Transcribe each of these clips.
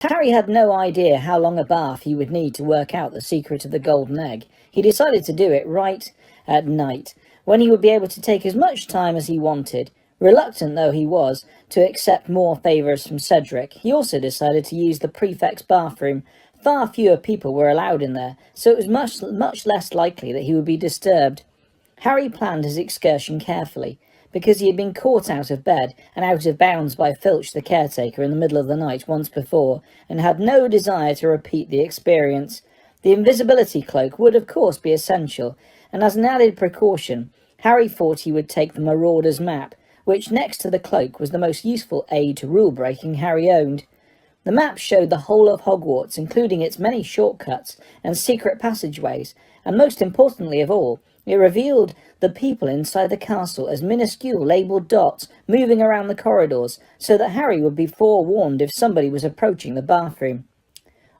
Harry had no idea how long a bath he would need to work out the secret of the golden egg. He decided to do it right at night, when he would be able to take as much time as he wanted. Reluctant though he was to accept more favours from Cedric, he also decided to use the prefect's bathroom. Far fewer people were allowed in there, so it was much less likely that he would be disturbed. Harry planned his excursion carefully, because he had been caught out of bed and out of bounds by Filch the caretaker in the middle of the night once before, and had no desire to repeat the experience. The invisibility cloak would of course be essential, and as an added precaution, Harry thought he would take the Marauder's map, which next to the cloak was the most useful aid to rule-breaking Harry owned. The map showed the whole of Hogwarts, including its many shortcuts and secret passageways, and most importantly of all, it revealed the people inside the castle as minuscule labelled dots moving around the corridors, so that Harry would be forewarned if somebody was approaching the bathroom.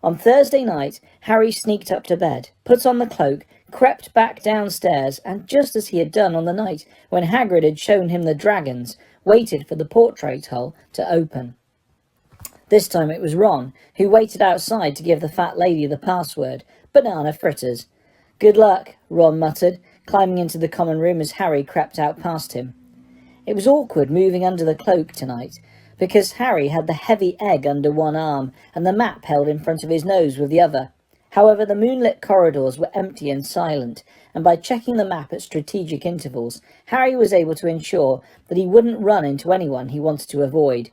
On Thursday night, Harry sneaked up to bed, put on the cloak, crept back downstairs, and just as he had done on the night when Hagrid had shown him the dragons, waited for the portrait hole to open. This time it was Ron, who waited outside to give the fat lady the password, banana fritters. "Good luck," Ron muttered, climbing into the common room as Harry crept out past him. It was awkward moving under the cloak tonight, because Harry had the heavy egg under one arm and the map held in front of his nose with the other. However, the moonlit corridors were empty and silent, and by checking the map at strategic intervals, Harry was able to ensure that he wouldn't run into anyone he wanted to avoid.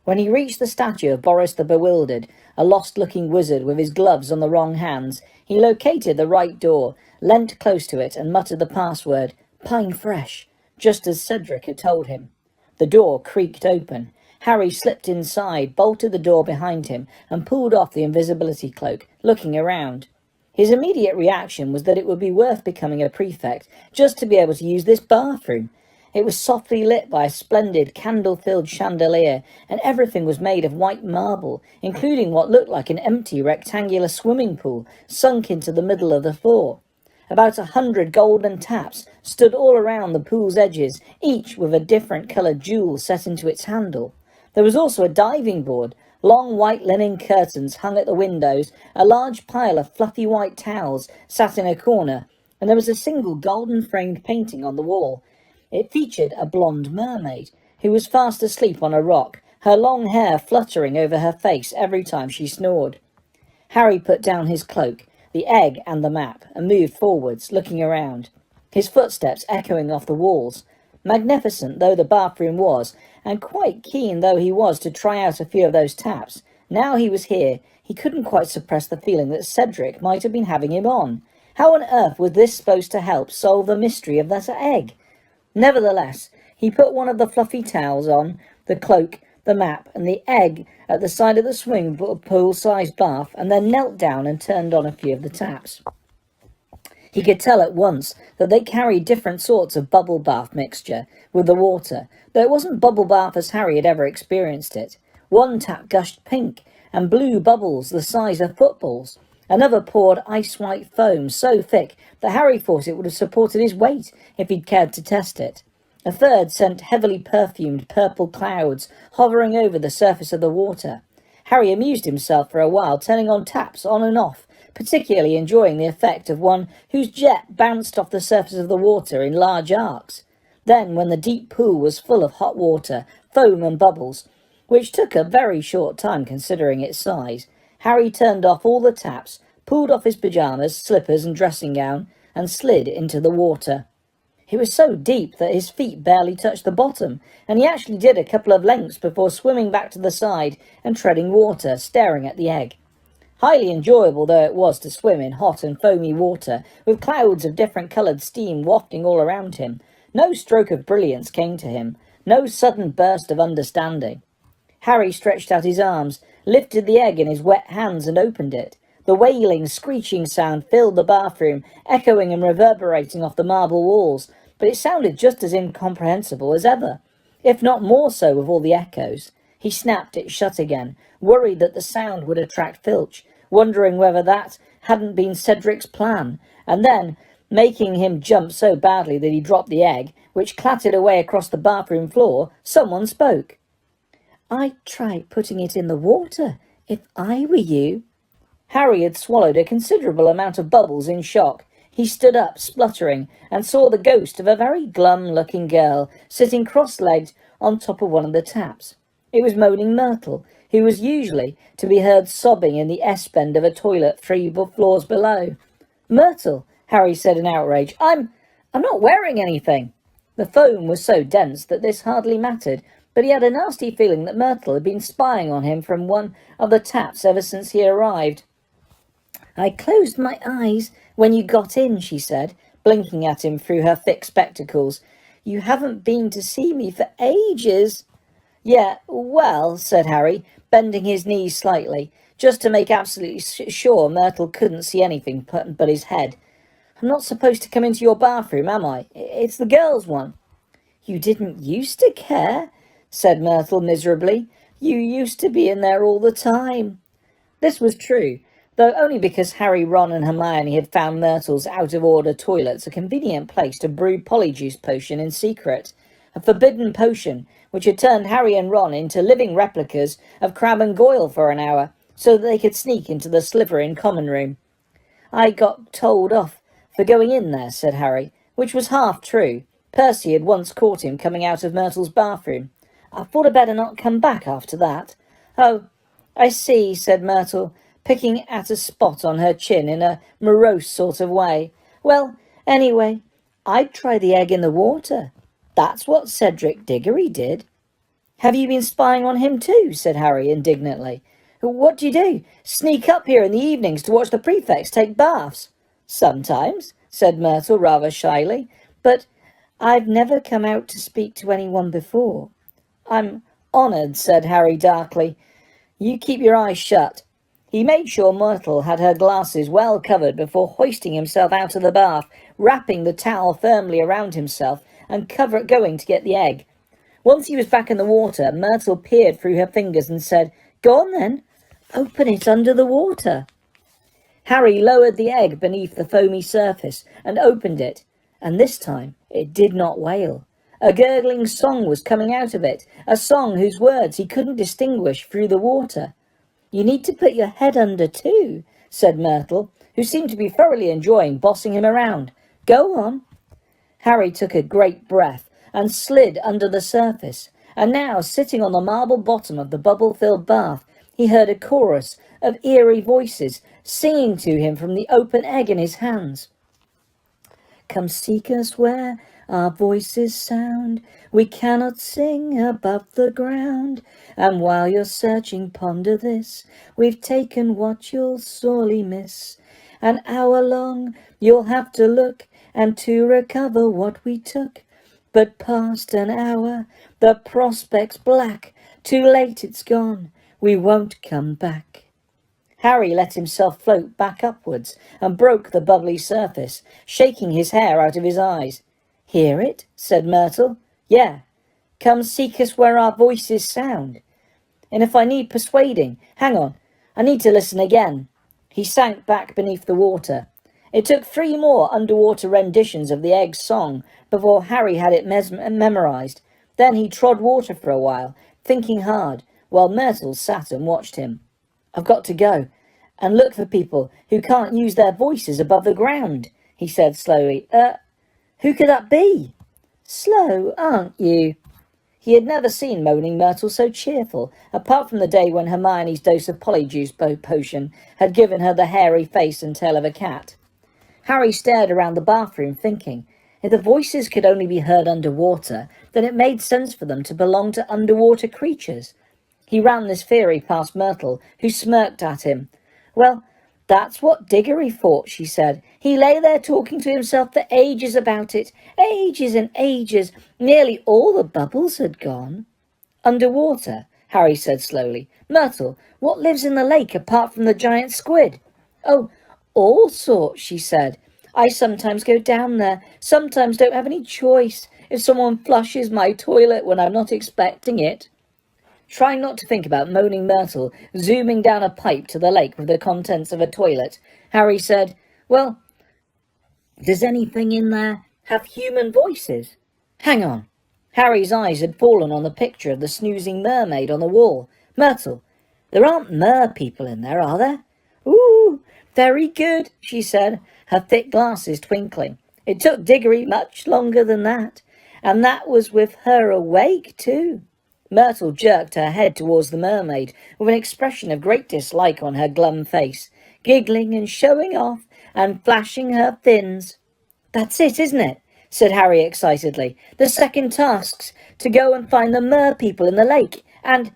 When he reached the statue of Boris the Bewildered, a lost-looking wizard with his gloves on the wrong hands, he located the right door, leant close to it and muttered the password, "Pine Fresh," just as Cedric had told him. The door creaked open. Harry slipped inside, bolted the door behind him, and pulled off the invisibility cloak, looking around. His immediate reaction was that it would be worth becoming a prefect just to be able to use this bathroom. It was softly lit by a splendid candle-filled chandelier, and everything was made of white marble, including what looked like an empty rectangular swimming pool sunk into the middle of the floor. About 100 golden taps stood all around the pool's edges, each with a different coloured jewel set into its handle. There was also a diving board. Long white linen curtains hung at the windows, a large pile of fluffy white towels sat in a corner, and there was a single golden-framed painting on the wall. It featured a blonde mermaid, who was fast asleep on a rock, her long hair fluttering over her face every time she snored. Harry put down his cloak, the egg and the map, and moved forwards, looking around, his footsteps echoing off the walls. Magnificent though the bathroom was, and quite keen though he was to try out a few of those taps, now he was here, he couldn't quite suppress the feeling that Cedric might have been having him on. How on earth was this supposed to help solve the mystery of that egg? Nevertheless, he put one of the fluffy towels on, the cloak, the map, and the egg at the side of the swimming pool-sized bath, and then knelt down and turned on a few of the taps. He could tell at once that they carried different sorts of bubble bath mixture with the water, though it wasn't bubble bath as Harry had ever experienced it. One tap gushed pink and blue bubbles the size of footballs. Another poured ice-white foam so thick that Harry thought it would have supported his weight if he'd cared to test it. A third sent heavily perfumed purple clouds hovering over the surface of the water. Harry amused himself for a while, turning on taps on and off, particularly enjoying the effect of one whose jet bounced off the surface of the water in large arcs. Then, when the deep pool was full of hot water, foam and bubbles, which took a very short time considering its size, Harry turned off all the taps, pulled off his pyjamas, slippers and dressing gown, and slid into the water. It was so deep that his feet barely touched the bottom, and he actually did a couple of lengths before swimming back to the side and treading water, staring at the egg. Highly enjoyable though it was to swim in hot and foamy water, with clouds of different coloured steam wafting all around him, no stroke of brilliance came to him, no sudden burst of understanding. Harry stretched out his arms, lifted the egg in his wet hands and opened it. The wailing, screeching sound filled the bathroom, echoing and reverberating off the marble walls, but it sounded just as incomprehensible as ever, if not more so with all the echoes. He snapped it shut again, worried that the sound would attract Filch, wondering whether that hadn't been Cedric's plan, and then, making him jump so badly that he dropped the egg, which clattered away across the bathroom floor, someone spoke. "I tried putting it in the water," If I were you—" Harry had swallowed a considerable amount of bubbles in shock. He stood up, spluttering, and saw the ghost of a very glum-looking girl sitting cross-legged on top of one of the taps. It was Moaning Myrtle, who was usually to be heard sobbing in the S-bend of a toilet 3 floors below. "Myrtle," Harry said in outrage, I'm not wearing anything." The foam was so dense that this hardly mattered, but he had a nasty feeling that Myrtle had been spying on him from one of the taps ever since he arrived. "I closed my eyes when you got in," she said, blinking at him through her thick spectacles. "You haven't been to see me for ages." "Yeah, well," said Harry, bending his knees slightly, just to make absolutely sure Myrtle couldn't see anything but his head. "I'm not supposed to come into your bathroom, am I? It's the girls' one." "You didn't used to care," said Myrtle miserably. "You used to be in there all the time." This was true, though only because Harry, Ron and Hermione had found Myrtle's out-of-order toilets a convenient place to brew Polyjuice Potion in secret, a forbidden potion which had turned Harry and Ron into living replicas of Crabbe and Goyle for an hour, so that they could sneak into the Slytherin common room. "I got told off for going in there," said Harry, which was half true. Percy had once caught him coming out of Myrtle's bathroom. "I thought I'd better not come back after that." "Oh, I see," said Myrtle, picking at a spot on her chin in a morose sort of way. "Well, anyway, I'd try the egg in the water. That's what Cedric Diggory did." "Have you been spying on him too?" said Harry indignantly. "What do you do? Sneak up here in the evenings to watch the prefects take baths?" "Sometimes," said Myrtle rather shyly, "but I've never come out to speak to anyone before." "I'm honoured," said Harry darkly. "You keep your eyes shut." He made sure Myrtle had her glasses well covered before hoisting himself out of the bath, wrapping the towel firmly around himself and going to get the egg. Once he was back in the water, Myrtle peered through her fingers and said, "Go on then, open it under the water." Harry lowered the egg beneath the foamy surface and opened it, and this time it did not wail. A gurgling song was coming out of it, a song whose words he couldn't distinguish through the water. "You need to put your head under too," said Myrtle, who seemed to be thoroughly enjoying bossing him around. "Go on." Harry took a great breath and slid under the surface, and now, sitting on the marble bottom of the bubble-filled bath, he heard a chorus of eerie voices singing to him from the open egg in his hands. "Come seek us where our voices sound, we cannot sing above the ground, and while you're searching ponder this, we've taken what you'll sorely miss. An hour long you'll have to look, and to recover what we took, but past an hour the prospect's black, too late it's gone, we won't come back." Harry let himself float back upwards and broke the bubbly surface, shaking his hair out of his eyes. "Hear it?" said Myrtle. "Yeah. Come seek us where our voices sound. And if I need persuading, hang on, I need to listen again." He sank back beneath the water. It took 3 more underwater renditions of the egg's song before Harry had it memorized. Then he trod water for a while, thinking hard, while Myrtle sat and watched him. "I've got to go and look for people who can't use their voices above the ground," he said slowly. Who could that be?" "Slow, aren't you?" He had never seen Moaning Myrtle so cheerful, apart from the day when Hermione's dose of Polyjuice Potion had given her the hairy face and tail of a cat. Harry stared around the bathroom, thinking, if the voices could only be heard underwater, then it made sense for them to belong to underwater creatures. He ran this theory past Myrtle, who smirked at him. "Well, that's what Diggory thought," she said. "He lay there talking to himself for ages about it. Ages and ages. Nearly all the bubbles had gone." "Underwater," Harry said slowly. "Myrtle, what lives in the lake apart from the giant squid?" "Oh, all sorts," she said. "I sometimes go down there, sometimes don't have any choice. If someone flushes my toilet when I'm not expecting it." Trying not to think about Moaning Myrtle zooming down a pipe to the lake with the contents of a toilet, Harry said, "Well, does anything in there have human voices?" "Hang on." Harry's eyes had fallen on the picture of the snoozing mermaid on the wall. "Myrtle, There aren't mer people in there, are there? Ooh, very good, she said, her thick glasses twinkling. It took Diggory much longer than that, and that was with her awake, too. Myrtle jerked her head towards the mermaid with an expression of great dislike on her glum face, giggling and showing off and flashing her fins. That's it, isn't it? Said Harry excitedly. The second task's to go and find the mer people in the lake, and...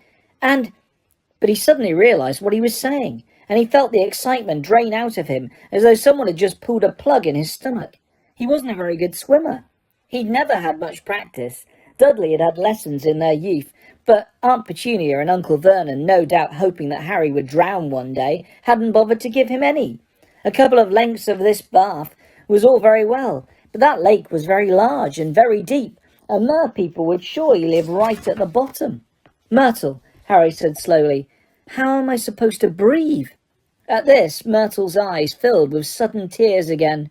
But he suddenly realised what he was saying, and he felt the excitement drain out of him as though someone had just pulled a plug in his stomach. He wasn't a very good swimmer. He'd never had much practice. Dudley had had lessons in their youth, but Aunt Petunia and Uncle Vernon, no doubt hoping that Harry would drown one day, hadn't bothered to give him any. A couple of lengths of this bath was all very well, but that lake was very large and very deep, and mer people would surely live right at the bottom. Myrtle, Harry said slowly, how am I supposed to breathe? At this, Myrtle's eyes filled with sudden tears again.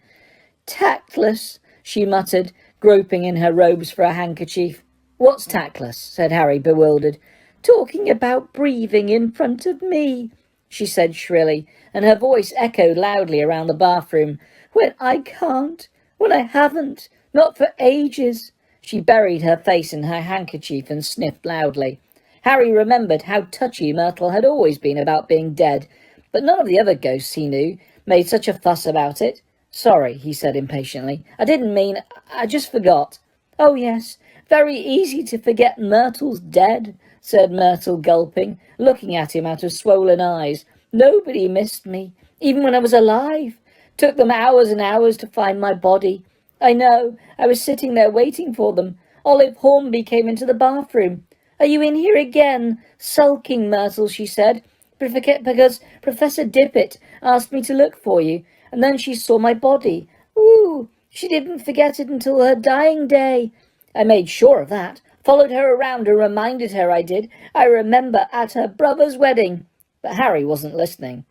Tactless, she muttered, groping in her robes for a handkerchief. What's tactless? Said Harry, bewildered. Talking about breathing in front of me, she said shrilly, and her voice echoed loudly around the bathroom. When I can't, when I haven't, not for ages. She buried her face in her handkerchief and sniffed loudly. Harry remembered how touchy Myrtle had always been about being dead, but none of the other ghosts he knew made such a fuss about it. Sorry, he said impatiently. I didn't mean... I just forgot. Oh, yes, very easy to forget Myrtle's dead, said Myrtle, gulping, looking at him out of swollen eyes. Nobody missed me, even when I was alive. Took them hours and hours to find my body. I know, I was sitting there waiting for them. Olive Hornby came into the bathroom. Are you in here again? Sulking, Myrtle, she said, because Professor Dippet asked me to look for you, and then she saw my body. Ooh, she didn't forget it until her dying day. I made sure of that, followed her around and reminded her I did. I remember at her brother's wedding. But Harry wasn't listening.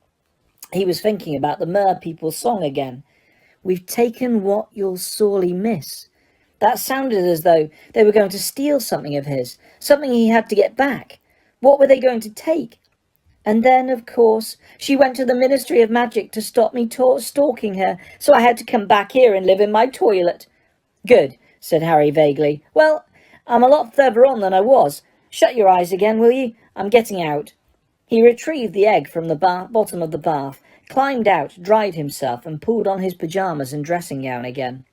He was thinking about the mer people's song again. We've taken what you'll sorely miss. That sounded as though they were going to steal something of his, something he had to get back. What were they going to take? And then, of course, she went to the Ministry of Magic to stop me stalking her, so I had to come back here and live in my toilet. Good, said Harry vaguely. Well, I'm a lot further on than I was. Shut your eyes again, will you? I'm getting out. He retrieved the egg from the bottom of the bath, climbed out, dried himself, and pulled on his pyjamas and dressing gown again.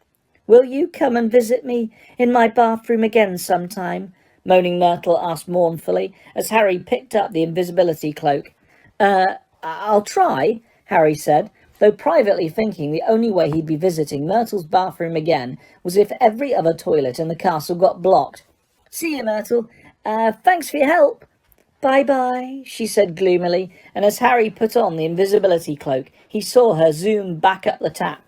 Will you come and visit me in my bathroom again sometime? Moaning Myrtle asked mournfully, as Harry picked up the invisibility cloak. I'll try, Harry said, though privately thinking the only way he'd be visiting Myrtle's bathroom again was if every other toilet in the castle got blocked. See you, Myrtle. Thanks for your help. Bye-bye, she said gloomily, and as Harry put on the invisibility cloak, he saw her zoom back up the tap.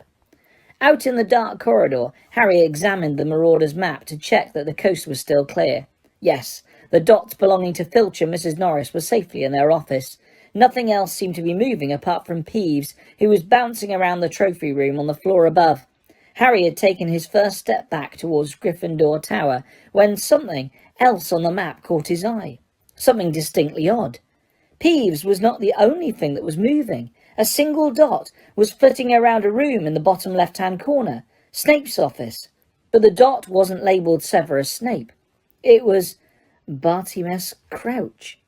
Out in the dark corridor, Harry examined the Marauder's map to check that the coast was still clear. Yes, the dots belonging to Filch and Mrs. Norris were safely in their office. Nothing else seemed to be moving apart from Peeves, who was bouncing around the trophy room on the floor above. Harry had taken his first step back towards Gryffindor Tower when something else on the map caught his eye. Something distinctly odd. Peeves was not the only thing that was moving. A single dot was flitting around a room in the bottom left-hand corner, Snape's office. But the dot wasn't labelled Severus Snape. It was Bartimaeus Crouch.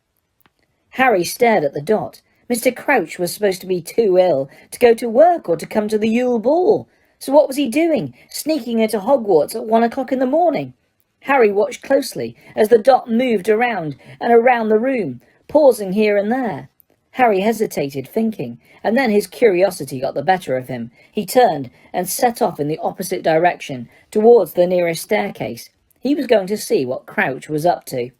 Harry stared at the dot. Mr. Crouch was supposed to be too ill to go to work or to come to the Yule Ball. So what was he doing, sneaking into Hogwarts at 1 o'clock in the morning? Harry watched closely as the dot moved around and around the room, pausing here and there. Harry hesitated, thinking, and then his curiosity got the better of him. He turned and set off in the opposite direction, towards the nearest staircase. He was going to see what Crouch was up to.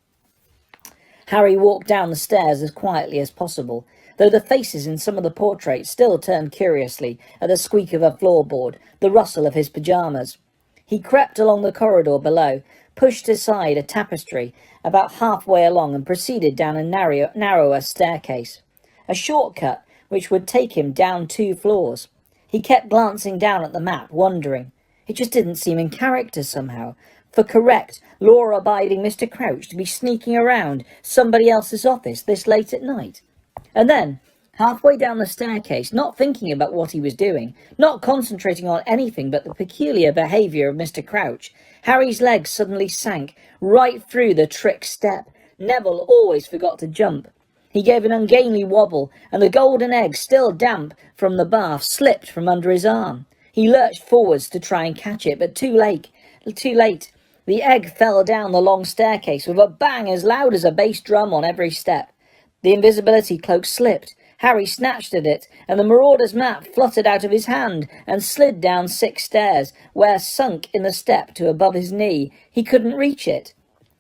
Harry walked down the stairs as quietly as possible, though the faces in some of the portraits still turned curiously at the squeak of a floorboard, the rustle of his pyjamas. He crept along the corridor below, pushed aside a tapestry about halfway along and proceeded down a narrower staircase. A shortcut which would take him down 2 floors. He kept glancing down at the map, wondering. It just didn't seem in character somehow, for correct, law-abiding Mr. Crouch to be sneaking around somebody else's office this late at night. And then, halfway down the staircase, not thinking about what he was doing, not concentrating on anything but the peculiar behaviour of Mr. Crouch, Harry's legs suddenly sank right through the trick step. Neville always forgot to jump. He gave an ungainly wobble, and the golden egg, still damp from the bath, slipped from under his arm. He lurched forwards to try and catch it, but too late. The egg fell down the long staircase with a bang as loud as a bass drum on every step. The invisibility cloak slipped. Harry snatched at it, and the marauder's map fluttered out of his hand and slid down 6 stairs, where, sunk in the step to above his knee, he couldn't reach it.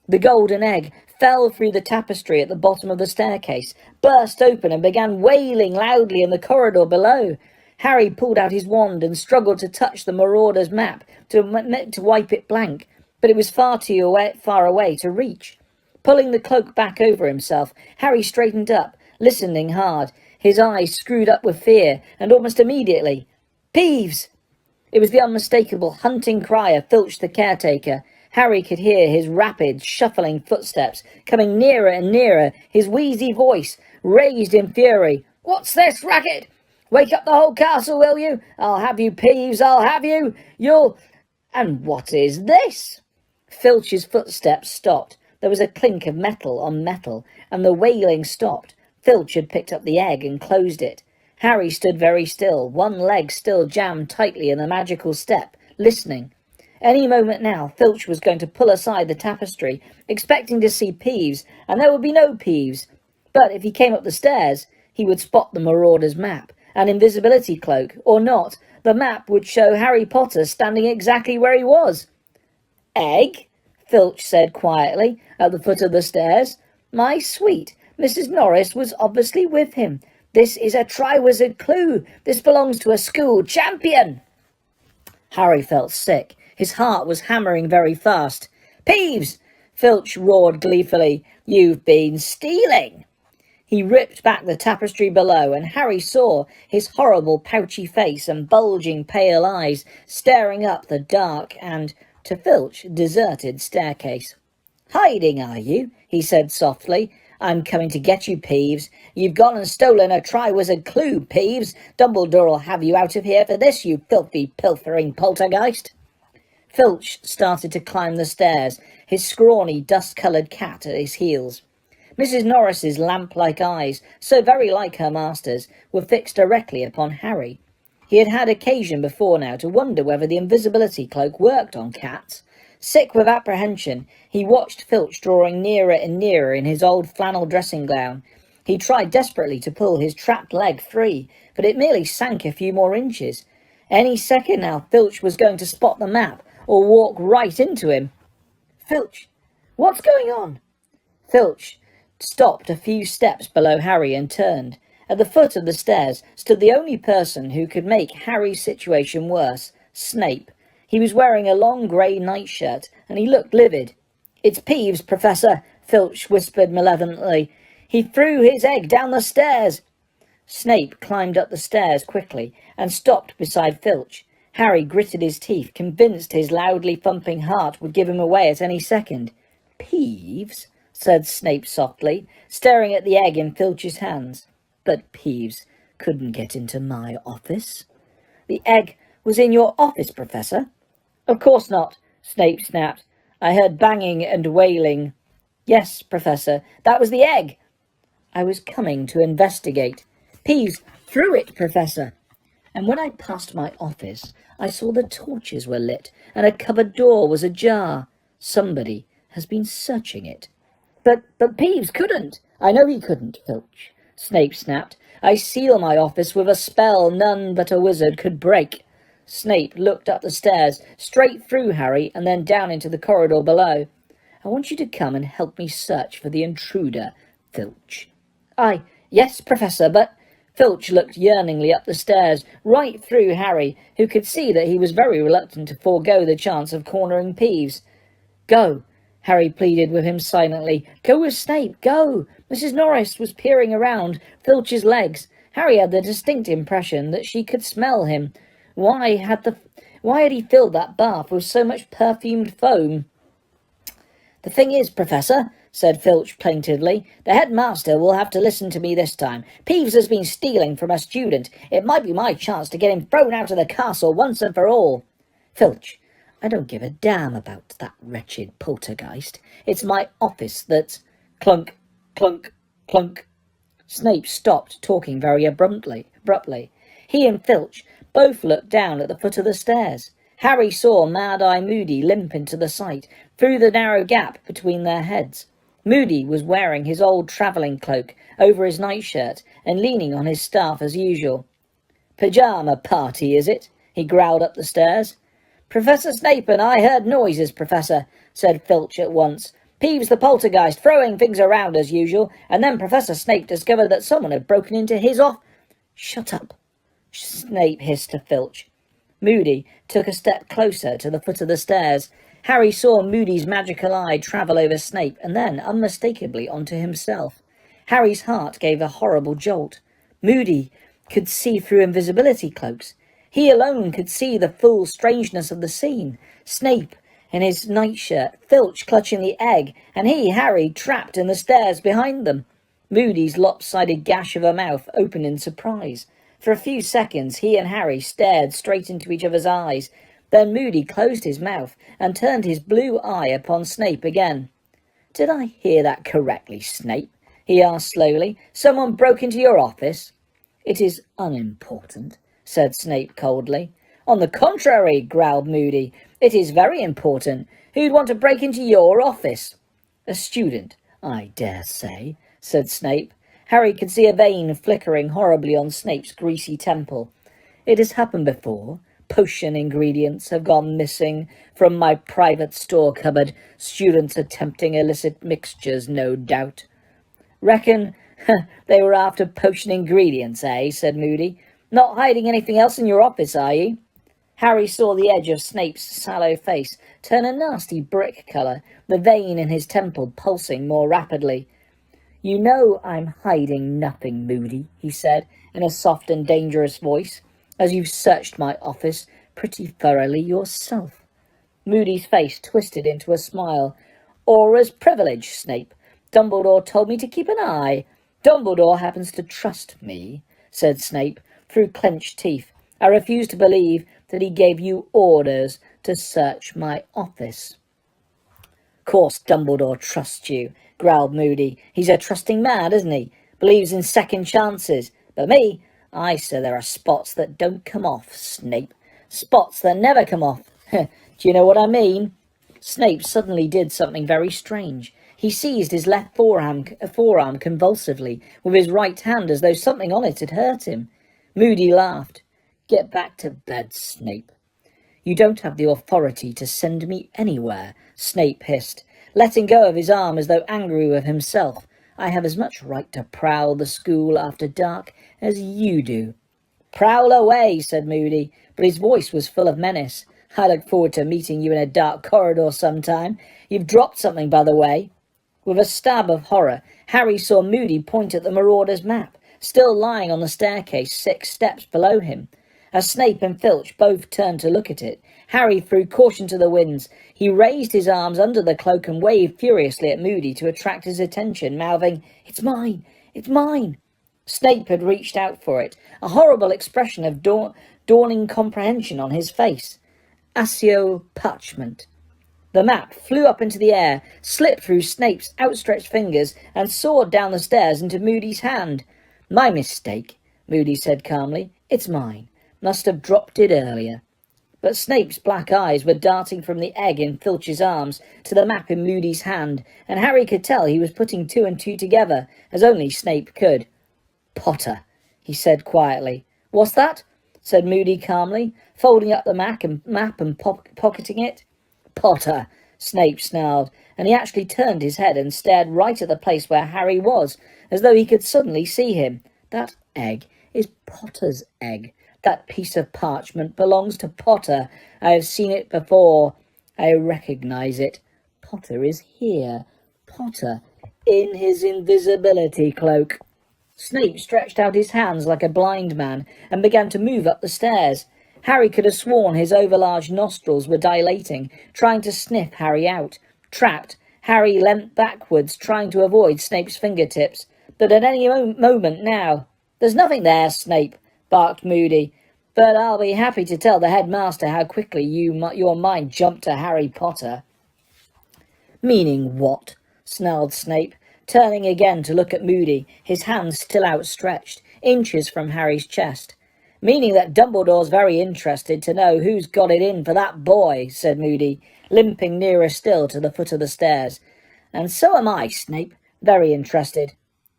The golden egg fell through the tapestry at the bottom of the staircase, burst open and began wailing loudly in the corridor below. Harry pulled out his wand and struggled to touch the marauder's map to wipe it blank, but it was far away to reach. Pulling the cloak back over himself, Harry straightened up, listening hard, his eyes screwed up with fear, and almost immediately, "Peeves!" It was the unmistakable hunting cry of Filch the caretaker. Harry could hear his rapid, shuffling footsteps coming nearer and nearer, his wheezy voice raised in fury. "What's this racket? Wake up the whole castle, will you? I'll have you, Peeves, I'll have you! You'll—" "And what is this?" Filch's footsteps stopped. There was a clink of metal on metal, and the wailing stopped. Filch had picked up the egg and closed it. Harry stood very still, one leg still jammed tightly in the magical step, listening. Any moment now, Filch was going to pull aside the tapestry, expecting to see Peeves, and there would be no Peeves. But if he came up the stairs, he would spot the marauder's map, an invisibility cloak, or not. The map would show Harry Potter standing exactly where he was. "Egg?" Filch said quietly, at the foot of the stairs. "My sweet, Mrs. Norris was obviously with him. This is a Triwizard clue. This belongs to a school champion." Harry felt sick. His heart was hammering very fast. "Peeves!" Filch roared gleefully. "You've been stealing!" He ripped back the tapestry below, and Harry saw his horrible pouchy face and bulging pale eyes staring up the dark and, to Filch, deserted staircase. "Hiding, are you?" he said softly. "I'm coming to get you, Peeves. You've gone and stolen a Triwizard clue, Peeves. Dumbledore'll have you out of here for this, you filthy, pilfering poltergeist." Filch started to climb the stairs, his scrawny, dust-coloured cat at his heels. Mrs. Norris's lamp-like eyes, so very like her master's, were fixed directly upon Harry. He had had occasion before now to wonder whether the invisibility cloak worked on cats. Sick with apprehension, he watched Filch drawing nearer and nearer in his old flannel dressing gown. He tried desperately to pull his trapped leg free, but it merely sank a few more inches. Any second now, Filch was going to spot the map, or walk right into him. "Filch, what's going on?" Filch stopped a few steps below Harry and turned. At the foot of the stairs stood the only person who could make Harry's situation worse, Snape. He was wearing a long grey nightshirt, and he looked livid. "It's Peeves, Professor," Filch whispered malevolently. "He threw his egg down the stairs." Snape climbed up the stairs quickly and stopped beside Filch. Harry gritted his teeth, convinced his loudly thumping heart would give him away at any second. "Peeves?" said Snape softly, staring at the egg in Filch's hands. "But Peeves couldn't get into my office." "The egg was in your office, Professor?" "Of course not," Snape snapped. "I heard banging and wailing." "Yes, Professor, that was the egg." "I was coming to investigate." "Peeves threw it, Professor." "And when I passed my office, I saw the torches were lit and a cupboard door was ajar. Somebody has been searching it." But Peeves couldn't." "I know he couldn't, Filch," Snape snapped. "I seal my office with a spell none but a wizard could break." Snape looked up the stairs, straight through Harry, and then down into the corridor below. "I want you to come and help me search for the intruder, Filch." Yes, Professor, but—" Filch looked yearningly up the stairs, right through Harry, who could see that he was very reluctant to forego the chance of cornering Peeves. "Go," Harry pleaded with him silently. "Go with Snape, go!" Mrs. Norris was peering around Filch's legs. Harry had the distinct impression that she could smell him. Why had he filled that bath with so much perfumed foam? "The thing is, Professor," said Filch plaintively. "The headmaster will have to listen to me this time. Peeves has been stealing from a student. It might be my chance to get him thrown out of the castle once and for all." "Filch, I don't give a damn about that wretched poltergeist. It's my office that's—" Clunk, clunk, clunk. Snape stopped talking very abruptly. He and Filch both looked down at the foot of the stairs. Harry saw Mad-Eye Moody limp into the sight, through the narrow gap between their heads. Moody was wearing his old travelling cloak over his nightshirt and leaning on his staff as usual. "Pyjama party, is it?" he growled up the stairs. "Professor Snape and I heard noises, Professor," said Filch at once. "Peeves the poltergeist throwing things around as usual, and then Professor Snape discovered that someone had broken into his off—" "Shut up," Snape hissed to Filch. Moody took a step closer to the foot of the stairs. Harry saw Moody's magical eye travel over Snape and then unmistakably onto himself. Harry's heart gave a horrible jolt. Moody could see through invisibility cloaks. He alone could see the full strangeness of the scene. Snape in his nightshirt, Filch clutching the egg, and he, Harry, trapped in the stairs behind them. Moody's lopsided gash of a mouth opened in surprise. For a few seconds he and Harry stared straight into each other's eyes. Then Moody closed his mouth and turned his blue eye upon Snape again. "Did I hear that correctly, Snape?" he asked slowly. "Someone broke into your office?" "It is unimportant," said Snape coldly. "On the contrary," growled Moody, "it is very important. Who'd want to break into your office?" "A student, I dare say," said Snape. Harry could see a vein flickering horribly on Snape's greasy temple. "It has happened before. Potion ingredients have gone missing from my private store cupboard. Students attempting illicit mixtures, no doubt." "Reckon they were after potion ingredients, eh?" said Moody. "Not hiding anything else in your office, are you?" Harry saw the edge of Snape's sallow face turn a nasty brick colour, the vein in his temple pulsing more rapidly. "You know I'm hiding nothing, Moody," he said in a soft and dangerous voice, "as you've searched my office pretty thoroughly yourself." Moody's face twisted into a smile. "Aura's privilege, Snape. Dumbledore told me to keep an eye." "Dumbledore happens to trust me," said Snape through clenched teeth. "I refuse to believe that he gave you orders to search my office." "Course Dumbledore trusts you," growled Moody. "He's a trusting man, isn't he? Believes in second chances. But me, I say there are spots that don't come off, Snape. Spots that never come off. Do you know what I mean?" Snape suddenly did something very strange. He seized his left forearm convulsively with his right hand as though something on it had hurt him. Moody laughed. "Get back to bed, Snape." "You don't have the authority to send me anywhere," Snape hissed, letting go of his arm as though angry with himself. "I have as much right to prowl the school after dark as you do." "Prowl away," said Moody, but his voice was full of menace. "I look forward to meeting you in a dark corridor sometime. You've dropped something, by the way." With a stab of horror, Harry saw Moody point at the Marauder's map, still lying on the staircase 6 steps below him. As Snape and Filch both turned to look at it, Harry threw caution to the winds. He raised his arms under the cloak and waved furiously at Moody to attract his attention, mouthing, "It's mine! It's mine!" Snape had reached out for it, a horrible expression of dawning comprehension on his face. Accio parchment. The map flew up into the air, slipped through Snape's outstretched fingers, and soared down the stairs into Moody's hand. "My mistake," Moody said calmly. "It's mine. Must have dropped it earlier." But Snape's black eyes were darting from the egg in Filch's arms to the map in Moody's hand, and Harry could tell he was putting 2 and 2 together, as only Snape could. "Potter," he said quietly. "What's that?" said Moody calmly, folding up the map and pocketing it. "Potter," Snape snarled, and he actually turned his head and stared right at the place where Harry was, as though he could suddenly see him. "That egg is Potter's egg. That piece of parchment belongs to Potter. I have seen it before. I recognize it. Potter is here. Potter, in his invisibility cloak." Snape stretched out his hands like a blind man and began to move up the stairs. Harry could have sworn his overlarge nostrils were dilating, trying to sniff Harry out. Trapped, Harry leant backwards, trying to avoid Snape's fingertips, but at any moment now. "There's nothing there, Snape," barked Moody, "but I'll be happy to tell the headmaster how quickly your mind jumped to Harry Potter." "Meaning what?" snarled Snape, turning again to look at Moody, his hands still outstretched, inches from Harry's chest. "Meaning that Dumbledore's very interested to know who's got it in for that boy," said Moody, limping nearer still to the foot of the stairs. "And so am I, Snape, very interested."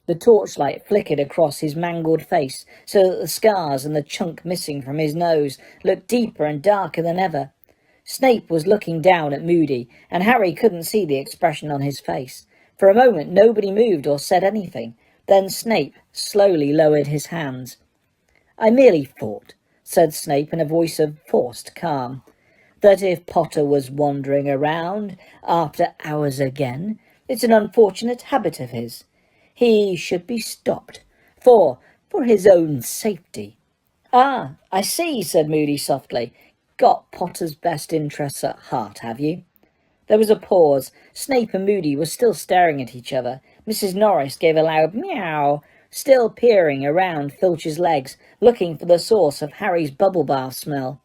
The torchlight flickered across his mangled face, so that the scars and the chunk missing from his nose looked deeper and darker than ever. Snape was looking down at Moody, and Harry couldn't see the expression on his face. For a moment nobody moved or said anything. Then Snape slowly lowered his hands. "I merely thought," said Snape in a voice of forced calm, "that if Potter was wandering around after hours again, it's an unfortunate habit of his. He should be stopped, for his own safety." "Ah, I see," said Moody softly. "Got Potter's best interests at heart, have you?" There was a pause. Snape and Moody were still staring at each other. Mrs. Norris gave a loud meow, still peering around Filch's legs, looking for the source of Harry's bubble bath smell.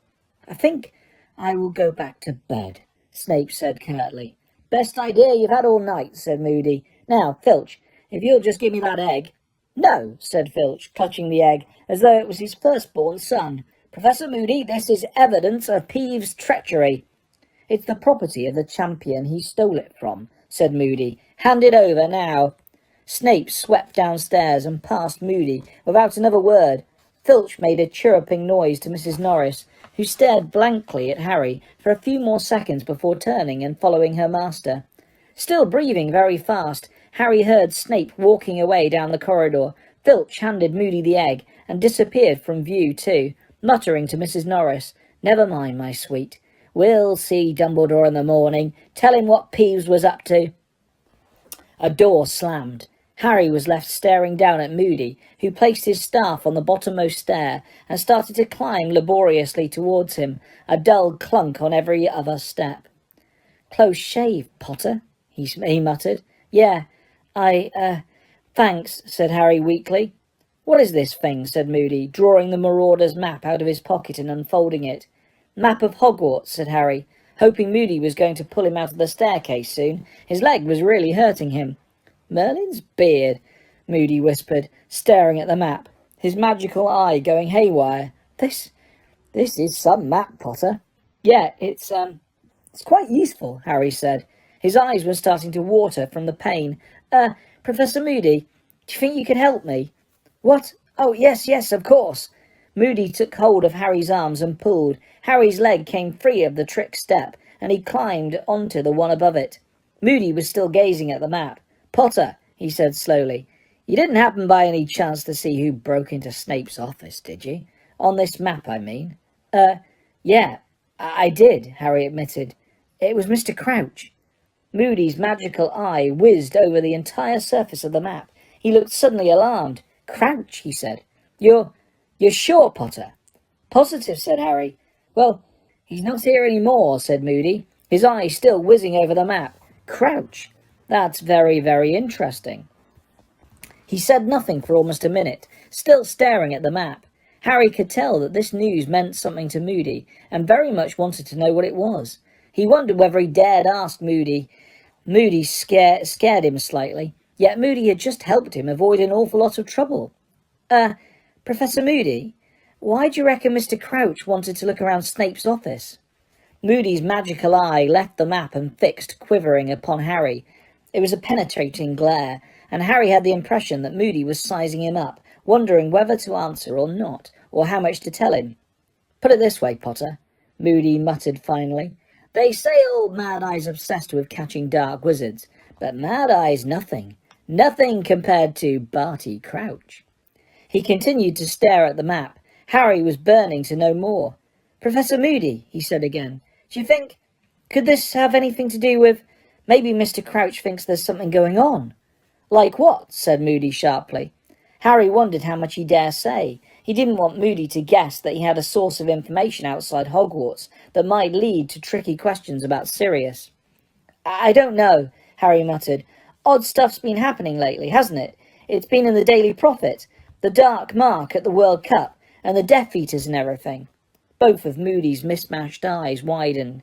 "I think I will go back to bed," Snape said curtly. "Best idea you've had all night," said Moody. "Now, Filch, if you'll just give me that egg." "No," said Filch, clutching the egg as though it was his firstborn son. "Professor Moody, this is evidence of Peeves' treachery." "It's the property of the champion he stole it from," said Moody. "Hand it over now." Snape swept downstairs and past Moody without another word. Filch made a chirruping noise to Mrs. Norris, who stared blankly at Harry for a few more seconds before turning and following her master. Still breathing very fast, Harry heard Snape walking away down the corridor. Filch handed Moody the egg and disappeared from view too, muttering to Mrs. Norris, "Never mind, my sweet. We'll see Dumbledore in the morning. Tell him what Peeves was up to." A door slammed. Harry was left staring down at Moody, who placed his staff on the bottommost stair and started to climb laboriously towards him, a dull clunk on every other step. "Close shave, Potter," he muttered. "Yeah, thanks," said Harry weakly. "What is this thing?" said Moody, drawing the Marauder's map out of his pocket and unfolding it. "Map of Hogwarts," said Harry, hoping Moody was going to pull him out of the staircase soon. His leg was really hurting him. "Merlin's beard," Moody whispered, staring at the map, his magical eye going haywire. This is some map, Potter." "Yeah, it's quite useful," Harry said. His eyes were starting to water from the pain. Professor Moody, do you think you could help me?" "What? Oh, yes, of course." Moody took hold of Harry's arms and pulled. Harry's leg came free of the trick step, and he climbed onto the one above it. Moody was still gazing at the map. "Potter," he said slowly, "you didn't happen by any chance to see who broke into Snape's office, did you? On this map, I mean." Yeah, I did," Harry admitted. "It was Mr. Crouch." Moody's magical eye whizzed over the entire surface of the map. He looked suddenly alarmed. "Crouch," he said. You're sure, Potter?" "Positive," said Harry. "Well, he's not here any more," said Moody, his eyes still whizzing over the map. "Crouch? That's very, very interesting." He said nothing for almost a minute, still staring at the map. Harry could tell that this news meant something to Moody, and very much wanted to know what it was. He wondered whether he dared ask Moody. Moody scared him slightly, yet Moody had just helped him avoid an awful lot of trouble. Professor Moody, why do you reckon Mr. Crouch wanted to look around Snape's office?" Moody's magical eye left the map and fixed, quivering, upon Harry. It was a penetrating glare, and Harry had the impression that Moody was sizing him up, wondering whether to answer or not, or how much to tell him. "Put it this way, Potter," Moody muttered finally. "They say old Mad Eye's obsessed with catching dark wizards, but Mad Eye's nothing. Nothing compared to Barty Crouch." He continued to stare at the map. Harry was burning to know more. "Professor Moody," he said again, "do you think... could this have anything to do with... maybe Mr. Crouch thinks there's something going on?" "Like what?" said Moody sharply. Harry wondered how much he dare say. He didn't want Moody to guess that he had a source of information outside Hogwarts that might lead to tricky questions about Sirius. "I don't know," Harry muttered. "Odd stuff's been happening lately, hasn't it? It's been in the Daily Prophet. The dark mark at the World Cup, and the Death Eaters and everything." Both of Moody's mismatched eyes widened.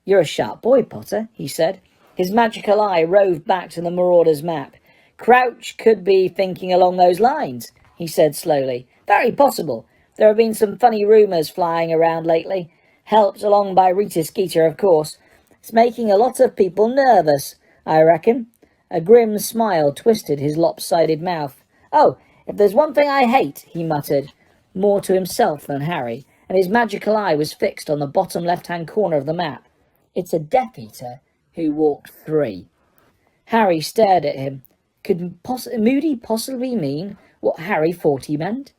"You're a sharp boy, Potter," he said. His magical eye roved back to the Marauder's map. "Crouch could be thinking along those lines," he said slowly. "Very possible. There have been some funny rumours flying around lately. Helped along by Rita Skeeter, of course. It's making a lot of people nervous, I reckon." A grim smile twisted his lopsided mouth. "Oh, if there's one thing I hate," he muttered, more to himself than Harry, and his magical eye was fixed on the bottom left-hand corner of the map. "It's a Death Eater who walked 3. Harry stared at him. Could Moody possibly mean what Harry thought he meant?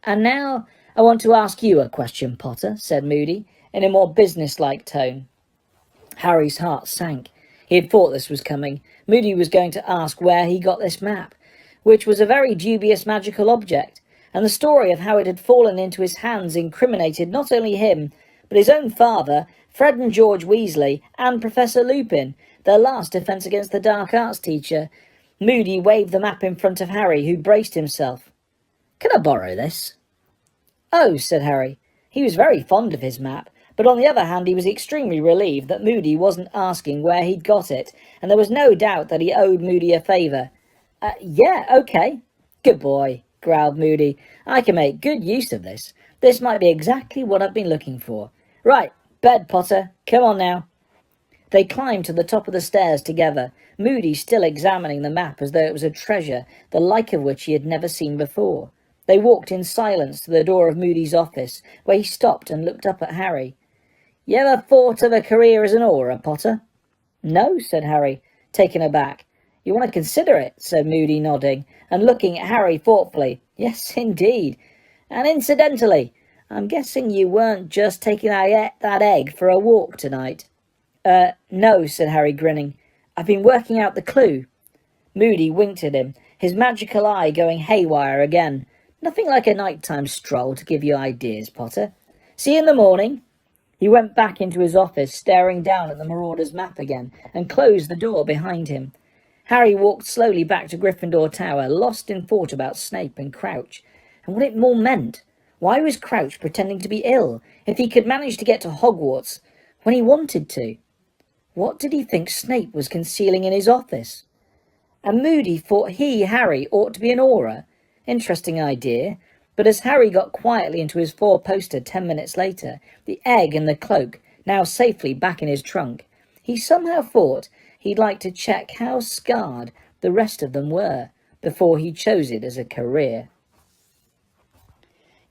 "And now I want to ask you a question, Potter," said Moody, in a more business-like tone. Harry's heart sank. He had thought this was coming. Moody was going to ask where he got this map, which was a very dubious magical object, and the story of how it had fallen into his hands incriminated not only him, but his own father, Fred and George Weasley, and Professor Lupin, their last defence against the dark arts teacher. Moody waved the map in front of Harry, who braced himself. "Can I borrow this?" "Oh," said Harry. He was very fond of his map, but on the other hand he was extremely relieved that Moody wasn't asking where he'd got it, and there was no doubt that he owed Moody a favour. Yeah, okay." "Good boy," growled Moody. "I can make good use of this. This might be exactly what I've been looking for. Right, bed, Potter. Come on now." They climbed to the top of the stairs together, Moody still examining the map as though it was a treasure, the like of which he had never seen before. They walked in silence to the door of Moody's office, where he stopped and looked up at Harry. "You ever thought of a career as an Auror, Potter?" "No," said Harry, taken aback. "You want to consider it?" said Moody, nodding, and looking at Harry thoughtfully. "Yes, indeed. And incidentally, I'm guessing you weren't just taking that egg for a walk tonight." No," said Harry, grinning. "I've been working out the clue." Moody winked at him, his magical eye going haywire again. "Nothing like a nighttime stroll to give you ideas, Potter. See you in the morning." He went back into his office, staring down at the Marauder's map again, and closed the door behind him. Harry walked slowly back to Gryffindor Tower, lost in thought about Snape and Crouch, and what it all meant. Why was Crouch pretending to be ill, if he could manage to get to Hogwarts when he wanted to? What did he think Snape was concealing in his office? And Moody thought Harry, ought to be an Auror. Interesting idea. But as Harry got quietly into his 4-poster 10 minutes later, the egg and the cloak now safely back in his trunk, he somehow thought he'd like to check how scarred the rest of them were before he chose it as a career.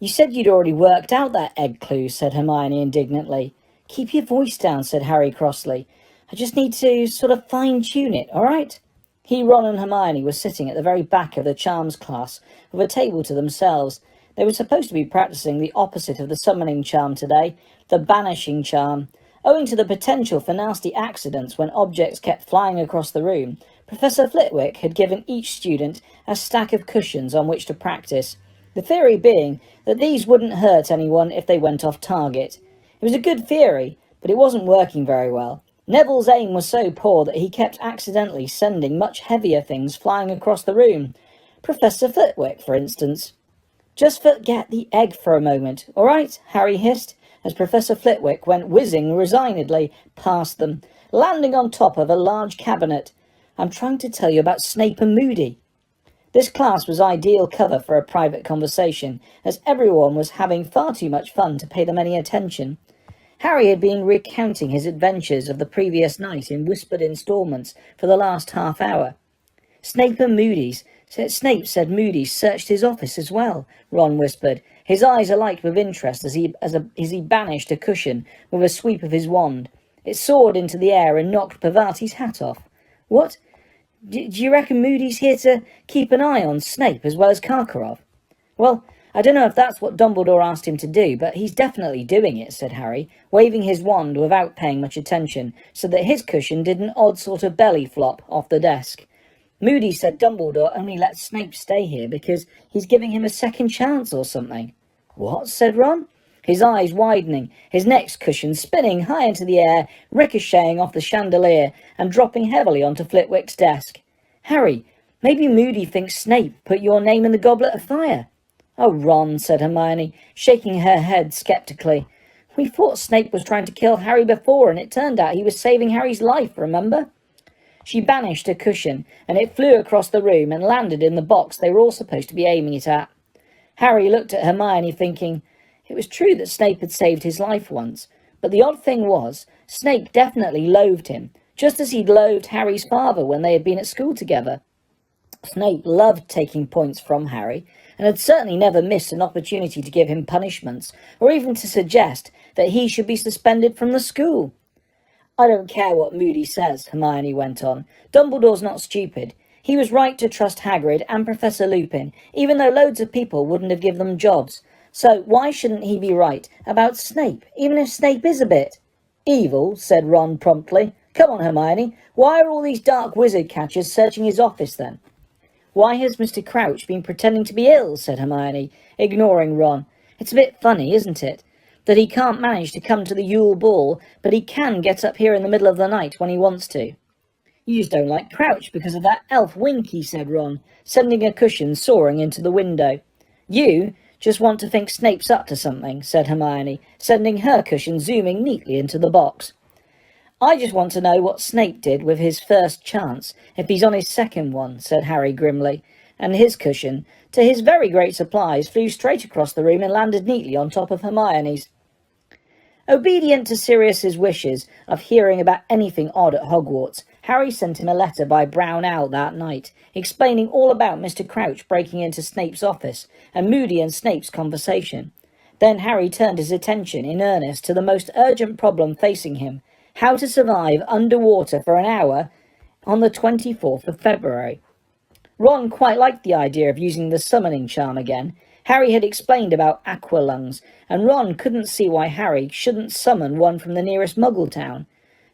"You said you'd already worked out that egg clue," said Hermione indignantly. "Keep your voice down," said Harry crossly. "I just need to sort of fine-tune it, all right?" He, Ron and Hermione were sitting at the very back of the charms class, with a table to themselves. They were supposed to be practicing the opposite of the summoning charm today, the banishing charm. Owing to the potential for nasty accidents when objects kept flying across the room, Professor Flitwick had given each student a stack of cushions on which to practice, the theory being that these wouldn't hurt anyone if they went off target. It was a good theory, but it wasn't working very well. Neville's aim was so poor that he kept accidentally sending much heavier things flying across the room. Professor Flitwick, for instance. "Just forget the egg for a moment, all right?" Harry hissed, as Professor Flitwick went whizzing resignedly past them, landing on top of a large cabinet. "I'm trying to tell you about Snape and Moody." This class was ideal cover for a private conversation, as everyone was having far too much fun to pay them any attention. Harry had been recounting his adventures of the previous night in whispered instalments for the last half hour. Snape said Moody searched his office as well," Ron whispered, his eyes alight with interest as he banished a cushion with a sweep of his wand. It soared into the air and knocked Parvati's hat off. "What? Do you reckon Moody's here to keep an eye on Snape as well as Karkaroff?" "Well, I don't know if that's what Dumbledore asked him to do, but he's definitely doing it," said Harry, waving his wand without paying much attention, so that his cushion did an odd sort of belly flop off the desk. "Moody said Dumbledore only let Snape stay here because he's giving him a second chance or something." "What?" said Ron. his eyes widening, his next cushion spinning high into the air, ricocheting off the chandelier and dropping heavily onto Flitwick's desk. "Harry, maybe Moody thinks Snape put your name in the Goblet of Fire." "Oh, Ron," said Hermione, shaking her head sceptically. "We thought Snape was trying to kill Harry before, and it turned out he was saving Harry's life, remember?" She banished a cushion, and it flew across the room and landed in the box they were all supposed to be aiming it at. Harry looked at Hermione, thinking it was true that Snape had saved his life once, but the odd thing was, Snape definitely loathed him, just as he'd loathed Harry's father when they had been at school together. Snape loved taking points from Harry, and had certainly never missed an opportunity to give him punishments, or even to suggest that he should be suspended from the school. "I don't care what Moody says," Hermione went on. "Dumbledore's not stupid. He was right to trust Hagrid and Professor Lupin, even though loads of people wouldn't have given them jobs. So why shouldn't he be right about Snape, even if Snape is a bit evil?" said Ron promptly. "Come on, Hermione. Why are all these dark wizard catchers searching his office then?" "Why has Mr. Crouch been pretending to be ill?" said Hermione, ignoring Ron. "It's a bit funny, isn't it? That he can't manage to come to the Yule Ball, but he can get up here in the middle of the night when he wants to." "You just don't like Crouch because of that elf Winky," said Ron, sending a cushion soaring into the window. "You just want to think Snape's up to something," said Hermione, sending her cushion zooming neatly into the box. "I just want to know what Snape did with his first chance, if he's on his second one," said Harry grimly, and his cushion, to his very great surprise, flew straight across the room and landed neatly on top of Hermione's. Obedient to Sirius's wishes of hearing about anything odd at Hogwarts, Harry sent him a letter by Brown Owl that night, explaining all about Mr. Crouch breaking into Snape's office, and Moody and Snape's conversation. Then Harry turned his attention in earnest to the most urgent problem facing him: how to survive underwater for an hour on the 24th of February. Ron quite liked the idea of using the summoning charm again. Harry had explained about aqualungs, and Ron couldn't see why Harry shouldn't summon one from the nearest Muggle town.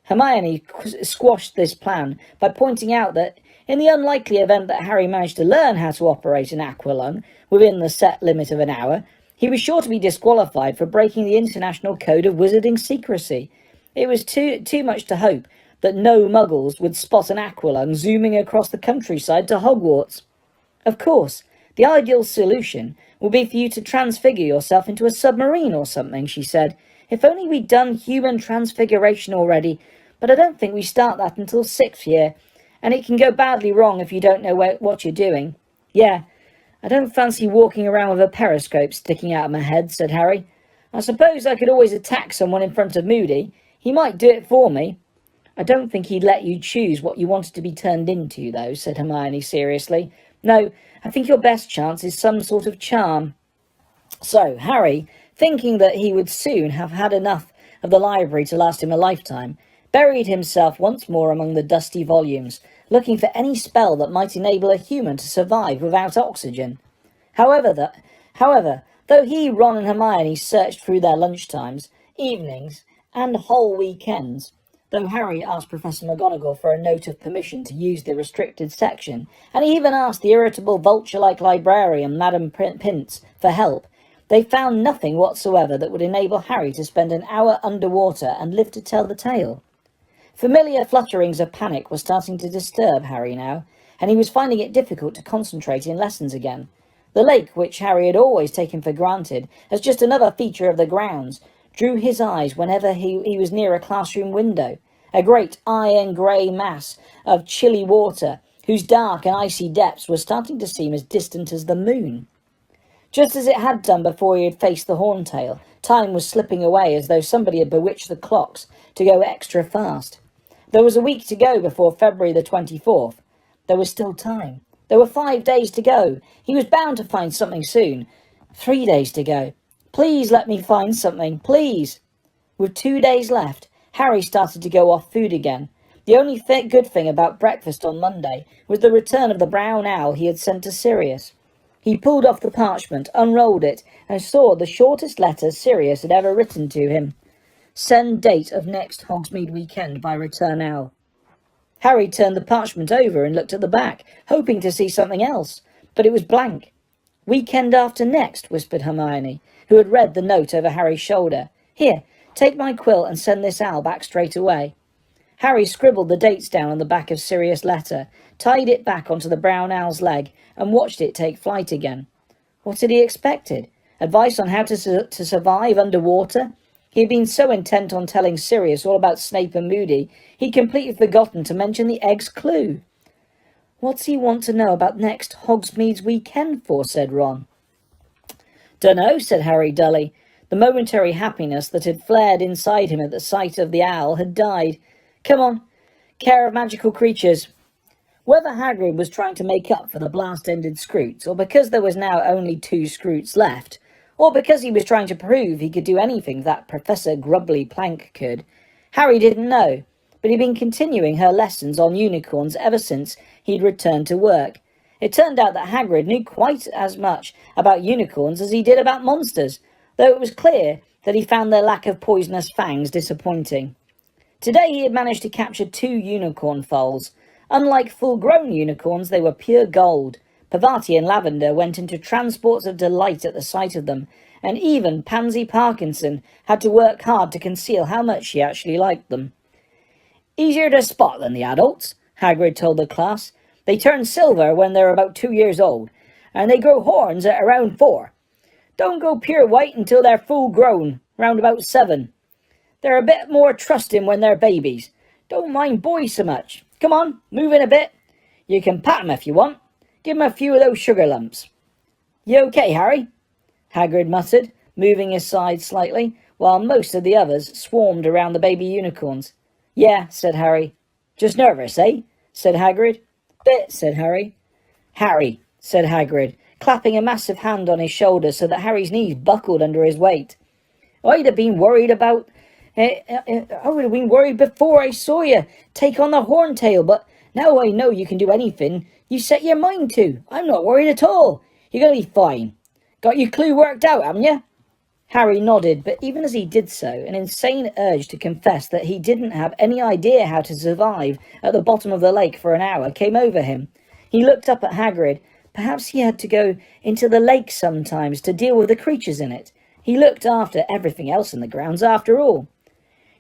Hermione squashed this plan by pointing out that, in the unlikely event that Harry managed to learn how to operate an aqualung within the set limit of an hour, he was sure to be disqualified for breaking the International Code of Wizarding Secrecy. It was too much to hope that no Muggles would spot an aqualung zooming across the countryside to Hogwarts. Of course, the ideal solution would be for you to transfigure yourself into a submarine or something, she said. "If only we'd done human transfiguration already, but I don't think we start that until 6th year, and it can go badly wrong if you don't know what you're doing." "Yeah, I don't fancy walking around with a periscope sticking out of my head," said Harry. "I suppose I could always attack someone in front of Moody. He might do it for me." "I don't think he'd let you choose what you wanted to be turned into, though," said Hermione seriously. "No, I think your best chance is some sort of charm." So Harry, thinking that he would soon have had enough of the library to last him a lifetime, buried himself once more among the dusty volumes, looking for any spell that might enable a human to survive without oxygen. However, though he, Ron and Hermione searched through their lunchtimes, evenings, and whole weekends, though Harry asked Professor McGonagall for a note of permission to use the restricted section, and he even asked the irritable vulture-like librarian, Madame Pince, for help, they found nothing whatsoever that would enable Harry to spend an hour underwater and live to tell the tale. Familiar flutterings of panic were starting to disturb Harry now, and he was finding it difficult to concentrate in lessons again. The lake, which Harry had always taken for granted as just another feature of the grounds, drew his eyes whenever he was near a classroom window, a great iron-grey mass of chilly water, whose dark and icy depths were starting to seem as distant as the moon. Just as it had done before he had faced the Horntail, time was slipping away as though somebody had bewitched the clocks to go extra fast. There was a week to go before February the 24th. There was still time. There were 5 days to go. He was bound to find something soon. 3 days to go. "Please let me find something, please." With 2 days left, Harry started to go off food again. The only good thing about breakfast on Monday was the return of the brown owl he had sent to Sirius. He pulled off the parchment, unrolled it, and saw the shortest letter Sirius had ever written to him. "Send date of next Hogsmeade weekend by return owl." Harry turned the parchment over and looked at the back, hoping to see something else, but it was blank. "Weekend after next," whispered Hermione, who had read the note over Harry's shoulder. "Here, take my quill and send this owl back straight away." Harry scribbled the dates down on the back of Sirius' letter, tied it back onto the brown owl's leg, and watched it take flight again. What had he expected? Advice on how to survive underwater? He had been so intent on telling Sirius all about Snape and Moody, he'd completely forgotten to mention the egg's clue. "What's he want to know about next Hogsmeade's weekend for?" said Ron. "Dunno," said Harry dully. The momentary happiness that had flared inside him at the sight of the owl had died. "Come on, care of magical creatures." Whether Hagrid was trying to make up for the blast-ended Scroots, or because there was now only 2 Scroots left, or because he was trying to prove he could do anything that Professor Grubbly Plank could, Harry didn't know, but he'd been continuing her lessons on unicorns ever since he'd returned to work. It turned out that Hagrid knew quite as much about unicorns as he did about monsters, though it was clear that he found their lack of poisonous fangs disappointing. Today he had managed to capture 2 unicorn foals. Unlike full-grown unicorns, they were pure gold. Parvati and Lavender went into transports of delight at the sight of them, and even Pansy Parkinson had to work hard to conceal how much she actually liked them. "Easier to spot than the adults," Hagrid told the class. "They turn silver when they're about 2 years old, and they grow horns at around 4. Don't go pure white until they're full-grown, round about 7. They're a bit more trusting when they're babies. Don't mind boys so much. Come on, move in a bit. You can pat 'em if you want. Give 'em a few of those sugar lumps." "You okay, Harry?" Hagrid muttered, moving aside slightly, while most of the others swarmed around the baby unicorns. "Yeah," said Harry. "Just nervous, eh?" said Hagrid. "Bit," said Harry. "Harry," said Hagrid, clapping a massive hand on his shoulder so that Harry's knees buckled under his weight. I would have been worried before I saw you take on the Horntail, but now I know you can do anything you set your mind to. I'm not worried at all. You're going to be fine. Got your clue worked out, haven't you?" Harry nodded, but even as he did so, an insane urge to confess that he didn't have any idea how to survive at the bottom of the lake for an hour came over him. He looked up at Hagrid. Perhaps he had to go into the lake sometimes to deal with the creatures in it. He looked after everything else in the grounds after all.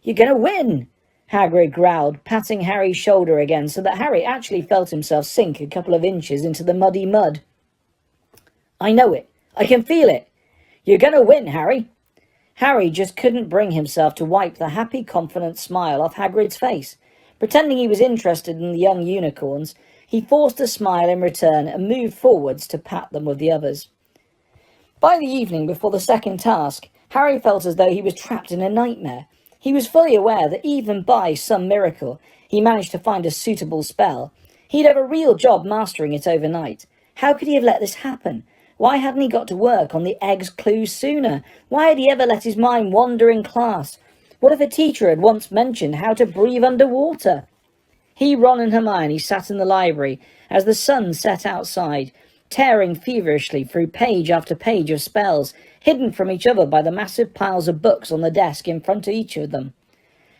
"You're going to win," Hagrid growled, patting Harry's shoulder again so that Harry actually felt himself sink a couple of inches into the muddy mud. "I know it. I can feel it. You're going to win, Harry." Harry just couldn't bring himself to wipe the happy, confident smile off Hagrid's face. Pretending he was interested in the young unicorns, he forced a smile in return and moved forwards to pat them with the others. By the evening before the second task, Harry felt as though he was trapped in a nightmare. He was fully aware that even by some miracle he managed to find a suitable spell, he'd have a real job mastering it overnight. How could he have let this happen? Why hadn't he got to work on the egg's clue sooner? Why had he ever let his mind wander in class? What if a teacher had once mentioned how to breathe underwater? He, Ron and Hermione sat in the library as the sun set outside, tearing feverishly through page after page of spells, hidden from each other by the massive piles of books on the desk in front of each of them.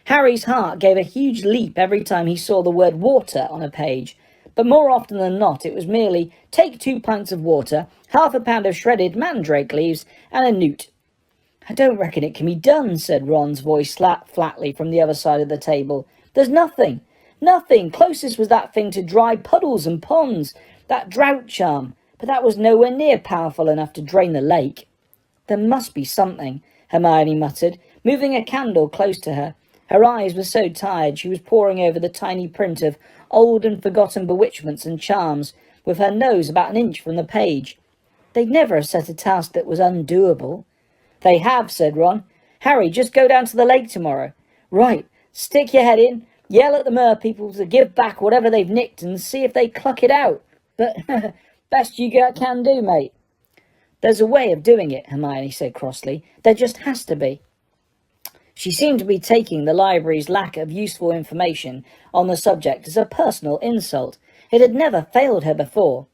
Harry's heart gave a huge leap every time he saw the word water on a page, but more often than not it was merely, take 2 pints of water, half a pound of shredded mandrake leaves, and a newt. "I don't reckon it can be done," said Ron's voice flatly from the other side of the table. "There's nothing. Nothing. Closest was that thing to dry puddles and ponds, that drought charm, but that was nowhere near powerful enough to drain the lake." "There must be something," Hermione muttered, moving a candle close to her. Her eyes were so tired she was poring over the tiny print of old and forgotten bewitchments and charms, with her nose about an inch from the page. They'd never have set a task that was undoable. "They have," said Ron. "Harry, just go down to the lake tomorrow. Right, stick your head in, yell at the mer people to give back whatever they've nicked and see if they cluck it out. But best you can do, mate." "There's a way of doing it," Hermione said crossly. "There just has to be." She seemed to be taking the library's lack of useful information on the subject as a personal insult. It had never failed her before.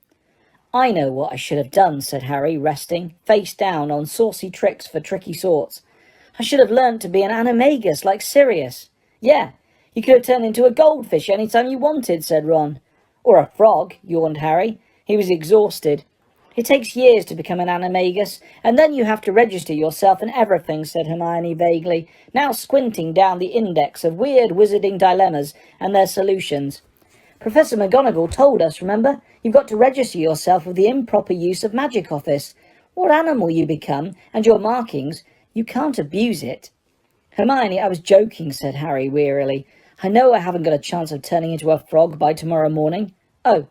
"I know what I should have done," said Harry, resting, face down on saucy tricks for tricky sorts. "I should have learnt to be an animagus like Sirius." "Yeah, you could have turned into a goldfish any time you wanted," said Ron. "Or a frog," yawned Harry. He was exhausted. It takes years to become an animagus, and then you have to register yourself and everything, said Hermione vaguely, now squinting down the index of weird wizarding dilemmas and their solutions. Professor McGonagall told us, remember? You've got to register yourself with the improper use of Magic Office. What animal you become, and your markings, you can't abuse it. Hermione, I was joking, said Harry wearily. I know I haven't got a chance of turning into a frog by tomorrow morning. Oh,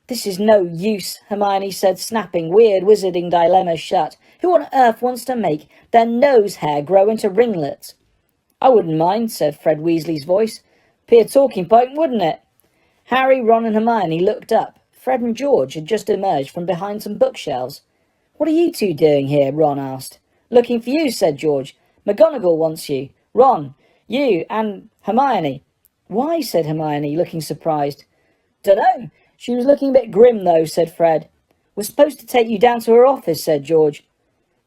this is no use, Hermione said, snapping weird wizarding dilemmas shut. Who on earth wants to make their nose hair grow into ringlets? I wouldn't mind, said Fred Weasley's voice. Be a talking point, wouldn't it? Harry, Ron and Hermione looked up. Fred and George had just emerged from behind some bookshelves. What are you two doing here? Ron asked. Looking for you, said George. McGonagall wants you. Ron, you and Hermione. Why? Said Hermione, looking surprised. Dunno. She was looking a bit grim, though, said Fred. We're supposed to take you down to her office, said George.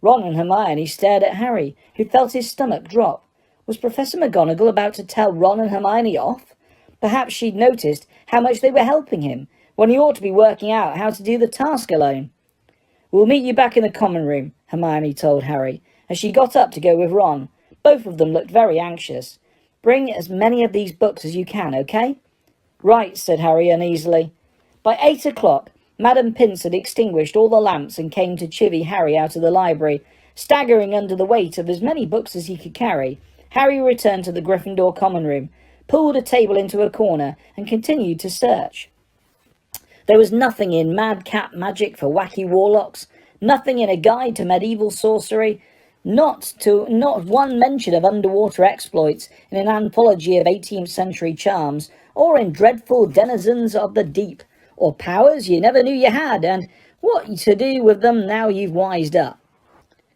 Ron and Hermione stared at Harry, who felt his stomach drop. Was Professor McGonagall about to tell Ron and Hermione off? Perhaps she'd noticed how much they were helping him, when he ought to be working out how to do the task alone. We'll meet you back in the common room, Hermione told Harry, as she got up to go with Ron. Both of them looked very anxious. Bring as many of these books as you can, okay? Right, said Harry uneasily. By 8 o'clock, Madame Pince had extinguished all the lamps and came to chivvy Harry out of the library. Staggering under the weight of as many books as he could carry, Harry returned to the Gryffindor common room, pulled a table into a corner, and continued to search. There was nothing in madcap magic for wacky warlocks, nothing in a guide to medieval sorcery, not one mention of underwater exploits in an anthology of 18th century charms, or in dreadful denizens of the deep, or powers you never knew you had, and what to do with them now you've wised up.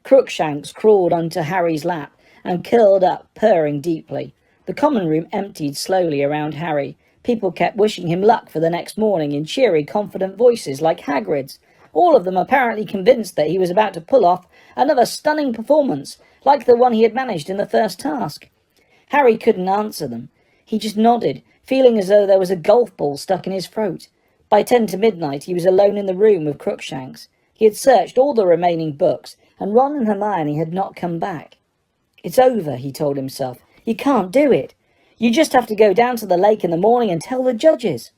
Crookshanks crawled onto Harry's lap and curled up, purring deeply. The common room emptied slowly around Harry. People kept wishing him luck for the next morning in cheery, confident voices like Hagrid's, all of them apparently convinced that he was about to pull off another stunning performance, like the one he had managed in the first task. Harry couldn't answer them. He just nodded, feeling as though there was a golf ball stuck in his throat. By 10 to midnight he was alone in the room with Crookshanks. He had searched all the remaining books, and Ron and Hermione had not come back. It's over, he told himself. You can't do it. You just have to go down to the lake in the morning and tell the judges.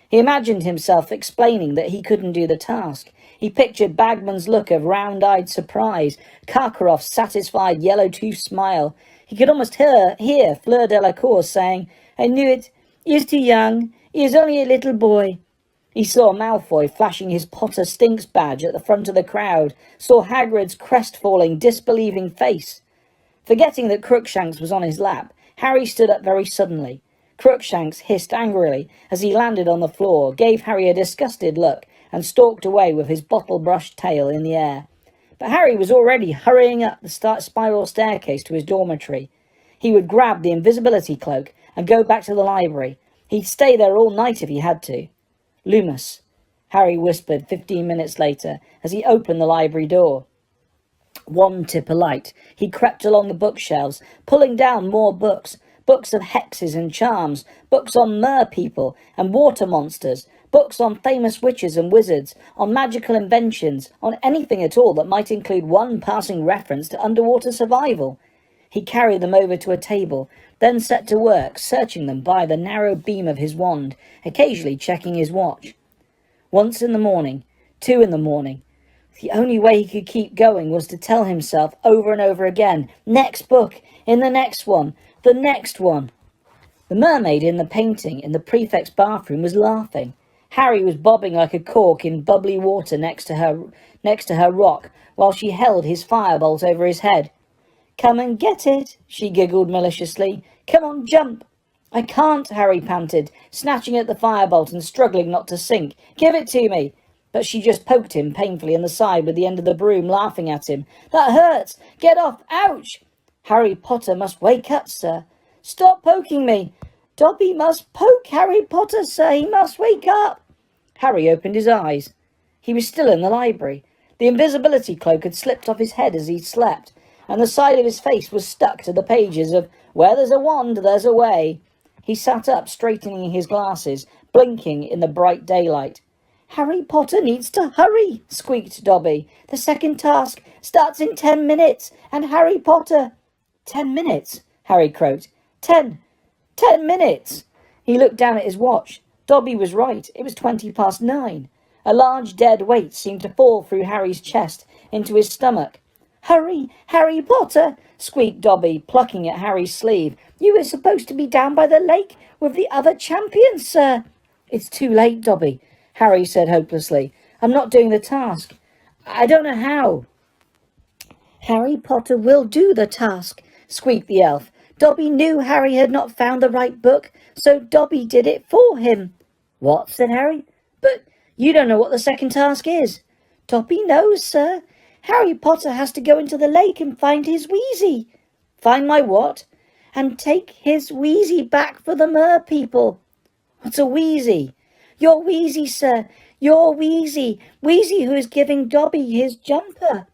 He imagined himself explaining that he couldn't do the task. He pictured Bagman's look of round-eyed surprise, Karkaroff's satisfied yellow-toothed smile. He could almost hear Fleur Delacour saying, I knew it. He is too young. He is only a little boy. He saw Malfoy flashing his Potter Stinks badge at the front of the crowd, saw Hagrid's crestfallen, disbelieving face. Forgetting that Crookshanks was on his lap, Harry stood up very suddenly. Crookshanks hissed angrily as he landed on the floor, gave Harry a disgusted look, and stalked away with his bottle-brushed tail in the air. But Harry was already hurrying up the spiral staircase to his dormitory. He would grab the invisibility cloak and go back to the library. He'd stay there all night if he had to. Loomis, Harry whispered 15 minutes later as he opened the library door. One tip of light, he crept along the bookshelves, pulling down more books. Books of hexes and charms, books on mer-people and water monsters, books on famous witches and wizards, on magical inventions, on anything at all that might include one passing reference to underwater survival. He carried them over to a table, then set to work, searching them by the narrow beam of his wand, occasionally checking his watch. Once in the morning, 2 in the morning. The only way he could keep going was to tell himself over and over again, next book, in the next one, the next one. The mermaid in the painting in the prefect's bathroom was laughing. Harry was bobbing like a cork in bubbly water next to her rock, while she held his firebolt over his head. Come and get it, she giggled maliciously. Come on, jump. I can't, Harry panted, snatching at the firebolt and struggling not to sink. Give it to me. But she just poked him painfully in the side with the end of the broom, laughing at him. That hurts. Get off. Ouch. Harry Potter must wake up, sir. Stop poking me. Dobby must poke Harry Potter, sir. He must wake up. Harry opened his eyes. He was still in the library. The invisibility cloak had slipped off his head as he slept, and the side of his face was stuck to the pages of Where there's a wand, there's a way. He sat up, straightening his glasses, blinking in the bright daylight. Harry Potter needs to hurry, squeaked Dobby. The second task starts in 10 minutes, and Harry Potter... 10 minutes, Harry croaked. 10 minutes. He looked down at his watch. Dobby was right. It was 9:20. A large dead weight seemed to fall through Harry's chest into his stomach. Hurry, Harry Potter, squeaked Dobby, plucking at Harry's sleeve. You were supposed to be down by the lake with the other champions, sir. It's too late, Dobby, Harry said hopelessly. I'm not doing the task. I don't know how. Harry Potter will do the task, squeaked the elf. Dobby knew Harry had not found the right book, so Dobby did it for him. What? Said Harry. But you don't know what the second task is. Dobby knows, sir. Harry Potter has to go into the lake and find his Weasley. Find my what? And take his Weasley back for the mer people. What's a Weasley? Your Weasley, sir. Your Weasley. Weasley who is giving Dobby his jumper.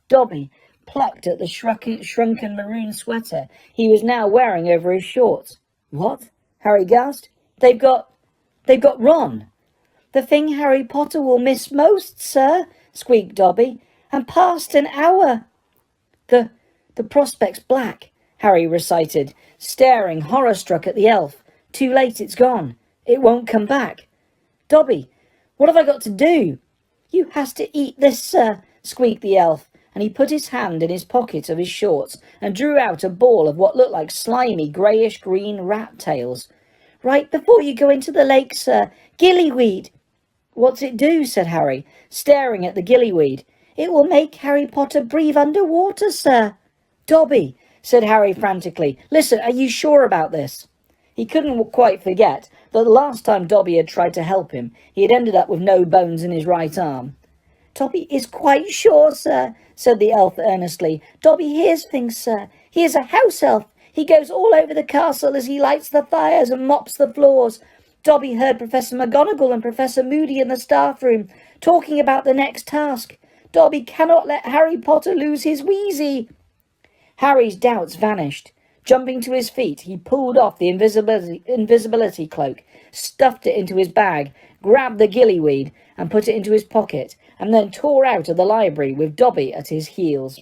Dobby plucked at the shrunken maroon sweater he was now wearing over his shorts. What? Harry gasped. They've got Ron. The thing Harry Potter will miss most, sir, squeaked Dobby. And past an hour. The prospect's black, Harry recited, staring horror-struck at the elf. Too late, it's gone. It won't come back. Dobby, what have I got to do? You has to eat this, sir, squeaked the elf, and he put his hand in his pocket of his shorts and drew out a ball of what looked like slimy greyish-green rat tails. Right before you go into the lake, sir, gillyweed. What's it do? Said Harry, staring at the gillyweed. It will make Harry Potter breathe underwater, sir. Dobby, said Harry frantically. Listen, are you sure about this? He couldn't quite forget that the last time Dobby had tried to help him, he had ended up with no bones in his right arm. Dobby is quite sure, sir, said the elf earnestly. Dobby hears things, sir. He is a house elf. He goes all over the castle as he lights the fires and mops the floors. Dobby heard Professor McGonagall and Professor Moody in the staff room talking about the next task. Dobby cannot let Harry Potter lose his Weasley. Harry's doubts vanished. Jumping to his feet, he pulled off the invisibility cloak, stuffed it into his bag, grabbed the gillyweed and put it into his pocket, and then tore out of the library with Dobby at his heels.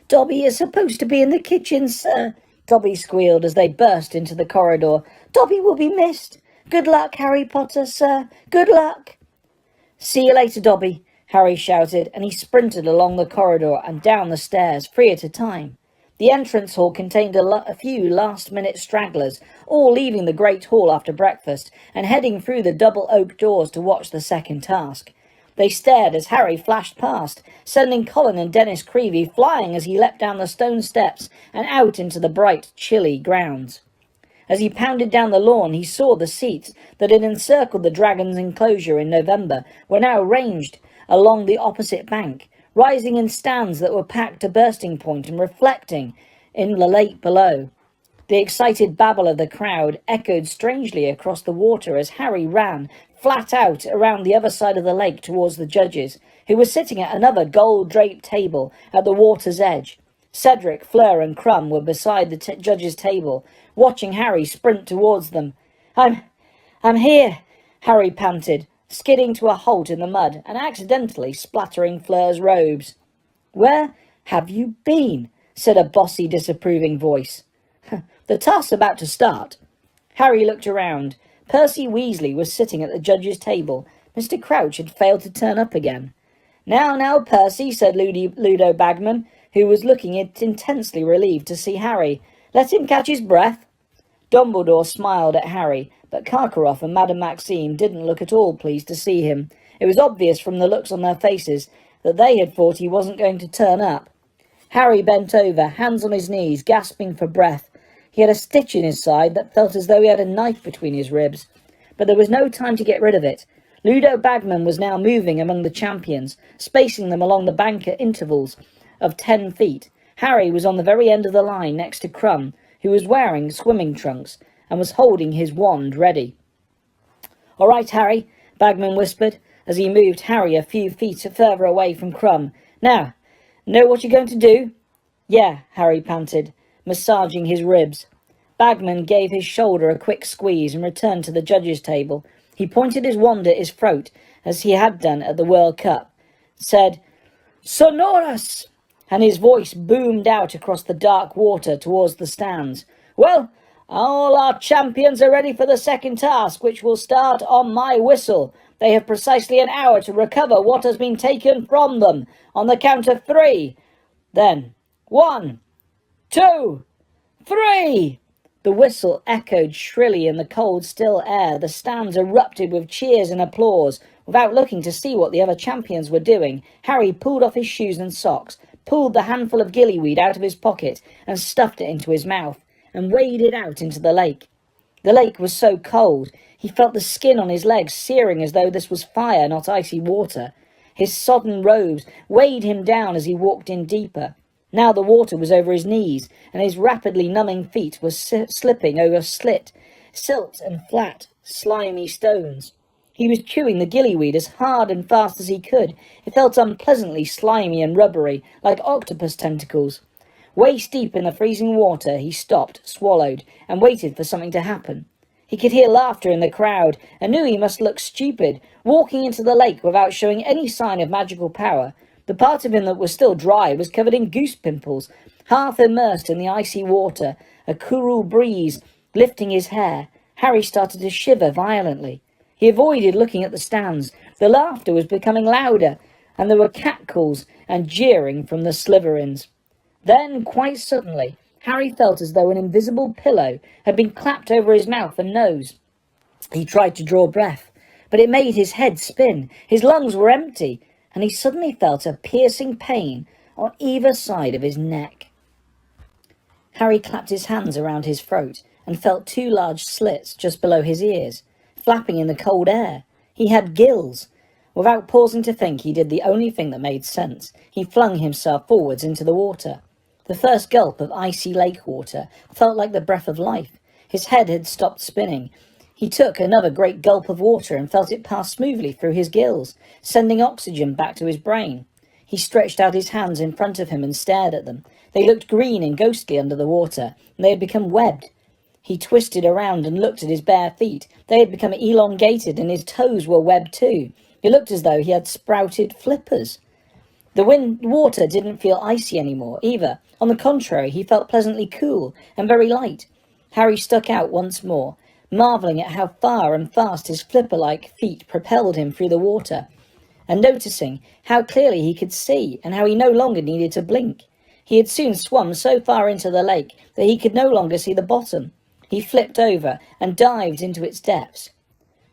Dobby is supposed to be in the kitchen, sir, Dobby squealed as they burst into the corridor. Dobby will be missed. Good luck, Harry Potter, sir. Good luck. See you later, Dobby, Harry shouted, and he sprinted along the corridor and down the stairs, 3 at a time. The entrance hall contained a few last-minute stragglers, all leaving the great hall after breakfast and heading through the double oak doors to watch the second task. They stared as Harry flashed past, sending Colin and Dennis Creevey flying as he leapt down the stone steps and out into the bright, chilly grounds. As he pounded down the lawn, he saw the seats that had encircled the dragon's enclosure in November were now ranged along the opposite bank, rising in stands that were packed to bursting point and reflecting in the lake below. The excited babble of the crowd echoed strangely across the water as Harry ran flat out around the other side of the lake towards the judges, who were sitting at another gold-draped table at the water's edge. Cedric, Fleur and Crumb were beside the judges' table, watching Harry sprint towards them. I'm here, Harry panted, skidding to a halt in the mud and accidentally splattering Fleur's robes. Where have you been? Said a bossy, disapproving voice. The task's about to start. Harry looked around. Percy Weasley was sitting at the judges' table. Mr. Crouch had failed to turn up again. Now, Percy, said Ludo Bagman, who was looking intensely relieved to see Harry. Let him catch his breath. Dumbledore smiled at Harry, but Karkaroff and Madame Maxime didn't look at all pleased to see him. It was obvious from the looks on their faces that they had thought he wasn't going to turn up. Harry bent over, hands on his knees, gasping for breath. He had a stitch in his side that felt as though he had a knife between his ribs. But there was no time to get rid of it. Ludo Bagman was now moving among the champions, spacing them along the bank at intervals of 10 feet. Harry was on the very end of the line next to Crumb, who was wearing swimming trunks and was holding his wand ready. All right, Harry, Bagman whispered, as he moved Harry a few feet further away from Crumb. Now, know what you're going to do? Yeah, Harry panted, massaging his ribs. Bagman gave his shoulder a quick squeeze and returned to the judges' table. He pointed his wand at his throat as he had done at the World Cup, said, "Sonoras!" and his voice boomed out across the dark water towards the stands. "Well, all our champions are ready for the second task, which will start on my whistle. They have precisely an hour to recover what has been taken from them. On the count of 3. Then 1, 2, 3. The whistle echoed shrilly in the cold, still air. The stands erupted with cheers and applause. Without looking to see what the other champions were doing, Harry pulled off his shoes and socks, pulled the handful of gillyweed out of his pocket and stuffed it into his mouth, and waded out into the lake. The lake was so cold, he felt the skin on his legs searing as though this was fire, not icy water. His sodden robes weighed him down as he walked in deeper. Now the water was over his knees, and his rapidly numbing feet were slipping over silt and flat, slimy stones. He was chewing the gillyweed as hard and fast as he could. It felt unpleasantly slimy and rubbery, like octopus tentacles. Waist deep in the freezing water, he stopped, swallowed, and waited for something to happen. He could hear laughter in the crowd, and knew he must look stupid, walking into the lake without showing any sign of magical power. The part of him that was still dry was covered in goose pimples, half immersed in the icy water, a cool breeze lifting his hair. Harry started to shiver violently. He avoided looking at the stands. The laughter was becoming louder, and there were catcalls and jeering from the Slytherins. Then, quite suddenly, Harry felt as though an invisible pillow had been clapped over his mouth and nose. He tried to draw breath, but it made his head spin. His lungs were empty, and he suddenly felt a piercing pain on either side of his neck. Harry clapped his hands around his throat and felt 2 large slits just below his ears, flapping in the cold air. He had gills. Without pausing to think, he did the only thing that made sense. He flung himself forwards into the water. The first gulp of icy lake water felt like the breath of life. His head had stopped spinning. He took another great gulp of water and felt it pass smoothly through his gills, sending oxygen back to his brain. He stretched out his hands in front of him and stared at them. They looked green and ghostly under the water, and they had become webbed. He twisted around and looked at his bare feet. They had become elongated, and his toes were webbed too. It looked as though he had sprouted flippers. The water didn't feel icy anymore, either. On the contrary, he felt pleasantly cool and very light. Harry stuck out once more, marvelling at how far and fast his flipper-like feet propelled him through the water, and noticing how clearly he could see and how he no longer needed to blink. He had soon swum so far into the lake that he could no longer see the bottom. He flipped over and dived into its depths.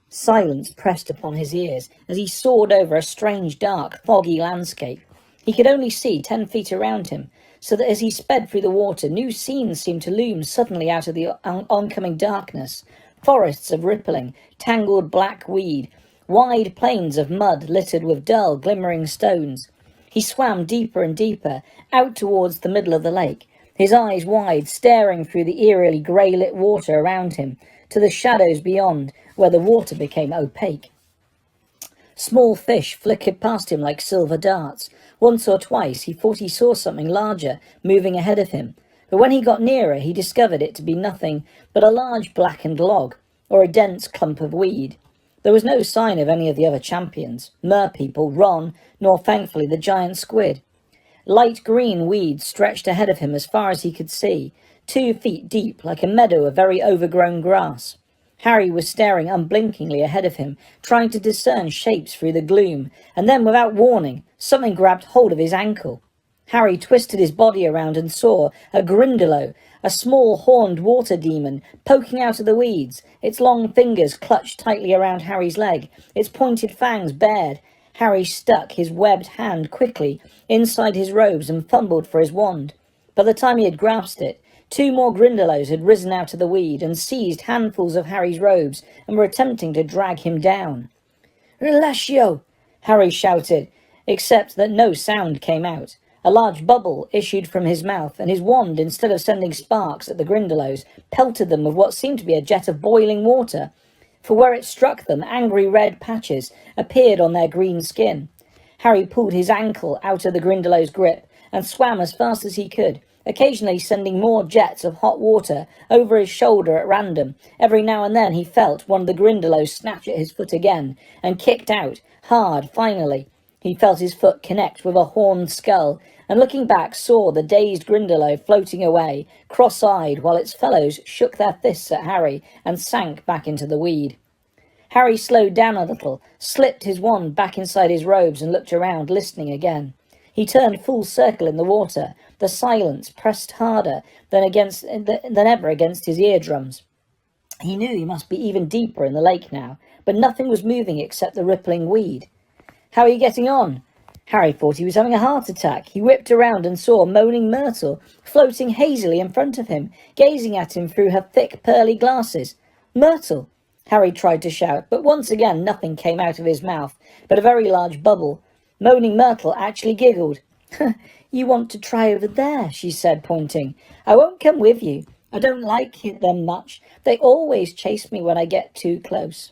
Silence pressed upon his ears as he soared over a strange, dark, foggy landscape. He could only see 10 feet around him, so that as he sped through the water, new scenes seemed to loom suddenly out of the oncoming darkness. Forests of rippling, tangled black weed, wide plains of mud littered with dull, glimmering stones. He swam deeper and deeper, out towards the middle of the lake, his eyes wide, staring through the eerily grey-lit water around him, to the shadows beyond, where the water became opaque. Small fish flickered past him like silver darts. Once or twice he thought he saw something larger moving ahead of him, but when he got nearer he discovered it to be nothing but a large blackened log, or a dense clump of weed. There was no sign of any of the other champions, merpeople, Ron, nor thankfully the giant squid. Light green weeds stretched ahead of him as far as he could see, 2 feet deep, like a meadow of very overgrown grass. Harry was staring unblinkingly ahead of him, trying to discern shapes through the gloom, and then, without warning, something grabbed hold of his ankle. Harry twisted his body around and saw a Grindylow, a small horned water demon, poking out of the weeds, its long fingers clutched tightly around Harry's leg, its pointed fangs bared. Harry stuck his webbed hand quickly inside his robes and fumbled for his wand. By the time he had grasped it, 2 more Grindylows had risen out of the weed and seized handfuls of Harry's robes and were attempting to drag him down. "Relatio!" Harry shouted, except that no sound came out. A large bubble issued from his mouth, and his wand, instead of sending sparks at the Grindylows, pelted them with what seemed to be a jet of boiling water. For where it struck them, angry red patches appeared on their green skin. Harry pulled his ankle out of the Grindylow's grip and swam as fast as he could. occasionally sending more jets of hot water over his shoulder at random. Every now and then he felt one of the Grindylows snatch at his foot again, and kicked out, hard, finally. He felt his foot connect with a horned skull, and looking back saw the dazed Grindylow floating away, cross-eyed, while its fellows shook their fists at Harry and sank back into the weed. Harry slowed down a little, slipped his wand back inside his robes and looked around, listening again. He turned full circle in the water, the silence pressed harder than ever against his eardrums. He knew he must be even deeper in the lake now, but nothing was moving except the rippling weed. "How are you getting on?" Harry thought he was having a heart attack. He whipped around and saw Moaning Myrtle floating hazily in front of him, gazing at him through her thick pearly glasses. "Myrtle!" Harry tried to shout, but once again nothing came out of his mouth but a very large bubble. Moaning Myrtle actually giggled. "You want to try over there," she said, pointing. "I won't come with you. I don't like them much. They always chase me when I get too close."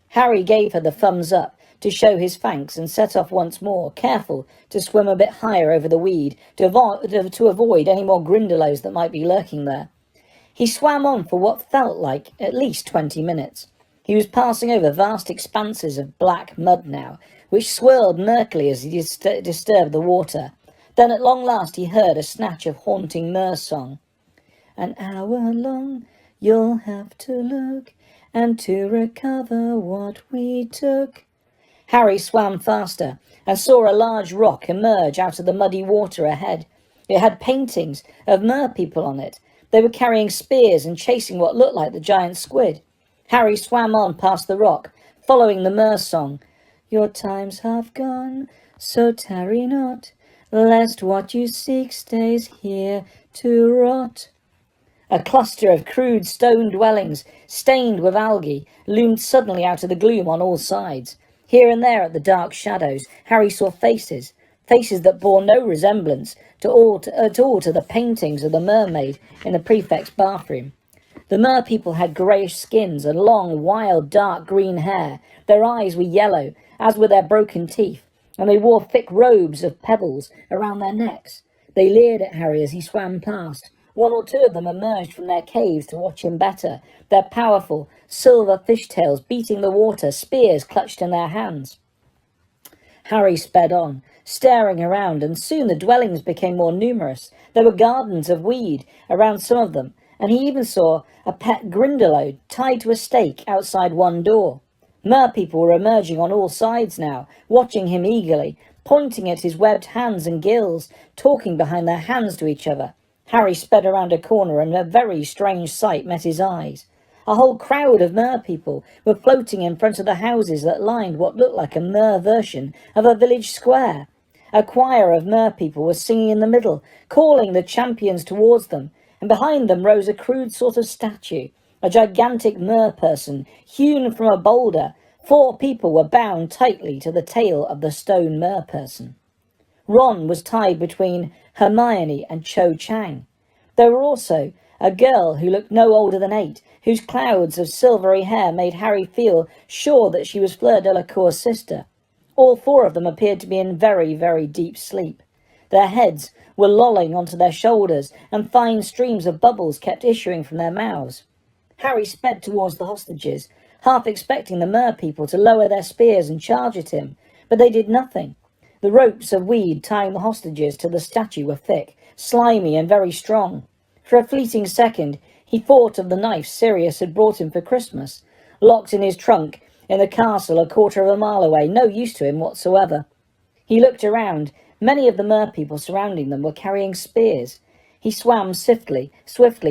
Harry gave her the thumbs up to show his thanks and set off once more, careful to swim a bit higher over the weed to avoid any more Grindylows that might be lurking there. He swam on for what felt like at least 20 minutes. He was passing over vast expanses of black mud now, which swirled murkily as he disturbed the water. Then at long last he heard a snatch of haunting Mer song. "An hour long you'll have to look, and to recover what we took." Harry swam faster and saw a large rock emerge out of the muddy water ahead. It had paintings of mer people on it. They were carrying spears and chasing what looked like the giant squid. Harry swam on past the rock, following the mer song. "Your time's half gone, so tarry not, lest what you seek stays here to rot." A cluster of crude stone dwellings, stained with algae, loomed suddenly out of the gloom on all sides. Here and there at the dark shadows, Harry saw faces that bore no resemblance at all to the paintings of the mermaid in the prefect's bathroom. The mer people had greyish skins and long, wild, dark green hair. Their eyes were yellow, as were their broken teeth, and they wore thick robes of pebbles around their necks. They leered at Harry as he swam past. One or two of them emerged from their caves to watch him better, their powerful, silver fishtails beating the water, spears clutched in their hands. Harry sped on, staring around, and soon the dwellings became more numerous. There were gardens of weed around some of them, and he even saw a pet Grindylow tied to a stake outside one door. Mer people were emerging on all sides now, watching him eagerly, pointing at his webbed hands and gills, talking behind their hands to each other. Harry sped around a corner and a very strange sight met his eyes. A whole crowd of mer people were floating in front of the houses that lined what looked like a mer version of a village square. A choir of mer people was singing in the middle, calling the champions towards them, and behind them rose a crude sort of statue, a gigantic mer person hewn from a boulder. 4 people were bound tightly to the tail of the stone mer person. Ron was tied between Hermione and Cho Chang. There were also a girl who looked no older than 8, whose clouds of silvery hair made Harry feel sure that she was Fleur Delacour's sister. All 4 of them appeared to be in very, very deep sleep. Their heads were lolling onto their shoulders, and fine streams of bubbles kept issuing from their mouths. Harry sped towards the hostages, half expecting the mer people to lower their spears and charge at him, but they did nothing. The ropes of weed tying the hostages to the statue were thick, slimy, and very strong. For a fleeting second, he thought of the knife Sirius had brought him for Christmas, locked in his trunk in the castle a quarter of a mile away, no use to him whatsoever. He looked around. Many of the mer people surrounding them were carrying spears. He swam swiftly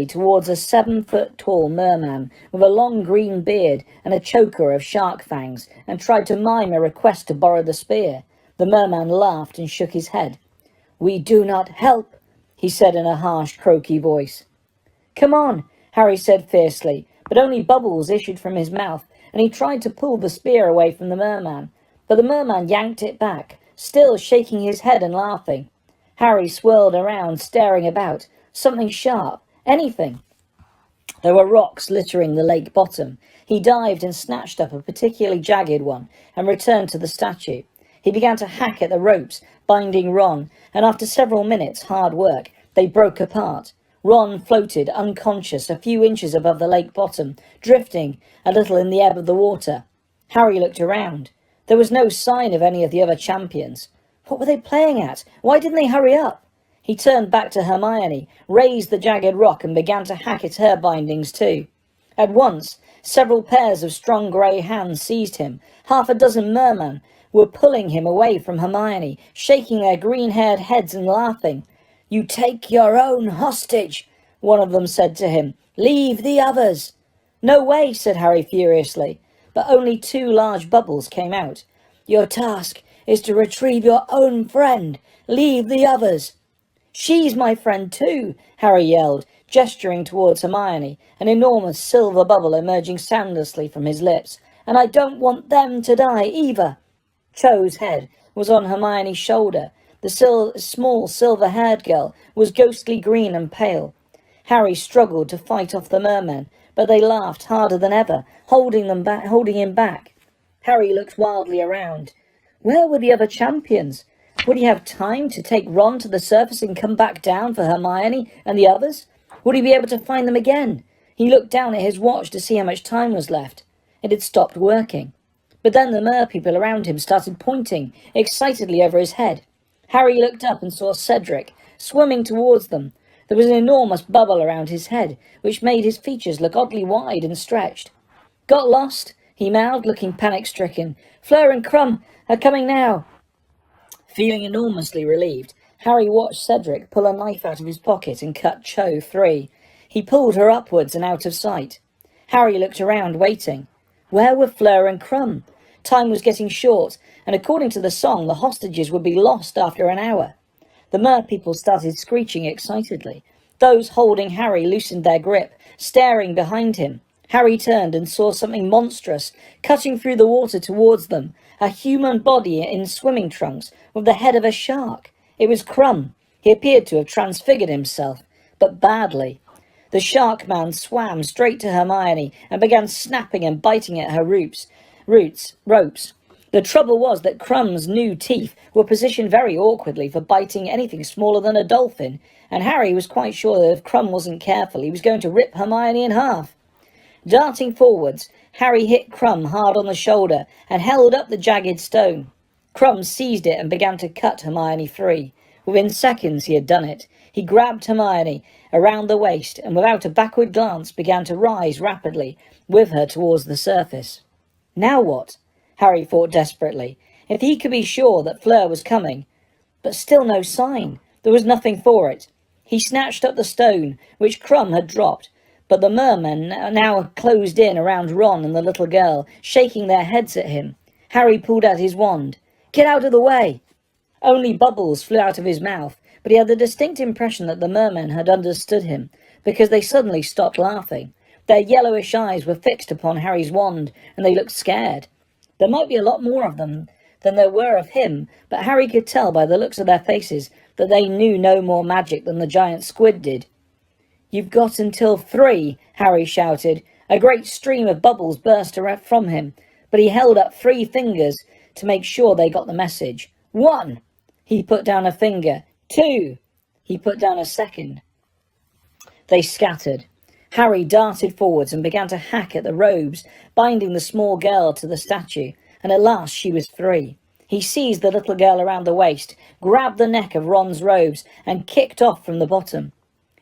towards a 7-foot-tall merman with a long green beard and a choker of shark fangs, and tried to mime a request to borrow the spear. The merman laughed and shook his head. "We do not help," he said in a harsh, croaky voice. "Come on," Harry said fiercely, but only bubbles issued from his mouth, and he tried to pull the spear away from the merman, but the merman yanked it back, still shaking his head and laughing. Harry swirled around, staring about. Something sharp, anything. There were rocks littering the lake bottom. He dived and snatched up a particularly jagged one and returned to the statue. He began to hack at the ropes, binding Ron, and after several minutes' hard work, They broke apart. Ron floated, unconscious, a few inches above the lake bottom, drifting a little in the ebb of the water. Harry looked around. There was no sign of any of the other champions. What were they playing at? Why didn't they hurry up? He turned back to Hermione, raised the jagged rock and began to hack at her bindings too. At once, several pairs of strong grey hands seized him. Half a dozen mermen were pulling him away from Hermione, shaking their green-haired heads and laughing. "You take your own hostage," one of them said to him. "Leave the others." "No way," said Harry furiously, but only 2 large bubbles came out. "Your task is to retrieve your own friend. Leave the others." "She's my friend too," Harry yelled, gesturing towards Hermione, an enormous silver bubble emerging soundlessly from his lips. "And I don't want them to die either." Cho's head was on Hermione's shoulder. The small silver-haired girl was ghostly green and pale. Harry struggled to fight off the mermen, but they laughed harder than ever, holding him back. Harry looked wildly around. Where were the other champions? Would he have time to take Ron to the surface and come back down for Hermione and the others? Would he be able to find them again? He looked down at his watch to see how much time was left. It had stopped working. But then the merpeople around him started pointing excitedly over his head. Harry looked up and saw Cedric swimming towards them. There was an enormous bubble around his head, which made his features look oddly wide and stretched. "Got lost?" he mouthed, looking panic-stricken. "Fleur and Crumb are coming now." Feeling enormously relieved, Harry watched Cedric pull a knife out of his pocket and cut Cho free. He pulled her upwards and out of sight. Harry looked around, waiting. Where were Fleur and Crumb? Time was getting short, and according to the song, the hostages would be lost after an hour. The merpeople started screeching excitedly. Those holding Harry loosened their grip, staring behind him. Harry turned and saw something monstrous cutting through the water towards them, a human body in swimming trunks with the head of a shark. It was Crumb. He appeared to have transfigured himself, but badly. The shark man swam straight to Hermione and began snapping and biting at her ropes. The trouble was that Crumb's new teeth were positioned very awkwardly for biting anything smaller than a dolphin, and Harry was quite sure that if Crumb wasn't careful, he was going to rip Hermione in half. Darting forwards, Harry hit Crumb hard on the shoulder and held up the jagged stone. Crumb seized it and began to cut Hermione free. Within seconds he had done it. He grabbed Hermione around the waist and without a backward glance began to rise rapidly with her towards the surface. Now what? Harry thought desperately. If he could be sure that Fleur was coming. But still no sign. There was nothing for it. He snatched up the stone, which Crumb had dropped, but the mermen now closed in around Ron and the little girl, shaking their heads at him. Harry pulled out his wand. "Get out of the way!" Only bubbles flew out of his mouth, but he had the distinct impression that the mermen had understood him, because they suddenly stopped laughing. Their yellowish eyes were fixed upon Harry's wand, and they looked scared. There might be a lot more of them than there were of him, but Harry could tell by the looks of their faces that they knew no more magic than the giant squid did. "You've got until 3, Harry shouted. A great stream of bubbles burst from him, but he held up 3 fingers to make sure they got the message. 1. He put down a finger. 2. He put down a second. They scattered. Harry darted forwards and began to hack at the robes, binding the small girl to the statue, and at last she was free. He seized the little girl around the waist, grabbed the neck of Ron's robes, and kicked off from the bottom.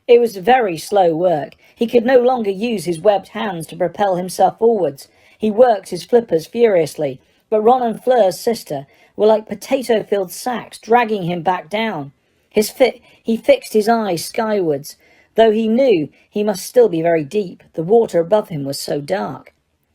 It was very slow work. He could no longer use his webbed hands to propel himself forwards. He worked his flippers furiously, but Ron and Fleur's sister were like potato-filled sacks, dragging him back down. He fixed his eyes skywards, though he knew he must still be very deep. The water above him was so dark.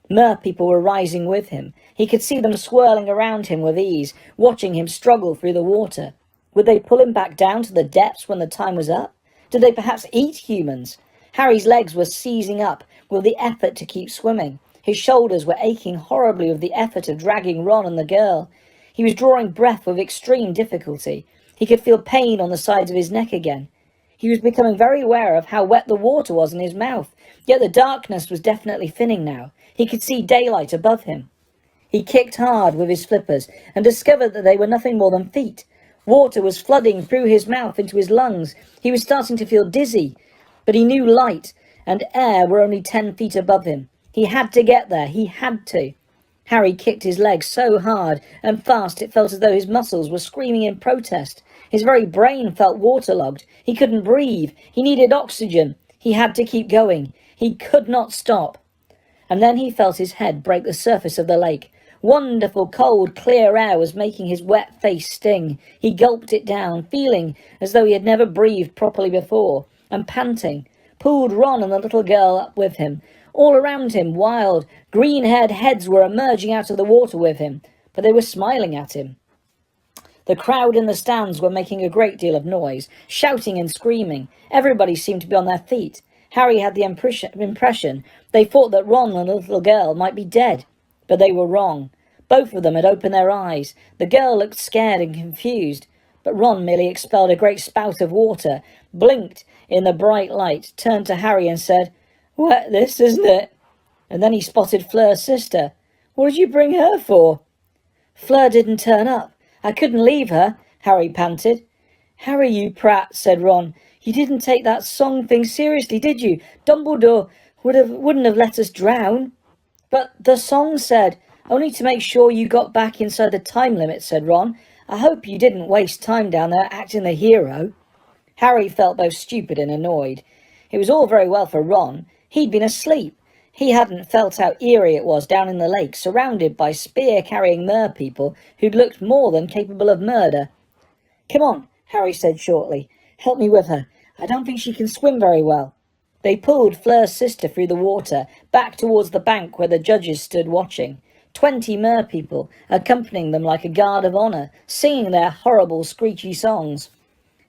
Merpeople were rising with him. He could see them swirling around him with ease, watching him struggle through the water. Would they pull him back down to the depths when the time was up? Did they perhaps eat humans? Harry's legs were seizing up with the effort to keep swimming. His shoulders were aching horribly with the effort of dragging Ron and the girl. He was drawing breath with extreme difficulty. He could feel pain on the sides of his neck again. He was becoming very aware of how wet the water was in his mouth, yet the darkness was definitely thinning now. He could see daylight above him. He kicked hard with his flippers and discovered that they were nothing more than feet. Water was flooding through his mouth into his lungs. He was starting to feel dizzy, but he knew light and air were only 10 feet above him. He had to get there. He had to. Harry kicked his legs so hard and fast it felt as though his muscles were screaming in protest. His very brain felt waterlogged. He couldn't breathe. He needed oxygen. He had to keep going. He could not stop. And then he felt his head break the surface of the lake. Wonderful, cold, clear air was making his wet face sting. He gulped it down, feeling as though he had never breathed properly before, and panting, pulled Ron and the little girl up with him. All around him, wild, green-haired heads were emerging out of the water with him, but they were smiling at him. The crowd in the stands were making a great deal of noise, shouting and screaming. Everybody seemed to be on their feet. Harry had the impression they thought that Ron and the little girl might be dead, but they were wrong. Both of them had opened their eyes. The girl looked scared and confused, but Ron merely expelled a great spout of water, blinked in the bright light, turned to Harry and said, "Wet this, isn't it?" And then he spotted Fleur's sister. "What did you bring her for?" "Fleur didn't turn up. I couldn't leave her," Harry panted. "Harry, you prat," said Ron. "You didn't take that song thing seriously, did you? Dumbledore wouldn't have let us drown." "But the song said, only to make sure you got back inside the time limit," said Ron. "I hope you didn't waste time down there acting the hero." Harry felt both stupid and annoyed. It was all very well for Ron. He'd been asleep. He hadn't felt how eerie it was down in the lake, surrounded by spear-carrying mer-people who'd looked more than capable of murder. "Come on," Harry said shortly. "Help me with her. I don't think she can swim very well." They pulled Fleur's sister through the water, back towards the bank where the judges stood watching. 20 mer-people, accompanying them like a guard of honour, singing their horrible, screechy songs.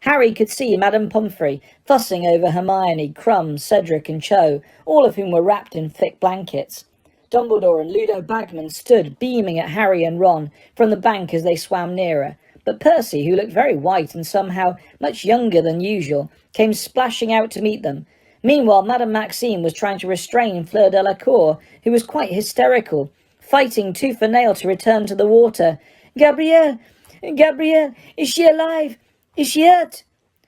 Harry could see Madame Pomfrey fussing over Hermione, Krum, Cedric and Cho, all of whom were wrapped in thick blankets. Dumbledore and Ludo Bagman stood beaming at Harry and Ron from the bank as they swam nearer, but Percy, who looked very white and somehow much younger than usual, came splashing out to meet them. Meanwhile, Madame Maxime was trying to restrain Fleur Delacour, who was quite hysterical, fighting tooth and nail to return to the water. Gabrielle, is she alive? Is she hurt?"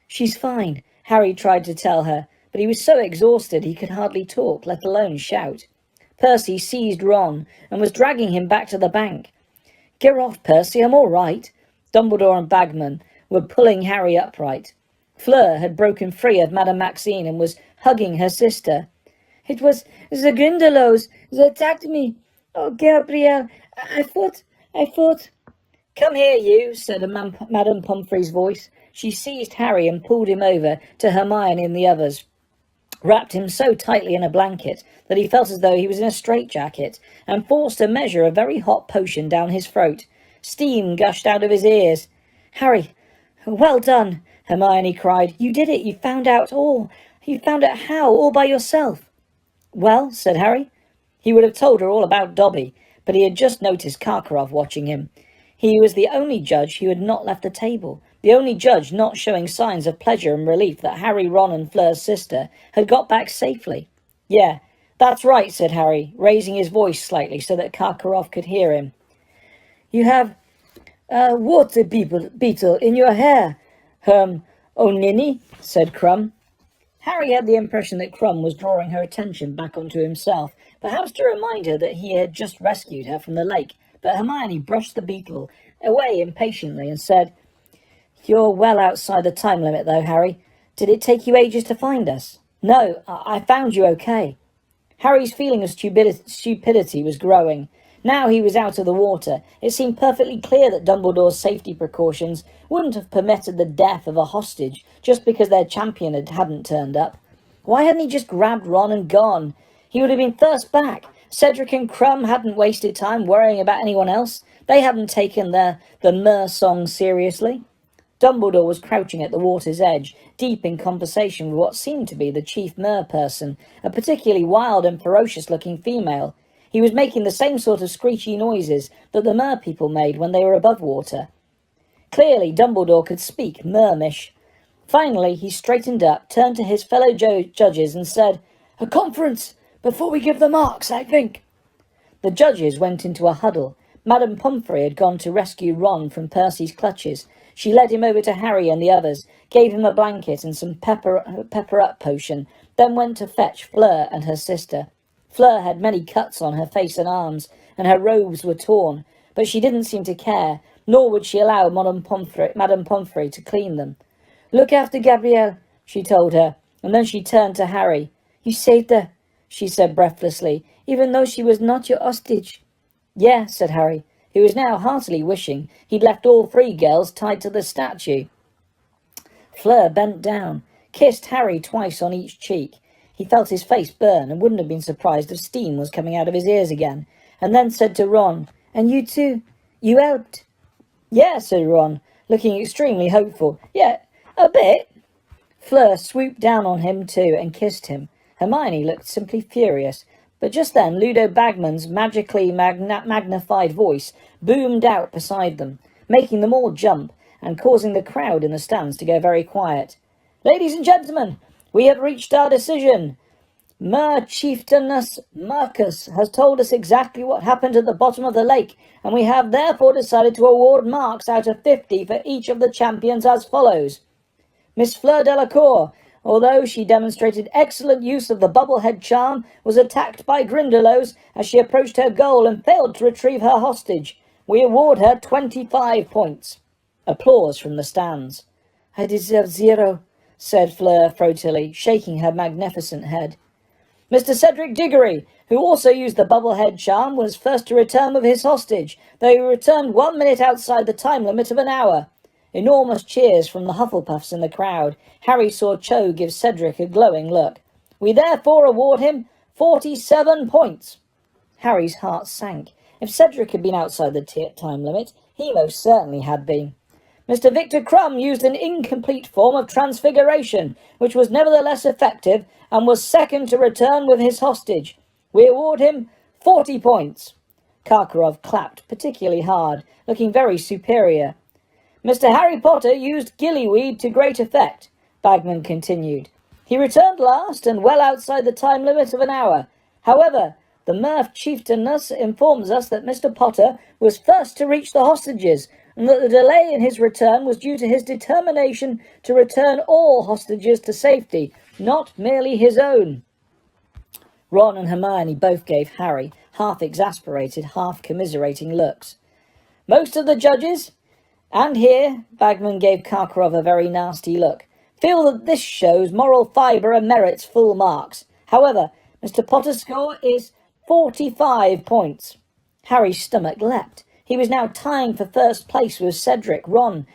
"She's fine," Harry tried to tell her, but he was so exhausted he could hardly talk, let alone shout. Percy seized Ron and was dragging him back to the bank. "Get off, Percy, I'm all right." Dumbledore and Bagman were pulling Harry upright. Fleur had broken free of Madame Maxime and was hugging her sister. "It was the Grindylows. They attacked me. Oh, Gabrielle, I thought... "Come here, you," said Madame Pomfrey's voice. She seized Harry and pulled him over to Hermione and the others, wrapped him so tightly in a blanket that he felt as though he was in a straitjacket, and forced a measure of very hot potion down his throat. Steam gushed out of his ears. "Harry, well done," Hermione cried. "You did it. You found out how, all by yourself." "Well," said Harry. He would have told her all about Dobby, but he had just noticed Karkaroff watching him. He was the only judge who had not left the table, the only judge not showing signs of pleasure and relief that Harry, Ron and Fleur's sister had got back safely. "Yeah, that's right," said Harry, raising his voice slightly so that Karkaroff could hear him. "You have a water beetle in your hair, oh ninny," said Krum. Harry had the impression that Krum was drawing her attention back onto himself, perhaps to remind her that he had just rescued her from the lake, but Hermione brushed the beetle away impatiently and said, "You're well outside the time limit, though, Harry. Did it take you ages to find us?" "No, I found you okay." Harry's feeling of stupidity was growing. Now he was out of the water. It seemed perfectly clear that Dumbledore's safety precautions wouldn't have permitted the death of a hostage just because their champion hadn't turned up. Why hadn't he just grabbed Ron and gone? He would have been first back. Cedric and Krum hadn't wasted time worrying about anyone else. They hadn't taken the mer song seriously. Dumbledore was crouching at the water's edge, deep in conversation with what seemed to be the chief mer person, a particularly wild and ferocious-looking female. He was making the same sort of screechy noises that the mer people made when they were above water. Clearly, Dumbledore could speak Mermish. Finally, he straightened up, turned to his fellow judges and said, "A conference before we give the marks, I think." The judges went into a huddle. Madame Pomfrey had gone to rescue Ron from Percy's clutches. She led him over to Harry and the others, gave him a blanket and some pepper-up potion, then went to fetch Fleur and her sister. Fleur had many cuts on her face and arms, and her robes were torn, but she didn't seem to care, nor would she allow Madame Pomfrey to clean them. "Look after Gabrielle," she told her, and then she turned to Harry. "You saved her," she said breathlessly, "even though she was not your hostage." "Yeah," said Harry, who was now heartily wishing he'd left all three girls tied to the statue. Fleur bent down, kissed Harry twice on each cheek. He felt his face burn and wouldn't have been surprised if steam was coming out of his ears again, and then said to Ron, "And you too? You helped?" "Yeah," said Ron, looking extremely hopeful. "Yeah, a bit." Fleur swooped down on him too and kissed him. Hermione looked simply furious, but just then Ludo Bagman's magically magnified voice boomed out beside them, making them all jump and causing the crowd in the stands to go very quiet. "Ladies and gentlemen, we have reached our decision. Mer Chieftainess Marcus has told us exactly what happened at the bottom of the lake, and we have therefore decided to award marks out of 50 for each of the champions as follows. Miss Fleur Delacour, although she demonstrated excellent use of the bubblehead charm, was attacked by Grindylows as she approached her goal and failed to retrieve her hostage. We award her 25 points. Applause from the stands. "I deserve 0, said Fleur throatily, shaking her magnificent head. Mr. Cedric Diggory, who also used the bubblehead charm, was first to return with his hostage, though he returned 1 minute outside the time limit of an hour. Enormous cheers from the Hufflepuffs in the crowd. Harry saw Cho give Cedric a glowing look. We therefore award him 47 points. Harry's heart sank. If Cedric had been outside the time limit, he most certainly had been. Mr. Victor Crumb used an incomplete form of transfiguration, which was nevertheless effective, and was second to return with his hostage. We award him 40 points. Karkaroff clapped particularly hard, looking very superior. Mr. Harry Potter used gillyweed to great effect, Bagman continued. He returned last and well outside the time limit of an hour. However, the Merth Chieftainess informs us that Mr. Potter was first to reach the hostages, and that the delay in his return was due to his determination to return all hostages to safety, not merely his own. Ron and Hermione both gave Harry half-exasperated, half-commiserating looks. Most of the judges, and here Bagman gave Karkaroff a very nasty look, feel that this shows moral fibre and merits full marks. However, Mr. Potter's score is 45 points. Harry's stomach leapt. He was now tying for first place with Cedric. Ron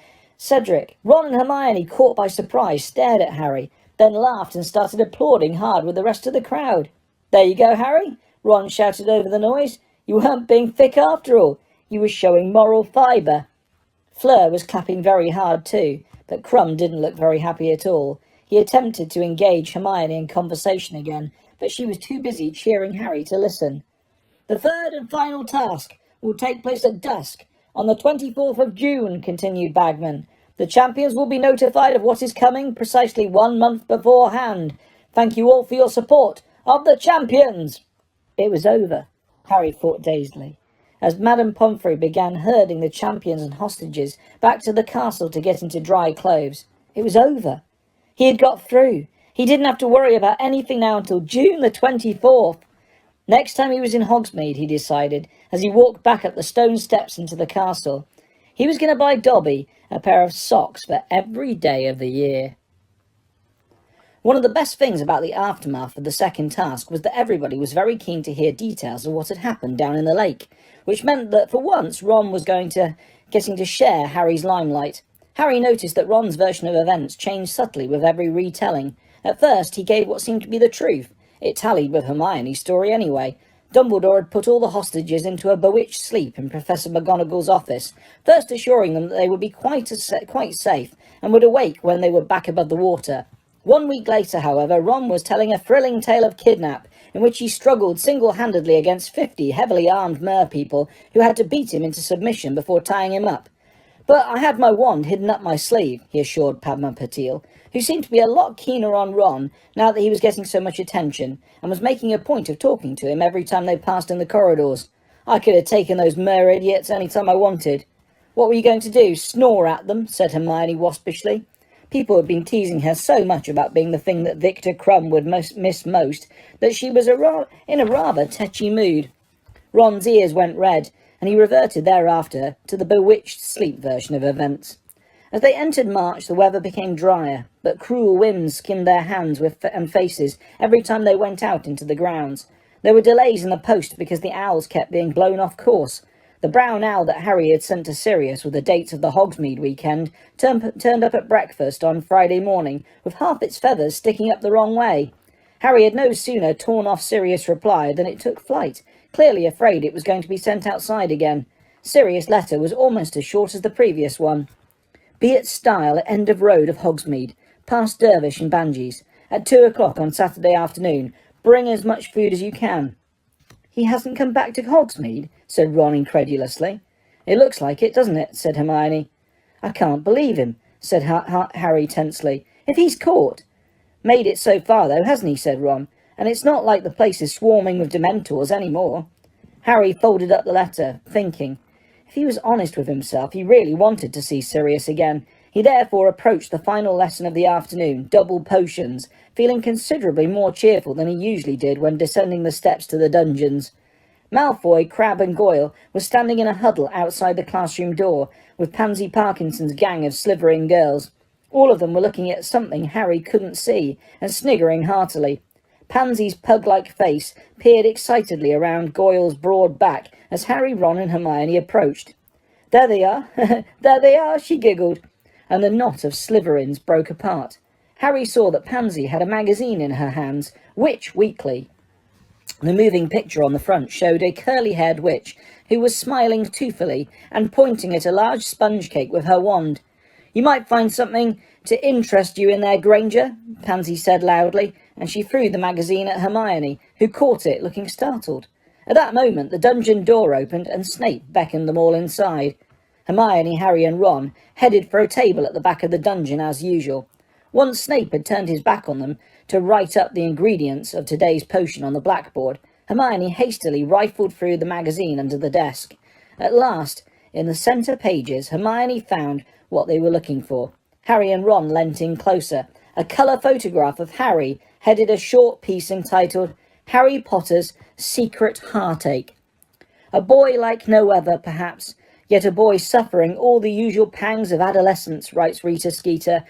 and Hermione, caught by surprise, stared at Harry, then laughed and started applauding hard with the rest of the crowd. There you go, Harry, Ron shouted over the noise. You weren't being thick after all. You were showing moral fibre. Fleur was clapping very hard too, but Crumb didn't look very happy at all. He attempted to engage Hermione in conversation again, but she was too busy cheering Harry to listen. The third and final task will take place at dusk, on the 24th of June, continued Bagman. The champions will be notified of what is coming precisely 1 month beforehand. Thank you all for your support of the champions. It was over, Harry thought dazedly, as Madame Pomfrey began herding the champions and hostages back to the castle to get into dry clothes. It was over. He had got through. He didn't have to worry about anything now until June the 24th. Next time he was in Hogsmeade, he decided, as he walked back up the stone steps into the castle, he was going to buy Dobby a pair of socks for every day of the year. One of the best things about the aftermath of the second task was that everybody was very keen to hear details of what had happened down in the lake, which meant that for once Ron was getting to share Harry's limelight. Harry noticed that Ron's version of events changed subtly with every retelling. At first he gave what seemed to be the truth. It tallied with Hermione's story anyway. Dumbledore had put all the hostages into a bewitched sleep in Professor McGonagall's office, first assuring them that they would be quite safe and would awake when they were back above the water. 1 week later, however, Ron was telling a thrilling tale of kidnap, in which he struggled single-handedly against 50 heavily armed merpeople who had to beat him into submission before tying him up. But I had my wand hidden up my sleeve, he assured Padma Patil, who seemed to be a lot keener on Ron now that he was getting so much attention, and was making a point of talking to him every time they passed in the corridors. I could have taken those mer idiots any time I wanted. "What were you going to do, snore at them?" said Hermione waspishly. People had been teasing her so much about being the thing that Victor Crumb would miss most that she was in a rather tetchy mood. Ron's ears went red, and he reverted thereafter to the bewitched sleep version of events. As they entered March, the weather became drier, but cruel winds skinned their hands and faces every time they went out into the grounds. There were delays in the post because the owls kept being blown off course. The brown owl that Harry had sent to Sirius with the dates of the Hogsmeade weekend turned up at breakfast on Friday morning with half its feathers sticking up the wrong way. Harry had no sooner torn off Sirius' reply than it took flight, clearly afraid it was going to be sent outside again. Sirius' letter was almost as short as the previous one. "Be at Stile at end of road of Hogsmeade, past Dervish and Bangees, at 2 o'clock on Saturday afternoon. Bring as much food as you can." "He hasn't come back to Hogsmeade?" said Ron incredulously. "It looks like it, doesn't it?" said Hermione. "I can't believe him," said Harry tensely. "If he's caught—" "Made it so far, though, hasn't he?" said Ron. "And it's not like the place is swarming with Dementors any more." Harry folded up the letter, thinking. If he was honest with himself, he really wanted to see Sirius again. He therefore approached the final lesson of the afternoon, double potions, feeling considerably more cheerful than he usually did when descending the steps to the dungeons. Malfoy, Crabbe and Goyle were standing in a huddle outside the classroom door, with Pansy Parkinson's gang of slivering girls. All of them were looking at something Harry couldn't see, and sniggering heartily. Pansy's pug-like face peered excitedly around Goyle's broad back as Harry, Ron and Hermione approached. "There they are, there they are," she giggled, and the knot of Slytherins broke apart. Harry saw that Pansy had a magazine in her hands, Witch Weekly. The moving picture on the front showed a curly-haired witch who was smiling toothfully and pointing at a large sponge cake with her wand. "You might find something to interest you in there, Granger," Pansy said loudly, and she threw the magazine at Hermione, who caught it, looking startled. At that moment, the dungeon door opened and Snape beckoned them all inside. Hermione, Harry and Ron headed for a table at the back of the dungeon as usual. Once Snape had turned his back on them to write up the ingredients of today's potion on the blackboard, Hermione hastily rifled through the magazine under the desk. At last, in the centre pages, Hermione found what they were looking for. Harry and Ron leant in closer. A colour photograph of Harry headed a short piece entitled "Harry Potter's Secret Heartache." A boy like no other, perhaps, yet a boy suffering all the usual pangs of adolescence, writes Rita Skeeter.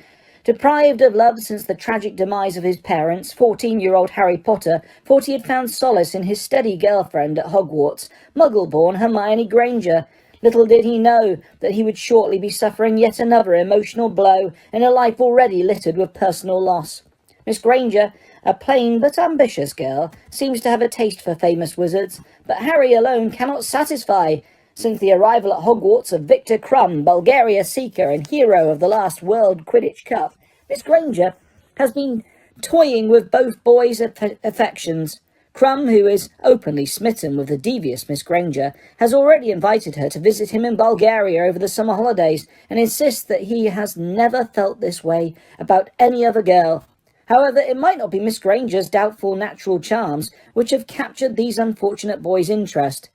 Deprived of love since the tragic demise of his parents, 14-year-old Harry Potter thought he had found solace in his steady girlfriend at Hogwarts, Muggle-born Hermione Granger. Little did he know that he would shortly be suffering yet another emotional blow in a life already littered with personal loss. Miss Granger, a plain but ambitious girl, seems to have a taste for famous wizards, but Harry alone cannot satisfy. Since the arrival at Hogwarts of Victor Crumb, Bulgaria seeker and hero of the last World Quidditch Cup, Miss Granger has been toying with both boys' affections. Crumb, who is openly smitten with the devious Miss Granger, has already invited her to visit him in Bulgaria over the summer holidays and insists that he has never felt this way about any other girl. However, it might not be Miss Granger's doubtful natural charms which have captured these unfortunate boys' interest.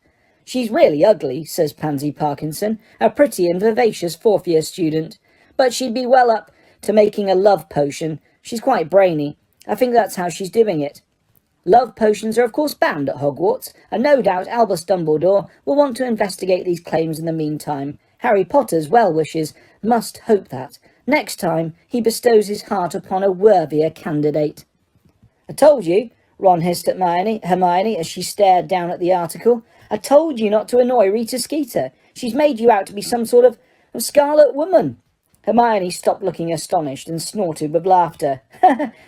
"She's really ugly," says Pansy Parkinson, a pretty and vivacious fourth-year student. "But she'd be well up to making a love potion. She's quite brainy. I think that's how she's doing it." Love potions are of course banned at Hogwarts, and no doubt Albus Dumbledore will want to investigate these claims in the meantime. Harry Potter's well-wishers must hope that, next time, he bestows his heart upon a worthier candidate. "I told you," Ron hissed at Hermione as she stared down at the article. "I told you not to annoy Rita Skeeter. She's made you out to be some sort of Scarlet Woman." Hermione stopped looking astonished and snorted with laughter.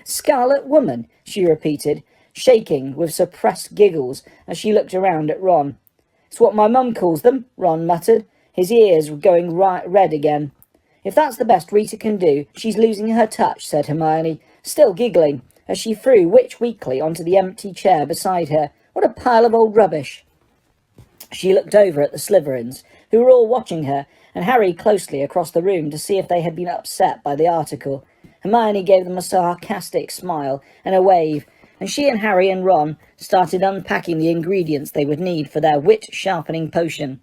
"Scarlet Woman," she repeated, shaking with suppressed giggles as she looked around at Ron. "It's what my mum calls them," Ron muttered, his ears going red again. "If that's the best Rita can do, she's losing her touch," said Hermione, still giggling, as she threw Witch Weekly onto the empty chair beside her. "What a pile of old rubbish." She looked over at the Slytherins, who were all watching her, and Harry closely across the room to see if they had been upset by the article. Hermione gave them a sarcastic smile and a wave, and she and Harry and Ron started unpacking the ingredients they would need for their wit-sharpening potion.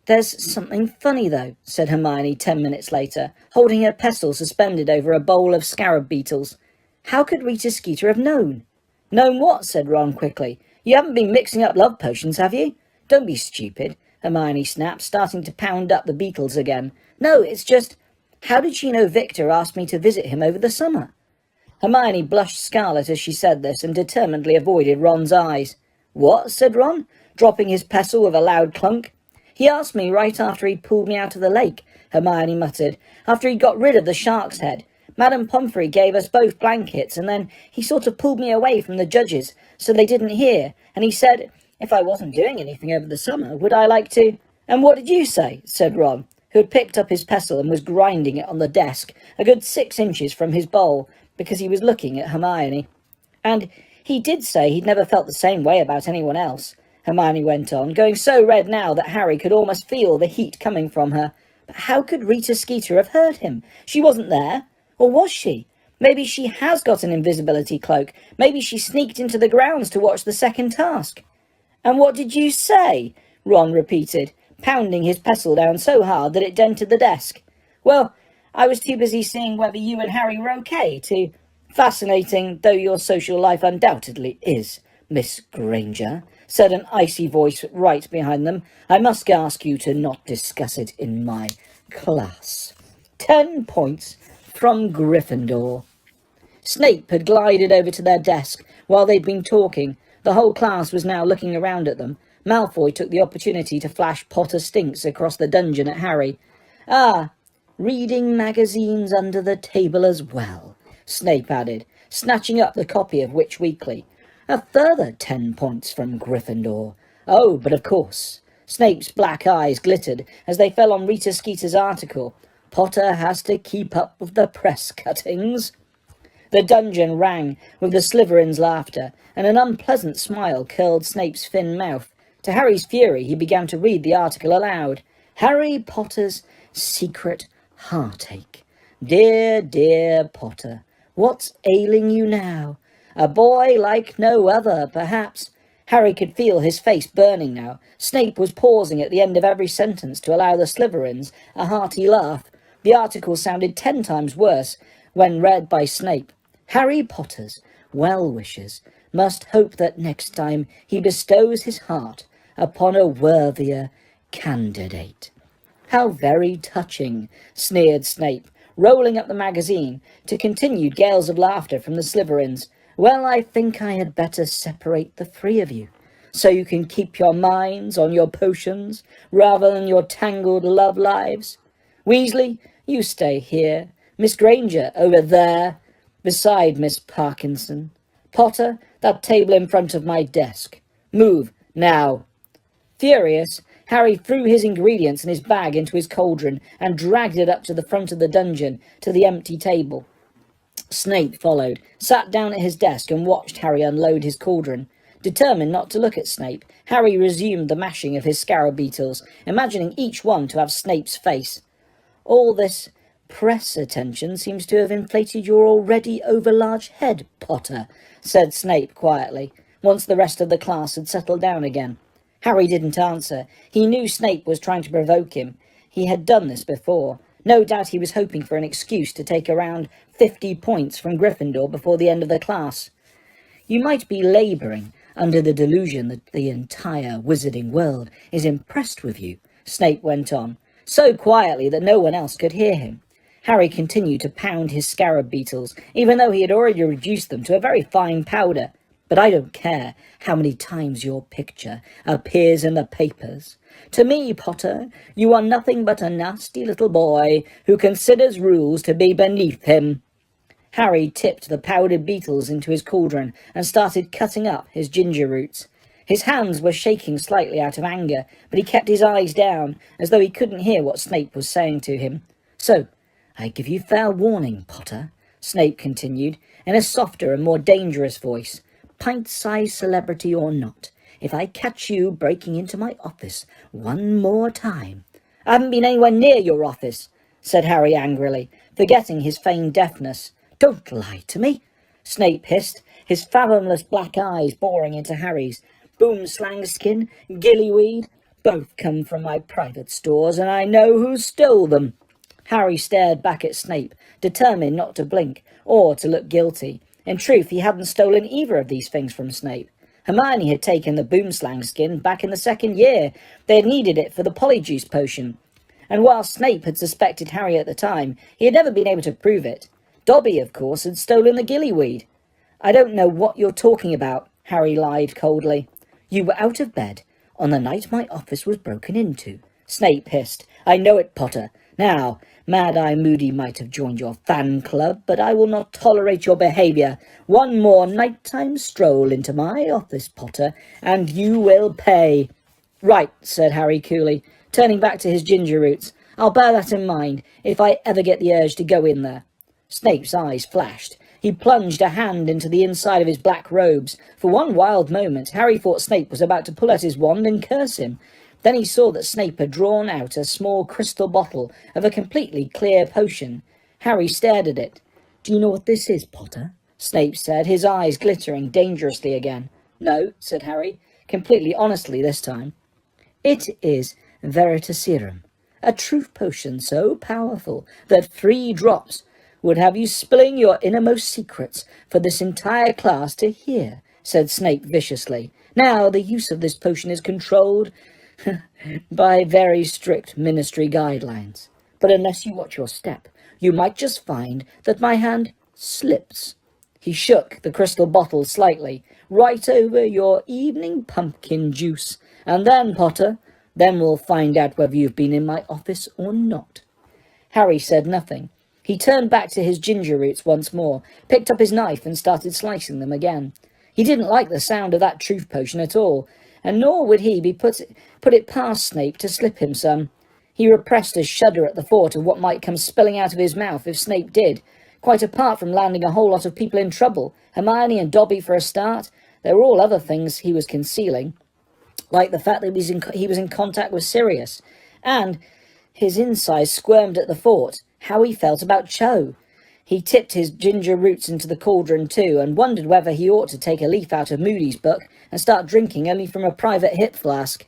"There's something funny, though," said Hermione 10 minutes later, holding her pestle suspended over a bowl of scarab beetles. "How could Rita Skeeter have known?" "Known what?" said Ron quickly. "You haven't been mixing up love potions, have you?" "Don't be stupid," Hermione snapped, starting to pound up the beetles again. "No, it's just... How did she know Victor asked me to visit him over the summer?" Hermione blushed scarlet as she said this and determinedly avoided Ron's eyes. "What?" said Ron, dropping his pestle with a loud clunk. "He asked me right after he'd pulled me out of the lake," Hermione muttered, "after he'd got rid of the shark's head. Madame Pomfrey gave us both blankets, and then he sort of pulled me away from the judges so they didn't hear, and he said if I wasn't doing anything over the summer, would I like to—" "And what did you say?" said Ron, who had picked up his pestle and was grinding it on the desk, a good 6 inches from his bowl, because he was looking at Hermione. "And he did say he'd never felt the same way about anyone else," Hermione went on, going so red now that Harry could almost feel the heat coming from her. "But how could Rita Skeeter have heard him? She wasn't there. Or was she? Maybe she has got an invisibility cloak. Maybe she sneaked into the grounds to watch the second task." "And what did you say?" Ron repeated, pounding his pestle down so hard that it dented the desk. "Well, I was too busy seeing whether you and Harry were okay to—" "Fascinating though your social life undoubtedly is, Miss Granger," said an icy voice right behind them, "I must ask you to not discuss it in my class. 10 points from Gryffindor." Snape had glided over to their desk while they'd been talking. The whole class was now looking around at them. Malfoy took the opportunity to flash Potter Stinks across the dungeon at Harry. "Ah, reading magazines under the table as well," Snape added, snatching up the copy of Witch Weekly. "A further 10 points from Gryffindor. Oh, but of course." Snape's black eyes glittered as they fell on Rita Skeeter's article. "Potter has to keep up with the press cuttings." The dungeon rang with the Slytherin's laughter, and an unpleasant smile curled Snape's thin mouth. To Harry's fury, he began to read the article aloud. "Harry Potter's secret heartache. Dear, dear Potter, what's ailing you now? A boy like no other, perhaps." Harry could feel his face burning now. Snape was pausing at the end of every sentence to allow the Slytherins a hearty laugh. The article sounded 10 times worse when read by Snape. "Harry Potter's well-wishers must hope that next time he bestows his heart upon a worthier candidate." "How very touching," sneered Snape, rolling up the magazine, to continued gales of laughter from the Slytherins. "Well, I think I had better separate the 3 of you, so you can keep your minds on your potions rather than your tangled love lives. Weasley, you stay here. Miss Granger, over there, beside Miss Parkinson. Potter, that table in front of my desk. Move, now." Furious, Harry threw his ingredients and his bag into his cauldron and dragged it up to the front of the dungeon, to the empty table. Snape followed, sat down at his desk and watched Harry unload his cauldron. Determined not to look at Snape, Harry resumed the mashing of his scarab beetles, imagining each one to have Snape's face. "All this press attention seems to have inflated your already overlarge head, Potter," said Snape quietly, once the rest of the class had settled down again. Harry didn't answer. He knew Snape was trying to provoke him. He had done this before. No doubt he was hoping for an excuse to take around 50 points from Gryffindor before the end of the class. "You might be labouring under the delusion that the entire wizarding world is impressed with you," Snape went on, so quietly that no one else could hear him. Harry continued to pound his scarab beetles, even though he had already reduced them to a very fine powder. "But I don't care how many times your picture appears in the papers. To me, Potter, you are nothing but a nasty little boy who considers rules to be beneath him." Harry tipped the powdered beetles into his cauldron and started cutting up his ginger roots. His hands were shaking slightly out of anger, but he kept his eyes down, as though he couldn't hear what Snape was saying to him. "So, I give you fair warning, Potter," Snape continued, in a softer and more dangerous voice. "Pint-sized celebrity or not, if I catch you breaking into my office one more time—" "I haven't been anywhere near your office," said Harry angrily, forgetting his feigned deafness. "Don't lie to me," Snape hissed, his fathomless black eyes boring into Harry's. "Boomslang skin, gillyweed, Both come from my private stores, and I know who stole them." Harry stared back at Snape, determined not to blink or to look guilty. In truth, he hadn't stolen either of these things from Snape. Hermione had taken the boomslang skin back in the second year. They had needed it for the polyjuice potion. And while Snape had suspected Harry at the time, he had never been able to prove it. Dobby, of course, had stolen the gillyweed. "I don't know what you're talking about," Harry lied coldly. "You were out of bed on the night my office was broken into," Snape hissed. "I know it, Potter. Now, Mad-Eye Moody might have joined your fan club, but I will not tolerate your behaviour. One more nighttime stroll into my office, Potter, and you will pay." "Right," said Harry coolly, turning back to his ginger roots. "I'll bear that in mind if I ever get the urge to go in there." Snape's eyes flashed. He plunged a hand into the inside of his black robes. For one wild moment, Harry thought Snape was about to pull out his wand and curse him. Then he saw that Snape had drawn out a small crystal bottle of a completely clear potion. Harry stared at it. "Do you know what this is, Potter?" Snape said, his eyes glittering dangerously again. "No," said Harry, completely honestly this time. "It is Veritaserum, a truth potion so powerful that 3 drops would have you spilling your innermost secrets for this entire class to hear," said Snape viciously. "Now, the use of this potion is controlled by very strict ministry guidelines. But unless you watch your step, you might just find that my hand slips." He shook the crystal bottle slightly, "right over your evening pumpkin juice. And then, Potter, then we'll find out whether you've been in my office or not." Harry said nothing. He turned back to his ginger roots once more, picked up his knife and started slicing them again. He didn't like the sound of that truth potion at all, and nor would he put it past Snape to slip him some. He repressed a shudder at the thought of what might come spilling out of his mouth if Snape did. Quite apart from landing a whole lot of people in trouble, Hermione and Dobby for a start, there were all other things he was concealing, like the fact that he was in contact with Sirius, and his insides squirmed at the thought how he felt about Cho. He tipped his ginger roots into the cauldron too, and wondered whether he ought to take a leaf out of Moody's book and start drinking only from a private hip flask.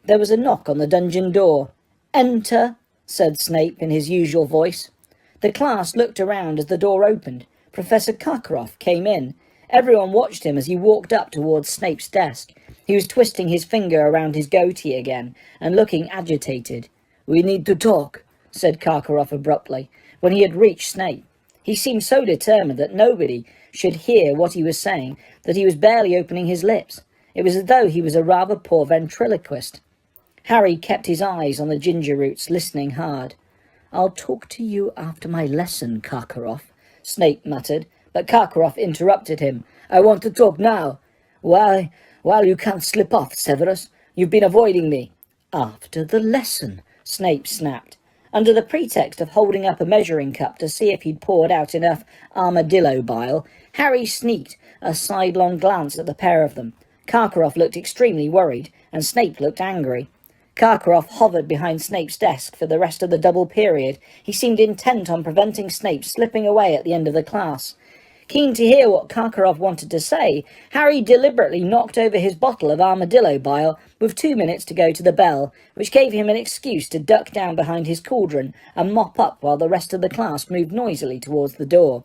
There was a knock on the dungeon door. "Enter," said Snape in his usual voice. The class looked around as the door opened. Professor Karkaroff came in. Everyone watched him as he walked up towards Snape's desk. He was twisting his finger around his goatee again and looking agitated. "We need to talk," said Karkaroff abruptly, when he had reached Snape. He seemed so determined that nobody should hear what he was saying that he was barely opening his lips. It was as though he was a rather poor ventriloquist. Harry kept his eyes on the ginger roots, listening hard. "I'll talk to you after my lesson, Karkaroff," Snape muttered, but Karkaroff interrupted him. "I want to talk now." Well, you can't slip off, Severus. You've been avoiding me." "After the lesson," Snape snapped. Under the pretext of holding up a measuring cup to see if he'd poured out enough armadillo bile, Harry sneaked a sidelong glance at the pair of them. Karkaroff looked extremely worried, and Snape looked angry. Karkaroff hovered behind Snape's desk for the rest of the double period. He seemed intent on preventing Snape slipping away at the end of the class. Keen to hear what Karkaroff wanted to say, Harry deliberately knocked over his bottle of armadillo bile with 2 minutes to go to the bell, which gave him an excuse to duck down behind his cauldron and mop up while the rest of the class moved noisily towards the door.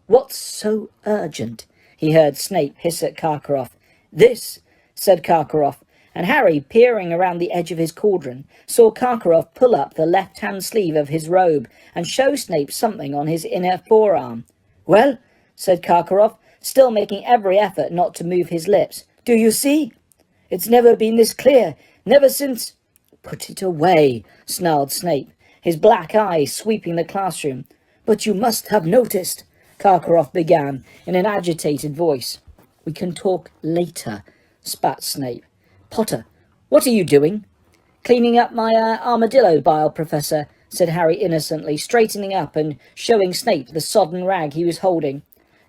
"What's so urgent?" he heard Snape hiss at Karkaroff. "This," said Karkaroff, and Harry, peering around the edge of his cauldron, saw Karkaroff pull up the left-hand sleeve of his robe and show Snape something on his inner forearm. "Well," said Karkaroff, still making every effort not to move his lips. "Do you see? It's never been this clear, never since—" "Put it away," snarled Snape, his black eyes sweeping the classroom. "But you must have noticed," Karkaroff began in an agitated voice. "We can talk later," spat Snape. "Potter, what are you doing?" "Cleaning up my armadillo bile, Professor," said Harry innocently, straightening up and showing Snape the sodden rag he was holding.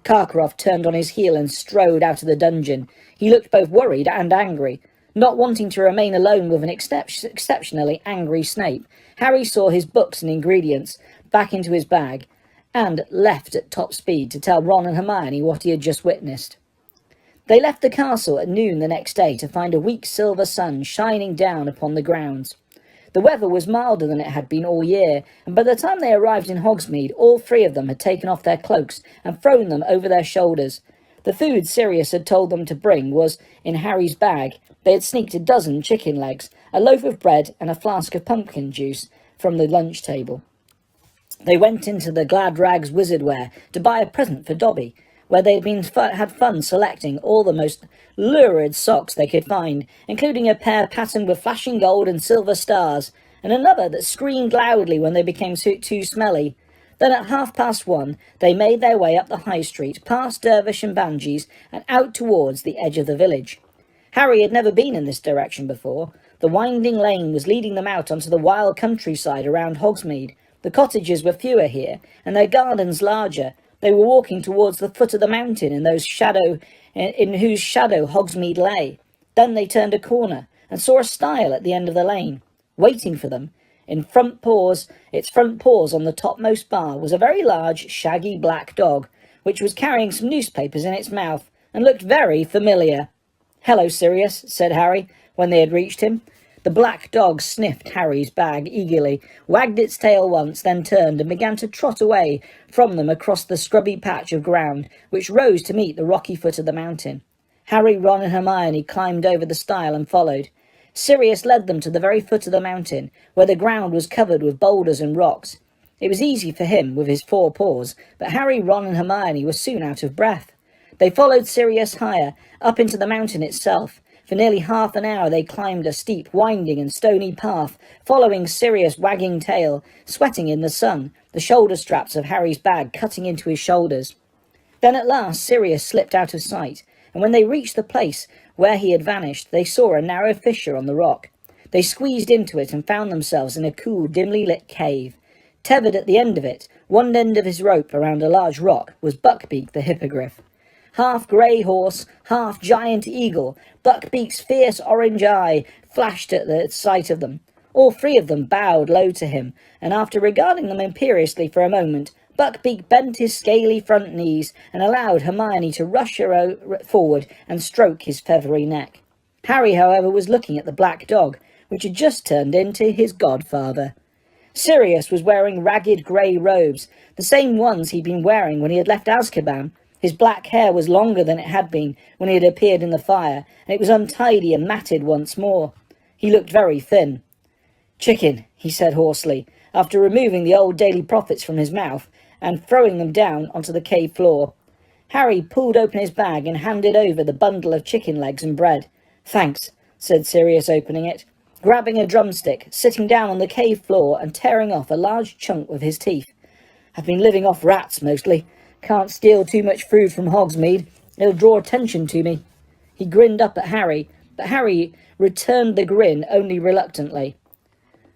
Karkaroff turned on his heel and strode out of the dungeon. He looked both worried and angry. Not wanting to remain alone with an exceptionally angry Snape, Harry saw his books and ingredients back into his bag and left at top speed to tell Ron and Hermione what he had just witnessed. They left the castle at noon the next day to find a weak silver sun shining down upon the grounds. The weather was milder than it had been all year, and by the time they arrived in Hogsmeade, all three of them had taken off their cloaks and thrown them over their shoulders. The food Sirius had told them to bring was in Harry's bag. They had sneaked a dozen chicken legs, a loaf of bread, and a flask of pumpkin juice from the lunch table. They went into the Glad Rags Wizardwear to buy a present for Dobby, where they had fun selecting all the most lurid socks they could find, including a pair patterned with flashing gold and silver stars, and another that screamed loudly when they became too smelly. Then at 1:30 they made their way up the high street, past Dervish and Banshees, and out towards the edge of the village. Harry had never been in this direction before. The winding lane was leading them out onto the wild countryside around Hogsmeade. The cottages were fewer here, and their gardens larger. They were walking towards the foot of the mountain in whose shadow Hogsmeade lay. Then they turned a corner and saw a stile at the end of the lane. Waiting for them, its front paws on the topmost bar, was a very large, shaggy black dog, which was carrying some newspapers in its mouth, and looked very familiar. "Hello, Sirius," said Harry, when they had reached him. The black dog sniffed Harry's bag eagerly, wagged its tail once, then turned and began to trot away from them across the scrubby patch of ground which rose to meet the rocky foot of the mountain. Harry, Ron and Hermione climbed over the stile and followed. Sirius led them to the very foot of the mountain, where the ground was covered with boulders and rocks. It was easy for him with his 4 paws, but Harry, Ron and Hermione were soon out of breath. They followed Sirius higher, up into the mountain itself. For nearly half an hour they climbed a steep, winding and stony path, following Sirius' wagging tail, sweating in the sun, the shoulder straps of Harry's bag cutting into his shoulders. Then at last Sirius slipped out of sight, and when they reached the place where he had vanished, they saw a narrow fissure on the rock. They squeezed into it and found themselves in a cool, dimly lit cave. Tethered at the end of it, one end of his rope around a large rock, was Buckbeak the hippogriff. Half grey horse, half giant eagle, Buckbeak's fierce orange eye flashed at the sight of them. All three of them bowed low to him, and after regarding them imperiously for a moment, Buckbeak bent his scaly front knees and allowed Hermione to rush forward and stroke his feathery neck. Harry, however, was looking at the black dog, which had just turned into his godfather. Sirius was wearing ragged grey robes, the same ones he'd been wearing when he had left Azkaban. His black hair was longer than it had been when he had appeared in the fire, and it was untidy and matted once more. He looked very thin. "Chicken," he said hoarsely, after removing the old Daily Prophets from his mouth and throwing them down onto the cave floor. Harry pulled open his bag and handed over the bundle of chicken legs and bread. "Thanks," said Sirius, opening it, grabbing a drumstick, sitting down on the cave floor and tearing off a large chunk with his teeth. "I've been living off rats mostly. Can't steal too much food from Hogsmeade. It'll draw attention to me." He grinned up at Harry, but Harry returned the grin only reluctantly.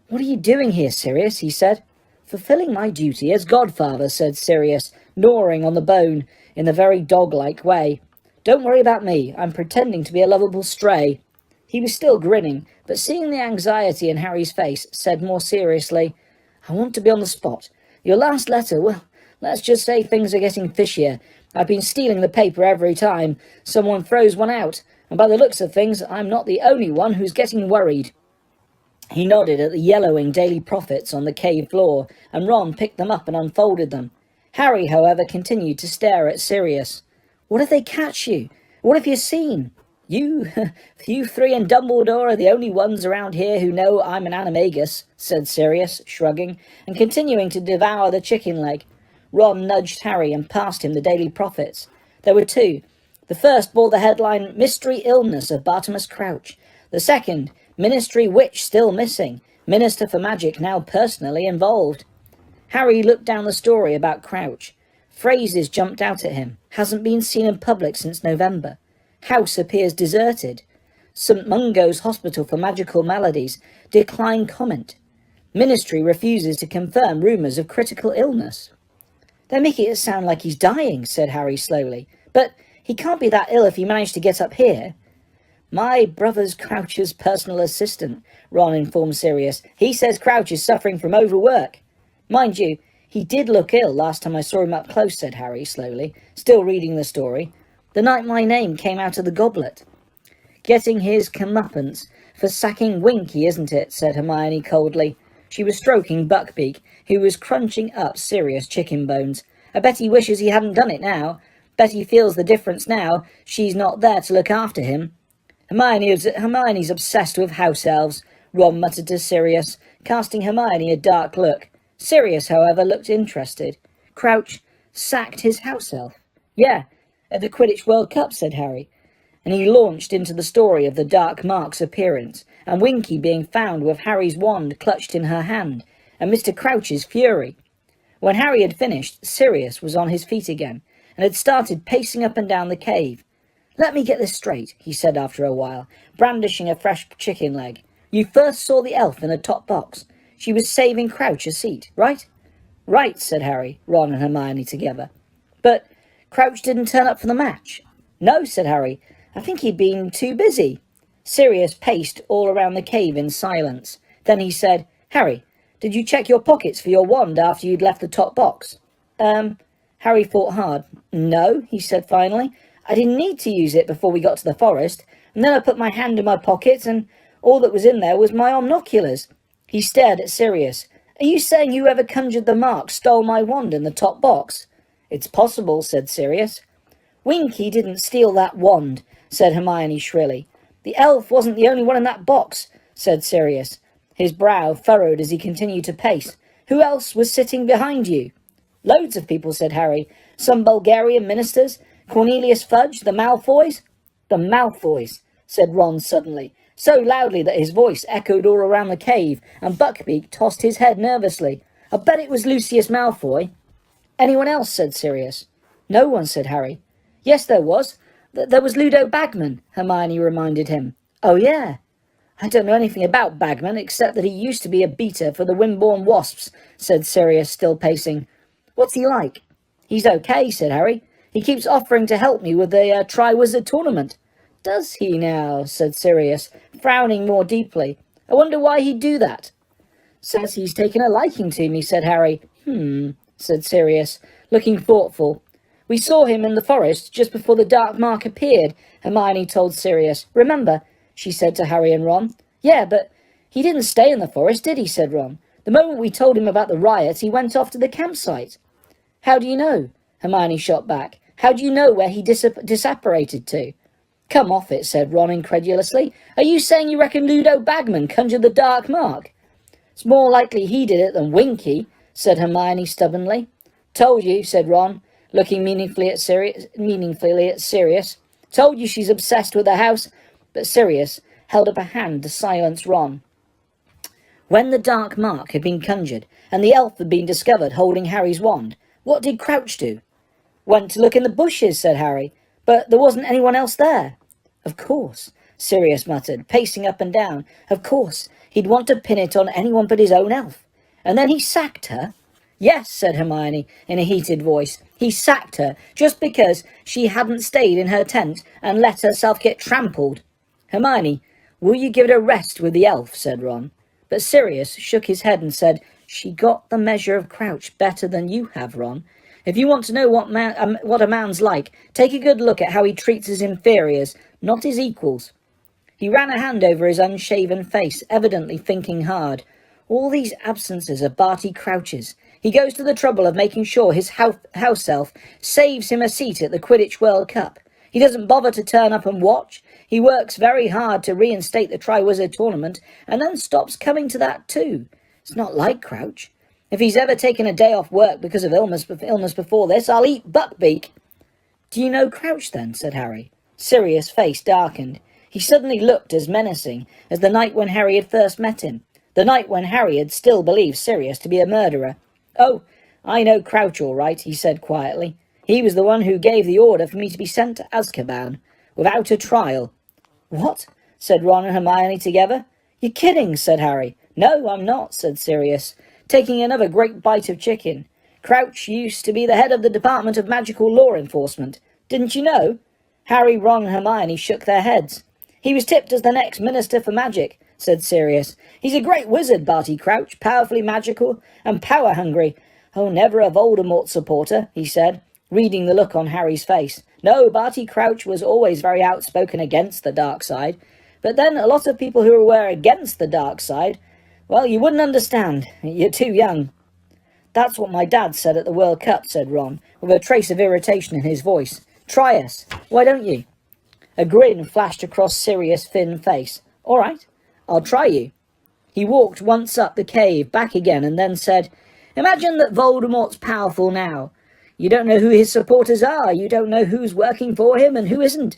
"What are you doing here, Sirius?" he said. "Fulfilling my duty as godfather," said Sirius, gnawing on the bone in a very dog-like way. "Don't worry about me. I'm pretending to be a lovable stray." He was still grinning, but seeing the anxiety in Harry's face, said more seriously, "I want to be on the spot. Your last letter, well, let's just say things are getting fishier. I've been stealing the paper every time someone throws one out, and by the looks of things, I'm not the only one who's getting worried." He nodded at the yellowing Daily Prophets on the cave floor, and Ron picked them up and unfolded them. Harry, however, continued to stare at Sirius. "What if they catch you? What have you seen?" You three and Dumbledore are the only ones around here who know I'm an animagus," said Sirius, shrugging, and continuing to devour the chicken leg. Ron nudged Harry and passed him the Daily Prophets. There were 2. The first bore the headline, "Mystery Illness of Bartimus Crouch." The second, "Ministry Witch Still Missing. Minister for Magic Now Personally Involved." Harry looked down the story about Crouch. Phrases jumped out at him. "Hasn't been seen in public since November. House appears deserted. St. Mungo's Hospital for Magical Maladies decline comment. Ministry refuses to confirm rumours of critical illness." "They're making it sound like he's dying," said Harry slowly. "But he can't be that ill if he managed to get up here." "My brother's Crouch's personal assistant," Ron informed Sirius. "He says Crouch is suffering from overwork." "Mind you, he did look ill last time I saw him up close," said Harry slowly, still reading the story. The night my name came out of the goblet." "Getting his comeuppance for sacking Winky, isn't it?" said Hermione coldly. She was stroking Buckbeak, who was crunching up Sirius chicken bones. "I bet he wishes he hadn't done it now. Bet he feels the difference now she's not there to look after him." Hermione's obsessed with house elves," Ron muttered to Sirius, casting Hermione a dark look. Sirius, however, looked interested. "Crouch sacked his house elf?" "Yeah, at the Quidditch World Cup," said Harry. And he launched into the story of the Dark Mark's appearance, and Winky being found with Harry's wand clutched in her hand, and Mr. Crouch's fury. When Harry had finished, Sirius was on his feet again, and had started pacing up and down the cave. "Let me get this straight," he said after a while, brandishing a fresh chicken leg. "You first saw the elf in the top box. She was saving Crouch a seat, right?" "Right," said Harry, Ron and Hermione together. "But Crouch didn't turn up for the match." "No," said Harry. "I think he'd been too busy." Sirius paced all around the cave in silence. Then he said, "Harry, did you check your pockets for your wand after you'd left the top box?" Harry thought hard. "No," he said finally. "I didn't need to use it before we got to the forest, and then I put my hand in my pocket, and all that was in there was my omnoculars." He stared at Sirius. "Are you saying whoever conjured the mark stole my wand in the top box?" "It's possible," said Sirius. "Winky didn't steal that wand," said Hermione shrilly. "The elf wasn't the only one in that box," said Sirius. His brow furrowed as he continued to pace. "Who else was sitting behind you?" "Loads of people," said Harry. "Some Bulgarian ministers. Cornelius Fudge, the Malfoys." "The Malfoys," said Ron suddenly, so loudly that his voice echoed all around the cave, and Buckbeak tossed his head nervously. "I bet it was Lucius Malfoy." "Anyone else?" said Sirius. "No one," said Harry. "Yes, there was. There was Ludo Bagman," Hermione reminded him. "Oh, yeah." "I don't know anything about Bagman, except that he used to be a beater for the Wimborne Wasps," said Sirius, still pacing. "What's he like?" "He's okay," said Harry. "He keeps offering to help me with the Triwizard Tournament." "Does he now?" said Sirius, frowning more deeply. "I wonder why he'd do that." "Says he's taken a liking to me," said Harry. Said Sirius, looking thoughtful. "We saw him in the forest just before the Dark Mark appeared," Hermione told Sirius. "Remember?" she said to Harry and Ron. "Yeah, but he didn't stay in the forest, did he?" said Ron. "The moment we told him about the riot, he went off to the campsite." "How do you know?" Hermione shot back. "How do you know where he disapparated to?" "Come off it," said Ron incredulously. "Are you saying you reckon Ludo Bagman conjured the Dark Mark?" "It's more likely he did it than Winky," said Hermione stubbornly. "Told you," said Ron, looking meaningfully at Sirius. "Told you she's obsessed with the house." But Sirius held up a hand to silence Ron. When the Dark Mark had been conjured, and the elf had been discovered holding Harry's wand, what did Crouch do? "Went to look in the bushes," said Harry. "But there wasn't anyone else there." "Of course," Sirius muttered, pacing up and down. "Of course, he'd want to pin it on anyone but his own elf. And then he sacked her?" "Yes," said Hermione in a heated voice. "He sacked her just because she hadn't stayed in her tent and let herself get trampled." "Hermione, will you give it a rest with the elf?" said Ron. But Sirius shook his head and said, "She got the measure of Crouch better than you have, Ron. If you want to know what a man's like, take a good look at how he treats his inferiors, not his equals." He ran a hand over his unshaven face, evidently thinking hard. "All these absences are Barty Crouch's. He goes to the trouble of making sure his house elf saves him a seat at the Quidditch World Cup. He doesn't bother to turn up and watch. He works very hard to reinstate the Triwizard Tournament, and then stops coming to that too. It's not like Crouch. If he's ever taken a day off work because of illness before this, I'll eat Buckbeak." "Do you know Crouch, then?" said Harry. Sirius' face darkened. He suddenly looked as menacing as the night when Harry had first met him, the night when Harry had still believed Sirius to be a murderer. "Oh, I know Crouch all right," he said quietly. "He was the one who gave the order for me to be sent to Azkaban, without a trial." "What?" said Ron and Hermione together. "You're kidding," said Harry. "No, I'm not," said Sirius, taking another great bite of chicken. "Crouch used to be the head of the Department of Magical Law Enforcement. Didn't you know?" Harry, Ron and Hermione shook their heads. "He was tipped as the next Minister for Magic," said Sirius. "He's a great wizard, Barty Crouch, powerfully magical and power-hungry. Oh, never a Voldemort supporter," he said. reading the look on Harry's face. No, Barty Crouch was always very outspoken against the dark side. But then a lot of people who were against the dark side, well, you wouldn't understand. You're too young. That's what my dad said at the World Cup, said Ron, with a trace of irritation in his voice. Try us. Why don't you? A grin flashed across Sirius' thin face. All right, I'll try you. He walked once up the cave, back again, and then said, Imagine that Voldemort's powerful now. You don't know who his supporters are. You don't know who's working for him and who isn't.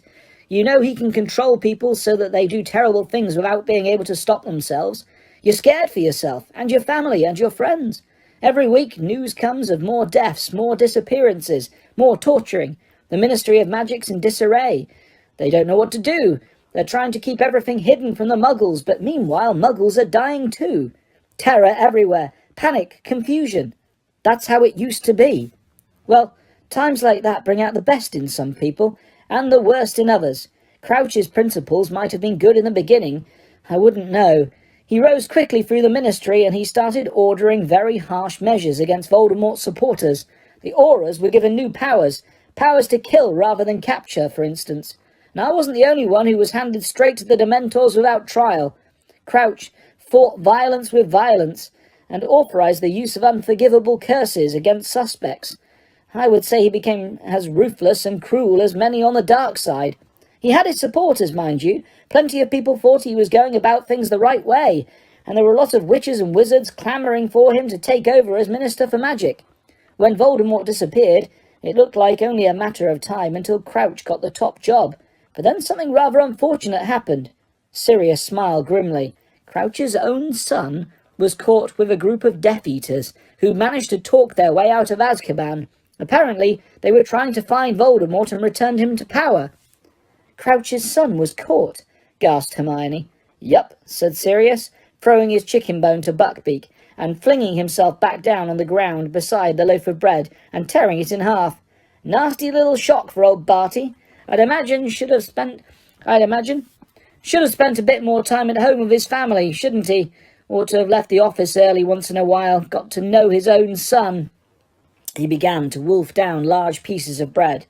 You know he can control people so that they do terrible things without being able to stop themselves. You're scared for yourself and your family and your friends. Every week news comes of more deaths, more disappearances, more torturing. The Ministry of Magic's in disarray. They don't know what to do. They're trying to keep everything hidden from the Muggles, but meanwhile Muggles are dying too. Terror everywhere. Panic, confusion. That's how it used to be. Well, times like that bring out the best in some people, and the worst in others. Crouch's principles might have been good in the beginning. I wouldn't know. He rose quickly through the ministry, and he started ordering very harsh measures against Voldemort's supporters. The Aurors were given new powers to kill rather than capture, for instance. And I wasn't the only one who was handed straight to the Dementors without trial. Crouch fought violence with violence, and authorized the use of unforgivable curses against suspects. I would say he became as ruthless and cruel as many on the dark side. He had his supporters, mind you. Plenty of people thought he was going about things the right way, and there were a lot of witches and wizards clamouring for him to take over as Minister for Magic. When Voldemort disappeared, it looked like only a matter of time until Crouch got the top job. But then something rather unfortunate happened. Sirius smiled grimly. Crouch's own son was caught with a group of Death Eaters who managed to talk their way out of Azkaban. Apparently, they were trying to find Voldemort and return him to power. Crouch's son was caught, gasped Hermione. Yup, said Sirius, throwing his chicken bone to Buckbeak and flinging himself back down on the ground beside the loaf of bread and tearing it in half. Nasty little shock for old Barty. I'd imagine should have spent a bit more time at home with his family, shouldn't he? Ought to have left the office early once in a while, got to know his own son. He began to wolf down large pieces of bread.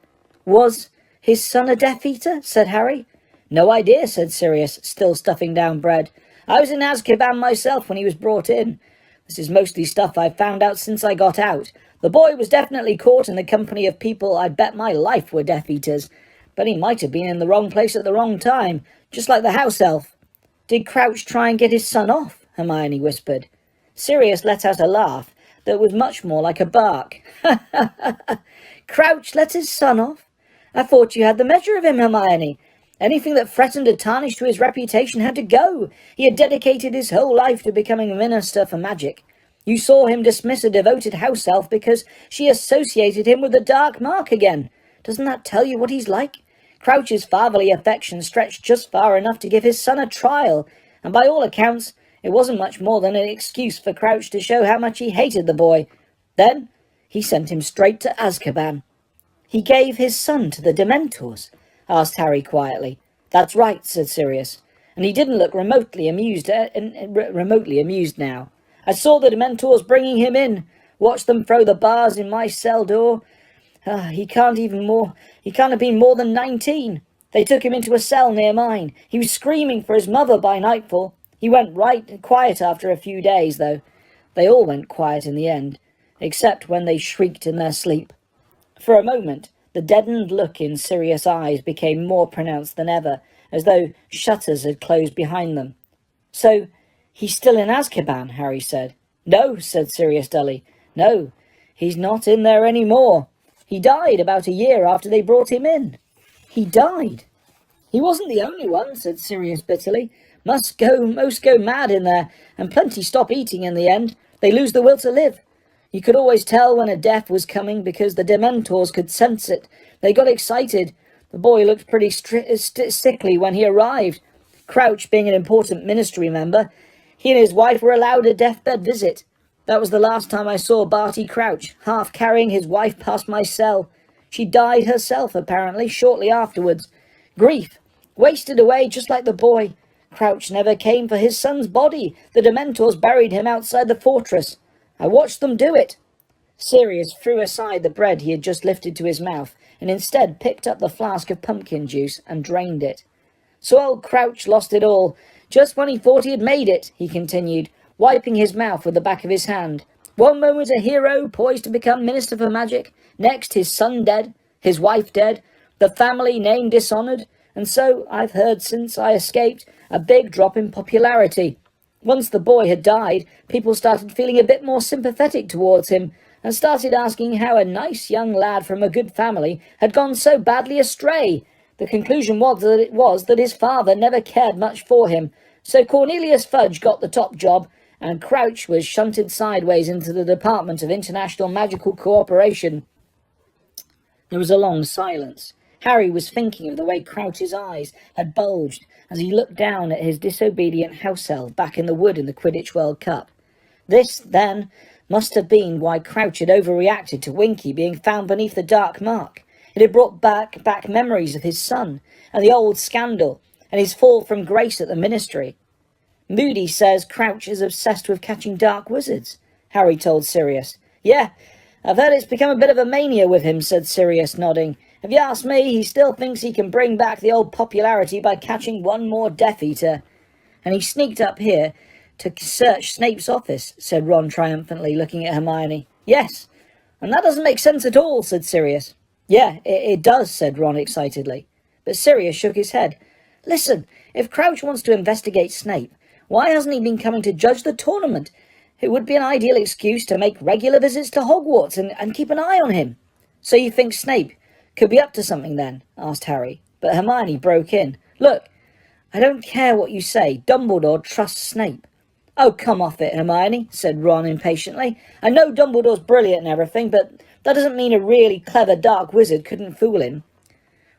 Was his son a Death Eater? Said Harry. No idea, said Sirius, still stuffing down bread. I was in Azkaban myself when he was brought in. This is mostly stuff I've found out since I got out. The boy was definitely caught in the company of people I'd bet my life were Death Eaters. But he might have been in the wrong place at the wrong time, just like the house elf. Did Crouch try and get his son off? Hermione whispered. Sirius let out a laugh that was much more like a bark. Crouch let his son off? I thought you had the measure of him, Hermione. Anything that threatened a tarnish to his reputation had to go. He had dedicated his whole life to becoming a Minister for Magic. You saw him dismiss a devoted house elf because she associated him with the Dark Mark again. Doesn't that tell you what he's like? Crouch's fatherly affection stretched just far enough to give his son a trial, and by all accounts, it wasn't much more than an excuse for Crouch to show how much he hated the boy. Then he sent him straight to Azkaban. He gave his son to the Dementors? Asked Harry quietly. That's right, said Sirius, and he didn't look remotely amused now. I saw the Dementors bringing him in, watched them throw the bars in my cell door. He can't have been more than 19. They took him into a cell near mine. He was screaming for his mother by nightfall. He went right quiet after a few days, though. They all went quiet in the end, except when they shrieked in their sleep. For a moment, the deadened look in Sirius' eyes became more pronounced than ever, as though shutters had closed behind them. So, he's still in Azkaban, Harry said. No, said Sirius dully. No, he's not in there any more. He died about a year after they brought him in. He died? He wasn't the only one, said Sirius bitterly. Most go mad in there, and plenty stop eating in the end. They lose the will to live. You could always tell when a death was coming because the Dementors could sense it. They got excited. The boy looked pretty sickly when he arrived. Crouch being an important ministry member, he and his wife were allowed a deathbed visit. That was the last time I saw Barty Crouch, half carrying his wife past my cell. She died herself, apparently, shortly afterwards. Grief. Wasted away just like the boy. Crouch never came for his son's body. The Dementors buried him outside the fortress. I watched them do it. Sirius threw aside the bread he had just lifted to his mouth, and instead picked up the flask of pumpkin juice and drained it. So old Crouch lost it all, just when he thought he had made it, he continued, wiping his mouth with the back of his hand. One moment a hero, poised to become Minister for Magic, next his son dead, his wife dead, the family name dishonoured, and so, I've heard since I escaped, a big drop in popularity. Once the boy had died, people started feeling a bit more sympathetic towards him, and started asking how a nice young lad from a good family had gone so badly astray. The conclusion was that his father never cared much for him, so Cornelius Fudge got the top job, and Crouch was shunted sideways into the Department of International Magical Cooperation. There was a long silence. Harry was thinking of the way Crouch's eyes had bulged as he looked down at his disobedient house elf back in the wood in the Quidditch World Cup. This, then, must have been why Crouch had overreacted to Winky being found beneath the dark mark. It had brought back memories of his son, and the old scandal, and his fall from grace at the Ministry. Moody says Crouch is obsessed with catching dark wizards, Harry told Sirius. Yeah, I've heard it's become a bit of a mania with him, said Sirius, nodding. If you ask me, he still thinks he can bring back the old popularity by catching one more Death Eater. And he sneaked up here to search Snape's office, said Ron triumphantly, looking at Hermione. Yes, and that doesn't make sense at all, said Sirius. Yeah, it does, said Ron excitedly. But Sirius shook his head. Listen, if Crouch wants to investigate Snape, why hasn't he been coming to judge the tournament? It would be an ideal excuse to make regular visits to Hogwarts and keep an eye on him. So you think Snape could be up to something then? Asked Harry. But Hermione broke in. Look, I don't care what you say. Dumbledore trusts Snape. Oh, come off it, Hermione, said Ron impatiently. I know Dumbledore's brilliant and everything, but that doesn't mean a really clever dark wizard couldn't fool him.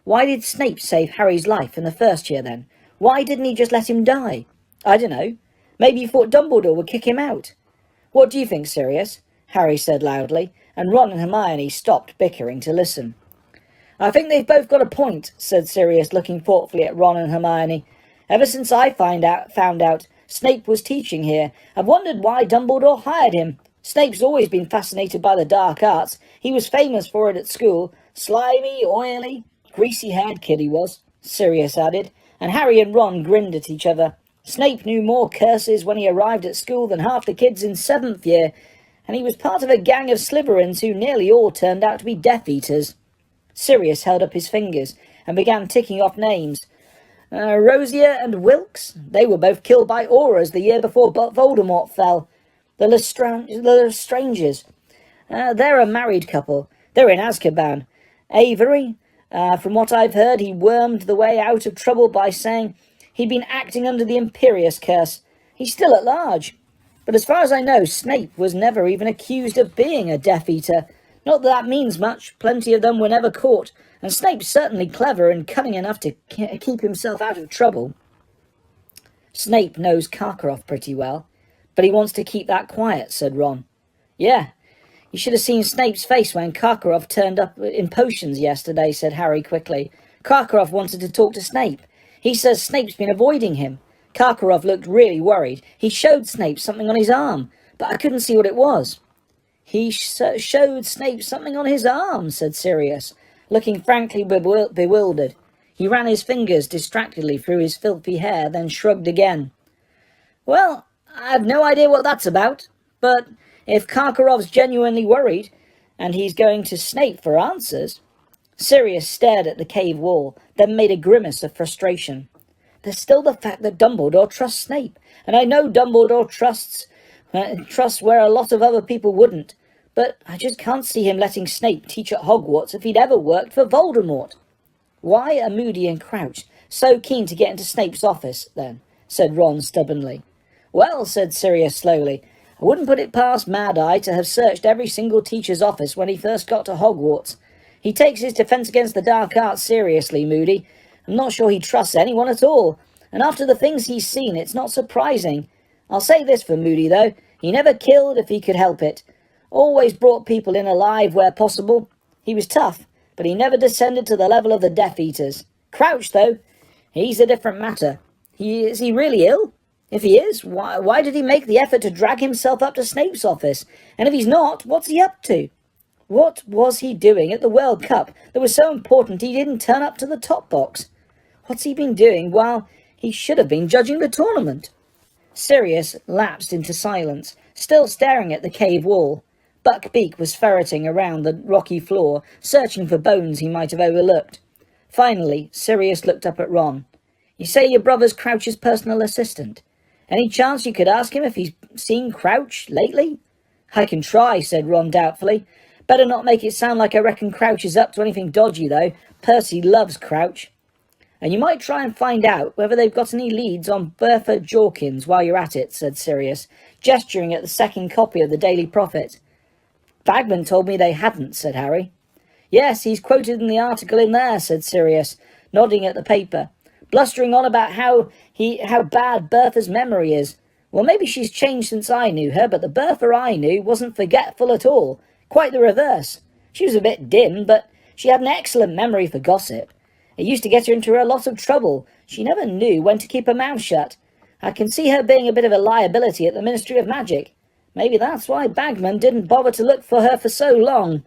Why did Snape save Harry's life in the first year then? Why didn't he just let him die? I don't know. Maybe he thought Dumbledore would kick him out. What do you think, Sirius? Harry said loudly, and Ron and Hermione stopped bickering to listen. I think they've both got a point, said Sirius, looking thoughtfully at Ron and Hermione. Ever since I found out Snape was teaching here, I've wondered why Dumbledore hired him. Snape's always been fascinated by the dark arts. He was famous for it at school. Slimy, oily, greasy-haired kid he was, Sirius added, and Harry and Ron grinned at each other. Snape knew more curses when he arrived at school than half the kids in 7th year, and he was part of a gang of Slytherins who nearly all turned out to be Death Eaters. Sirius held up his fingers and began ticking off names. Rosier and Wilkes, they were both killed by auras the year before Voldemort fell. The Lestrangers, they're a married couple. They're in Azkaban. Avery, from what I've heard, he wormed the way out of trouble by saying he'd been acting under the Imperius curse. He's still at large. But as far as I know, Snape was never even accused of being a Death Eater. Not that means much. Plenty of them were never caught. And Snape's certainly clever and cunning enough to keep himself out of trouble. Snape knows Karkaroff pretty well, but he wants to keep that quiet, said Ron. Yeah, you should have seen Snape's face when Karkaroff turned up in potions yesterday, said Harry quickly. Karkaroff wanted to talk to Snape. He says Snape's been avoiding him. Karkaroff looked really worried. He showed Snape something on his arm, but I couldn't see what it was. He showed Snape something on his arm, said Sirius, looking frankly bewildered. He ran his fingers distractedly through his filthy hair, then shrugged again. Well, I've no idea what that's about, but if Karkaroff's genuinely worried, and he's going to Snape for answers... Sirius stared at the cave wall, then made a grimace of frustration. There's still the fact that Dumbledore trusts Snape, and I know Dumbledore trusts where a lot of other people wouldn't, but I just can't see him letting Snape teach at Hogwarts if he'd ever worked for Voldemort. Why are Moody and Crouch so keen to get into Snape's office, then? Said Ron stubbornly. Well, said Sirius slowly, I wouldn't put it past Mad Eye to have searched every single teacher's office when he first got to Hogwarts. He takes his defence against the dark arts seriously, Moody. I'm not sure he trusts anyone at all, and after the things he's seen, it's not surprising. I'll say this for Moody, though. He never killed if he could help it. Always brought people in alive where possible. He was tough, but he never descended to the level of the Death Eaters. Crouch, though, he's a different matter. Is he really ill? If he is, why did he make the effort to drag himself up to Snape's office? And if he's not, what's he up to? What was he doing at the World Cup that was so important he didn't turn up to the top box? What's he been doing while he should have been judging the tournament? Sirius lapsed into silence, still staring at the cave wall. Buckbeak was ferreting around the rocky floor, searching for bones he might have overlooked. Finally, Sirius looked up at Ron. You say your brother's Crouch's personal assistant. Any chance you could ask him if he's seen Crouch lately? I can try, said Ron doubtfully. Better not make it sound like I reckon Crouch is up to anything dodgy, though. Percy loves Crouch. And you might try and find out whether they've got any leads on Bertha Jorkins while you're at it, said Sirius, gesturing at the second copy of the Daily Prophet. Bagman told me they hadn't, said Harry. Yes, he's quoted in the article in there, said Sirius, nodding at the paper, blustering on about how bad Bertha's memory is. Well, maybe she's changed since I knew her, but the Bertha I knew wasn't forgetful at all. Quite the reverse. She was a bit dim, but she had an excellent memory for gossip. It used to get her into a lot of trouble. She never knew when to keep her mouth shut. I can see her being a bit of a liability at the Ministry of Magic. Maybe that's why Bagman didn't bother to look for her for so long.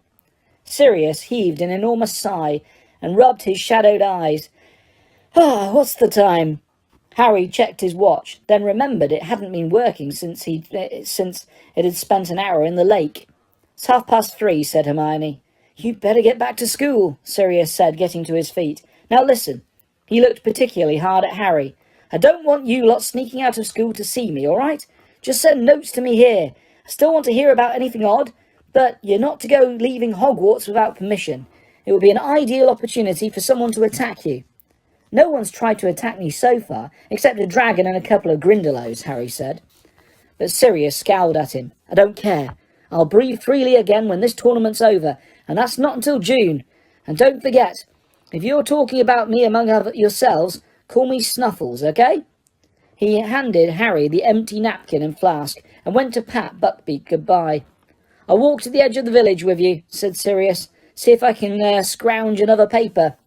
Sirius heaved an enormous sigh and rubbed his shadowed eyes. What's the time? Harry checked his watch, then remembered it hadn't been working since it had spent an hour in the lake. It's 3:30, said Hermione. You'd better get back to school, Sirius said, getting to his feet. Now listen. He looked particularly hard at Harry. I don't want you lot sneaking out of school to see me, all right? Just send notes to me here. I still want to hear about anything odd, but you're not to go leaving Hogwarts without permission. It would be an ideal opportunity for someone to attack you. No one's tried to attack me so far, except a dragon and a couple of Grindylows, Harry said. But Sirius scowled at him. I don't care. I'll breathe freely again when this tournament's over, and that's not until June. And don't forget, if you're talking about me among yourselves, call me Snuffles, okay? He handed Harry the empty napkin and flask and went to pat Buckbeak goodbye. I'll walk to the edge of the village with you, said Sirius. See if I can scrounge another paper.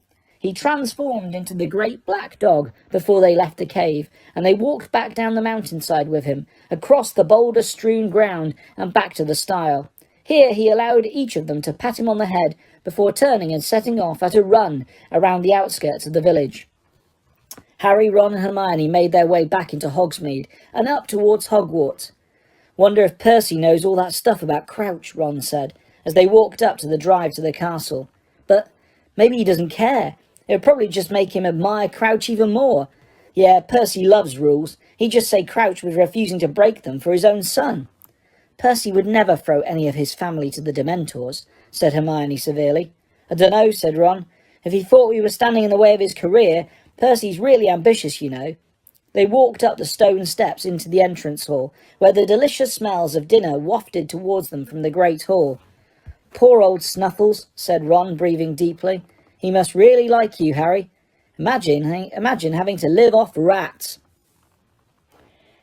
He transformed into the great black dog before they left the cave, and they walked back down the mountainside with him, across the boulder-strewn ground and back to the stile. Here he allowed each of them to pat him on the head before turning and setting off at a run around the outskirts of the village. Harry, Ron and Hermione made their way back into Hogsmeade and up towards Hogwarts. Wonder if Percy knows all that stuff about Crouch, Ron said, as they walked up to the drive to the castle. But maybe he doesn't care. It would probably just make him admire Crouch even more. Yeah, Percy loves rules. He'd just say Crouch was refusing to break them for his own son. Percy would never throw any of his family to the Dementors, said Hermione severely. I dunno, said Ron. If he thought we were standing in the way of his career, Percy's really ambitious, you know. They walked up the stone steps into the entrance hall, where the delicious smells of dinner wafted towards them from the great hall. Poor old Snuffles, said Ron, breathing deeply. He must really like you, Harry. Imagine having to live off rats.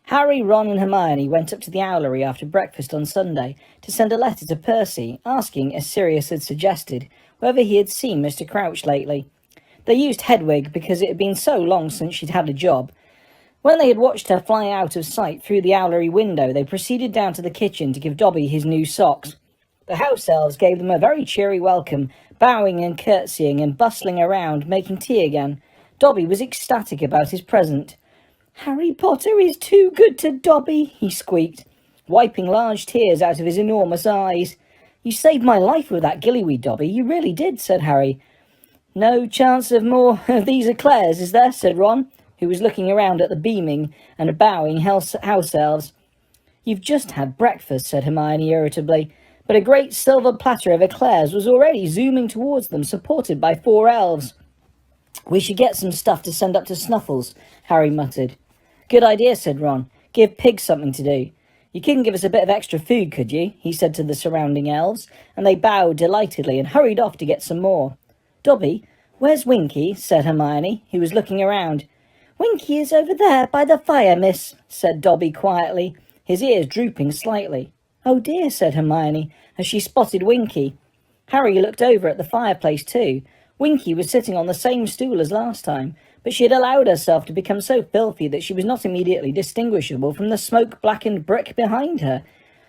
Harry, Ron and Hermione went up to the owlery after breakfast on Sunday to send a letter to Percy, asking, as Sirius had suggested, whether he had seen Mr. Crouch lately. They used Hedwig because it had been so long since she'd had a job. When they had watched her fly out of sight through the owlery window, they proceeded down to the kitchen to give Dobby his new socks. The house elves gave them a very cheery welcome, bowing and curtsying and bustling around, making tea again. Dobby was ecstatic about his present. Harry Potter is too good to Dobby, he squeaked, wiping large tears out of his enormous eyes. You saved my life with that gillyweed, Dobby, you really did, said Harry. No chance of more of these eclairs, is there, said Ron, who was looking around at the beaming and bowing house elves. You've just had breakfast, said Hermione irritably, but a great silver platter of eclairs was already zooming towards them, supported by 4 elves. We should get some stuff to send up to Snuffles, Harry muttered. Good idea, said Ron. Give Pig something to do. You couldn't give us a bit of extra food, could you? He said to the surrounding elves, and they bowed delightedly and hurried off to get some more. Dobby, where's Winky? Said Hermione, who was looking around. Winky is over there by the fire, miss, said Dobby quietly, his ears drooping slightly. Oh dear, said Hermione, as she spotted Winky. Harry looked over at the fireplace too. Winky was sitting on the same stool as last time, but she had allowed herself to become so filthy that she was not immediately distinguishable from the smoke-blackened brick behind her.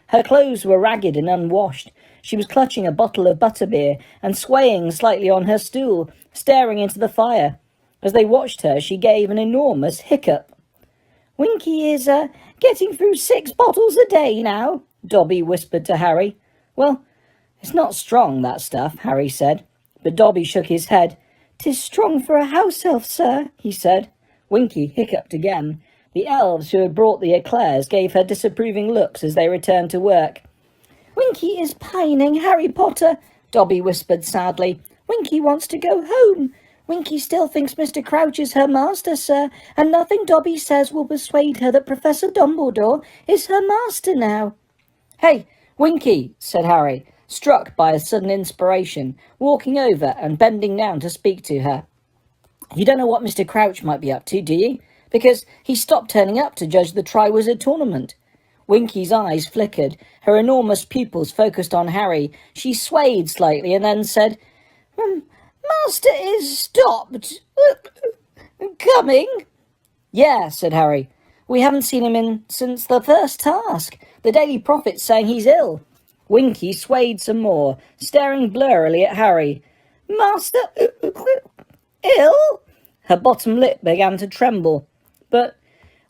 Her clothes were ragged and unwashed. She was clutching a bottle of butterbeer and swaying slightly on her stool, staring into the fire. As they watched her, she gave an enormous hiccup. "Winky is, getting through 6 bottles a day now," Dobby whispered to Harry. "Well, it's not strong, that stuff," Harry said. But Dobby shook his head. "'Tis strong for a house elf, sir," he said. Winky hiccuped again. The elves who had brought the eclairs gave her disapproving looks as they returned to work. "Winky is pining, Harry Potter," Dobby whispered sadly. "Winky wants to go home. Winky still thinks Mr. Crouch is her master, sir, and nothing Dobby says will persuade her that Professor Dumbledore is her master now." "Hey, Winky," said Harry, struck by a sudden inspiration, walking over and bending down to speak to her. "You don't know what Mr. Crouch might be up to, do you? Because he stopped turning up to judge the Triwizard Tournament." Winky's eyes flickered, her enormous pupils focused on Harry. She swayed slightly and then said, "Master is stopped coming." "Yeah," said Harry. "We haven't seen him in since the first task. The Daily Prophet's saying he's ill." Winky swayed some more, staring blurrily at Harry. "Master ill?" Her bottom lip began to tremble. "But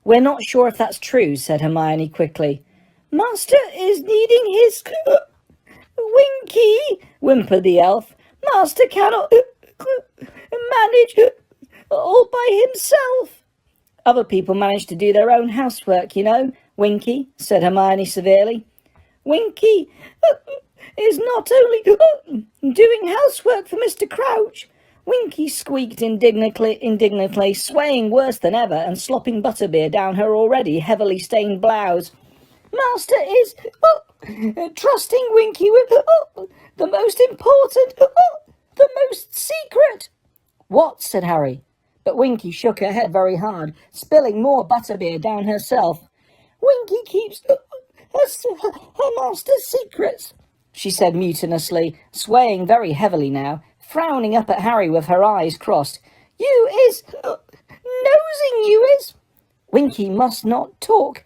we're not sure if that's true," said Hermione quickly. "Master is needing his Winky," whimpered the elf. "Master cannot manage all by himself." "Other people manage to do their own housework, you know, Winky," said Hermione severely. "Winky is not only doing housework for Mr. Crouch," Winky squeaked indignantly, swaying worse than ever and slopping butterbeer down her already heavily stained blouse. "Master is trusting Winky with the most important, the most secret." "What?" said Harry. But Winky shook her head very hard, spilling more butterbeer down herself. "Winky keeps her master's secrets," she said mutinously, swaying very heavily now, frowning up at Harry with her eyes crossed. "You is nosing, you is." "Winky must not talk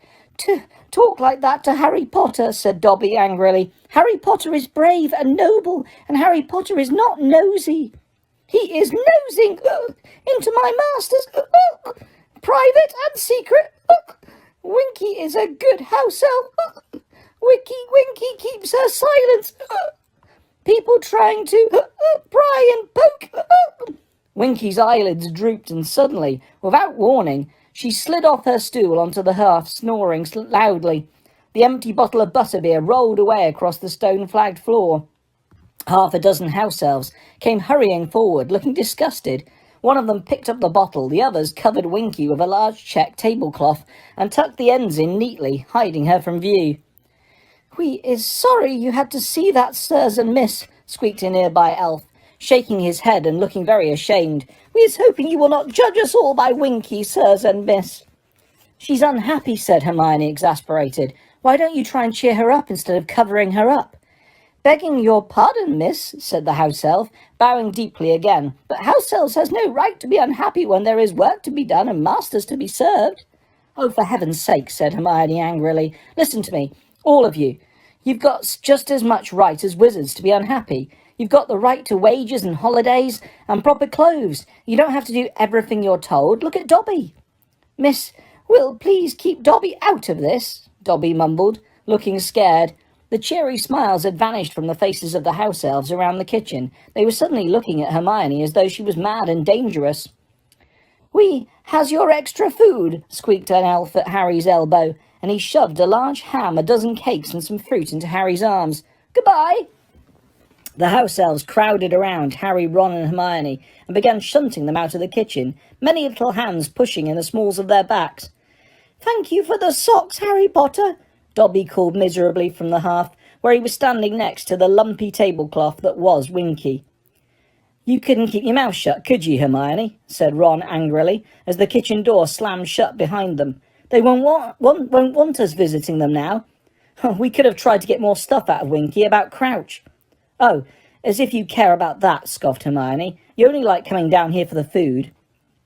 like that to Harry Potter," said Dobby angrily. "Harry Potter is brave and noble, and Harry Potter is not nosy." "He is nosing into my master's private and secret. Winky is a good house elf. Winky keeps her silence. People trying to pry and poke." Winky's eyelids drooped, and suddenly, without warning, she slid off her stool onto the hearth, snoring loudly. The empty bottle of butterbeer rolled away across the stone-flagged floor. Half a dozen house elves came hurrying forward, looking disgusted. One of them picked up the bottle, the others covered Winky with a large check tablecloth and tucked the ends in neatly, hiding her from view. "We is sorry you had to see that, sirs and miss," squeaked a nearby elf, shaking his head and looking very ashamed. "We is hoping you will not judge us all by Winky, sirs and miss." "She's unhappy," said Hermione, exasperated. "Why don't you try and cheer her up instead of covering her up?" "Begging your pardon, miss," said the house elf, bowing deeply again, "but house elves has no right to be unhappy when there is work to be done and masters to be served." "Oh, for heaven's sake," said Hermione angrily. "Listen to me, all of you. You've got just as much right as wizards to be unhappy. You've got the right to wages and holidays and proper clothes. You don't have to do everything you're told. Look at Dobby." "Miss, will please keep Dobby out of this," Dobby mumbled, looking scared. The cheery smiles had vanished from the faces of the house elves around the kitchen. They were suddenly looking at Hermione as though she was mad and dangerous. "We has your extra food," squeaked an elf at Harry's elbow, and he shoved a large ham, a dozen cakes and some fruit into Harry's arms. "Goodbye." The house elves crowded around Harry, Ron and Hermione and began shunting them out of the kitchen, many little hands pushing in the smalls of their backs. "Thank you for the socks, Harry Potter," Dobby called miserably from the hearth, where he was standing next to the lumpy tablecloth that was Winky. "You couldn't keep your mouth shut, could you, Hermione?" said Ron angrily, as the kitchen door slammed shut behind them. "They won't want us visiting them now. We could have tried to get more stuff out of Winky about Crouch." "Oh, as if you care about that," scoffed Hermione. "You only like coming down here for the food."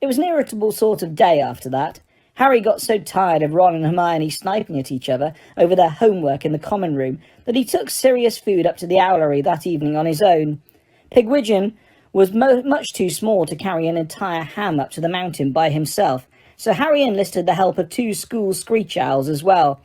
It was an irritable sort of day after that. Harry got so tired of Ron and Hermione sniping at each other over their homework in the common room that he took serious food up to the owlery that evening on his own. Pigwidgeon was much too small to carry an entire ham up to the mountain by himself, so Harry enlisted the help of 2 school screech owls as well.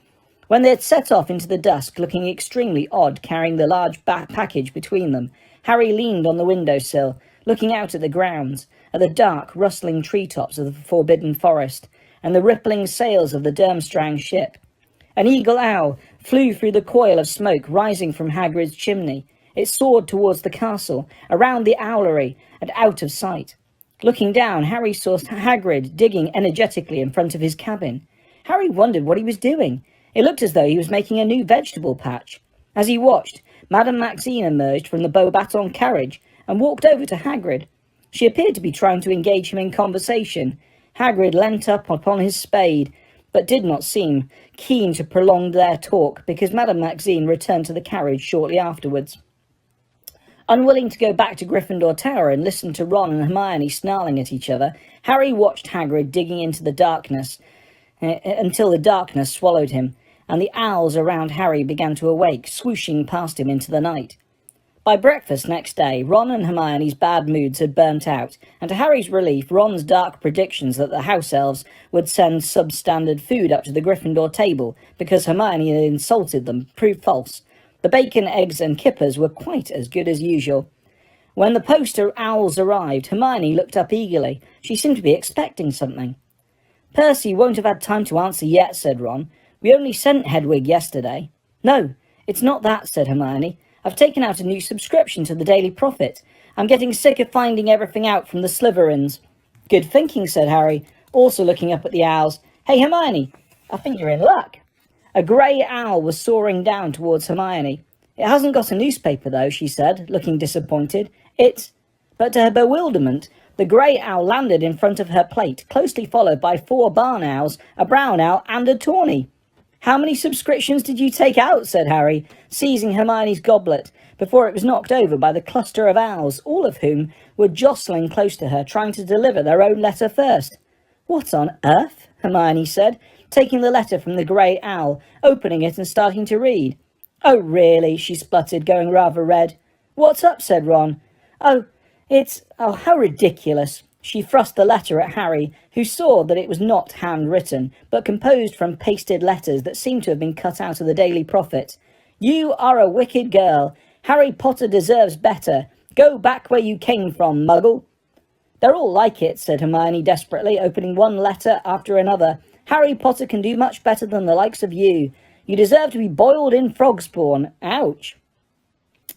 When they had set off into the dusk, looking extremely odd carrying the large package between them, Harry leaned on the windowsill, looking out at the grounds, at the dark, rustling treetops of the forbidden forest, and the rippling sails of the Durmstrang ship. An eagle owl flew through the coil of smoke rising from Hagrid's chimney. It soared towards the castle, around the owlery, and out of sight. Looking down, Harry saw Hagrid digging energetically in front of his cabin. Harry wondered what he was doing. It looked as though he was making a new vegetable patch. As he watched, Madame Maxine emerged from the Beauxbatons carriage and walked over to Hagrid. She appeared to be trying to engage him in conversation. Hagrid leant up upon his spade, but did not seem keen to prolong their talk, because Madame Maxine returned to the carriage shortly afterwards. Unwilling to go back to Gryffindor Tower and listen to Ron and Hermione snarling at each other, Harry watched Hagrid digging into the darkness until the darkness swallowed him, and the owls around Harry began to awake, swooshing past him into the night. By breakfast next day, Ron and Hermione's bad moods had burnt out, and to Harry's relief, Ron's dark predictions that the house elves would send substandard food up to the Gryffindor table because Hermione had insulted them proved false. The bacon, eggs and kippers were quite as good as usual. When the poster owls arrived, Hermione looked up eagerly. She seemed to be expecting something. "Percy won't have had time to answer yet," said Ron. "We only sent Hedwig yesterday." "No, it's not that," said Hermione. "I've taken out a new subscription to the Daily Prophet. I'm getting sick of finding everything out from the Slytherins." "Good thinking," said Harry, also looking up at the owls. "Hey, Hermione, I think you're in luck." A grey owl was soaring down towards Hermione. "It hasn't got a newspaper, though," she said, looking disappointed. But to her bewilderment, the grey owl landed in front of her plate, closely followed by 4 barn owls, a brown owl and a tawny. "How many subscriptions did you take out?" said Harry, seizing Hermione's goblet, before it was knocked over by the cluster of owls, all of whom were jostling close to her, trying to deliver their own letter first. "What on earth?" Hermione said, taking the letter from the grey owl, opening it and starting to read. "Oh, really?" she spluttered, going rather red. "What's up?" said Ron. Oh, how ridiculous." She thrust the letter at Harry, who saw that it was not handwritten, but composed from pasted letters that seemed to have been cut out of the Daily Prophet. "You are a wicked girl. Harry Potter deserves better. Go back where you came from, Muggle." "They're all like it," said Hermione desperately, opening one letter after another. "Harry Potter can do much better than the likes of you. You deserve to be boiled in frog spawn. Ouch."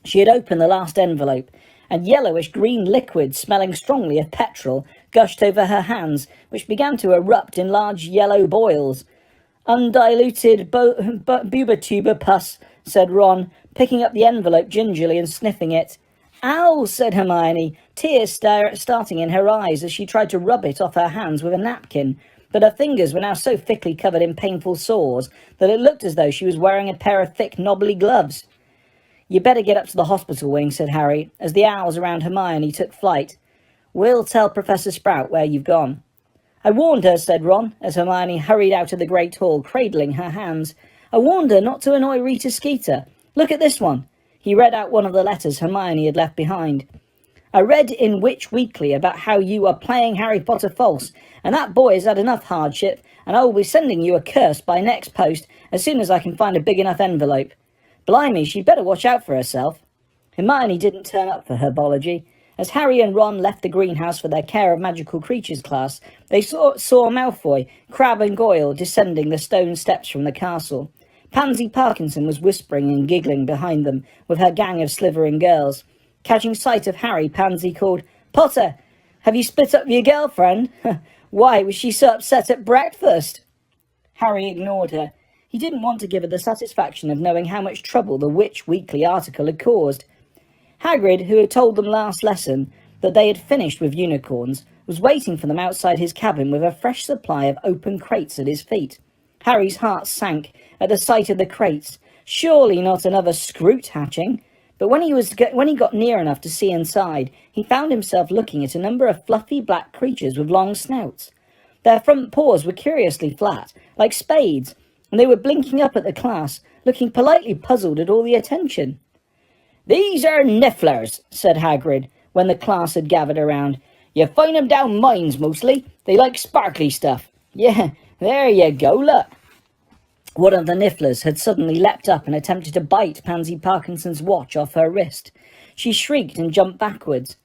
She had opened the last envelope, and yellowish-green liquid, smelling strongly of petrol, gushed over her hands, which began to erupt in large yellow boils. "Undiluted bubatuber pus," said Ron, picking up the envelope gingerly and sniffing it. "Ow!" said Hermione, tears starting in her eyes as she tried to rub it off her hands with a napkin, but her fingers were now so thickly covered in painful sores that it looked as though she was wearing a pair of thick, knobbly gloves. "You better get up to the hospital wing," said Harry, as the owls around Hermione took flight. "We'll tell Professor Sprout where you've gone." "I warned her," said Ron, as Hermione hurried out of the great hall, cradling her hands. "I warned her not to annoy Rita Skeeter. Look at this one." He read out one of the letters Hermione had left behind. "I read in Witch Weekly about how you are playing Harry Potter false, and that boy has had enough hardship, and I will be sending you a curse by next post as soon as I can find a big enough envelope. Blimey, she'd better watch out for herself." Hermione didn't turn up for herbology. As Harry and Ron left the greenhouse for their Care of Magical Creatures class, they saw Malfoy, Crabbe and Goyle descending the stone steps from the castle. Pansy Parkinson was whispering and giggling behind them with her gang of slithering girls. Catching sight of Harry, Pansy called, "Potter, have you split up with your girlfriend? Why was she so upset at breakfast?" Harry ignored her. He didn't want to give her the satisfaction of knowing how much trouble the Witch Weekly article had caused. Hagrid, who had told them last lesson that they had finished with unicorns, was waiting for them outside his cabin with a fresh supply of open crates at his feet. Harry's heart sank at the sight of the crates. Surely not another Scroot hatching. But when he got near enough to see inside, he found himself looking at a number of fluffy black creatures with long snouts. Their front paws were curiously flat, like spades, and they were blinking up at the class, looking politely puzzled at all the attention. "These are nifflers," said Hagrid, when the class had gathered around. "You find 'em down mines, mostly. They like sparkly stuff. Yeah, there you go, look." One of the nifflers had suddenly leapt up and attempted to bite Pansy Parkinson's watch off her wrist. She shrieked and jumped backwards.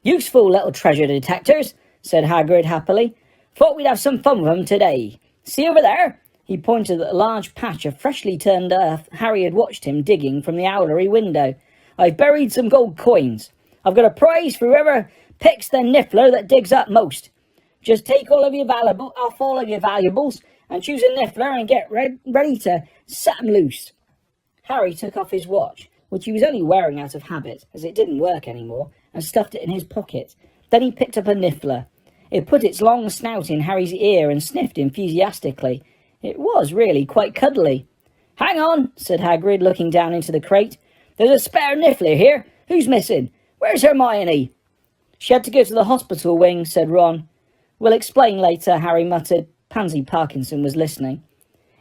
"Useful little treasure detectors," said Hagrid happily. "Thought we'd have some fun with 'em today. See over there?" He pointed at a large patch of freshly turned earth Harry had watched him digging from the owlery window. "I've buried some gold coins. I've got a prize for whoever picks the niffler that digs up most. Just take all of your valuables and choose a niffler and get ready to set 'em loose." Harry took off his watch, which he was only wearing out of habit, as it didn't work anymore, and stuffed it in his pocket. Then he picked up a niffler. It put its long snout in Harry's ear and sniffed enthusiastically. It was really quite cuddly. "Hang on," said Hagrid, looking down into the crate. "There's a spare niffler here. Who's missing? Where's Hermione?" "She had to go to the hospital wing," said Ron. "We'll explain later," Harry muttered. Pansy Parkinson was listening.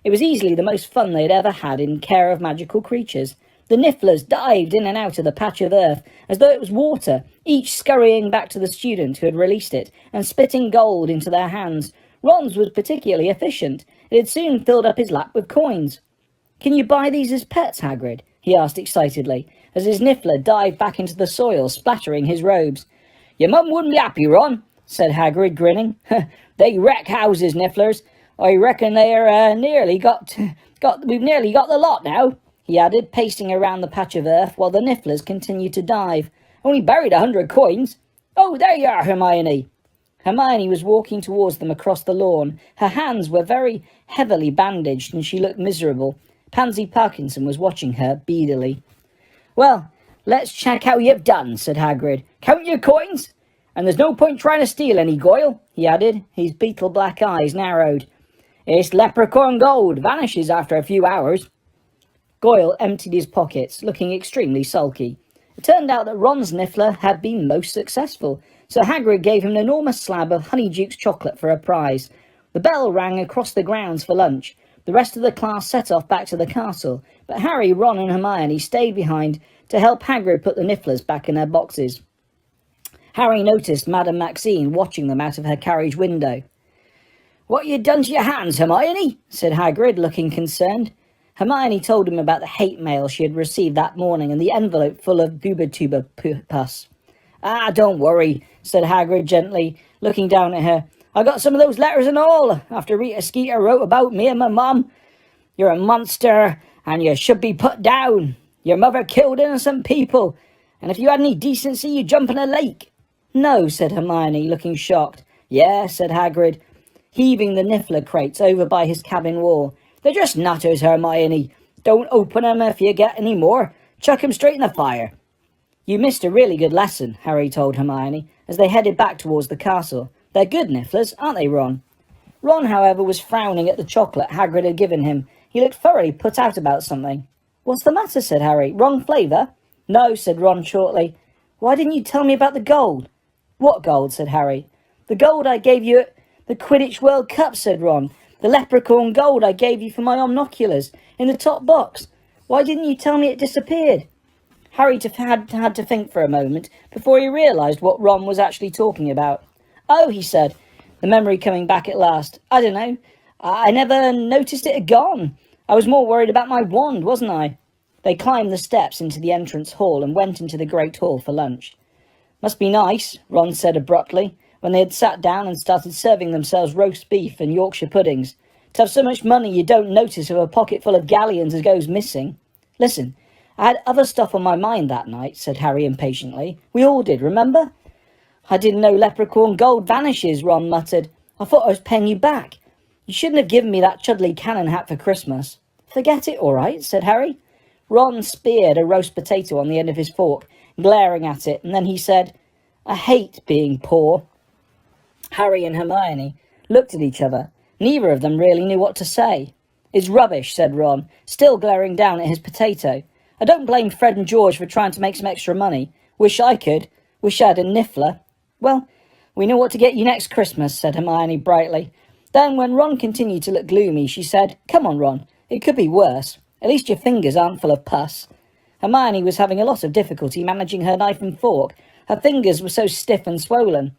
It was easily the most fun they had ever had in care of magical creatures. The nifflers dived in and out of the patch of earth as though it was water, each scurrying back to the student who had released it and spitting gold into their hands. Ron's was particularly efficient. It had soon filled up his lap with coins. "Can you buy these as pets, Hagrid?" he asked excitedly, as his niffler dived back into the soil, splattering his robes. "Your mum wouldn't be happy, Ron," said Hagrid, grinning. "They wreck houses, nifflers. I reckon they're we've nearly got the lot now," he added, pacing around the patch of earth while the nifflers continued to dive. "Only buried 100 coins. Oh, there you are, Hermione." Hermione was walking towards them across the lawn. Her hands were very heavily bandaged and she looked miserable. Pansy Parkinson was watching her beadily. "Well, let's check how you've done," said Hagrid. "Count your coins. And there's no point trying to steal any, Goyle," he added, his beetle-black eyes narrowed. "It's leprechaun gold, vanishes after a few hours." Goyle emptied his pockets, looking extremely sulky. It turned out that Ron's niffler had been most successful, so Hagrid gave him an enormous slab of Honeydukes chocolate for a prize. The bell rang across the grounds for lunch. The rest of the class set off back to the castle, but Harry, Ron and Hermione stayed behind to help Hagrid put the nifflers back in their boxes. Harry noticed Madame Maxine watching them out of her carriage window. "What you done to your hands, Hermione?" said Hagrid, looking concerned. Hermione told him about the hate mail she had received that morning and the envelope full of goober-tuber pus. "Ah, don't worry," said Hagrid gently, looking down at her. "I got some of those letters and all, after Rita Skeeter wrote about me and my mum. You're a monster, and you should be put down. Your mother killed innocent people, and if you had any decency, you'd jump in a lake." "No," said Hermione, looking shocked. "Yeah," said Hagrid, heaving the niffler crates over by his cabin wall. "They're just nutters, Hermione. Don't open 'em if you get any more. Chuck 'em straight in the fire." "You missed a really good lesson," Harry told Hermione, as they headed back towards the castle. "They're good nifflers, aren't they, Ron?" Ron, however, was frowning at the chocolate Hagrid had given him. He looked thoroughly put out about something. "What's the matter?" said Harry. "Wrong flavour?" "No," said Ron shortly. "Why didn't you tell me about the gold?" "What gold?" said Harry. "The gold I gave you at the Quidditch World Cup," said Ron. "The leprechaun gold I gave you for my omnoculars in the top box. Why didn't you tell me it disappeared?" Harry had to think for a moment before he realised what Ron was actually talking about. "Oh," he said, the memory coming back at last. "I don't know. I never noticed it had gone. I was more worried about my wand, wasn't I?" They climbed the steps into the entrance hall and went into the Great Hall for lunch. "Must be nice," Ron said abruptly, when they had sat down and started serving themselves roast beef and Yorkshire puddings, "to have so much money you don't notice if a pocket full of galleons goes missing." "Listen, I had other stuff on my mind that night," said Harry impatiently. "We all did, remember?" "I didn't know leprechaun gold vanishes," Ron muttered. "I thought I was paying you back. You shouldn't have given me that Chudley cannon hat for Christmas." "Forget it, all right," said Harry. Ron speared a roast potato on the end of his fork, glaring at it, and then he said, "I hate being poor." Harry and Hermione looked at each other. Neither of them really knew what to say. "It's rubbish," said Ron, still glaring down at his potato. I don't blame Fred and George for trying to make some extra money. Wish I could. Wish I had a niffler. Well, we know what to get you next Christmas, said Hermione brightly. Then, when Ron continued to look gloomy, she said, Come on, Ron, it could be worse. At least your fingers aren't full of pus. Hermione was having a lot of difficulty managing her knife and fork. Her fingers were so stiff and swollen.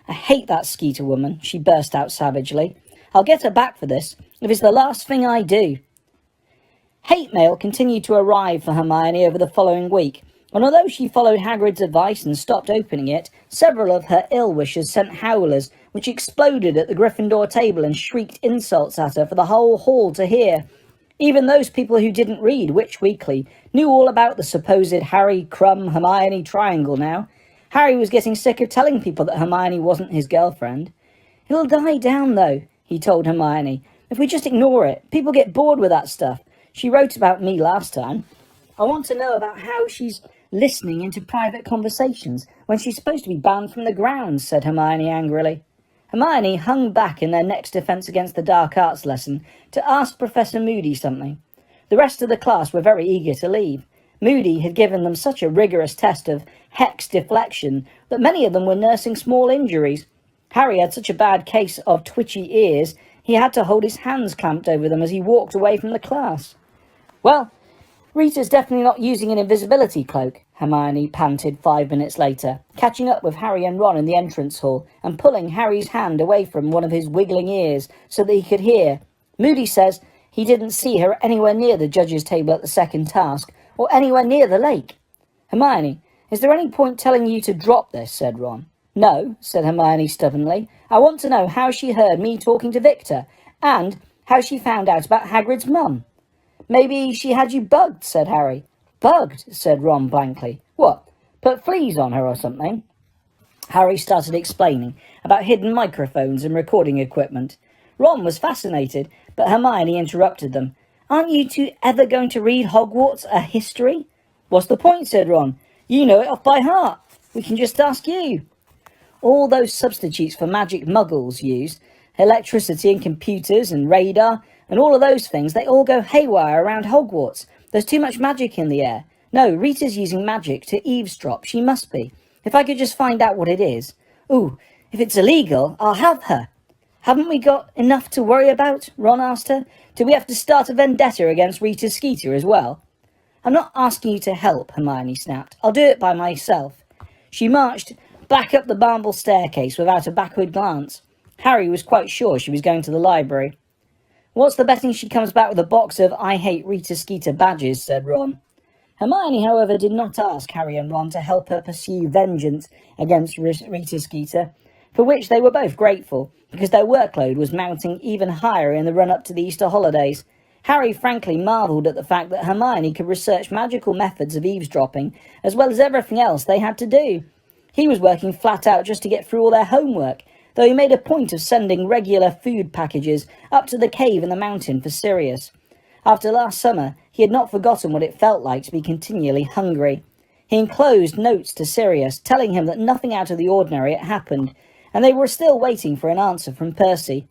I hate that Skeeter woman, she burst out savagely. I'll get her back for this, if it's the last thing I do. Hate mail continued to arrive for Hermione over the following week, and although she followed Hagrid's advice and stopped opening it, several of her ill-wishers sent howlers, which exploded at the Gryffindor table and shrieked insults at her for the whole hall to hear. Even those people who didn't read Witch Weekly knew all about the supposed Harry, Crumb, Hermione triangle now. Harry was getting sick of telling people that Hermione wasn't his girlfriend. It'll die down, though, he told Hermione. If we just ignore it, people get bored with that stuff. She wrote about me last time. I want to know about how she's listening into private conversations when she's supposed to be banned from the grounds, said Hermione angrily. Hermione hung back in their next defence against the dark arts lesson to ask Professor Moody something. The rest of the class were very eager to leave. Moody had given them such a rigorous test of hex deflection that many of them were nursing small injuries. Harry had such a bad case of twitchy ears, he had to hold his hands clamped over them as he walked away from the class. Well, Rita's definitely not using an invisibility cloak, Hermione panted 5 minutes later, catching up with Harry and Ron in the entrance hall and pulling Harry's hand away from one of his wiggling ears so that he could hear. Moody says he didn't see her anywhere near the judge's table at the second task, or anywhere near the lake. Hermione, is there any point telling you to drop this, said Ron. No, said Hermione stubbornly. I want to know how she heard me talking to Victor, and how she found out about Hagrid's mum. Maybe she had you bugged, said Harry. Bugged, said Ron blankly. What, put fleas on her or something? Harry started explaining about hidden microphones and recording equipment. Ron was fascinated, but Hermione interrupted them. Aren't you two ever going to read Hogwarts a history? What's the point, said Ron. You know it off by heart. We can just ask you. All those substitutes for magic muggles used, electricity and computers and radar, and all of those things, they all go haywire around Hogwarts. There's too much magic in the air. No, Rita's using magic to eavesdrop. She must be. If I could just find out what it is. Ooh, if it's illegal, I'll have her. Haven't we got enough to worry about? Ron asked her. Do we have to start a vendetta against Rita Skeeter as well? I'm not asking you to help, Hermione snapped. I'll do it by myself. She marched back up the marble staircase without a backward glance. Harry was quite sure she was going to the library. What's the betting she comes back with a box of I Hate Rita Skeeter badges, said Ron. Hermione, however, did not ask Harry and Ron to help her pursue vengeance against Rita Skeeter, for which they were both grateful, because their workload was mounting even higher in the run-up to the Easter holidays. Harry frankly marvelled at the fact that Hermione could research magical methods of eavesdropping, as well as everything else they had to do. He was working flat out just to get through all their homework, though he made a point of sending regular food packages up to the cave in the mountain for Sirius. After last summer, he had not forgotten what it felt like to be continually hungry. He enclosed notes to Sirius, telling him that nothing out of the ordinary had happened, and they were still waiting for an answer from Percy.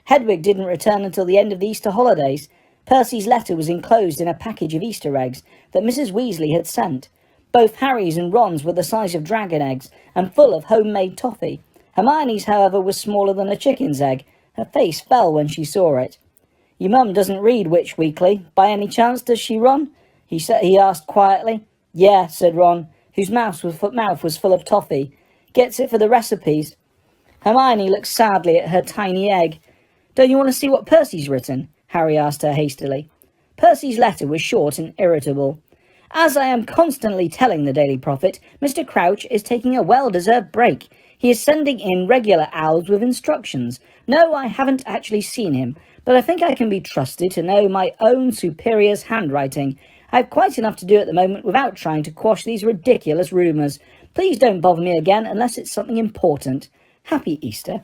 Hedwig didn't return until the end of the Easter holidays. Percy's letter was enclosed in a package of Easter eggs that Mrs. Weasley had sent. Both Harry's and Ron's were the size of dragon eggs and full of homemade toffee. Hermione's, however, was smaller than a chicken's egg. Her face fell when she saw it. Your mum doesn't read Witch Weekly, by any chance, does she, Ron? He asked quietly. Yeah, said Ron, whose mouth was full of toffee. Gets it for the recipes. Hermione looked sadly at her tiny egg. Don't you want to see what Percy's written? Harry asked her hastily. Percy's letter was short and irritable. As I am constantly telling the Daily Prophet, Mr. Crouch is taking a well-deserved break. He is sending in regular owls with instructions. No, I haven't actually seen him, but I think I can be trusted to know my own superior's handwriting. I have quite enough to do at the moment without trying to quash these ridiculous rumours. Please don't bother me again unless it's something important. Happy Easter.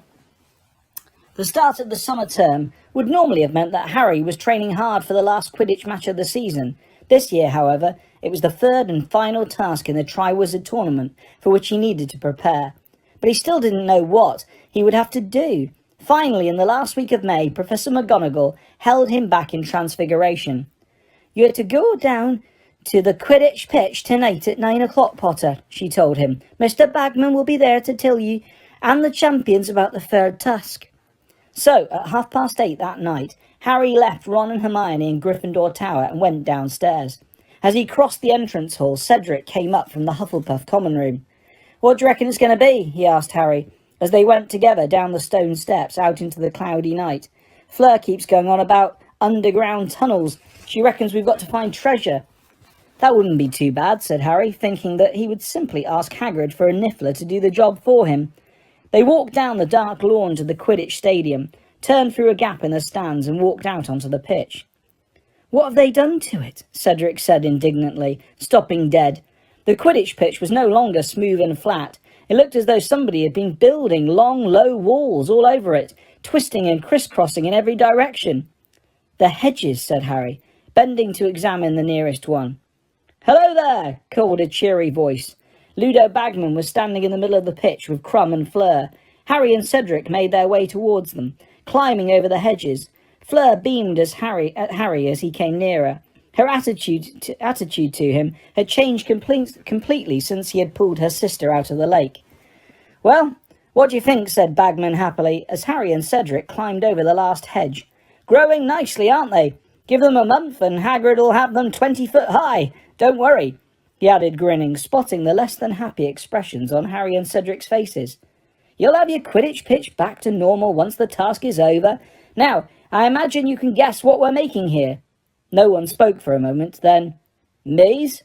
The start of the summer term would normally have meant that Harry was training hard for the last Quidditch match of the season. This year, however, it was the third and final task in the Triwizard Tournament for which he needed to prepare. But he still didn't know what he would have to do. Finally, in the last week of May, Professor McGonagall held him back in Transfiguration. You are to go down "To the Quidditch pitch tonight at 9 o'clock, Potter," she told him. "Mr. Bagman will be there to tell you and the champions about the third task." So, at 8:30 that night, Harry left Ron and Hermione in Gryffindor Tower and went downstairs. As he crossed the entrance hall, Cedric came up from the Hufflepuff common room. "What do you reckon it's going to be?" he asked Harry, as they went together down the stone steps out into the cloudy night. "Fleur keeps going on about underground tunnels. She reckons we've got to find treasure." "That wouldn't be too bad," said Harry, thinking that he would simply ask Hagrid for a niffler to do the job for him. They walked down the dark lawn to the Quidditch stadium, turned through a gap in the stands and walked out onto the pitch. "What have they done to it?" Cedric said indignantly, stopping dead. The Quidditch pitch was no longer smooth and flat. It looked as though somebody had been building long, low walls all over it, twisting and crisscrossing in every direction. "The hedges," said Harry, bending to examine the nearest one. "Hello there," called a cheery voice. Ludo Bagman was standing in the middle of the pitch with Crumb and Fleur. Harry and Cedric made their way towards them, climbing over the hedges. Fleur beamed at Harry as he came nearer. Her attitude to him had changed completely since he had pulled her sister out of the lake. "Well, what do you think?" said Bagman happily, as Harry and Cedric climbed over the last hedge. "Growing nicely, aren't they? Give them a month and Hagrid will have them 20 foot high. Don't worry," he added, grinning, spotting the less than happy expressions on Harry and Cedric's faces. "You'll have your Quidditch pitch back to normal once the task is over. Now, I imagine you can guess what we're making here." No one spoke for a moment. Then, "Maze?"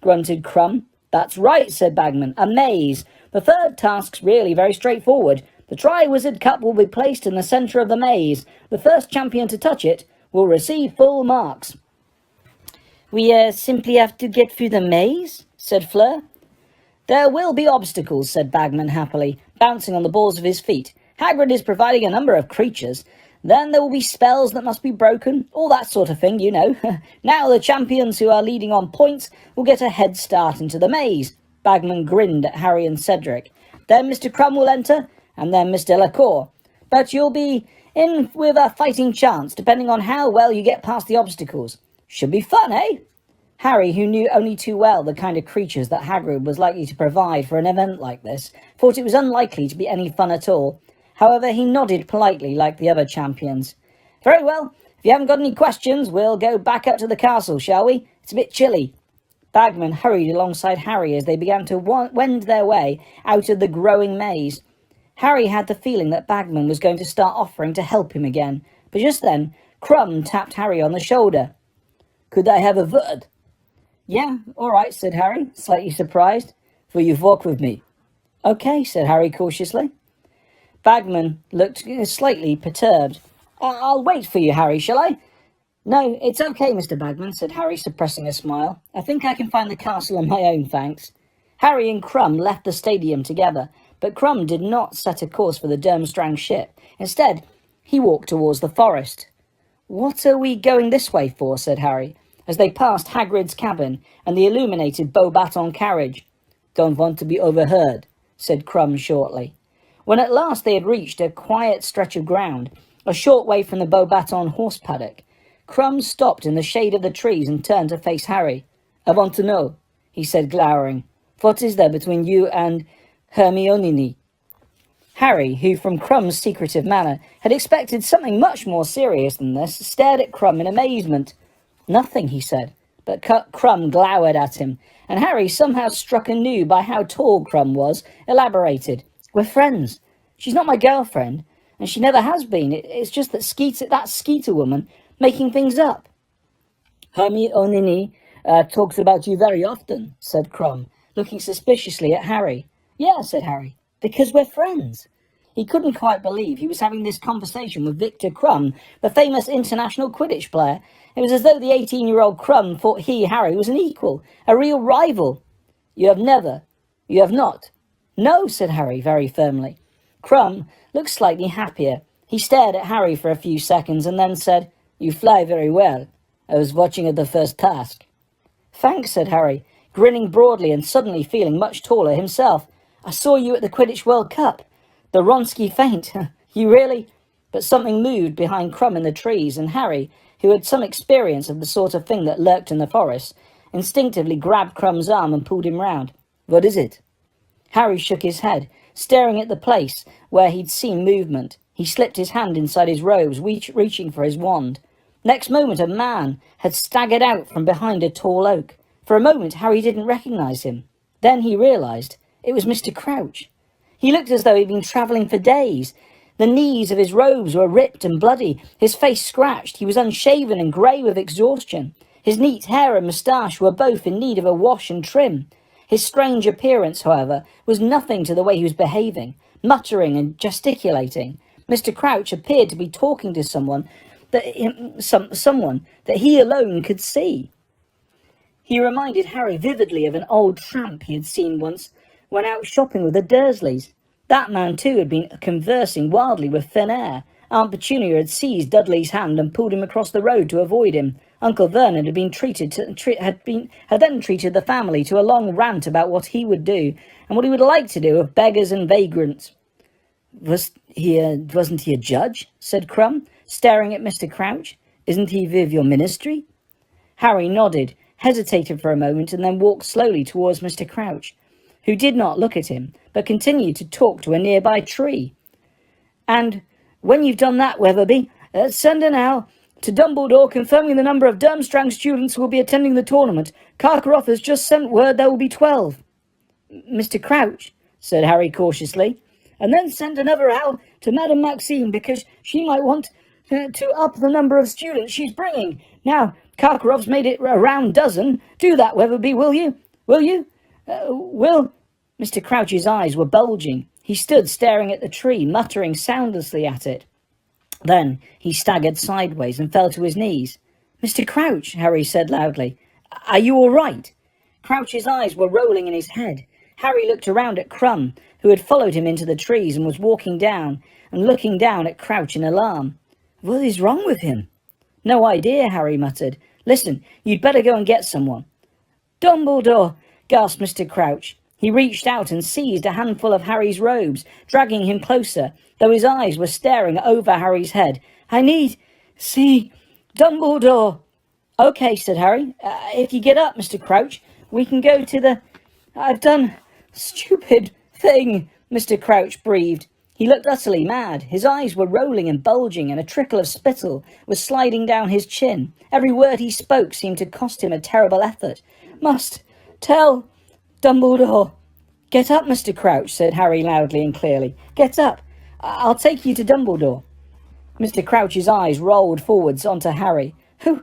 grunted Crumb. "That's right," said Bagman. "A maze. The third task's really very straightforward. The Triwizard Cup will be placed in the centre of the maze. The first champion to touch it will receive full marks." "We simply have to get through the maze?" said Fleur. "There will be obstacles," said Bagman happily, bouncing on the balls of his feet. "Hagrid is providing a number of creatures. Then there will be spells that must be broken, all that sort of thing, you know. Now the champions who are leading on points will get a head start into the maze." Bagman grinned at Harry and Cedric. "Then Mr. Crumb will enter, and then Miss Delacour. But you'll be in with a fighting chance, depending on how well you get past the obstacles. Should be fun, eh?" Harry, who knew only too well the kind of creatures that Hagrid was likely to provide for an event like this, thought it was unlikely to be any fun at all. However, he nodded politely like the other champions. "Very well. If you haven't got any questions, we'll go back up to the castle, shall we? It's a bit chilly." Bagman hurried alongside Harry as they began to wend their way out of the growing maze. Harry had the feeling that Bagman was going to start offering to help him again, but just then Crumb tapped Harry on the shoulder. "Could I have a word?" "Yeah, all right," said Harry, slightly surprised. "Will you walk with me?" "Okay," said Harry cautiously. Bagman looked slightly perturbed. "I'll wait for you, Harry, shall I?" "No, it's okay, Mr. Bagman," said Harry, suppressing a smile. "I think I can find the castle on my own, thanks." Harry and Crumb left the stadium together, but Crumb did not set a course for the Durmstrang ship. Instead, he walked towards the forest. "What are we going this way for?" said Harry, as they passed Hagrid's cabin and the illuminated Beauxbatons carriage. "Don't want to be overheard," said Crumb shortly. When at last they had reached a quiet stretch of ground, a short way from the Beauxbatons horse paddock, Crumb stopped in the shade of the trees and turned to face Harry. "I want to know," he said, glowering. "What is there between you and Hermione?" Harry, who from Crumb's secretive manner had expected something much more serious than this, stared at Crumb in amazement. "Nothing," he said, but Crumb glowered at him, and Harry, somehow struck anew by how tall Crumb was, elaborated. "We're friends. She's not my girlfriend, and she never has been. It's just that Skeeter woman making things up." "Hermione talks about you very often," said Crumb, looking suspiciously at Harry. "Yeah," said Harry, "because we're friends." He couldn't quite believe he was having this conversation with Victor Crumb, the famous international Quidditch player. It was as though the 18-year-old Crumb thought he, Harry, was an equal, a real rival. You have not?" "No," said Harry very firmly. Crumb looked slightly happier. He stared at Harry for a few seconds and then said, "You fly very well. I was watching at the first task." "Thanks," said Harry, grinning broadly and suddenly feeling much taller himself. "I saw you at the Quidditch World Cup. The Wronski feint. You really—" But something moved behind Crumb in the trees, and Harry, who had some experience of the sort of thing that lurked in the forest, instinctively grabbed Crumb's arm and pulled him round. "What is it?" Harry shook his head, staring at the place where he'd seen movement. He slipped his hand inside his robes, reaching for his wand. Next moment, a man had staggered out from behind a tall oak. For a moment, Harry didn't recognise him. Then he realised it was Mr. Crouch. He looked as though he'd been travelling for days. The knees of his robes were ripped and bloody, his face scratched. He was unshaven and grey with exhaustion. His neat hair and moustache were both in need of a wash and trim. His strange appearance, however, was nothing to the way he was behaving, muttering and gesticulating. Mr. Crouch appeared to be talking to someone that he alone could see. He reminded Harry vividly of an old tramp he had seen once when out shopping with the Dursleys. That man too had been conversing wildly with thin air. Aunt Petunia had seized Dudley's hand and pulled him across the road to avoid him. Uncle Vernon had then treated the family to a long rant about what he would do and what he would like to do with beggars and vagrants. Wasn't he a judge?" said Crumb, staring at Mr. Crouch. "Isn't he with your ministry?" Harry nodded, hesitated for a moment, and then walked slowly towards Mr. Crouch, who did not look at him, but continued to talk to a nearby tree. "And when you've done that, Weatherby, send an owl to Dumbledore confirming the number of Durmstrang students who will be attending the tournament. Karkaroff has just sent word there will be 12. "Mr. Crouch," said Harry cautiously. "And then send another owl to Madame Maxime, because she might want to up the number of students she's bringing. Now, Karkaroff's made it a round dozen. Do that, Weatherby, will you? Will you? Will?" Mr. Crouch's eyes were bulging. He stood staring at the tree, muttering soundlessly at it. Then he staggered sideways and fell to his knees. "Mr. Crouch," Harry said loudly, "are you all right?" Crouch's eyes were rolling in his head. Harry looked around at Crumb, who had followed him into the trees and was walking down and looking down at Crouch in alarm. "What is wrong with him?" "No idea," Harry muttered. "Listen, you'd better go and get someone." "Dumbledore!" gasped Mr. Crouch. He reached out and seized a handful of Harry's robes, dragging him closer, though his eyes were staring over Harry's head. "I need see Dumbledore." "Okay," said Harry. If you get up, Mr. Crouch, we can go to the... I've done stupid thing," Mr. Crouch breathed. He looked utterly mad. His eyes were rolling and bulging, and a trickle of spittle was sliding down his chin. Every word he spoke seemed to cost him a terrible effort. "Must tell Dumbledore." "Get up, Mr. Crouch," said Harry loudly and clearly. "Get up. I'll take you to Dumbledore." Mr. Crouch's eyes rolled forwards onto Harry. Who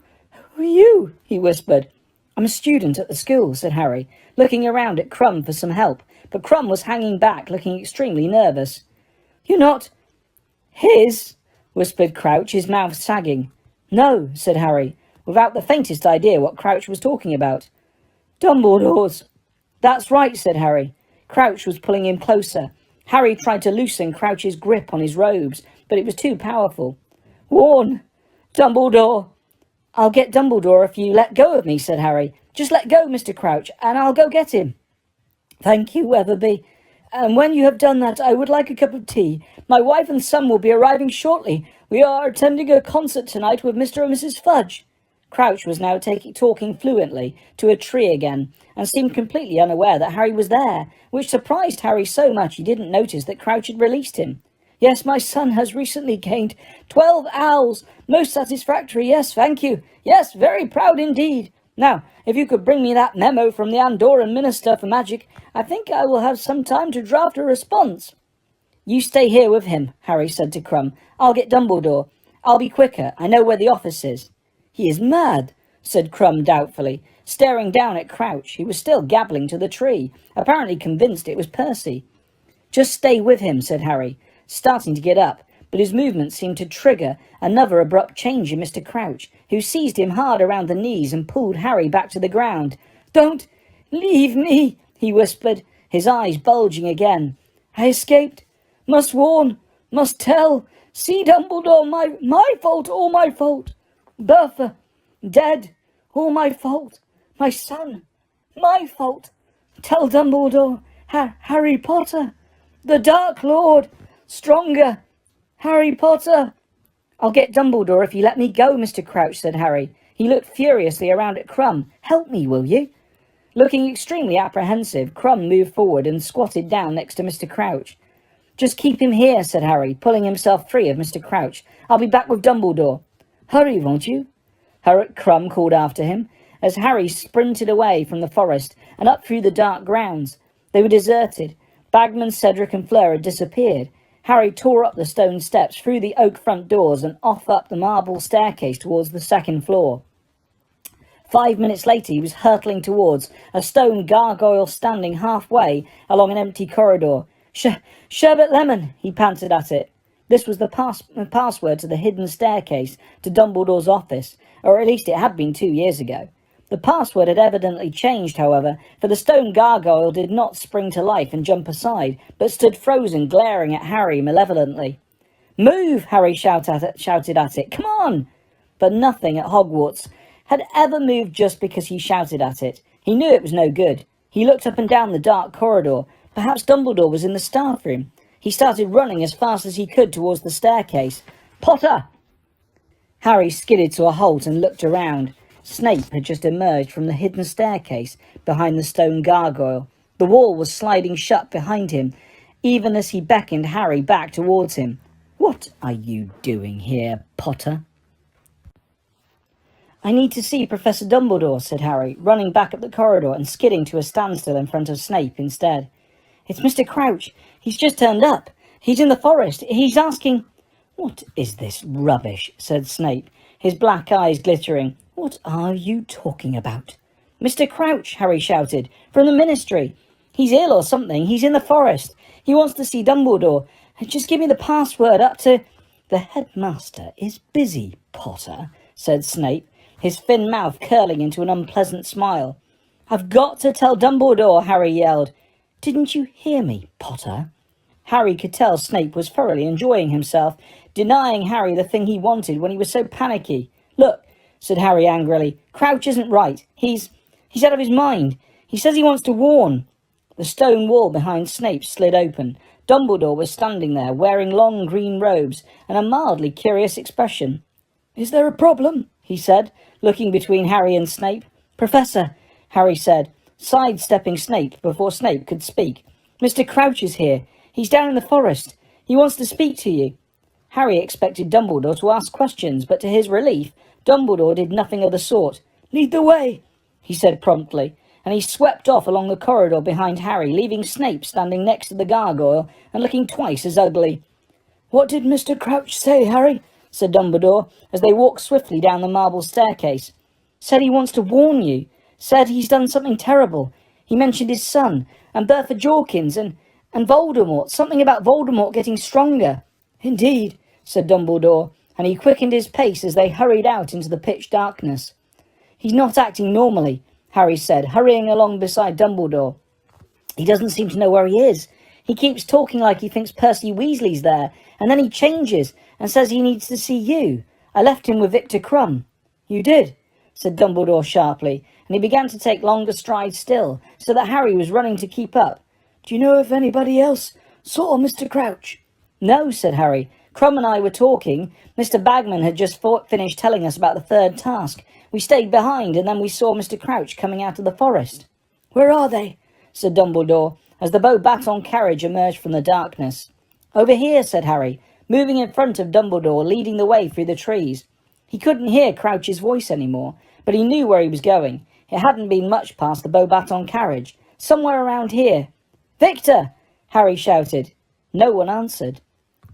are you?" he whispered. "I'm a student at the school," said Harry, looking around at Crumb for some help, but Crumb was hanging back, looking extremely nervous. "You're not his?" whispered Crouch, his mouth sagging. "No," said Harry, without the faintest idea what Crouch was talking about. "Dumbledore's." "That's right," said Harry. Crouch was pulling him closer. Harry tried to loosen Crouch's grip on his robes, but it was too powerful. "Warn Dumbledore." "I'll get Dumbledore if you let go of me," said Harry. "Just let go, Mr. Crouch, and I'll go get him." "Thank you, Weatherby. And when you have done that, I would like a cup of tea. My wife and son will be arriving shortly. We are attending a concert tonight with Mr. and Mrs. Fudge." Crouch was now talking fluently to a tree again, and seemed completely unaware that Harry was there, which surprised Harry so much he didn't notice that Crouch had released him. "Yes, my son has recently gained 12 owls. Most satisfactory, yes, thank you. Yes, very proud indeed. Now, if you could bring me that memo from the Andorran Minister for Magic, I think I will have some time to draft a response." "You stay here with him," Harry said to Crumb. "I'll get Dumbledore. I'll be quicker. I know where the office is." "He is mad," said Crumb doubtfully, staring down at Crouch, who was still gabbling to the tree, apparently convinced it was Percy. "Just stay with him," said Harry, starting to get up, but his movement seemed to trigger another abrupt change in Mr. Crouch, who seized him hard around the knees and pulled Harry back to the ground. "Don't leave me," he whispered, his eyes bulging again. "I escaped. Must warn. Must tell. See Dumbledore. My fault. All my fault. Bertha. Dead. All my fault. My son. My fault. Tell Dumbledore. Harry Potter. The Dark Lord. Stronger. Harry Potter." "I'll get Dumbledore if you let me go, Mr. Crouch," said Harry. He looked furiously around at Crumb. "Help me, will you?" Looking extremely apprehensive, Crumb moved forward and squatted down next to Mr. Crouch. "Just keep him here," said Harry, pulling himself free of Mr. Crouch. "I'll be back with Dumbledore." "Hurry, won't you?" Crumb called after him, as Harry sprinted away from the forest and up through the dark grounds. They were deserted. Bagman, Cedric and Fleur had disappeared. Harry tore up the stone steps, through the oak front doors and off up the marble staircase towards the second floor. 5 minutes later he was hurtling towards a stone gargoyle standing halfway along an empty corridor. Sherbet lemon, he panted at it. This was the password to the hidden staircase to Dumbledore's office, or at least it had been 2 years ago. The password had evidently changed, however, for the stone gargoyle did not spring to life and jump aside, but stood frozen, glaring at Harry malevolently. "Move!" Harry shouted at it. "Come on!" But nothing at Hogwarts had ever moved just because he shouted at it. He knew it was no good. He looked up and down the dark corridor. Perhaps Dumbledore was in the staff room. He started running as fast as he could towards the staircase. "Potter!" Harry skidded to a halt and looked around. Snape had just emerged from the hidden staircase behind the stone gargoyle. The wall was sliding shut behind him, even as he beckoned Harry back towards him. "What are you doing here, Potter?" "I need to see Professor Dumbledore," said Harry, running back up the corridor and skidding to a standstill in front of Snape instead. "It's Mr. Crouch. He's just turned up. He's in the forest. He's asking—" "What is this rubbish?" said Snape, his black eyes glittering. "What are you talking about?" "Mr. Crouch," Harry shouted, "from the Ministry. He's ill or something. He's in the forest. He wants to see Dumbledore. Just give me the password up to—" "The headmaster is busy, Potter," said Snape, his thin mouth curling into an unpleasant smile. "I've got to tell Dumbledore," Harry yelled. "Didn't you hear me, Potter?" Harry could tell Snape was thoroughly enjoying himself, denying Harry the thing he wanted when he was so panicky. "Look," said Harry angrily, "Crouch isn't right. He's out of his mind. He says he wants to warn." The stone wall behind Snape slid open. Dumbledore was standing there, wearing long green robes and a mildly curious expression. "Is there a problem?" he said, looking between Harry and Snape. "Professor," Harry said, sidestepping Snape before Snape could speak. "Mr. Crouch is here. He's down in the forest. He wants to speak to you." Harry expected Dumbledore to ask questions, but to his relief, Dumbledore did nothing of the sort. "Lead the way," he said promptly, and he swept off along the corridor behind Harry, leaving Snape standing next to the gargoyle and looking twice as ugly. "What did Mr. Crouch say, Harry?" said Dumbledore, as they walked swiftly down the marble staircase. "Said he wants to warn you. Said he's done something terrible. He mentioned his son, and Bertha Jorkins, and Voldemort. Something about Voldemort getting stronger." "Indeed," said Dumbledore, and he quickened his pace as they hurried out into the pitch darkness. "He's not acting normally," Harry said, hurrying along beside Dumbledore. "He doesn't seem to know where he is. He keeps talking like he thinks Percy Weasley's there, and then he changes and says he needs to see you. I left him with Victor Crumb." "You did?" said Dumbledore sharply, and he began to take longer strides still, so that Harry was running to keep up. "Do you know if anybody else saw Mr. Crouch?" "No," said Harry. "Crumb and I were talking. Mr. Bagman had just finished telling us about the third task. We stayed behind, and then we saw Mr. Crouch coming out of the forest." "Where are they?" said Dumbledore, as the Beauxbatons carriage emerged from the darkness. "Over here," said Harry, moving in front of Dumbledore, leading the way through the trees. He couldn't hear Crouch's voice anymore, but he knew where he was going. It hadn't been much past the Beauxbatons carriage. "Somewhere around here." "Victor!" Harry shouted. No one answered.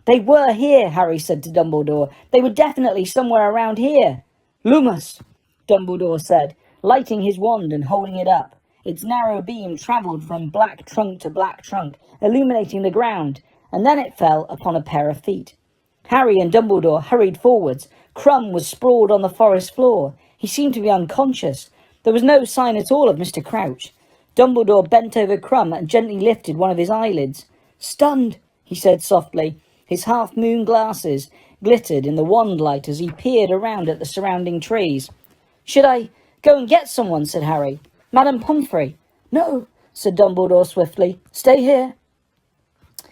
"They were here," Harry said to Dumbledore. "They were definitely somewhere around here." "Lumos," Dumbledore said, lighting his wand and holding it up. Its narrow beam travelled from black trunk to black trunk, illuminating the ground, and then it fell upon a pair of feet. Harry and Dumbledore hurried forwards. Crumb was sprawled on the forest floor. He seemed to be unconscious. There was no sign at all of Mr. Crouch. Dumbledore bent over Crumb and gently lifted one of his eyelids. "Stunned," he said softly. His half-moon glasses glittered in the wand light as he peered around at the surrounding trees. "Should I go and get someone?" said Harry. "Madame Pomfrey?" "No," said Dumbledore swiftly. "Stay here."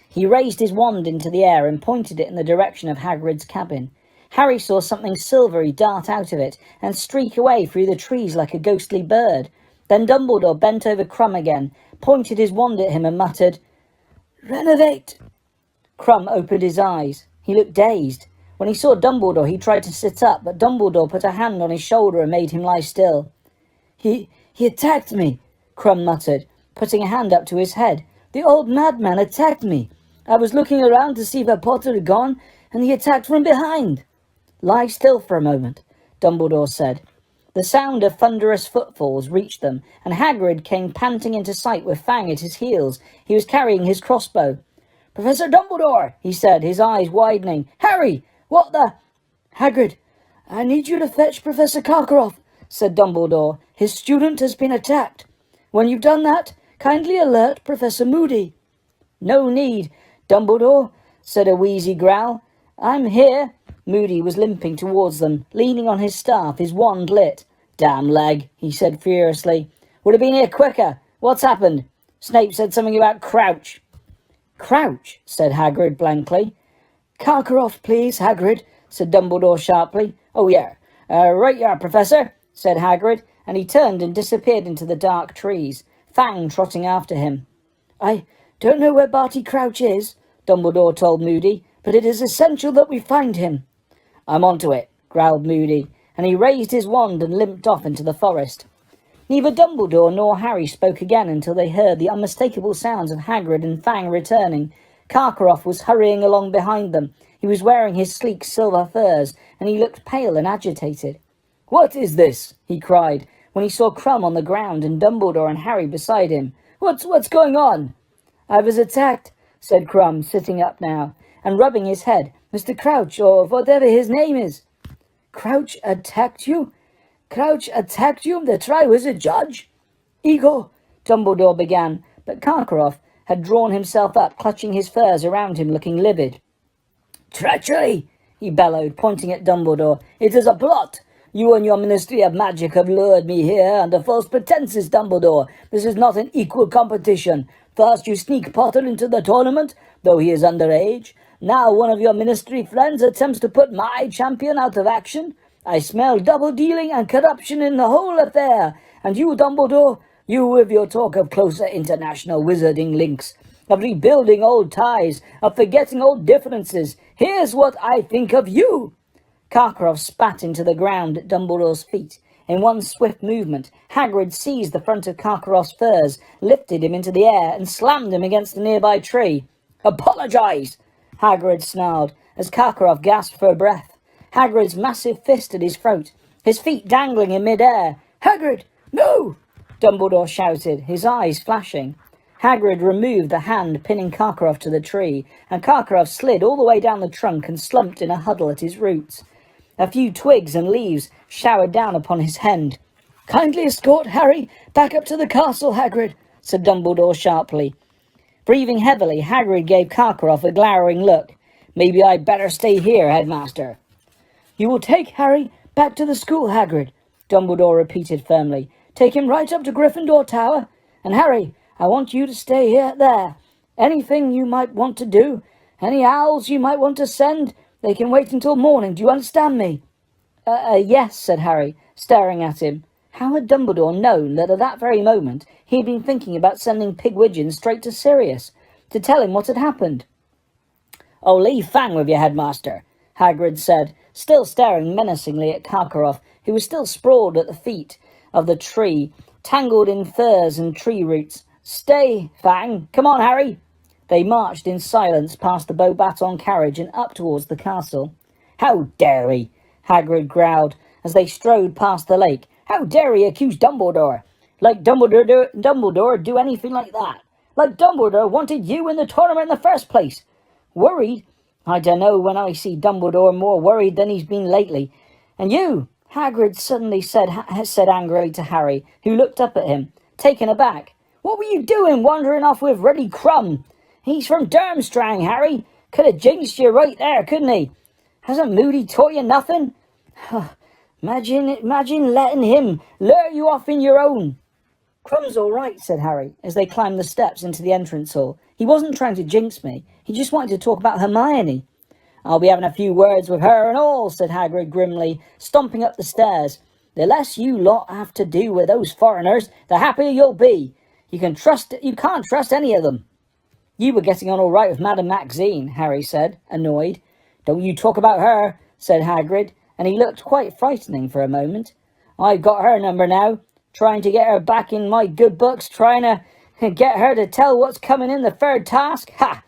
He raised his wand into the air and pointed it in the direction of Hagrid's cabin. Harry saw something silvery dart out of it and streak away through the trees like a ghostly bird. Then Dumbledore bent over Crumb again, pointed his wand at him and muttered, "Renovate!" Crumb opened his eyes. He looked dazed. When he saw Dumbledore, he tried to sit up, but Dumbledore put a hand on his shoulder and made him lie still. He attacked me," Crumb muttered, putting a hand up to his head. "The old madman attacked me. I was looking around to see where Potter had gone, and he attacked from behind." "Lie still for a moment," Dumbledore said. The sound of thunderous footfalls reached them, and Hagrid came panting into sight with Fang at his heels. He was carrying his crossbow. "Professor Dumbledore," he said, his eyes widening. "Harry, what the—" "Hagrid, I need you to fetch Professor Karkaroff," said Dumbledore. "His student has been attacked. When you've done that, kindly alert Professor Moody." "No need, Dumbledore," said a wheezy growl. "I'm here." Moody was limping towards them, leaning on his staff, his wand lit. "Damn leg," he said furiously. "Would have been here quicker. What's happened?" "Snape said something about Crouch." "Crouch?" said Hagrid blankly. "Karkaroff, please, Hagrid," said Dumbledore sharply. "Oh, yeah. Right you are, Professor," said Hagrid, and he turned and disappeared into the dark trees, Fang trotting after him. "I don't know where Barty Crouch is," Dumbledore told Moody, "but it is essential that we find him." "I'm onto it," growled Moody, and he raised his wand and limped off into the forest. Neither Dumbledore nor Harry spoke again until they heard the unmistakable sounds of Hagrid and Fang returning. Karkaroff was hurrying along behind them. He was wearing his sleek silver furs, and he looked pale and agitated. "What is this?" he cried, when he saw Crumb on the ground and Dumbledore and Harry beside him. What's going on?" "I was attacked," said Crumb, sitting up now, and rubbing his head. "Mr. Crouch, or whatever his name is." "Crouch attacked you? Crouch attacked you? The Triwizard Judge?" "Ego," Dumbledore began, but Karkaroff had drawn himself up, clutching his furs around him, looking livid. "Treachery!" he bellowed, pointing at Dumbledore. "It is a plot! You and your Ministry of Magic have lured me here under false pretenses, Dumbledore. This is not an equal competition. First you sneak Potter into the tournament, though he is underage. Now one of your Ministry friends attempts to put my champion out of action. I smell double-dealing and corruption in the whole affair. And you, Dumbledore, you with your talk of closer international wizarding links, of rebuilding old ties, of forgetting old differences. Here's what I think of you." Karkaroff spat into the ground at Dumbledore's feet. In one swift movement, Hagrid seized the front of Karkaroff's furs, lifted him into the air, and slammed him against a nearby tree. "Apologise!" Hagrid snarled, as Karkaroff gasped for breath. Hagrid's massive fist at his throat, his feet dangling in mid-air. "Hagrid, no!" Dumbledore shouted, his eyes flashing. Hagrid removed the hand pinning Karkaroff to the tree, and Karkaroff slid all the way down the trunk and slumped in a huddle at his roots. A few twigs and leaves showered down upon his head. "Kindly escort Harry back up to the castle, Hagrid," said Dumbledore sharply. Breathing heavily, Hagrid gave Karkaroff a glowering look. "Maybe I'd better stay here, Headmaster." "You will take Harry back to the school, Hagrid," Dumbledore repeated firmly. "Take him right up to Gryffindor Tower. And Harry, I want you to stay here there. Anything you might want to do, any owls you might want to send, they can wait until morning. Do you understand me?" Yes, said Harry, staring at him. How had Dumbledore known that at that very moment he had been thinking about sending Pigwidgeon straight to Sirius, to tell him what had happened? "Oh, leave Fang with your Headmaster," Hagrid said, still staring menacingly at Karkaroff, who was still sprawled at the feet of the tree, tangled in furs and tree roots. "Stay, Fang. Come on, Harry." They marched in silence past the Beauxbatons carriage and up towards the castle. "How dare he?" Hagrid growled as they strode past the lake. "How dare he accuse Dumbledore? Like Dumbledore do anything like that? Like Dumbledore wanted you in the tournament in the first place? Worried? I don't know when I see Dumbledore more worried than he's been lately. And you," Hagrid suddenly said angrily to Harry, who looked up at him, taken aback. "What were you doing wandering off with Reddy Crumb? He's from Durmstrang, Harry. Could have jinxed you right there, couldn't he? Hasn't Moody taught you nothing? Imagine letting him lure you off in your own." "Crumb's all right," said Harry, as they climbed the steps into the entrance hall. "He wasn't trying to jinx me. He just wanted to talk about Hermione." I'll be having a few words with her and all, said Hagrid grimly, stomping up the stairs. The less you lot have to do with those foreigners, the happier you'll be. You can't trust any of them. You were getting on all right with Madame Maxine, Harry said, annoyed. Don't you talk about her, said Hagrid, and he looked quite frightening for a moment. I've got her number now, trying to get her back in my good books, trying to get her to tell what's coming in the third task. Ha!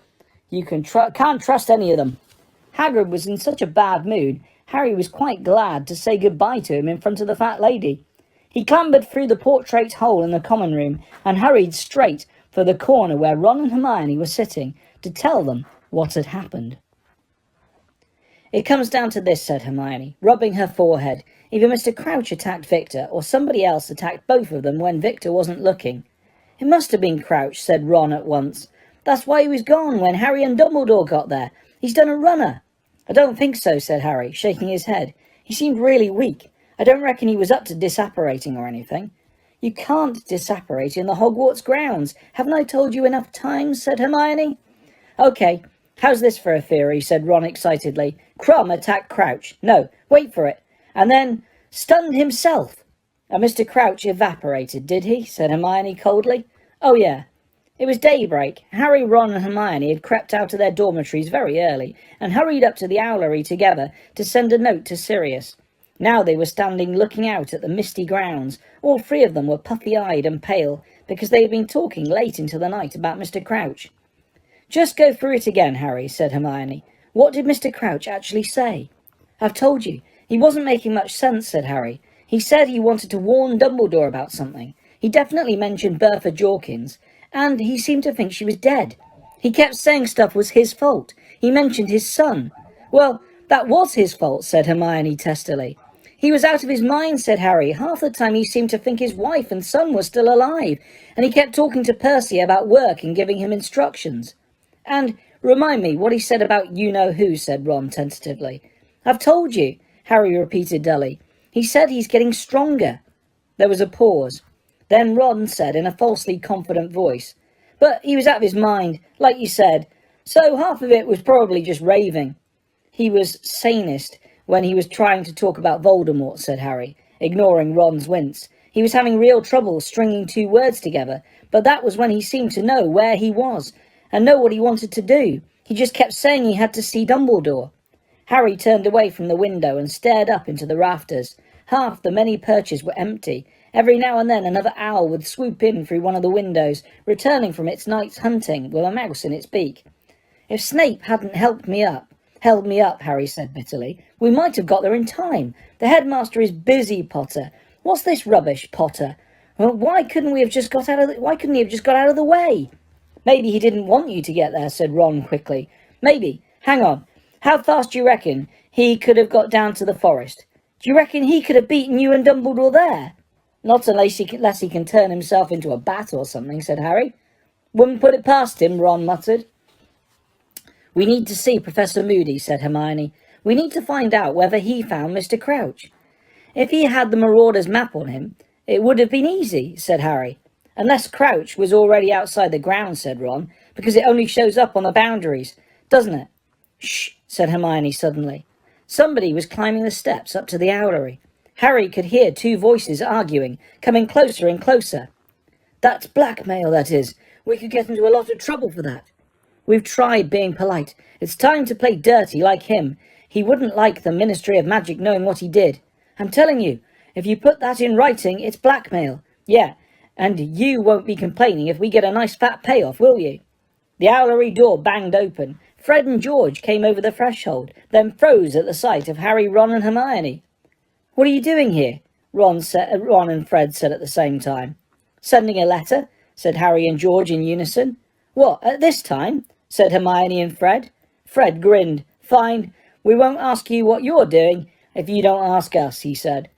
You can't trust any of them. Hagrid was in such a bad mood, Harry was quite glad to say goodbye to him in front of the fat lady. He clambered through the portrait hole in the common room and hurried straight for the corner where Ron and Hermione were sitting to tell them what had happened. It comes down to this, said Hermione, rubbing her forehead. Either Mr. Crouch attacked Victor, or somebody else attacked both of them when Victor wasn't looking. It must have been Crouch, said Ron at once. That's why he was gone when Harry and Dumbledore got there. He's done a runner. I don't think so, said Harry, shaking his head. He seemed really weak. I don't reckon he was up to disapparating or anything. You can't disapparate in the Hogwarts grounds. Haven't I told you enough times, said Hermione. OK, how's this for a theory, said Ron excitedly. Crumb attacked Crouch. No, wait for it. And then stunned himself. And Mr. Crouch evaporated, did he? Said Hermione coldly. Oh, yeah. It was daybreak. Harry, Ron and Hermione had crept out of their dormitories very early and hurried up to the owlery together to send a note to Sirius. Now they were standing looking out at the misty grounds. All three of them were puffy-eyed and pale because they had been talking late into the night about Mr. Crouch. Just go through it again, Harry, said Hermione. What did Mr. Crouch actually say? I've told you. He wasn't making much sense, said Harry. He said he wanted to warn Dumbledore about something. He definitely mentioned Bertha Jorkins. And he seemed to think she was dead. He kept saying stuff was his fault. He mentioned his son. Well, that was his fault, said Hermione testily. He was out of his mind, said Harry. Half the time he seemed to think his wife and son were still alive, and he kept talking to Percy about work and giving him instructions. And remind me what he said about you-know-who, said Ron tentatively. I've told you, Harry repeated dully. He said he's getting stronger. There was a pause. Then Ron said in a falsely confident voice, But he was out of his mind, like you said, so half of it was probably just raving. He was sanest when he was trying to talk about Voldemort, said Harry, ignoring Ron's wince. He was having real trouble stringing two words together, but that was when he seemed to know where he was and know what he wanted to do. He just kept saying he had to see Dumbledore. Harry turned away from the window and stared up into the rafters. Half the many perches were empty. Every now and then another owl would swoop in through one of the windows, returning from its night's hunting with a mouse in its beak. If Snape hadn't held me up, Harry said bitterly, we might have got there in time. The headmaster is busy, Potter. What's this rubbish, Potter? Well, why couldn't he have just got out of the way? Maybe he didn't want you to get there, said Ron quickly. Maybe. Hang on. How fast do you reckon he could have got down to the forest? Do you reckon he could have beaten you and Dumbledore there? Not unless he can turn himself into a bat or something, said Harry. Wouldn't put it past him, Ron muttered. We need to see Professor Moody, said Hermione. We need to find out whether he found Mr. Crouch. If he had the Marauder's map on him, it would have been easy, said Harry. Unless Crouch was already outside the grounds, said Ron, because it only shows up on the boundaries, doesn't it? Shh, said Hermione suddenly. Somebody was climbing the steps up to the owlery. Harry could hear two voices arguing, coming closer and closer. That's blackmail, that is. We could get into a lot of trouble for that. We've tried being polite. It's time to play dirty like him. He wouldn't like the Ministry of Magic knowing what he did. I'm telling you, if you put that in writing, it's blackmail. Yeah, and you won't be complaining if we get a nice fat payoff, will you? The owlery door banged open. Fred and George came over the threshold, then froze at the sight of Harry, Ron and Hermione. What are you doing here? Ron and Fred said at the same time. Sending a letter, said Harry and George in unison. What, at this time? Said Hermione and Fred. Fred grinned. Fine, we won't ask you what you're doing if you don't ask us, he said.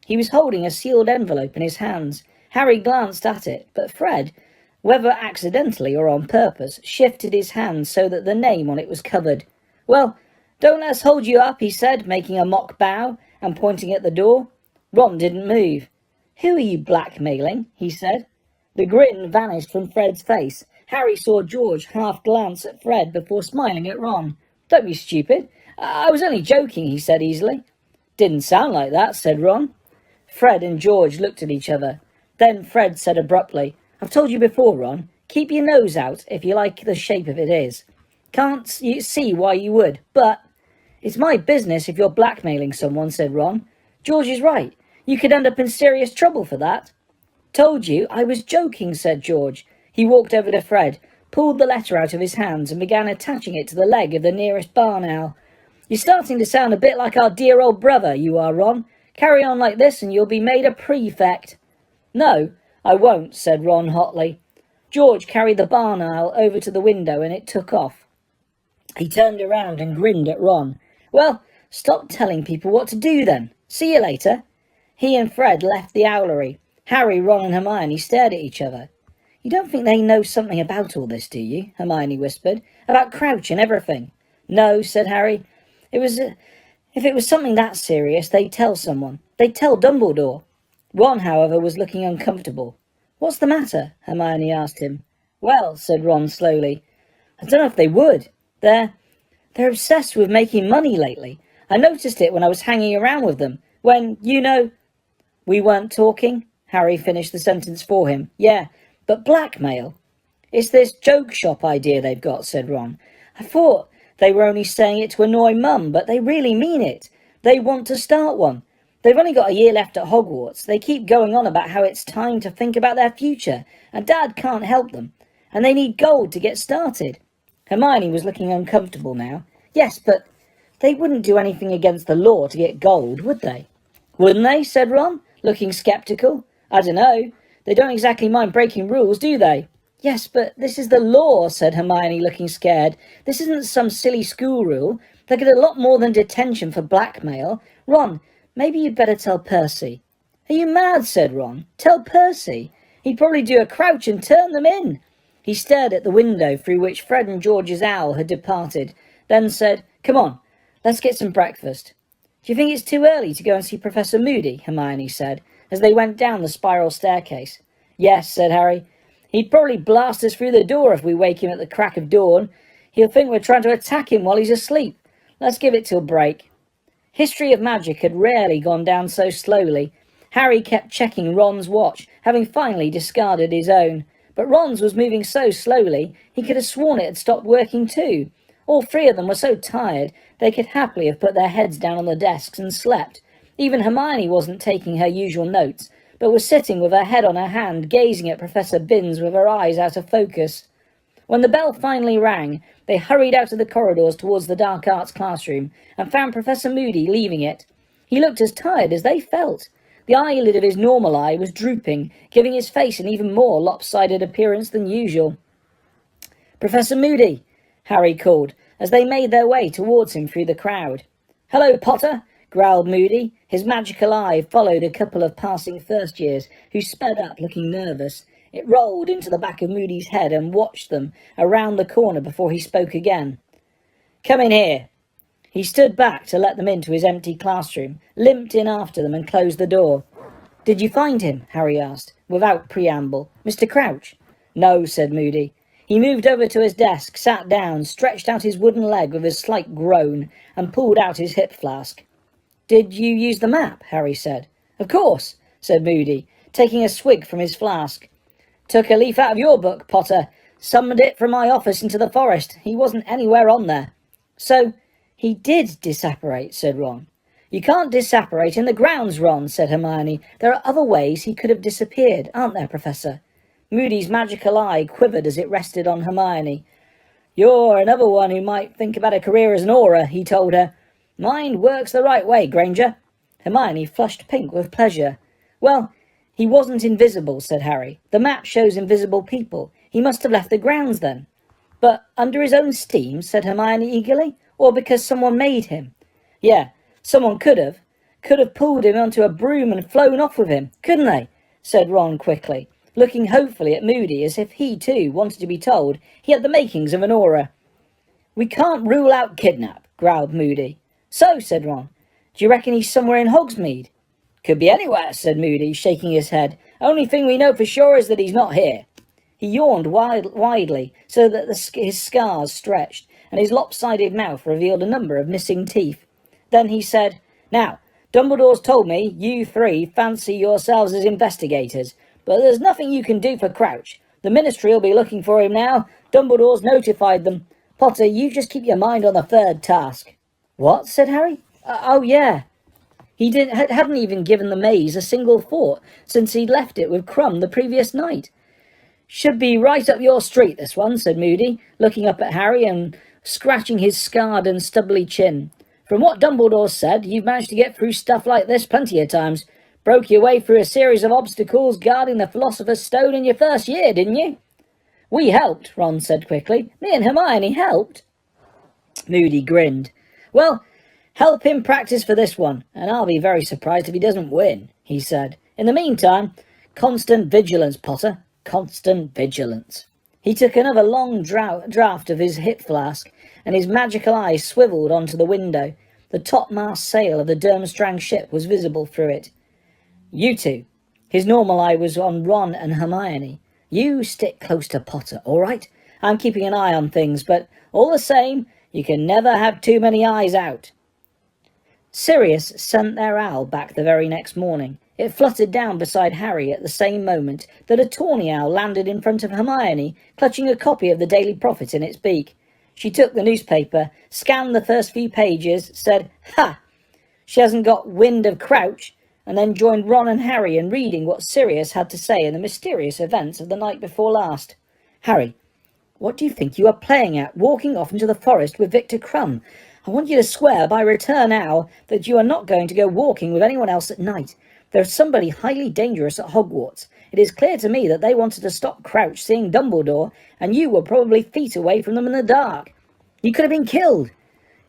He was holding a sealed envelope in his hands. Harry glanced at it, but Fred, whether accidentally or on purpose, shifted his hand so that the name on it was covered. Well, don't let's hold you up, he said, making a mock bow and pointing at the door. Ron didn't move. Who are you blackmailing? He said. The grin vanished from Fred's face. Harry saw George half glance at Fred before smiling at Ron. Don't be stupid. I was only joking, he said easily. Didn't sound like that, said Ron. Fred and George looked at each other. Then Fred said abruptly, I've told you before, Ron, keep your nose out if you like the shape of it is. Can't see why you would, but... It's my business if you're blackmailing someone, said Ron. George is right. You could end up in serious trouble for that. Told you I was joking, said George. He walked over to Fred, pulled the letter out of his hands and began attaching it to the leg of the nearest barn owl. You're starting to sound a bit like our dear old brother, you are, Ron. Carry on like this and you'll be made a prefect. No, I won't, said Ron hotly. George carried the barn owl over to the window and it took off. He turned around and grinned at Ron. Well, stop telling people what to do then. See you later. He and Fred left the owlery. Harry, Ron and Hermione stared at each other. You don't think they know something about all this, do you? Hermione whispered. About Crouch and everything. No, said Harry. If it was something that serious, they'd tell someone. They'd tell Dumbledore. Ron, however, was looking uncomfortable. What's the matter? Hermione asked him. Well, said Ron slowly, I don't know if they would. They're obsessed with making money lately. I noticed it when I was hanging around with them. When, you know... We weren't talking? Harry finished the sentence for him. Yeah, but blackmail. It's this joke shop idea they've got, said Ron. I thought they were only saying it to annoy Mum, but they really mean it. They want to start one. They've only got a year left at Hogwarts. They keep going on about how it's time to think about their future, and Dad can't help them. And they need gold to get started. Hermione was looking uncomfortable now. Yes, but they wouldn't do anything against the law to get gold, would they? Wouldn't they? Said Ron, looking sceptical. I don't know. They don't exactly mind breaking rules, do they? Yes, but this is the law, said Hermione, looking scared. This isn't some silly school rule. They'll get a lot more than detention for blackmail. Ron, maybe you'd better tell Percy. Are you mad? Said Ron. Tell Percy? He'd probably do a crouch and turn them in. He stared at the window through which Fred and George's owl had departed, then said, Come on, let's get some breakfast. Do you think it's too early to go and see Professor Moody? Hermione said, as they went down the spiral staircase. Yes, said Harry. He'd probably blast us through the door if we wake him at the crack of dawn. He'll think we're trying to attack him while he's asleep. Let's give it till break. History of Magic had rarely gone down so slowly. Harry kept checking Ron's watch, having finally discarded his own. But Ron's was moving so slowly, he could have sworn it had stopped working too. All three of them were so tired, they could happily have put their heads down on the desks and slept. Even Hermione wasn't taking her usual notes, but was sitting with her head on her hand, gazing at Professor Binns with her eyes out of focus. When the bell finally rang, they hurried out of the corridors towards the dark arts classroom, and found Professor Moody leaving it. He looked as tired as they felt. The eyelid of his normal eye was drooping, giving his face an even more lopsided appearance than usual. Professor Moody, Harry called, as they made their way towards him through the crowd. Hello, Potter, growled Moody. His magical eye followed a couple of passing first years, who sped up looking nervous. It rolled into the back of Moody's head and watched them around the corner before he spoke again. Come in here. He stood back to let them into his empty classroom, limped in after them and closed the door. Did you find him? Harry asked, without preamble. Mr. Crouch? No, said Moody. He moved over to his desk, sat down, stretched out his wooden leg with a slight groan, and pulled out his hip flask. Did you use the map? Harry said. Of course, said Moody, taking a swig from his flask. Took a leaf out of your book, Potter. Summoned it from my office into the forest. He wasn't anywhere on there. So, he did disapparate, said Ron. You can't disapparate in the grounds, Ron, said Hermione. There are other ways he could have disappeared, aren't there, Professor? Moody's magical eye quivered as it rested on Hermione. You're another one who might think about a career as an aura, he told her. Mind works the right way, Granger. Hermione flushed pink with pleasure. Well, he wasn't invisible, said Harry. The map shows invisible people. He must have left the grounds then. But under his own steam, said Hermione eagerly, or because someone made him? Yeah, someone could have pulled him onto a broom and flown off with him, couldn't they? Said Ron quickly, looking hopefully at Moody as if he too wanted to be told he had the makings of an aura. We can't rule out kidnap, growled Moody. So, said Ron, do you reckon he's somewhere in Hogsmeade? Could be anywhere, said Moody, shaking his head. Only thing we know for sure is that he's not here. He yawned widely, so that his scars stretched. and his lopsided mouth revealed a number of missing teeth. Then he said, "Now, Dumbledore's told me you three fancy yourselves as investigators, but there's nothing you can do for Crouch. The Ministry will be looking for him now. Dumbledore's notified them. Potter, you just keep your mind on the third task." "What?" said Harry. "Oh, yeah." He hadn't even given the maze a single thought since he'd left it with Crumb the previous night. "Should be right up your street, this one," said Moody, looking up at Harry and scratching his scarred and stubbly chin. "From what Dumbledore said, you've managed to get through stuff like this plenty of times. Broke your way through a series of obstacles guarding the Philosopher's Stone in your first year, didn't you?" "We helped," Ron said quickly. "Me and Hermione helped." Moody grinned. "Well, help him practice for this one, and I'll be very surprised if he doesn't win," he said. "In the meantime, constant vigilance, Potter. Constant vigilance." He took another long draught of his hip flask, and his magical eyes swiveled onto the window. The topmast sail of the Durmstrang ship was visible through it. "You two." His normal eye was on Ron and Hermione. "You stick close to Potter, all right? I'm keeping an eye on things, but all the same, you can never have too many eyes out." Sirius sent their owl back the very next morning. It fluttered down beside Harry at the same moment that a tawny owl landed in front of Hermione, clutching a copy of the Daily Prophet in its beak. She took the newspaper, scanned the first few pages, said, "Ha! She hasn't got wind of Crouch," and then joined Ron and Harry in reading what Sirius had to say in the mysterious events of the night before last. "Harry, what do you think you are playing at, walking off into the forest with Victor Crumb? I want you to swear by return now that you are not going to go walking with anyone else at night. There's somebody highly dangerous at Hogwarts. It is clear to me that they wanted to stop Crouch seeing Dumbledore, and you were probably feet away from them in the dark. You could have been killed.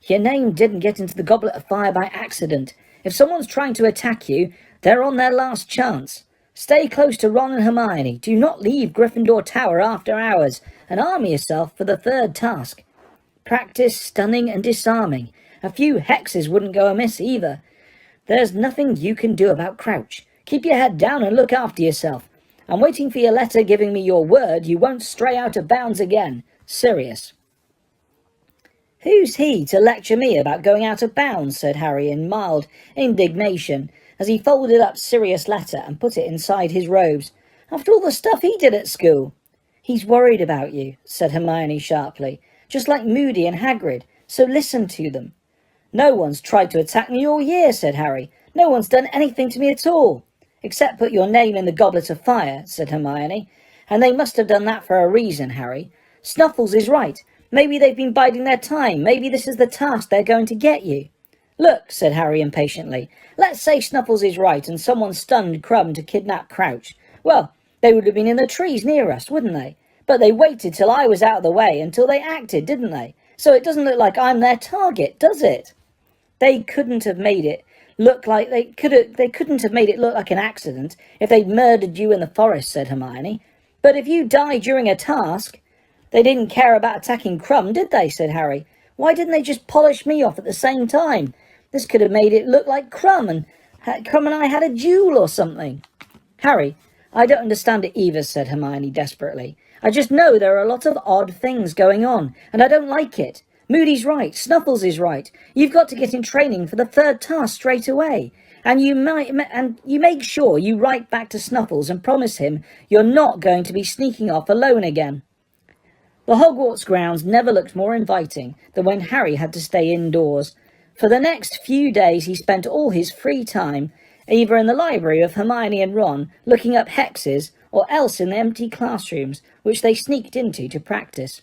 Your name didn't get into the Goblet of Fire by accident. If someone's trying to attack you, they're on their last chance. Stay close to Ron and Hermione. Do not leave Gryffindor Tower after hours, and arm yourself for the third task. Practice stunning and disarming. A few hexes wouldn't go amiss either. There's nothing you can do about Crouch. Keep your head down and look after yourself. I'm waiting for your letter giving me your word you won't stray out of bounds again. Sirius." "Who's he to lecture me about going out of bounds?" said Harry in mild indignation as he folded up Sirius' letter and put it inside his robes. "After all the stuff he did at school." "He's worried about you," said Hermione sharply, "just like Moody and Hagrid, so listen to them." "No one's tried to attack me all year," said Harry. "No one's done anything to me at all." "Except put your name in the Goblet of Fire," said Hermione. "And they must have done that for a reason, Harry. Snuffles is right. Maybe they've been biding their time. Maybe this is the task they're going to get you." "Look," said Harry impatiently, "let's say Snuffles is right and someone stunned Crumb to kidnap Crouch. Well, they would have been in the trees near us, wouldn't they? But they waited till I was out of the way until they acted, didn't they? So it doesn't look like I'm their target, does it?" They couldn't have made it look like they couldn't have made it look like an accident if they'd murdered you in the forest, said Hermione. "But if you die during a task—" "They didn't care about attacking Crumb, did they?" said Harry. "Why didn't they just polish me off at the same time? This could have made it look like Crumb and I had a duel or something." "Harry, I don't understand it either," said Hermione desperately. "I just know there are a lot of odd things going on, and I don't like it. Moody's right, Snuffles is right. You've got to get in training for the third task straight away. And you make sure you write back to Snuffles and promise him you're not going to be sneaking off alone again." The Hogwarts grounds never looked more inviting than when Harry had to stay indoors. For the next few days he spent all his free time either in the library with Hermione and Ron, looking up hexes, or else in the empty classrooms, which they sneaked into to practice.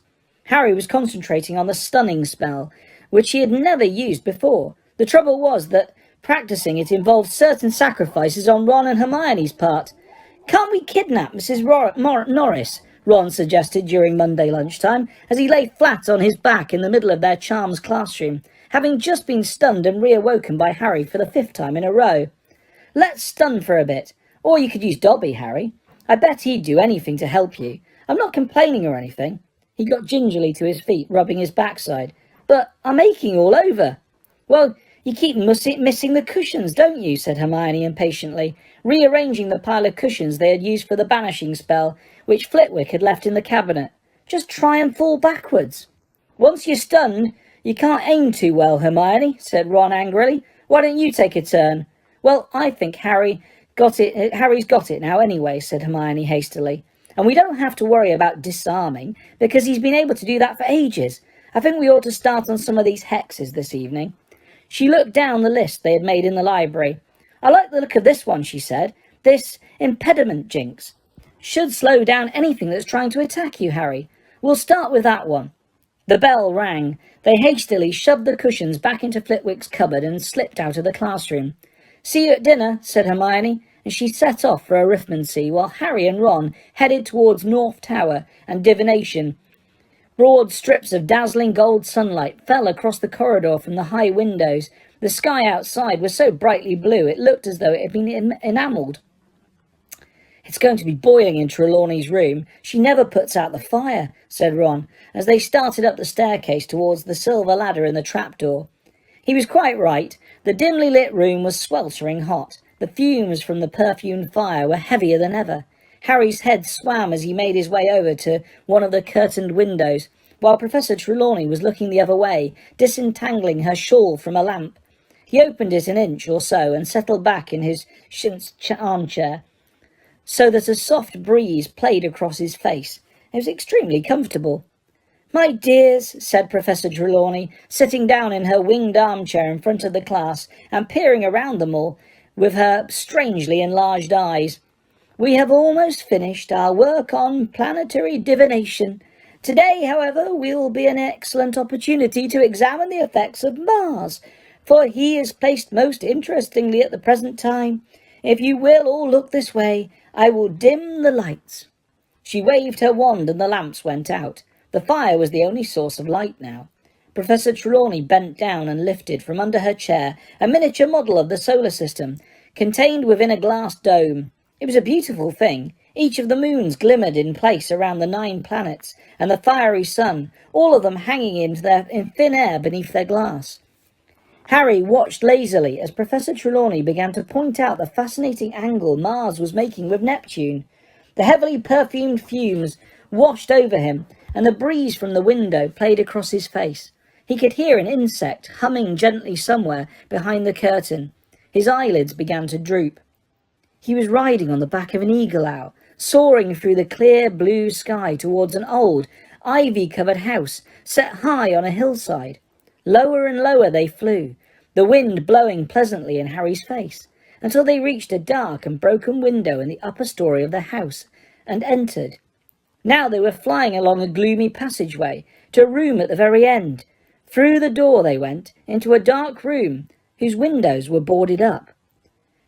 Harry was concentrating on the stunning spell, which he had never used before. The trouble was that practicing it involved certain sacrifices on Ron and Hermione's part. "Can't we kidnap Mrs. Norris?" Ron suggested during Monday lunchtime, as he lay flat on his back in the middle of their charms classroom, having just been stunned and reawoken by Harry for the 5th time in a row. "Let's stun for a bit. Or you could use Dobby, Harry. I bet he'd do anything to help you. I'm not complaining or anything." He got gingerly to his feet, rubbing his backside. "But I'm aching all over." "Well, you keep missing the cushions, don't you?" said Hermione impatiently, rearranging the pile of cushions they had used for the banishing spell, which Flitwick had left in the cabinet. "Just try and fall backwards." Once you're stunned, you can't aim too well, Hermione, said Ron angrily. Why don't you take a turn? Well, I think Harry's got it now anyway, said Hermione hastily. And we don't have to worry about disarming, because he's been able to do that for ages. I think we ought to start on some of these hexes this evening. She looked down the list they had made in the library. I like the look of this one, she said. This impediment jinx. Should slow down anything that's trying to attack you, Harry. We'll start with that one. The bell rang. They hastily shoved the cushions back into Flitwick's cupboard and slipped out of the classroom. See you at dinner, said Hermione, and she set off for arithmancy while Harry and Ron headed towards North Tower and divination. Broad strips of dazzling gold sunlight fell across the corridor from the high windows. The sky outside was so brightly blue it looked as though it had been enamelled. It's going to be boiling in Trelawney's room. She never puts out the fire, said Ron, as they started up the staircase towards the silver ladder in the trapdoor. He was quite right. The dimly lit room was sweltering hot. The fumes from the perfumed fire were heavier than ever. Harry's head swam as he made his way over to one of the curtained windows, while Professor Trelawney was looking the other way, disentangling her shawl from a lamp. He opened it an inch or so and settled back in his chintz armchair, so that a soft breeze played across his face. It was extremely comfortable. My dears, said Professor Trelawney, sitting down in her winged armchair in front of the class and peering around them all with her strangely enlarged eyes, we have almost finished our work on planetary divination. Today, however, will be an excellent opportunity to examine the effects of Mars, for he is placed most interestingly at the present time. If you will all look this way, I will dim the lights. She waved her wand and the lamps went out. The fire was the only source of light now. Professor Trelawney bent down and lifted from under her chair a miniature model of the solar system, contained within a glass dome. It was a beautiful thing. Each of the moons glimmered in place around the 9 planets, and the fiery sun, all of them hanging in thin air beneath their glass. Harry watched lazily as Professor Trelawney began to point out the fascinating angle Mars was making with Neptune. The heavily perfumed fumes washed over him, and the breeze from the window played across his face. He could hear an insect humming gently somewhere behind the curtain. His eyelids began to droop. He was riding on the back of an eagle owl, soaring through the clear blue sky towards an old, ivy-covered house set high on a hillside. Lower and lower they flew, the wind blowing pleasantly in Harry's face, until they reached a dark and broken window in the upper story of the house, and entered. Now they were flying along a gloomy passageway, to a room at the very end. Through the door they went, into a dark room, whose windows were boarded up.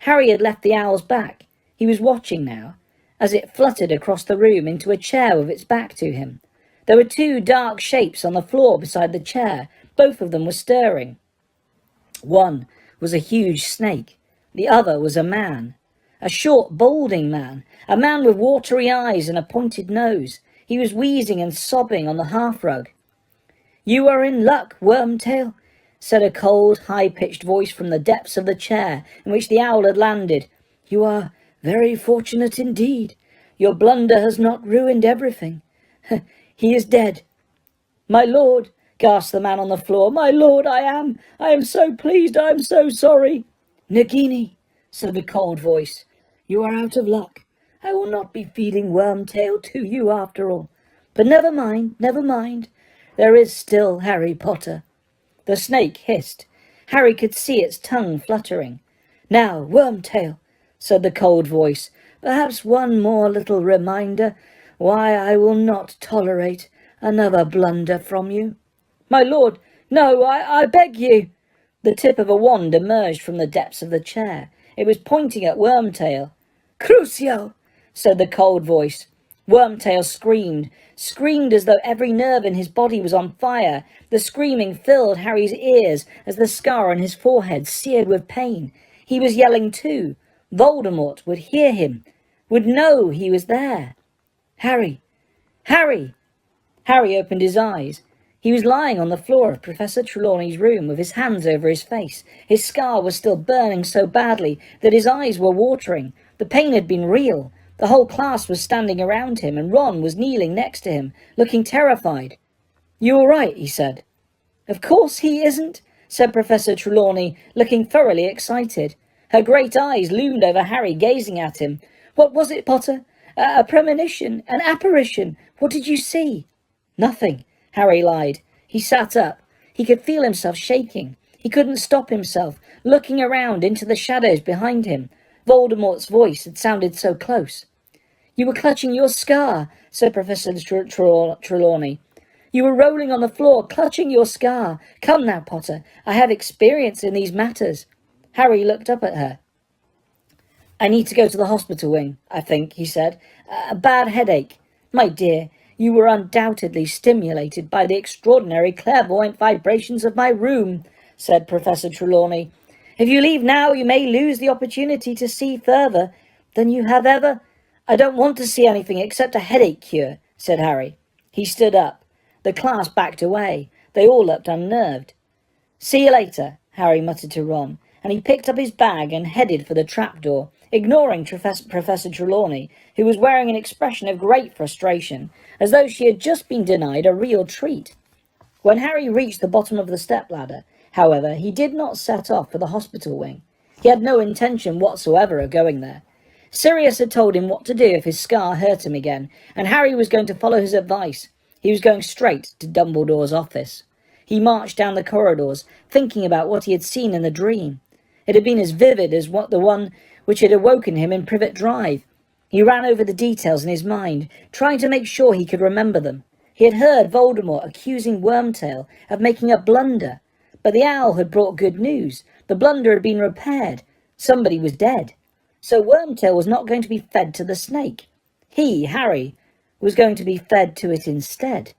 Harry had left the owl's back. He was watching now, as it fluttered across the room into a chair with its back to him. There were 2 dark shapes on the floor beside the chair. Both of them were stirring. One was a huge snake. The other was a man. A short, balding man. A man with watery eyes and a pointed nose. He was wheezing and sobbing on the hearthrug. You are in luck, Wormtail, said a cold, high-pitched voice from the depths of the chair in which the owl had landed. You are very fortunate indeed. Your blunder has not ruined everything. He is dead. My lord, gasped the man on the floor. My lord, I am so pleased, I am so sorry. Nagini, said the cold voice, you are out of luck. I will not be feeding Wormtail to you after all. But never mind. There is still Harry Potter. The snake hissed. Harry could see its tongue fluttering. Now, Wormtail, said the cold voice, perhaps one more little reminder why I will not tolerate another blunder from you. My lord, no, I beg you. The tip of a wand emerged from the depths of the chair. It was pointing at Wormtail. Crucio, said the cold voice. Wormtail screamed as though every nerve in his body was on fire. The screaming filled Harry's ears as the scar on his forehead seared with pain. He was yelling too. Voldemort would hear him, would know he was there. Harry! Harry! Harry opened his eyes. He was lying on the floor of Professor Trelawney's room with his hands over his face. His scar was still burning so badly that his eyes were watering. The pain had been real. The whole class was standing around him, and Ron was kneeling next to him, looking terrified. "You all right?" he said. "Of course he isn't," said Professor Trelawney, looking thoroughly excited. Her great eyes loomed over Harry, gazing at him. "What was it, Potter? A premonition? An apparition? What did you see?" "Nothing," Harry lied. He sat up. He could feel himself shaking. He couldn't stop himself, looking around into the shadows behind him. Voldemort's voice had sounded so close. "You were clutching your scar," said Professor Trelawney. "You were rolling on the floor, clutching your scar. Come now, Potter. I have experience in these matters." Harry looked up at her. "I need to go to the hospital wing, I think," he said. "A bad headache." "My dear, you were undoubtedly stimulated by the extraordinary clairvoyant vibrations of my room," said Professor Trelawney. "If you leave now, you may lose the opportunity to see further than you have ever—" "I don't want to see anything except a headache cure," said Harry. He stood up. The class backed away. They all looked unnerved. "See you later," Harry muttered to Ron, and he picked up his bag and headed for the trapdoor, ignoring Professor Trelawney, who was wearing an expression of great frustration, as though she had just been denied a real treat. When Harry reached the bottom of the stepladder, however, he did not set off for the hospital wing. He had no intention whatsoever of going there. Sirius had told him what to do if his scar hurt him again, and Harry was going to follow his advice. He was going straight to Dumbledore's office. He marched down the corridors, thinking about what he had seen in the dream. It had been as vivid as the one which had awoken him in Privet Drive. He ran over the details in his mind, trying to make sure he could remember them. He had heard Voldemort accusing Wormtail of making a blunder, but the owl had brought good news. The blunder had been repaired. Somebody was dead. So Wormtail was not going to be fed to the snake. He, Harry, was going to be fed to it instead.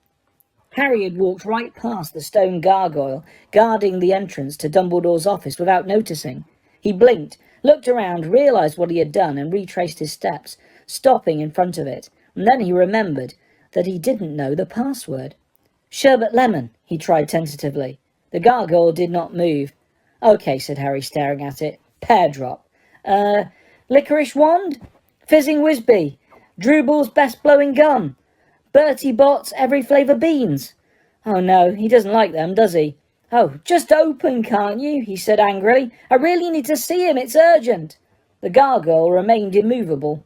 Harry had walked right past the stone gargoyle, guarding the entrance to Dumbledore's office without noticing. He blinked, looked around, realised what he had done, and retraced his steps, stopping in front of it. And then he remembered that he didn't know the password. "Sherbet lemon," he tried tentatively. The gargoyle did not move. "OK," said Harry, staring at it. "Pear drop. Licorice wand? Fizzing Whizbee. Drubel's best blowing gum. Bertie Bott's every flavour beans. Oh no, he doesn't like them, does he?" "Oh, just open, can't you?" he said angrily. "I really need to see him, it's urgent." The gargoyle remained immovable.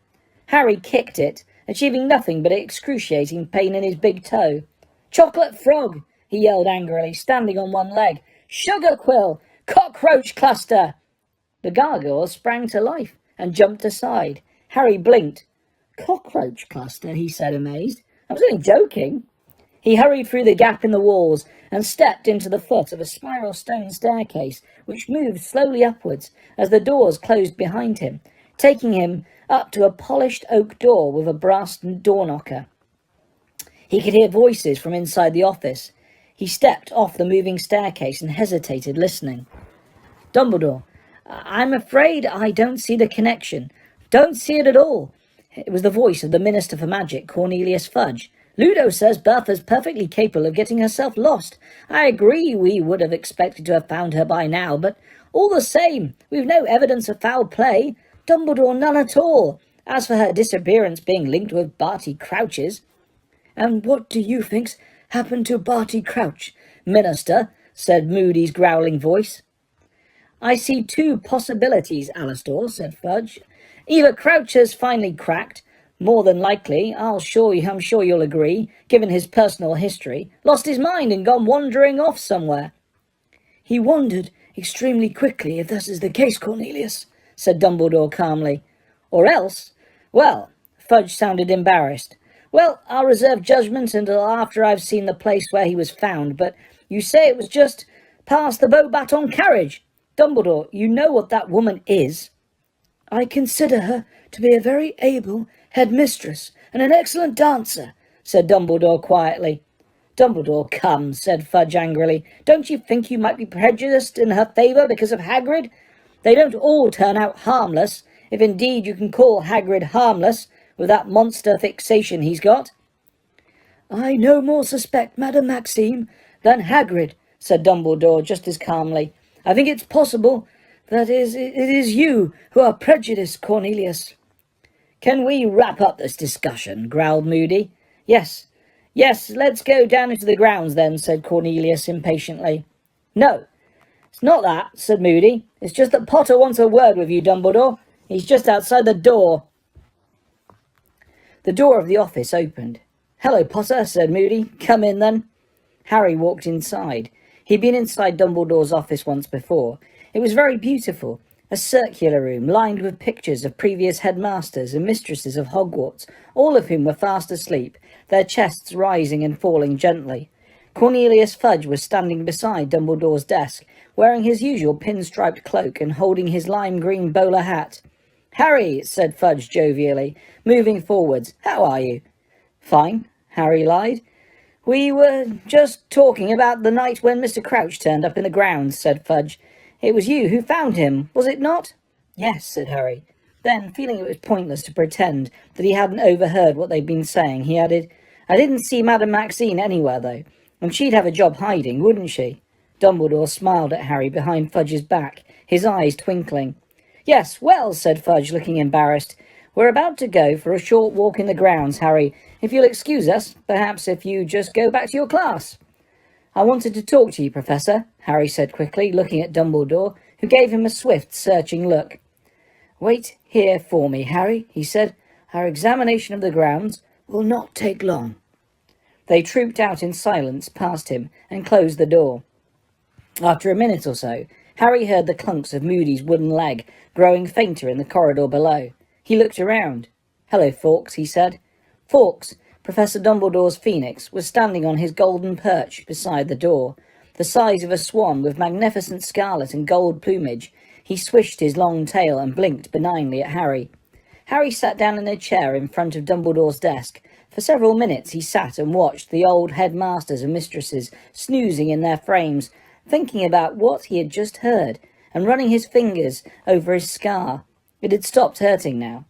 Harry kicked it, achieving nothing but excruciating pain in his big toe. "Chocolate frog," he yelled angrily, standing on one leg. "Sugar quill! Cockroach cluster!" The gargoyle sprang to life and jumped aside. Harry blinked. "Cockroach cluster," he said, amazed. "I was only joking." He hurried through the gap in the walls and stepped into the foot of a spiral stone staircase, which moved slowly upwards as the doors closed behind him, taking him up to a polished oak door with a brass door knocker. He could hear voices from inside the office. He stepped off the moving staircase and hesitated, listening. "Dumbledore, I'm afraid I don't see the connection. Don't see it at all." It was the voice of the Minister for Magic, Cornelius Fudge. "Ludo says Bertha's perfectly capable of getting herself lost. I agree we would have expected to have found her by now, but all the same, we've no evidence of foul play. Dumbledore, none at all. As for her disappearance being linked with Barty Crouch's—" "And what do you think's happened to Barty Crouch, Minister?" said Moody's growling voice. "I see two possibilities, Alastor," said Fudge. "Either Crouch has finally cracked, more than likely, I'm sure you'll agree, given his personal history, lost his mind and gone wandering off somewhere." "He wandered extremely quickly, if this is the case, Cornelius," said Dumbledore calmly. "Or else, well," Fudge sounded embarrassed. "Well, I'll reserve judgment until after I've seen the place where he was found, but you say it was just past the Beauxbatons carriage. Dumbledore, you know what that woman is." "I consider her to be a very able headmistress and an excellent dancer," said Dumbledore quietly. "Dumbledore, come," said Fudge angrily. "Don't you think you might be prejudiced in her favour because of Hagrid? They don't all turn out harmless, if indeed you can call Hagrid harmless, with that monster fixation he's got." "I no more suspect Madame Maxime than Hagrid," said Dumbledore just as calmly. "I think it's possible that it is you who are prejudiced, Cornelius." "Can we wrap up this discussion?" growled Moody. Yes, Yes, let's go down into the grounds then, said Cornelius impatiently. No, it's not that, said Moody. It's just that Potter wants a word with you, Dumbledore. He's just outside the door. The door of the office opened. Hello, Potter, said Moody. Come in, then. Harry walked inside. He'd been inside Dumbledore's office once before. It was very beautiful. A circular room lined with pictures of previous headmasters and mistresses of Hogwarts, all of whom were fast asleep, their chests rising and falling gently. Cornelius Fudge was standing beside Dumbledore's desk, wearing his usual pin-striped cloak and holding his lime-green bowler hat. "Harry," said Fudge jovially, moving forwards, "how are you?" "Fine," Harry lied. "We were just talking about the night when Mr. Crouch turned up in the grounds," said Fudge. "It was you who found him, was it not?" "Yes," said Harry. Then, feeling it was pointless to pretend that he hadn't overheard what they'd been saying, he added, "I didn't see Madame Maxine anywhere, though, and she'd have a job hiding, wouldn't she?" Dumbledore smiled at Harry behind Fudge's back, his eyes twinkling. "Yes, well," said Fudge, looking embarrassed. "We're about to go for a short walk in the grounds, Harry. If you'll excuse us, perhaps if you just go back to your class." "I wanted to talk to you, Professor," Harry said quickly, looking at Dumbledore, who gave him a swift, searching look. "Wait here for me, Harry," he said. "Our examination of the grounds will not take long." They trooped out in silence past him and closed the door. After a minute or so, Harry heard the clunks of Moody's wooden leg growing fainter in the corridor below. He looked around. "Hello, Fawkes," he said. Fawkes, Professor Dumbledore's phoenix, was standing on his golden perch beside the door. The size of a swan with magnificent scarlet and gold plumage, he swished his long tail and blinked benignly at Harry. Harry sat down in a chair in front of Dumbledore's desk. For several minutes he sat and watched the old headmasters and mistresses snoozing in their frames, thinking about what he had just heard, and running his fingers over his scar. It had stopped hurting now.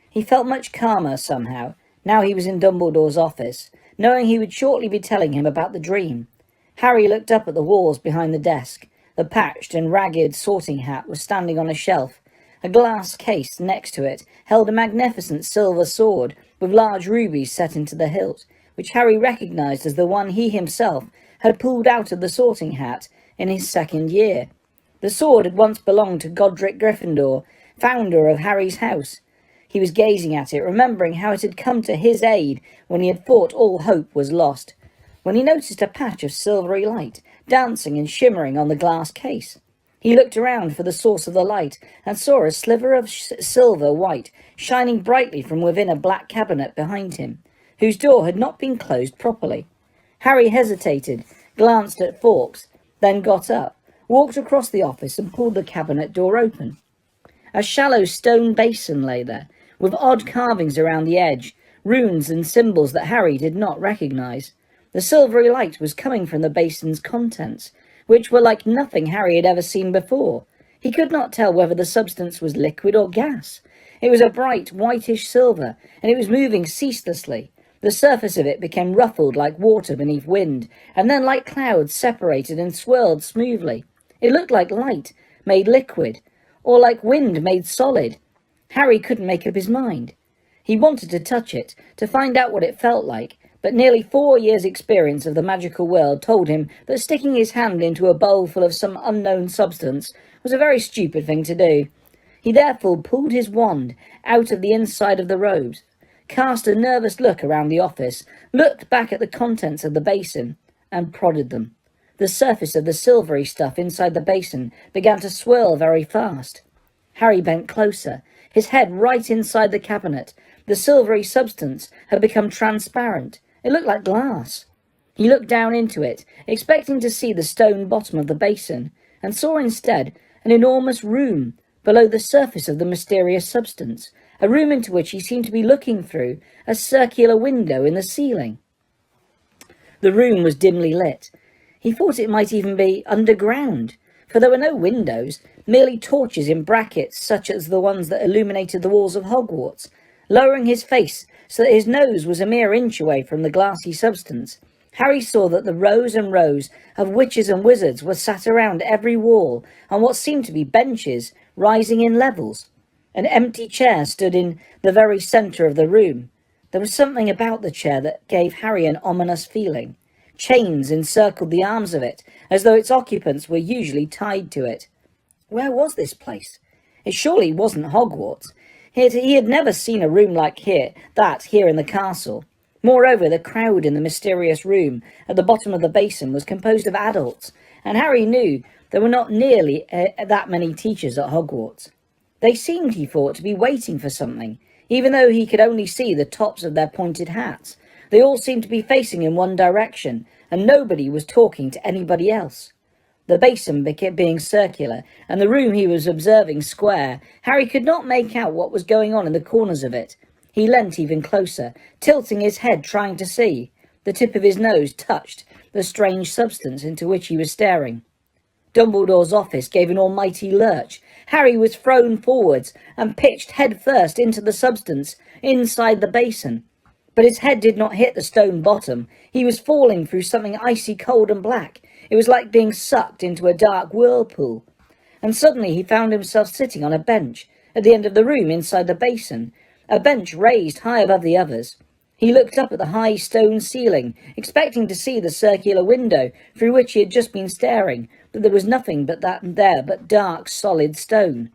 He felt much calmer somehow, now he was in Dumbledore's office, knowing he would shortly be telling him about the dream. Harry looked up at the walls behind the desk. The patched and ragged sorting hat was standing on a shelf. A glass case next to it held a magnificent silver sword with large rubies set into the hilt, which Harry recognised as the one he himself had pulled out of the sorting hat in his second year. The sword had once belonged to Godric Gryffindor, founder of Harry's house. He was gazing at it, remembering how it had come to his aid when he had thought all hope was lost, when he noticed a patch of silvery light dancing and shimmering on the glass case. He looked around for the source of the light and saw a sliver of silver white shining brightly from within a black cabinet behind him, whose door had not been closed properly. Harry hesitated, glanced at Fawkes, then got up, walked across the office and pulled the cabinet door open. A shallow stone basin lay there, with odd carvings around the edge, runes and symbols that Harry did not recognise. The silvery light was coming from the basin's contents, which were like nothing Harry had ever seen before. He could not tell whether the substance was liquid or gas. It was a bright whitish silver, and it was moving ceaselessly. The surface of it became ruffled like water beneath wind, and then like clouds separated and swirled smoothly. It looked like light made liquid, or like wind made solid. Harry couldn't make up his mind. He wanted to touch it, to find out what it felt like, but nearly 4 years' experience of the magical world told him that sticking his hand into a bowl full of some unknown substance was a very stupid thing to do. He therefore pulled his wand out of the inside of the robes, cast a nervous look around the office, looked back at the contents of the basin, and prodded them. The surface of the silvery stuff inside the basin began to swirl very fast. Harry bent closer, his head right inside the cabinet. The silvery substance had become transparent. It looked like glass. He looked down into it, expecting to see the stone bottom of the basin, and saw instead an enormous room below the surface of the mysterious substance, a room into which he seemed to be looking through a circular window in the ceiling. The room was dimly lit. He thought it might even be underground, for there were no windows, merely torches in brackets such as the ones that illuminated the walls of Hogwarts. Lowering his face so that his nose was a mere inch away from the glassy substance, Harry saw that the rows and rows of witches and wizards were sat around every wall on what seemed to be benches rising in levels. An empty chair stood in the very centre of the room. There was something about the chair that gave Harry an ominous feeling. Chains encircled the arms of it, as though its occupants were usually tied to it. Where was this place? It surely wasn't Hogwarts. He had never seen a room like that here in the castle. Moreover, the crowd in the mysterious room at the bottom of the basin was composed of adults, and Harry knew there were not nearly that many teachers at Hogwarts. They seemed, he thought, to be waiting for something, even though he could only see the tops of their pointed hats. They all seemed to be facing in one direction, and nobody was talking to anybody else. The basin being circular, and the room he was observing square, Harry could not make out what was going on in the corners of it. He leant even closer, tilting his head trying to see. The tip of his nose touched the strange substance into which he was staring. Dumbledore's office gave an almighty lurch. Harry was thrown forwards and pitched head first into the substance inside the basin. But his head did not hit the stone bottom. He was falling through something icy cold and black. It was like being sucked into a dark whirlpool. And suddenly he found himself sitting on a bench at the end of the room inside the basin, a bench raised high above the others. He looked up at the high stone ceiling, expecting to see the circular window through which he had just been staring, but there was nothing but dark, solid stone.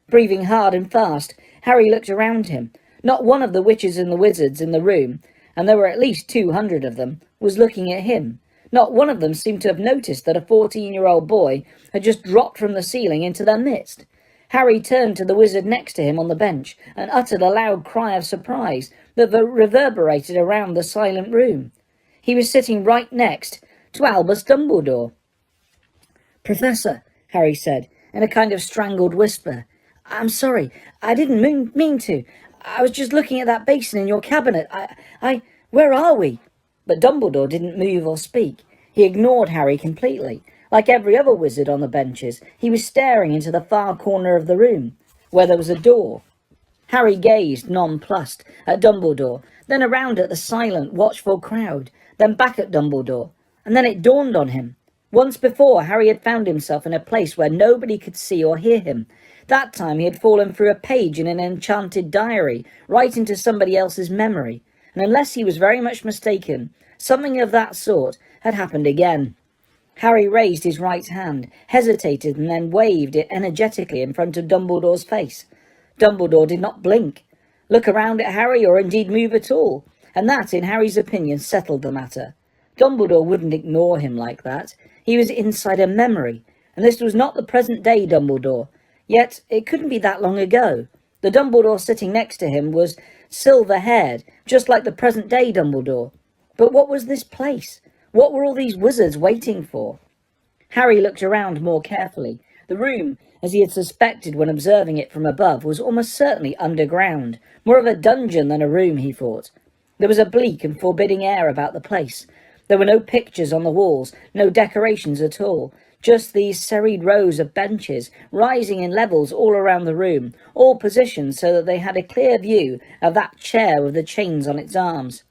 Breathing hard and fast, Harry looked around him. Not one of the witches and the wizards in the room, and there were at least 200 of them, was looking at him. Not one of them seemed to have noticed that a 14-year-old boy had just dropped from the ceiling into their midst. Harry turned to the wizard next to him on the bench and uttered a loud cry of surprise that reverberated around the silent room. He was sitting right next to Albus Dumbledore. "Professor," Harry said, in a kind of strangled whisper, "I'm sorry. I didn't mean to. I was just looking at that basin in your cabinet. Where are we?" But Dumbledore didn't move or speak. He ignored Harry completely. Like every other wizard on the benches, he was staring into the far corner of the room, where there was a door. Harry gazed, nonplussed, at Dumbledore, then around at the silent, watchful crowd, then back at Dumbledore. And then it dawned on him. Once before, Harry had found himself in a place where nobody could see or hear him. That time he had fallen through a page in an enchanted diary, right into somebody else's memory. And unless he was very much mistaken, something of that sort had happened again. Harry raised his right hand, hesitated, and then waved it energetically in front of Dumbledore's face. Dumbledore did not blink, look around at Harry, or indeed move at all, and that, in Harry's opinion, settled the matter. Dumbledore wouldn't ignore him like that. He was inside a memory, and this was not the present-day Dumbledore. Yet it couldn't be that long ago. The Dumbledore sitting next to him was silver-haired, just like the present-day Dumbledore. But what was this place? What were all these wizards waiting for? Harry looked around more carefully. The room, as he had suspected when observing it from above, was almost certainly underground. More of a dungeon than a room, he thought. There was a bleak and forbidding air about the place. There were no pictures on the walls, no decorations at all. Just these serried rows of benches, rising in levels all around the room, all positioned so that they had a clear view of that chair with the chains on its arms.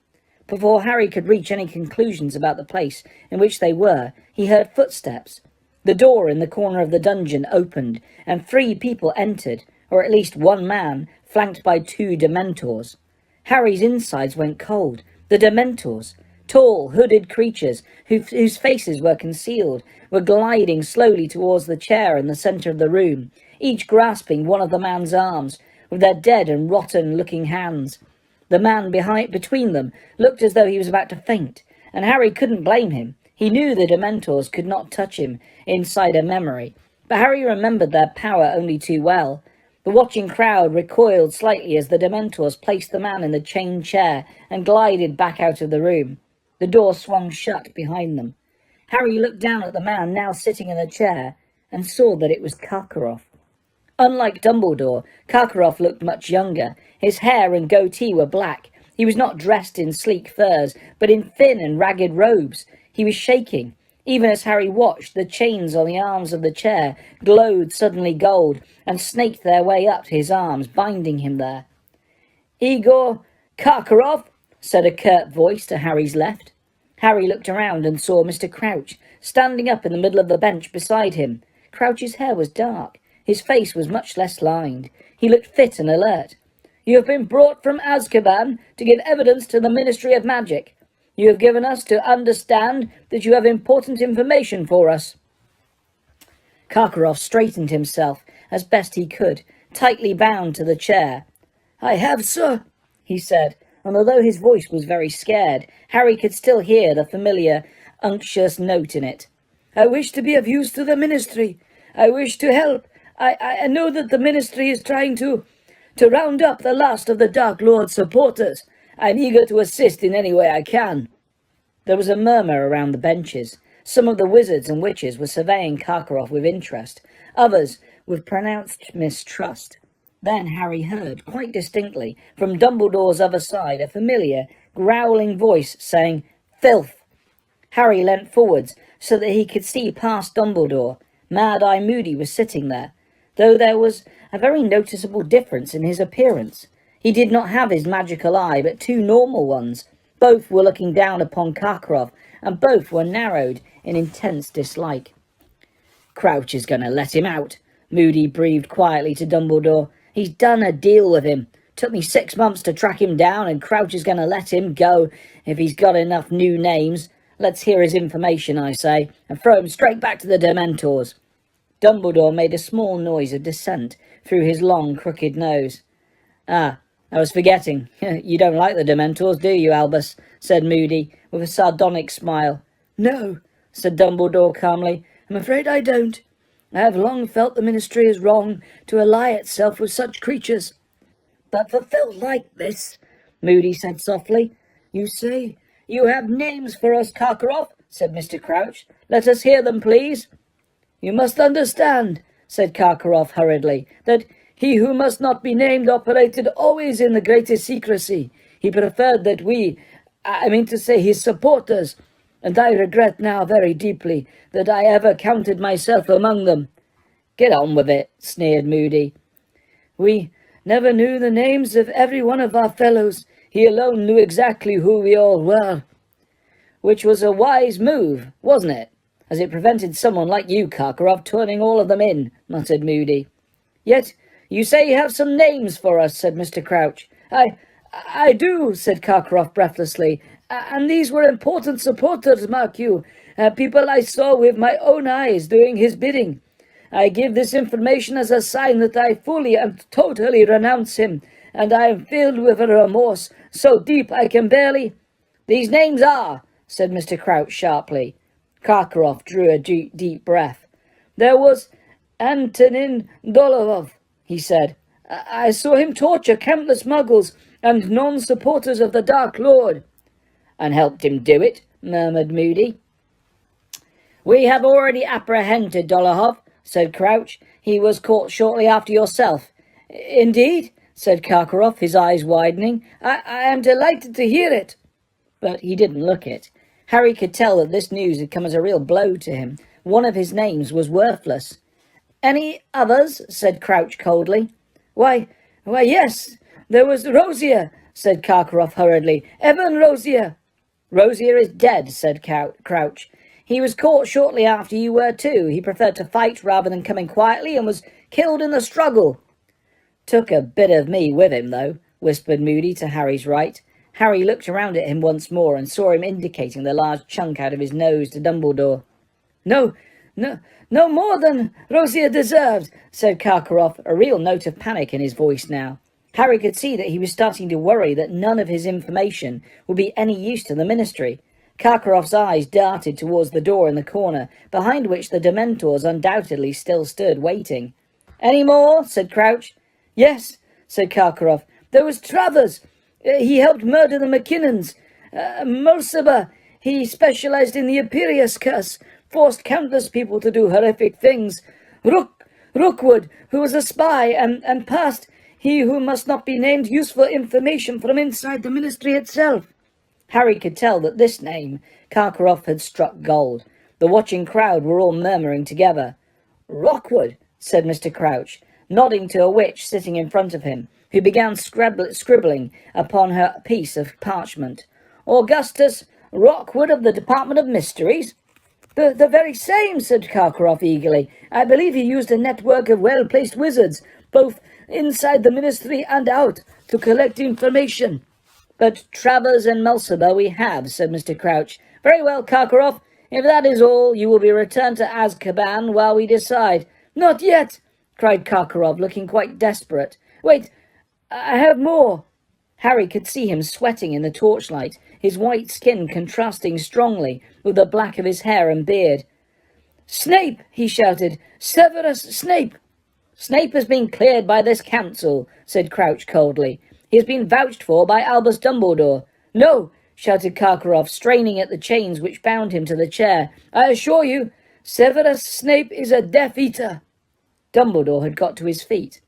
Before Harry could reach any conclusions about the place in which they were, he heard footsteps. The door in the corner of the dungeon opened, and 3 people entered, or at least 1 man, flanked by 2 Dementors. Harry's insides went cold. The Dementors, tall, hooded creatures whose faces were concealed, were gliding slowly towards the chair in the centre of the room, each grasping one of the man's arms with their dead and rotten-looking hands. The man between them looked as though he was about to faint, and Harry couldn't blame him. He knew the Dementors could not touch him inside a memory, but Harry remembered their power only too well. The watching crowd recoiled slightly as the Dementors placed the man in the chained chair and glided back out of the room. The door swung shut behind them. Harry looked down at the man now sitting in the chair and saw that it was Karkaroff. Unlike Dumbledore, Karkaroff looked much younger. His hair and goatee were black. He was not dressed in sleek furs, but in thin and ragged robes. He was shaking. Even as Harry watched, the chains on the arms of the chair glowed suddenly gold and snaked their way up to his arms, binding him there. "Igor Karkaroff," said a curt voice to Harry's left. Harry looked around and saw Mr. Crouch standing up in the middle of the bench beside him. Crouch's hair was dark. His face was much less lined. He looked fit and alert. You have been brought from Azkaban to give evidence to the Ministry of Magic. You have given us to understand that you have important information for us." Karkaroff straightened himself as best he could, tightly bound to the chair. "I have, sir," he said, and although his voice was very scared, Harry could still hear the familiar, unctuous note in it. "I wish to be of use to the Ministry. I wish to help. I know that the Ministry is trying to round up the last of the Dark Lord's supporters. I'm eager to assist in any way I can." There was a murmur around the benches. Some of the wizards and witches were surveying Karkaroff with interest, others with pronounced mistrust. Then Harry heard, quite distinctly, from Dumbledore's other side, a familiar, growling voice saying, "Filth!" Harry leant forwards so that he could see past Dumbledore. Mad-Eye Moody was sitting there, though there was a very noticeable difference in his appearance. He did not have his magical eye, but two normal ones. Both were looking down upon Karkaroff, and both were narrowed in intense dislike. "Crouch is going to let him out," Moody breathed quietly to Dumbledore. "He's done a deal with him. Took me 6 months to track him down, and Crouch is going to let him go if he's got enough new names. Let's hear his information, I say, and throw him straight back to the Dementors." Dumbledore made a small noise of dissent through his long, crooked nose. "Ah, I was forgetting. You don't like the Dementors, do you, Albus?" said Moody, with a sardonic smile. "No," said Dumbledore calmly. "I'm afraid I don't. I have long felt the Ministry is wrong to ally itself with such creatures. But for filth like this," Moody said softly. "You say you have names for us, Karkaroff," said Mr. Crouch. "Let us hear them, please." "You must understand," said Karkaroff hurriedly, "that he who must not be named operated always in the greatest secrecy. He preferred that his supporters, and I regret now very deeply that I ever counted myself among them." "Get on with it," sneered Moody. "We never knew the names of every one of our fellows. He alone knew exactly who we all were." "Which was a wise move, wasn't it? As it prevented someone like you, Karkaroff, turning all of them in," muttered Moody. "Yet you say you have some names for us," said Mr. Crouch. I do," said Karkaroff breathlessly. "And these were important supporters, mark you. People I saw with my own eyes doing his bidding. I give this information as a sign that I fully and totally renounce him, and I am filled with a remorse so deep I can barely—" "These names are," said Mr. Crouch sharply. Karkaroff drew a deep breath. "There was Antonin Dolovov," he said. I saw him torture countless muggles and non-supporters of the Dark Lord." "And helped him do it," murmured Moody. "We have already apprehended Dolohov," said Crouch. "He was caught shortly after yourself." "Indeed?" said Karkaroff, his eyes widening. I am delighted to hear it." But he didn't look it. Harry could tell that this news had come as a real blow to him. One of his names was worthless. "Any others?" said Crouch coldly. Why, yes, there was Rosier," said Karkaroff hurriedly. "Evan Rosier." "Rosier is dead," said Crouch. "He was caught shortly after you were too. He preferred to fight rather than coming quietly and was killed in the struggle." "Took a bit of me with him, though," whispered Moody to Harry's right. Harry looked around at him once more and saw him indicating the large chunk out of his nose to Dumbledore. No more than Rosier deserved," said Karkaroff, a real note of panic in his voice now. Harry could see that he was starting to worry that none of his information would be any use to the Ministry. Karkaroff's eyes darted towards the door in the corner, behind which the Dementors undoubtedly still stood waiting. "Any more?" said Crouch. "Yes," said Karkaroff. "There was Travers. He helped murder the McKinnons. Mulciber. He specialized in the Imperius curse. Forced countless people to do horrific things. Rookwood, who was a spy and passed, he who must not be named, useful information from inside the Ministry itself." Harry could tell that this name, Karkaroff, had struck gold. The watching crowd were all murmuring together. "Rookwood," said Mr. Crouch, nodding to a witch sitting in front of him, who began scribbling upon her piece of parchment. "Augustus Rookwood of the Department of Mysteries?" The very same," said Karkaroff eagerly. "I believe he used a network of well-placed wizards, both inside the ministry and out, to collect information. But Travers and Melciber we have, said Mr. Crouch. Very well, Karkaroff. If that is all, you will be returned to Azkaban while we decide. Not yet, cried Karkaroff, looking quite desperate. Wait, I have more. Harry could see him sweating in the torchlight, his white skin contrasting strongly with the black of his hair and beard. Snape, he shouted. Severus Snape. Snape has been cleared by this council, said Crouch coldly. He has been vouched for by Albus Dumbledore. No, shouted Karkaroff, straining at the chains which bound him to the chair. I assure you, Severus Snape is a Death Eater. Dumbledore had got to his feet.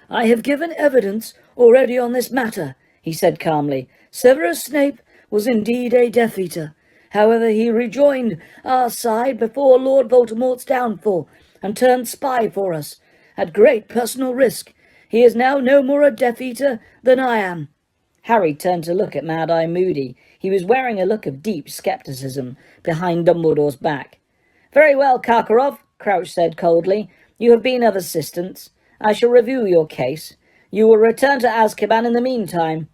I have given evidence already on this matter, he said calmly. Severus Snape was indeed a Death Eater. However, he rejoined our side before Lord Voldemort's downfall and turned spy for us, at great personal risk. He is now no more a Death Eater than I am. Harry turned to look at Mad-Eye Moody. He was wearing a look of deep scepticism behind Dumbledore's back. Very well, Karkaroff, Crouch said coldly. You have been of assistance. I shall review your case. You will return to Azkaban in the meantime.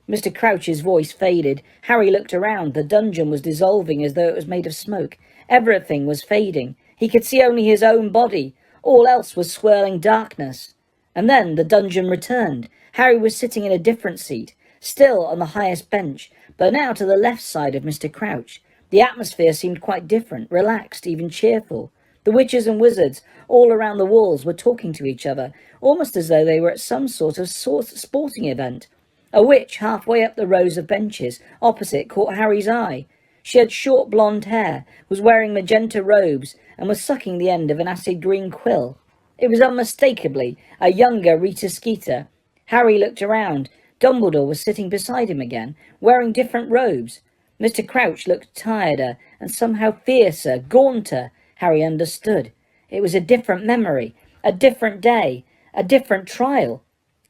Mr. Crouch's voice faded. Harry looked around. The dungeon was dissolving as though it was made of smoke. Everything was fading. He could see only his own body. All else was swirling darkness. And then the dungeon returned. Harry was sitting in a different seat, still on the highest bench, but now to the left side of Mr. Crouch. The atmosphere seemed quite different, relaxed, even cheerful. The witches and wizards all around the walls were talking to each other, almost as though they were at some sort of sporting event. A witch halfway up the rows of benches opposite caught Harry's eye. She had short blonde hair, was wearing magenta robes, and was sucking the end of an acid green quill. It was unmistakably a younger Rita Skeeter. Harry looked around. Dumbledore was sitting beside him again, wearing different robes. Mr. Crouch looked tireder and somehow fiercer, gaunter. Harry understood. It was a different memory, a different day, a different trial.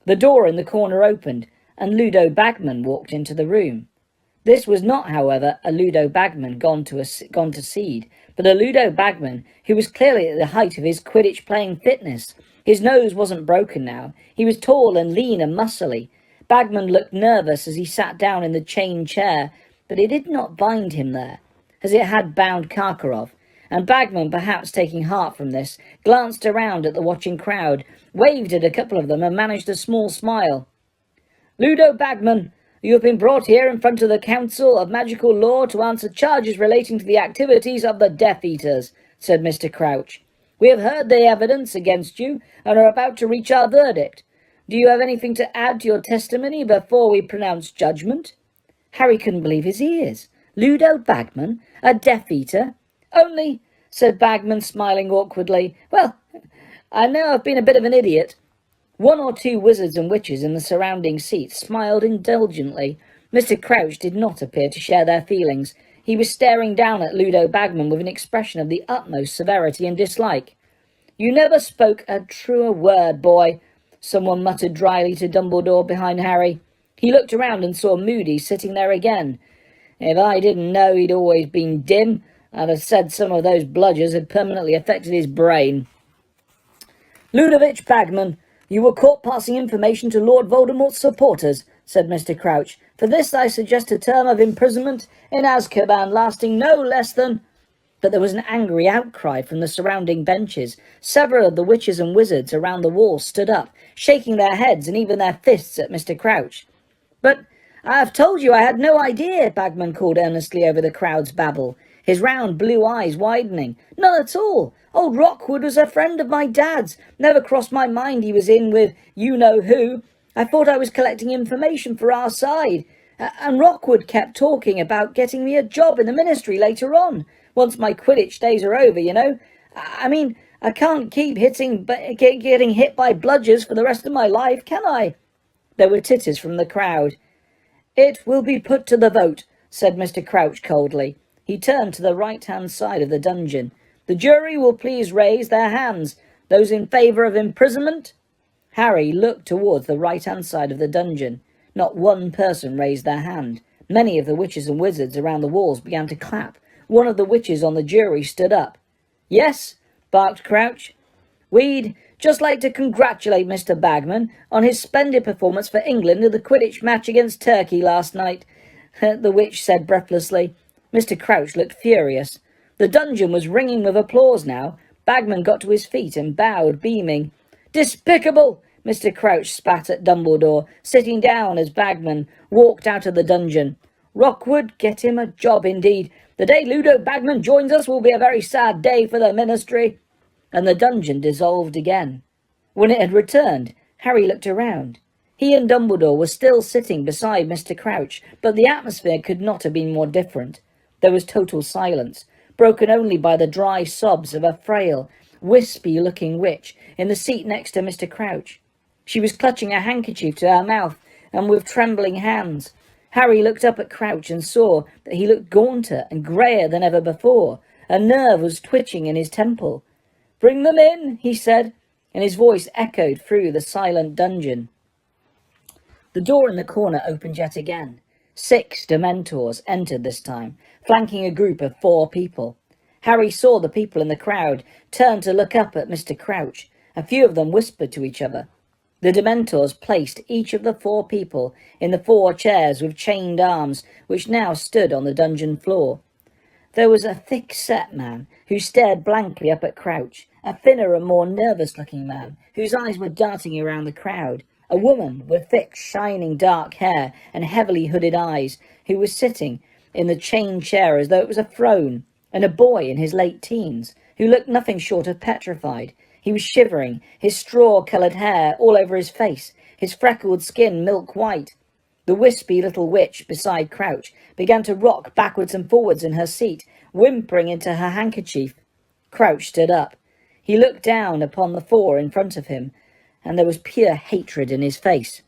The door in the corner opened, and Ludo Bagman walked into the room. This was not, however, a Ludo Bagman gone to seed, but a Ludo Bagman who was clearly at the height of his Quidditch-playing fitness. His nose wasn't broken now. He was tall and lean and muscly. Bagman looked nervous as he sat down in the chain chair, but it did not bind him there, as it had bound Karkaroff. And Bagman, perhaps taking heart from this, glanced around at the watching crowd, waved at a couple of them, and managed a small smile. Ludo Bagman, you have been brought here in front of the Council of Magical Law to answer charges relating to the activities of the Death Eaters, said Mr. Crouch. We have heard the evidence against you and are about to reach our verdict. Do you have anything to add to your testimony before we pronounce judgment? Harry couldn't believe his ears. Ludo Bagman, a Death Eater? Only, said Bagman, smiling awkwardly. Well, I know I've been a bit of an idiot. One or two wizards and witches in the surrounding seats smiled indulgently. Mr. Crouch did not appear to share their feelings. He was staring down at Ludo Bagman with an expression of the utmost severity and dislike. You never spoke a truer word, boy, someone muttered dryly to Dumbledore behind Harry. He looked around and saw Moody sitting there again. If I didn't know he'd always been dim, I'd have said some of those bludgers had permanently affected his brain. Ludovic Bagman, you were caught passing information to Lord Voldemort's supporters, said Mr. Crouch. For this I suggest a term of imprisonment in Azkaban lasting no less than... But there was an angry outcry from the surrounding benches. Several of the witches and wizards around the wall stood up, shaking their heads and even their fists at Mr. Crouch. But I have told you I had no idea, Bagman called earnestly over the crowd's babble, his round blue eyes widening. None at all. Old Rockwood was a friend of my dad's. Never crossed my mind he was in with you-know-who. I thought I was collecting information for our side. And Rockwood kept talking about getting me a job in the ministry later on, once my Quidditch days are over, you know. I mean, I can't keep getting hit by bludgers for the rest of my life, can I? There were titters from the crowd. It will be put to the vote, said Mr. Crouch coldly. He turned to the right-hand side of the dungeon. The jury will please raise their hands. Those in favour of imprisonment? Harry looked towards the right-hand side of the dungeon. Not one person raised their hand. Many of the witches and wizards around the walls began to clap. One of the witches on the jury stood up. Yes, barked Crouch. "We'd just like to congratulate Mr. Bagman on his splendid performance for England in the Quidditch match against Turkey last night," the witch said breathlessly. Mr. Crouch looked furious. The dungeon was ringing with applause now. Bagman got to his feet and bowed, beaming. "Despicable!" Mr. Crouch spat at Dumbledore, sitting down as Bagman walked out of the dungeon. "Rockwood, get him a job indeed. The day Ludo Bagman joins us will be a very sad day for the ministry." And the dungeon dissolved again. When it had returned, Harry looked around. He and Dumbledore were still sitting beside Mr. Crouch, but the atmosphere could not have been more different. There was total silence, broken only by the dry sobs of a frail, wispy-looking witch in the seat next to Mr. Crouch. She was clutching a handkerchief to her mouth, and with trembling hands. Harry looked up at Crouch and saw that he looked gaunter and greyer than ever before. A nerve was twitching in his temple. "Bring them in," he said, and his voice echoed through the silent dungeon. The door in the corner opened yet again. 6 Dementors entered this time, flanking a group of 4 people. Harry saw the people in the crowd turn to look up at Mr. Crouch. A few of them whispered to each other. The Dementors placed each of the 4 people in the 4 chairs with chained arms, which now stood on the dungeon floor. There was a thick-set man who stared blankly up at Crouch, a thinner and more nervous-looking man whose eyes were darting around the crowd, a woman with thick, shining dark hair and heavily hooded eyes who was sitting in the chained chair as though it was a throne, and a boy in his late teens who looked nothing short of petrified. He was shivering, his straw-coloured hair all over his face, his freckled skin milk-white. The wispy little witch beside Crouch began to rock backwards and forwards in her seat, whimpering into her handkerchief. Crouch stood up. He looked down upon the 4 in front of him, and there was pure hatred in his face.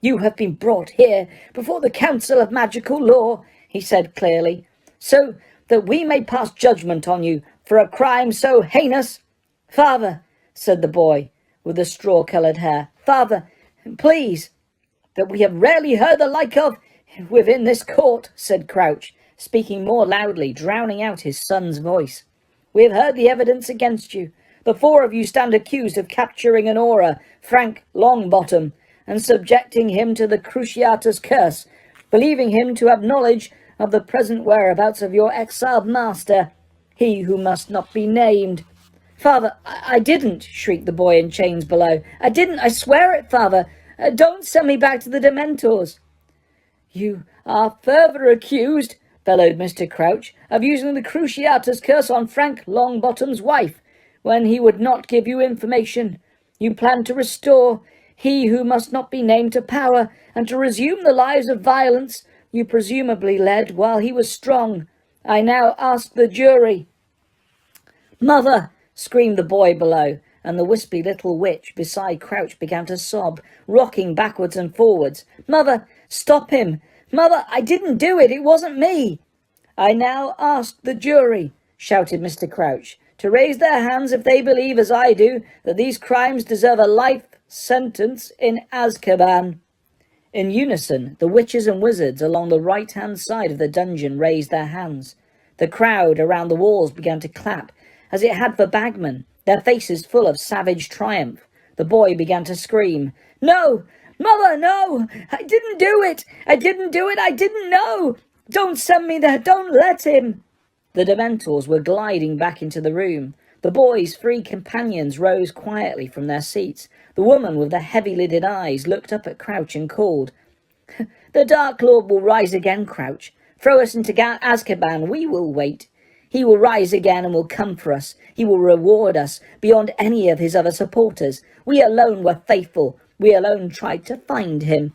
"You have been brought here before the Council of Magical Law," he said clearly, "so that we may pass judgment on you for a crime so heinous." "Father," said the boy with the straw-coloured hair, "Father, please." "That we have rarely heard the like of within this court," said Crouch, speaking more loudly, drowning out his son's voice. "We have heard the evidence against you. The 4 of you stand accused of capturing an aura, Frank Longbottom, and subjecting him to the Cruciatus curse, believing him to have knowledge of the present whereabouts of your exiled master, he who must not be named." "Father, I didn't," shrieked the boy in chains below. "I didn't, I swear it, Father. Don't send me back to the Dementors." "You are further accused," bellowed Mr. Crouch, "of using the Cruciatus curse on Frank Longbottom's wife, when he would not give you information. You plan to restore he who must not be named to power, and to resume the lives of violence you presumably led while he was strong. I now ask the jury." "Mother!" screamed the boy below, and the wispy little witch beside Crouch began to sob, rocking backwards and forwards. "Mother, stop him! Mother, I didn't do it! It wasn't me!" "I now ask the jury," shouted Mr. Crouch, "to raise their hands if they believe, as I do, that these crimes deserve a life sentence in Azkaban." In unison, the witches and wizards along the right-hand side of the dungeon raised their hands. The crowd around the walls began to clap, as it had for Bagman, their faces full of savage triumph. The boy began to scream, "No! Mother, no! I didn't do it! I didn't do it! I didn't know! Don't send me there! Don't let him!" The Dementors were gliding back into the room. The boy's 3 companions rose quietly from their seats. The woman with the heavy-lidded eyes looked up at Crouch and called, "The Dark Lord will rise again, Crouch. Throw us into Azkaban. We will wait. He will rise again and will come for us. He will reward us beyond any of his other supporters. We alone were faithful. We alone tried to find him."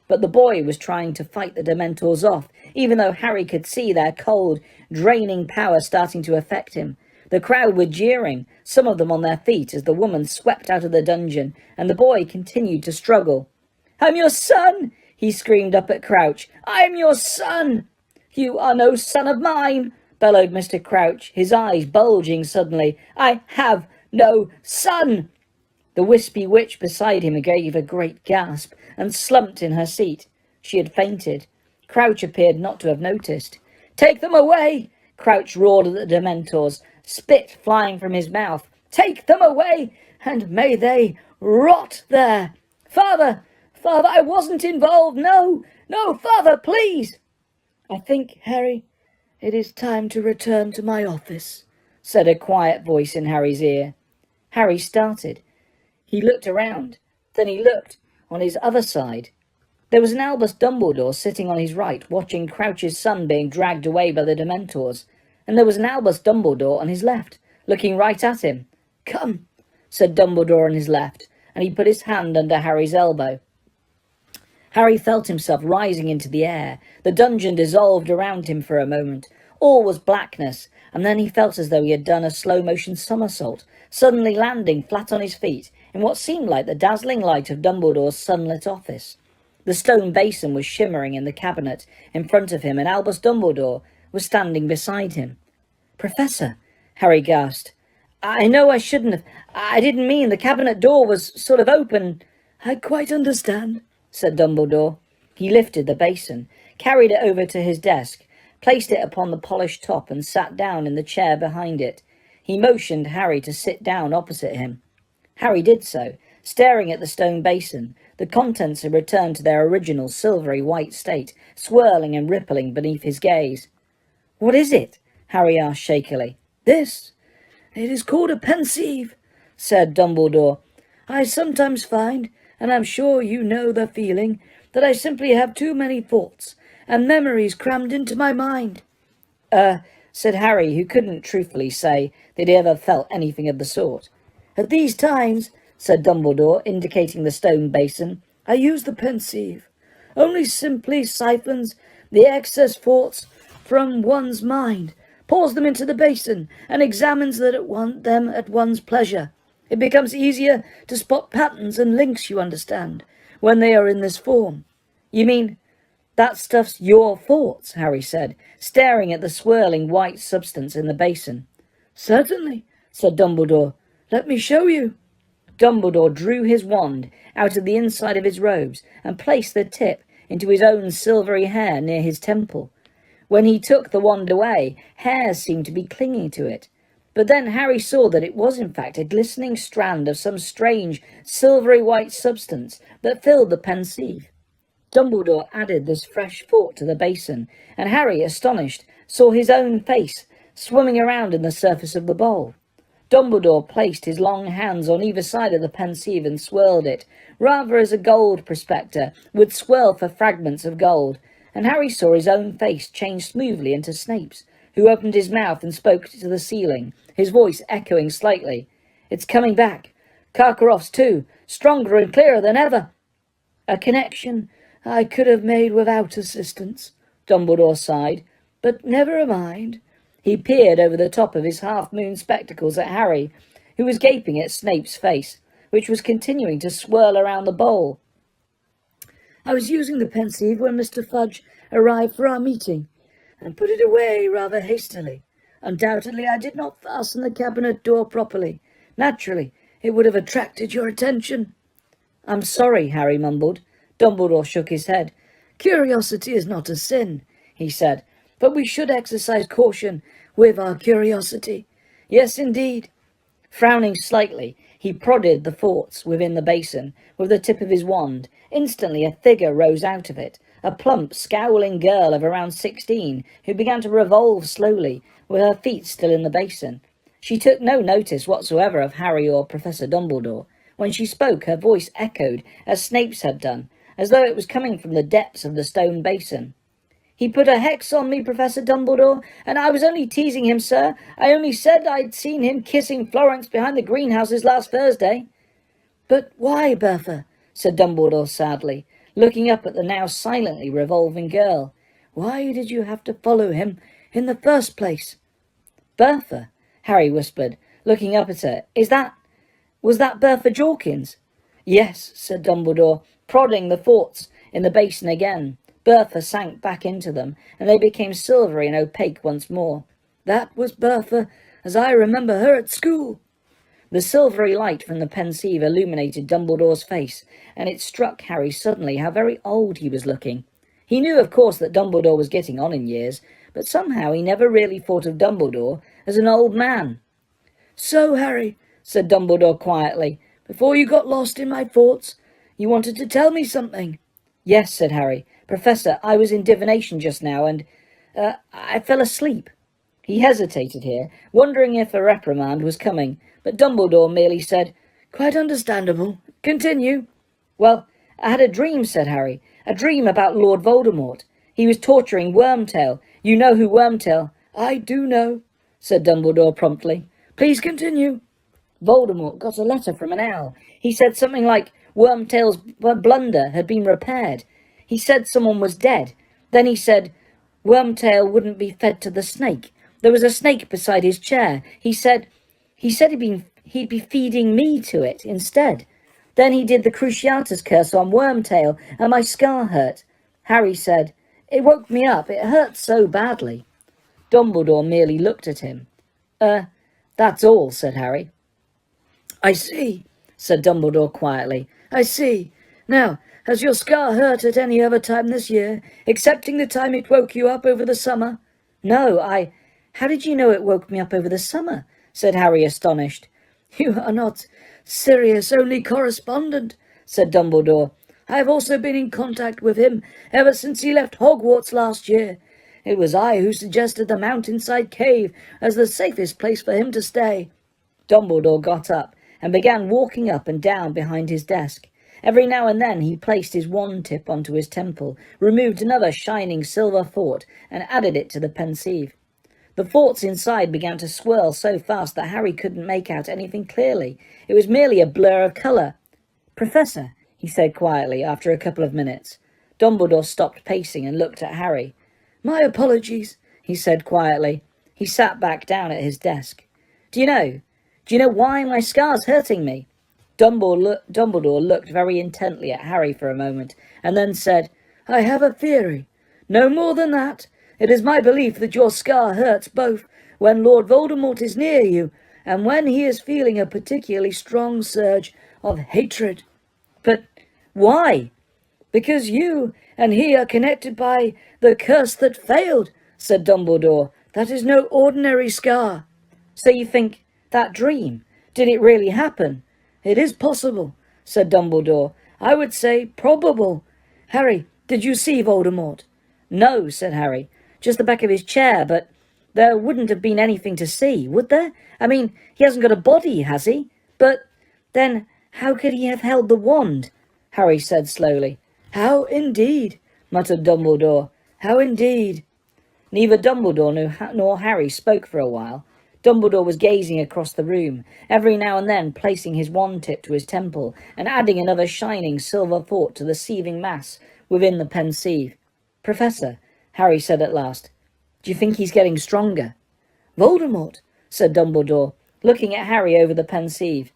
But the boy was trying to fight the Dementors off, even though Harry could see their cold, draining power starting to affect him. The crowd were jeering, some of them on their feet, as the woman swept out of the dungeon, and the boy continued to struggle. "I'm your son!" he screamed up at Crouch. "I'm your son!" "You are no son of mine!" bellowed Mr. Crouch, his eyes bulging suddenly. "I have no son!" The wispy witch beside him gave a great gasp and slumped in her seat. She had fainted. Crouch appeared not to have noticed. "Take them away!" Crouch roared at the Dementors, spit flying from his mouth. "Take them away! and may they rot there. Father, Father, I wasn't involved. No, no, Father, please. I think, Harry, it is time to return to my office, said a quiet voice in Harry's ear. Harry started. He looked around. Then he looked on his other side. There was an Albus Dumbledore sitting on his right, watching Crouch's son being dragged away by the Dementors, and there was an Albus Dumbledore on his left, looking right at him. Come, said Dumbledore on his left, and he put his hand under Harry's elbow. Harry felt himself rising into the air. The dungeon dissolved around him for a moment. All was blackness, and then he felt as though he had done a slow-motion somersault, suddenly landing flat on his feet in what seemed like the dazzling light of Dumbledore's sunlit office. The stone basin was shimmering in the cabinet in front of him, and Albus Dumbledore was standing beside him. Professor, Harry gasped. I know I shouldn't have. I didn't mean the cabinet door was sort of open. I quite understand, said Dumbledore. He lifted the basin, carried it over to his desk, placed it upon the polished top, and sat down in the chair behind it. He motioned Harry to sit down opposite him. Harry did so, staring at the stone basin. The contents had returned to their original silvery white state, swirling and rippling beneath his gaze. What is it? Harry asked shakily. This. It is called a pensieve, said Dumbledore. I sometimes find, and I'm sure you know the feeling, that I simply have too many thoughts and memories crammed into my mind. Said Harry, who couldn't truthfully say that he ever felt anything of the sort. At these times, said Dumbledore, indicating the stone basin, I use the pensieve. Only simply siphons the excess thoughts from one's mind, pours them into the basin, and examines them at one's pleasure. It becomes easier to spot patterns and links, you understand, when they are in this form. You mean that stuff's your thoughts? Harry said, staring at the swirling white substance in the basin. Certainly, said Dumbledore. Let me show you. Dumbledore drew his wand out of the inside of his robes and placed the tip into his own silvery hair near his temple. When he took the wand away, hairs seemed to be clinging to it. But then Harry saw that it was in fact a glistening strand of some strange silvery white substance that filled the pensieve. Dumbledore added this fresh thought to the basin, and Harry, astonished, saw his own face swimming around in the surface of the bowl. Dumbledore placed his long hands on either side of the pensieve and swirled it, rather as a gold prospector would swirl for fragments of gold, and Harry saw his own face change smoothly into Snape's, who opened his mouth and spoke to the ceiling, his voice echoing slightly. It's coming back. Karkaroff's too, stronger and clearer than ever. A connection I could have made without assistance, Dumbledore sighed, but never mind. He peered over the top of his half-moon spectacles at Harry, who was gaping at Snape's face, which was continuing to swirl around the bowl. I was using the pensieve when Mr. Fudge arrived for our meeting, and put it away rather hastily. Undoubtedly, I did not fasten the cabinet door properly. Naturally, it would have attracted your attention. I'm sorry, Harry mumbled. Dumbledore shook his head. Curiosity is not a sin, he said, but we should exercise caution with our curiosity. Yes, indeed. Frowning slightly, he prodded the thoughts within the basin with the tip of his wand. Instantly a figure rose out of it, a plump, scowling girl of around 16, who began to revolve slowly, with her feet still in the basin. She took no notice whatsoever of Harry or Professor Dumbledore. When she spoke, her voice echoed, as Snape's had done, as though it was coming from the depths of the stone basin. He put a hex on me, Professor Dumbledore, and I was only teasing him, sir. I only said I'd seen him kissing Florence behind the greenhouses last Thursday. But why, Bertha? Said Dumbledore sadly, looking up at the now silently revolving girl. Why did you have to follow him in the first place? Bertha, Harry whispered, looking up at her. Was that Bertha Jorkins? Yes, said Dumbledore, prodding the thoughts in the basin again. Bertha sank back into them, and they became silvery and opaque once more. That was Bertha, as I remember her at school. The silvery light from the pensieve illuminated Dumbledore's face, and it struck Harry suddenly how very old he was looking. He knew, of course, that Dumbledore was getting on in years, but somehow he never really thought of Dumbledore as an old man. So, Harry, said Dumbledore quietly, "before you got lost in my thoughts. You wanted to tell me something." "Yes," said Harry. "Professor, I was in divination just now, and I fell asleep." He hesitated here, wondering if a reprimand was coming, but Dumbledore merely said, "Quite understandable. Continue." "Well, I had a dream," said Harry. "A dream about Lord Voldemort. He was torturing Wormtail. You know who Wormtail—" "I do know," said Dumbledore promptly. "Please continue." "Voldemort got a letter from an owl. He said something like Wormtail's blunder had been repaired. He said someone was dead. Then he said Wormtail wouldn't be fed to the snake. There was a snake beside his chair. He said he'd be feeding me to it instead. Then he did the Cruciatus curse on Wormtail, and my scar hurt." Harry said, "It woke me up. It hurt so badly." Dumbledore merely looked at him. That's all," said Harry. "I see," said Dumbledore quietly. "I see. Now, has your scar hurt at any other time this year, excepting the time it woke you up over the summer?" "No, How did you know it woke me up over the summer?" said Harry, astonished. "You are not Sirius' only correspondent," said Dumbledore. "I have also been in contact with him ever since he left Hogwarts last year. It was I who suggested the mountainside cave as the safest place for him to stay." Dumbledore got up and began walking up and down behind his desk. Every now and then he placed his wand tip onto his temple, removed another shining silver thought, and added it to the pensieve. The thoughts inside began to swirl so fast that Harry couldn't make out anything clearly. It was merely a blur of colour. "Professor," he said quietly after a couple of minutes. Dumbledore stopped pacing and looked at Harry. "My apologies," he said quietly. He sat back down at his desk. Do you know why my scar's hurting me?" Dumbledore looked very intently at Harry for a moment, and then said, "I have a theory. No more than that. It is my belief that your scar hurts both when Lord Voldemort is near you and when he is feeling a particularly strong surge of hatred." "But why?" "Because you and he are connected by the curse that failed," said Dumbledore. "That is no ordinary scar." "So you think that dream, did it really happen?" "It is possible," said Dumbledore. "I would say probable. Harry, did you see Voldemort?" "No," said Harry. "Just the back of his chair, but there wouldn't have been anything to see, would there? I mean, he hasn't got a body, has he? But then how could he have held the wand?" Harry said slowly. "How indeed," muttered Dumbledore. "How indeed." Neither Dumbledore nor Harry spoke for a while. Dumbledore was gazing across the room, every now and then placing his wand tip to his temple and adding another shining silver thought to the seething mass within the pensieve. "Professor," Harry said at last, "do you think he's getting stronger?" "Voldemort," said Dumbledore, looking at Harry over the pensieve.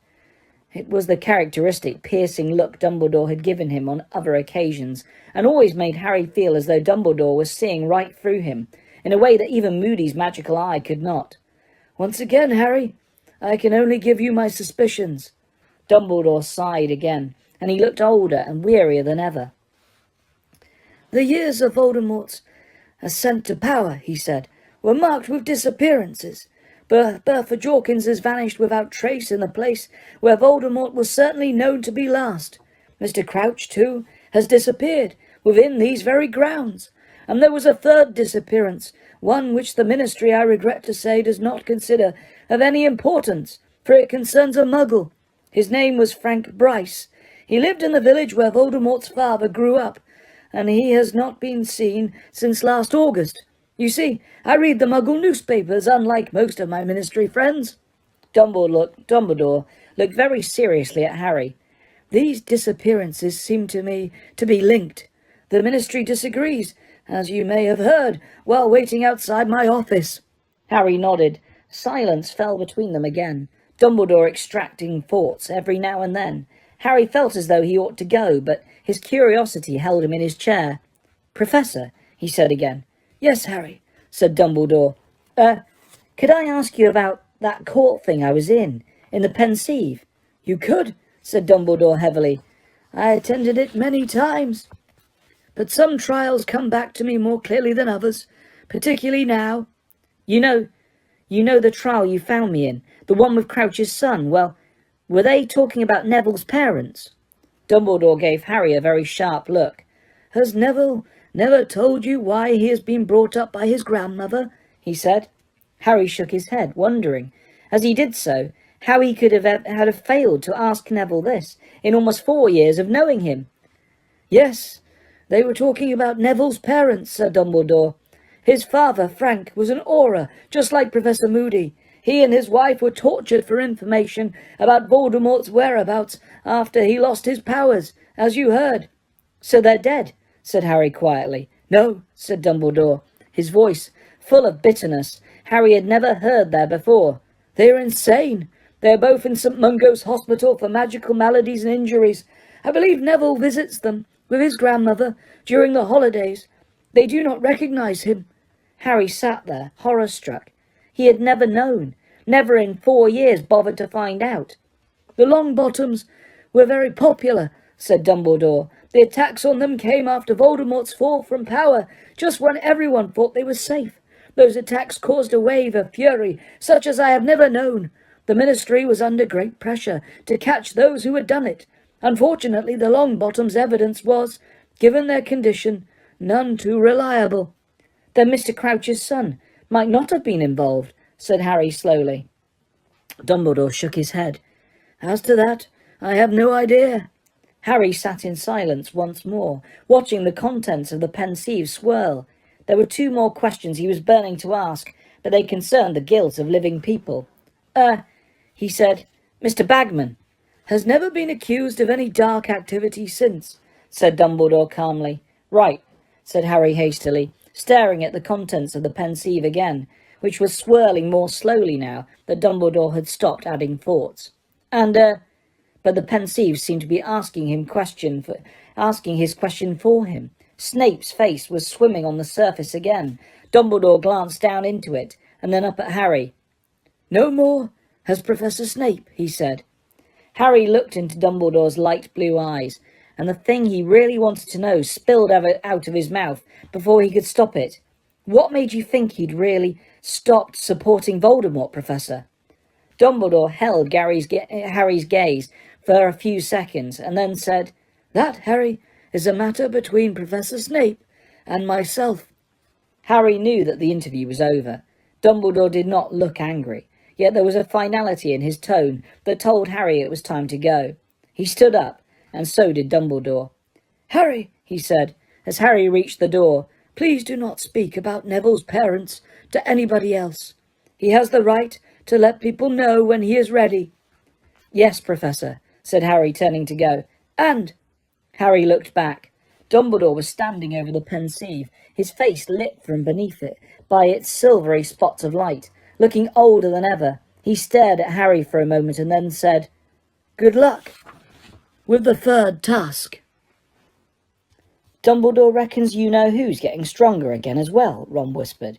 It was the characteristic piercing look Dumbledore had given him on other occasions, and always made Harry feel as though Dumbledore was seeing right through him, in a way that even Moody's magical eye could not. "Once again, Harry, I can only give you my suspicions." Dumbledore sighed again, and he looked older and wearier than ever. "The years of Voldemort's ascent to power," he said, "were marked with disappearances. Bertha Jorkins has vanished without trace in the place where Voldemort was certainly known to be last. Mr. Crouch, too, has disappeared within these very grounds. And there was a third disappearance, one which the Ministry, I regret to say, does not consider of any importance, for it concerns a Muggle. His name was Frank Bryce. He lived in the village where Voldemort's father grew up, and he has not been seen since last August. You see, I read the Muggle newspapers, unlike most of my Ministry friends." Dumbledore looked very seriously at Harry. "These disappearances seem to me to be linked. The Ministry disagrees, as you may have heard, while waiting outside my office." Harry nodded. Silence fell between them again, Dumbledore extracting thoughts every now and then. Harry felt as though he ought to go, but his curiosity held him in his chair. "Professor," he said again. "Yes, Harry," said Dumbledore. Could I ask you about that court thing I was in the pensieve?" "You could," said Dumbledore heavily. "I attended it many times. But some trials come back to me more clearly than others, particularly now." You know the trial you found me in, the one with Crouch's son. Well, Were they talking about Neville's parents? Dumbledore gave Harry a very sharp look. Has Neville never told you why he has been brought up by his grandmother? He said. Harry shook his head, wondering, as he did so, how he could have failed to ask Neville this, in almost 4 years of knowing him. Yes, they were talking about Neville's parents, said Dumbledore. His father, Frank, was an Auror, just like Professor Moody. He and his wife were tortured for information about Voldemort's whereabouts after he lost his powers, as you heard. So they're dead, said Harry quietly. No, said Dumbledore, his voice full of bitterness Harry had never heard there before. They're insane. They're both in St. Mungo's Hospital for magical maladies and injuries. I believe Neville visits them with his grandmother during the holidays. They do not recognize him. Harry sat there, horror-struck. He had never known, never in 4 years bothered to find out. The Longbottoms were very popular, said Dumbledore. The attacks on them came after Voldemort's fall from power, just when everyone thought they were safe. Those attacks caused a wave of fury, such as I have never known. The Ministry was under great pressure to catch those who had done it. Unfortunately, the Longbottoms' evidence was, given their condition, none too reliable. Then Mr. Crouch's son might not have been involved, said Harry slowly. Dumbledore shook his head. As to that, I have no idea. Harry sat in silence once more, watching the contents of the pensieve swirl. There were 2 more questions he was burning to ask, but they concerned the guilt of living people. He said, Mr. Bagman has never been accused of any dark activity since, said Dumbledore calmly. Right, said Harry hastily, staring at the contents of the pensieve again, which was swirling more slowly now that Dumbledore had stopped adding thoughts. But the pensieve seemed to be asking his question for him. Snape's face was swimming on the surface again. Dumbledore glanced down into it, and then up at Harry. No more has Professor Snape, he said. Harry looked into Dumbledore's light blue eyes, and the thing he really wanted to know spilled out of his mouth before he could stop it. What made you think he'd really stopped supporting Voldemort, Professor? Dumbledore held Harry's gaze for a few seconds, and then said, That, Harry, is a matter between Professor Snape and myself. Harry knew that the interview was over. Dumbledore did not look angry, yet there was a finality in his tone that told Harry it was time to go. He stood up, and so did Dumbledore. Harry, he said, as Harry reached the door, please do not speak about Neville's parents to anybody else. He has the right to let people know when he is ready. Yes, Professor, said Harry, turning to go. And Harry looked back. Dumbledore was standing over the pensieve, his face lit from beneath it by its silvery spots of light, looking older than ever. He stared at Harry for a moment and then said, Good luck with the 3rd task. Dumbledore reckons you know who's getting stronger again as well, Ron whispered.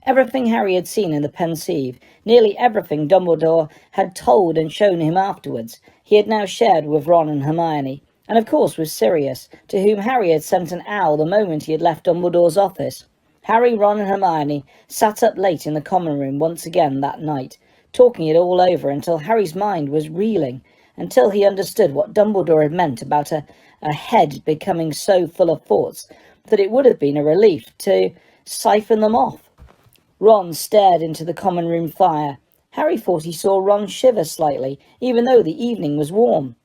Everything Harry had seen in the pensieve, nearly everything Dumbledore had told and shown him afterwards, he had now shared with Ron and Hermione, and of course with Sirius, to whom Harry had sent an owl the moment he had left Dumbledore's office. Harry, Ron and Hermione sat up late in the common room once again that night, talking it all over until Harry's mind was reeling, until he understood what Dumbledore had meant about a head becoming so full of thoughts that it would have been a relief to siphon them off. Ron stared into the common room fire. Harry thought he saw Ron shiver slightly, even though the evening was warm.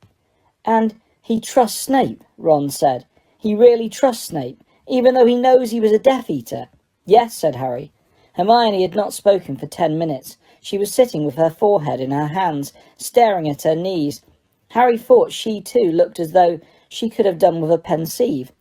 And he trusts Snape, Ron said. He really trusts Snape, even though he knows he was a Death Eater. Yes, said Harry. Hermione had not spoken for 10 minutes. She was sitting with her forehead in her hands, staring at her knees. Harry thought she too looked as though she could have done with a pensieve.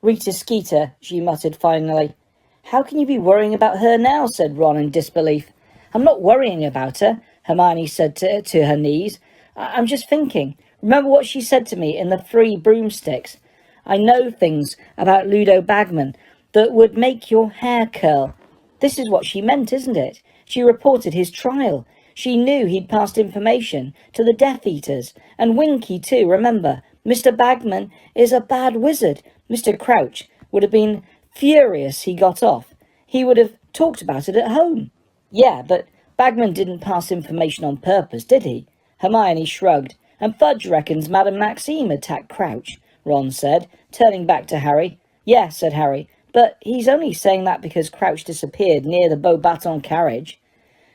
Rita Skeeter, she muttered finally. How can you be worrying about her now, said Ron in disbelief. I'm not worrying about her, Hermione said to her knees. I'm just thinking. Remember what she said to me in the 3 broomsticks? I know things about Ludo Bagman that would make your hair curl. This is what she meant, isn't it? She reported his trial. She knew he'd passed information to the Death Eaters. And Winky too, remember. Mr. Bagman is a bad wizard. Mr. Crouch would have been furious he got off. He would have talked about it at home. Yeah, but Bagman didn't pass information on purpose, did he? Hermione shrugged. "And Fudge reckons Madame Maxime attacked Crouch," Ron said, turning back to Harry. "Yeah," said Harry, "but he's only saying that because Crouch disappeared near the Beauxbatons carriage."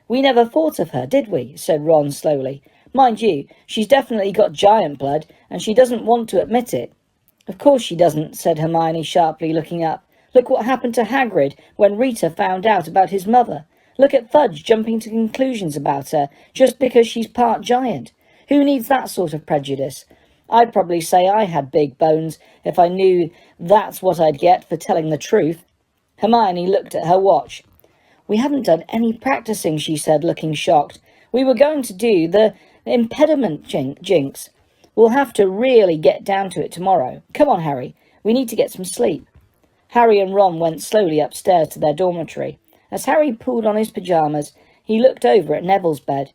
"We never thought of her, did we?" said Ron slowly. "Mind you, she's definitely got giant blood, and she doesn't want to admit it." "Of course she doesn't," said Hermione sharply, looking up. "Look what happened to Hagrid when Rita found out about his mother. Look at Fudge jumping to conclusions about her just because she's part giant. Who needs that sort of prejudice? I'd probably say I had big bones if I knew that's what I'd get for telling the truth." Hermione looked at her watch. "We haven't done any practicing," she said, looking shocked. "We were going to do the impediment jinx. We'll have to really get down to it tomorrow. Come on, Harry. We need to get some sleep." Harry and Ron went slowly upstairs to their dormitory. As Harry pulled on his pyjamas, he looked over at Neville's bed.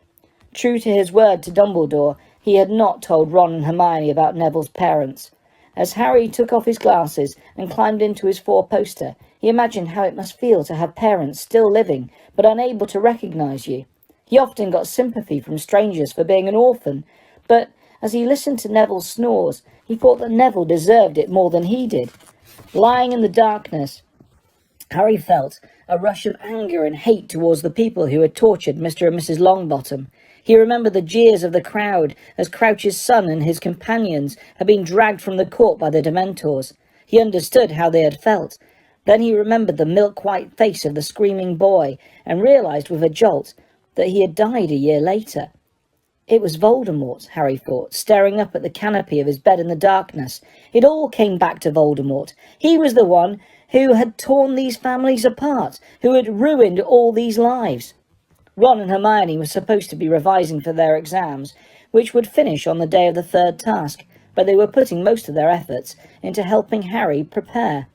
True to his word to Dumbledore, he had not told Ron and Hermione about Neville's parents. As Harry took off his glasses and climbed into his four-poster, he imagined how it must feel to have parents still living, but unable to recognise you. He often got sympathy from strangers for being an orphan, but as he listened to Neville's snores, he thought that Neville deserved it more than he did. Lying in the darkness, Harry felt a rush of anger and hate towards the people who had tortured Mr. and Mrs. Longbottom. He remembered the jeers of the crowd as Crouch's son and his companions had been dragged from the court by the Dementors. He understood how they had felt. Then he remembered the milk-white face of the screaming boy and realised with a jolt that he had died a year later. It was Voldemort, Harry thought, staring up at the canopy of his bed in the darkness. It all came back to Voldemort. He was the one who had torn these families apart, who had ruined all these lives. Ron and Hermione were supposed to be revising for their exams, which would finish on the day of the third task, but they were putting most of their efforts into helping Harry prepare.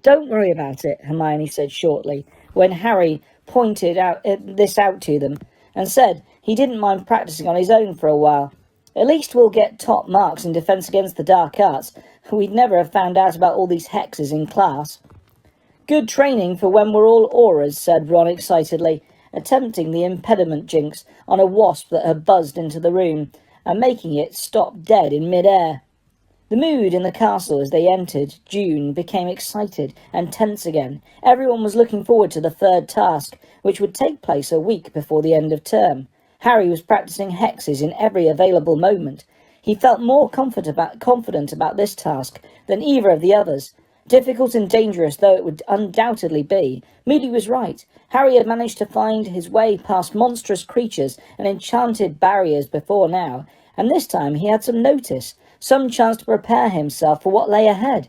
"Don't worry about it," Hermione said shortly, when Harry pointed this out to them, and said he didn't mind practicing on his own for a while. "At least we'll get top marks in Defence Against the Dark Arts. We'd never have found out about all these hexes in class." "Good training for when we're all auras," said Ron excitedly, attempting the impediment jinx on a wasp that had buzzed into the room and making it stop dead in mid-air. The mood in the castle as they entered June became excited and tense again. Everyone was looking forward to the third task, which would take place a week before the end of term. Harry was practicing hexes in every available moment. He felt more confident about this task than either of the others. Difficult and dangerous though it would undoubtedly be, Moody was right. Harry had managed to find his way past monstrous creatures and enchanted barriers before now, and this time he had some notice, some chance to prepare himself for what lay ahead.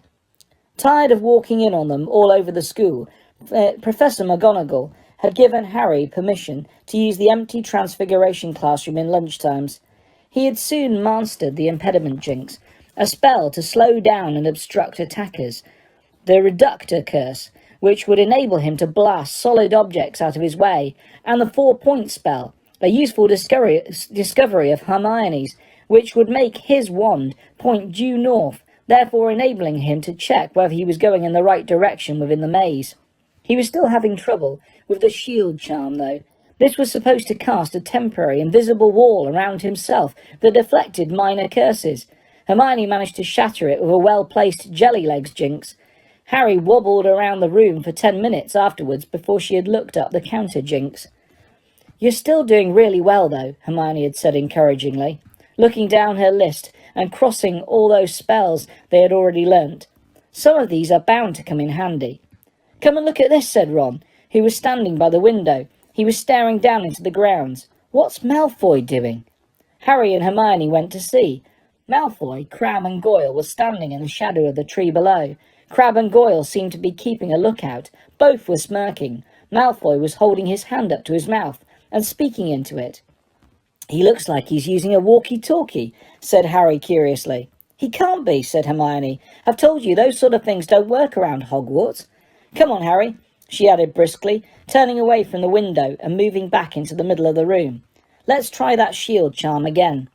Tired of walking in on them all over the school, Professor McGonagall had given Harry permission to use the empty Transfiguration classroom in lunchtimes. He had soon mastered the impediment jinx, a spell to slow down and obstruct attackers, the reductor curse, which would enable him to blast solid objects out of his way, and the 4-point spell, a useful discovery of Hermione's, which would make his wand point due north, therefore enabling him to check whether he was going in the right direction within the maze. He was still having trouble with the shield charm, though. This was supposed to cast a temporary invisible wall around himself that deflected minor curses. Hermione managed to shatter it with a well-placed jelly-legs jinx. Harry wobbled around the room for 10 minutes afterwards before she had looked up the counter jinx. "You're still doing really well, though," Hermione had said encouragingly, looking down her list and crossing all those spells they had already learnt. "Some of these are bound to come in handy." "Come and look at this," said Ron, who was standing by the window. He was staring down into the grounds. "What's Malfoy doing?" Harry and Hermione went to see. Malfoy, Crabbe and Goyle were standing in the shadow of the tree below. Crabbe and Goyle seemed to be keeping a lookout. Both were smirking. Malfoy was holding his hand up to his mouth and speaking into it. "He looks like he's using a walkie-talkie," said Harry curiously. "He can't be," said Hermione. "I've told you those sort of things don't work around Hogwarts. Come on, Harry," she added briskly, turning away from the window and moving back into the middle of the room. "Let's try that shield charm again."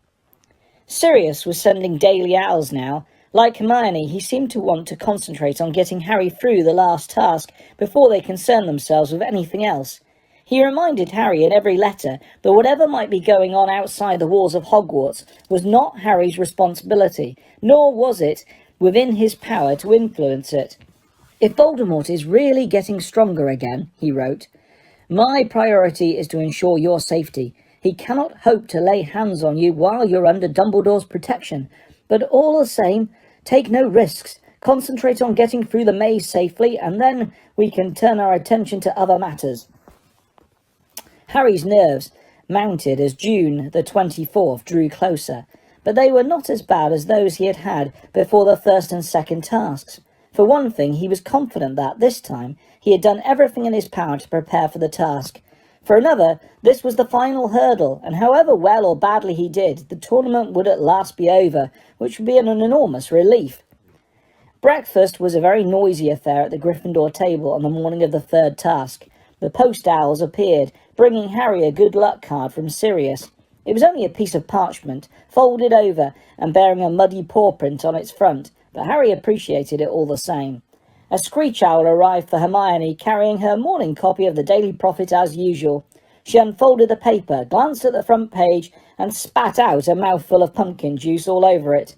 Sirius was sending daily owls now. Like Hermione, he seemed to want to concentrate on getting Harry through the last task before they concerned themselves with anything else. He reminded Harry in every letter that whatever might be going on outside the walls of Hogwarts was not Harry's responsibility, nor was it within his power to influence it. "If Voldemort is really getting stronger again," he wrote, "my priority is to ensure your safety. He cannot hope to lay hands on you while you're under Dumbledore's protection. But all the same, take no risks. Concentrate on getting through the maze safely, and then we can turn our attention to other matters." Harry's nerves mounted as June the 24th drew closer, but they were not as bad as those he had had before the first and second tasks. For one thing, he was confident that, this time, he had done everything in his power to prepare for the task. For another, this was the final hurdle, and however well or badly he did, the tournament would at last be over, which would be an enormous relief. Breakfast was a very noisy affair at the Gryffindor table on the morning of the third task. The post owls appeared, bringing Harry a good luck card from Sirius. It was only a piece of parchment, folded over and bearing a muddy paw print on its front, but Harry appreciated it all the same. A screech owl arrived for Hermione, carrying her morning copy of the Daily Prophet as usual. She unfolded the paper, glanced at the front page, and spat out a mouthful of pumpkin juice all over it.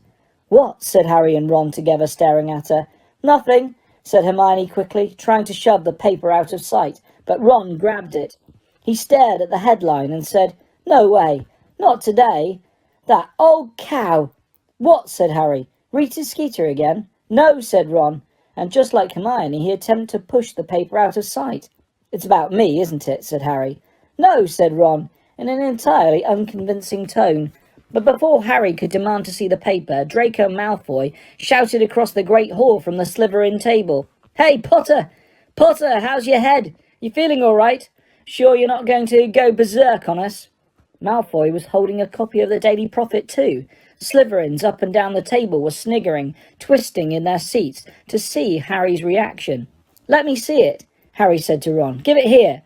"What?" said Harry and Ron together, staring at her. "Nothing," said Hermione quickly, trying to shove the paper out of sight, but Ron grabbed it. He stared at the headline and said, "No way, not today. That old cow." "What?" said Harry. "Rita Skeeter again?" "No," said Ron, and just like Hermione, he attempted to push the paper out of sight. "It's about me, isn't it?" said Harry. "No," said Ron, in an entirely unconvincing tone. But before Harry could demand to see the paper, Draco Malfoy shouted across the Great Hall from the Slytherin table, "Hey, Potter! Potter, how's your head? You feeling all right? Sure you're not going to go berserk on us?" Malfoy was holding a copy of the Daily Prophet too. Slytherins up and down the table were sniggering, twisting in their seats to see Harry's reaction. "Let me see it," Harry said to Ron. "Give it here."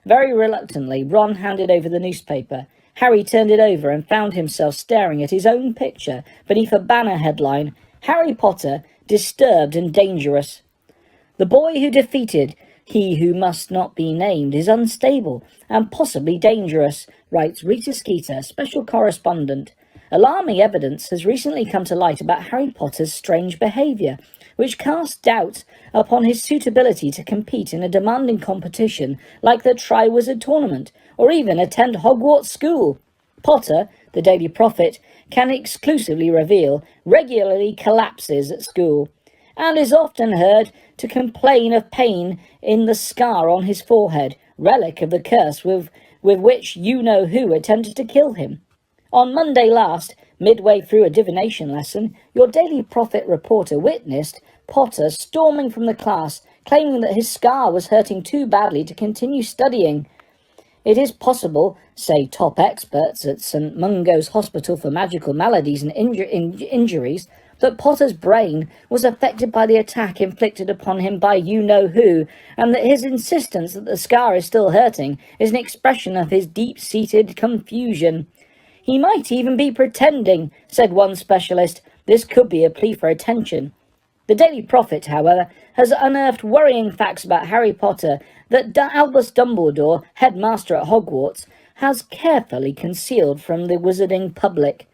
Very reluctantly, Ron handed over the newspaper. Harry turned it over and found himself staring at his own picture beneath a banner headline, "Harry Potter, Disturbed and Dangerous." "The boy who defeated he who must not be named is unstable and possibly dangerous," writes Rita Skeeter, special correspondent. "Alarming evidence has recently come to light about Harry Potter's strange behaviour, which casts doubt upon his suitability to compete in a demanding competition like the Triwizard Tournament, or even attend Hogwarts School. Potter, the Daily Prophet, can exclusively reveal, regularly collapses at school, and is often heard to complain of pain in the scar on his forehead, relic of the curse with which you-know-who attempted to kill him. On Monday last, midway through a divination lesson, your Daily Prophet reporter witnessed Potter storming from the class, claiming that his scar was hurting too badly to continue studying. It is possible, say top experts at St. Mungo's Hospital for Magical Maladies and Injuries, that Potter's brain was affected by the attack inflicted upon him by you-know-who, and that his insistence that the scar is still hurting is an expression of his deep-seated confusion. He might even be pretending, said one specialist. This could be a plea for attention. The Daily Prophet, however, has unearthed worrying facts about Harry Potter that Albus Dumbledore, headmaster at Hogwarts, has carefully concealed from the wizarding public.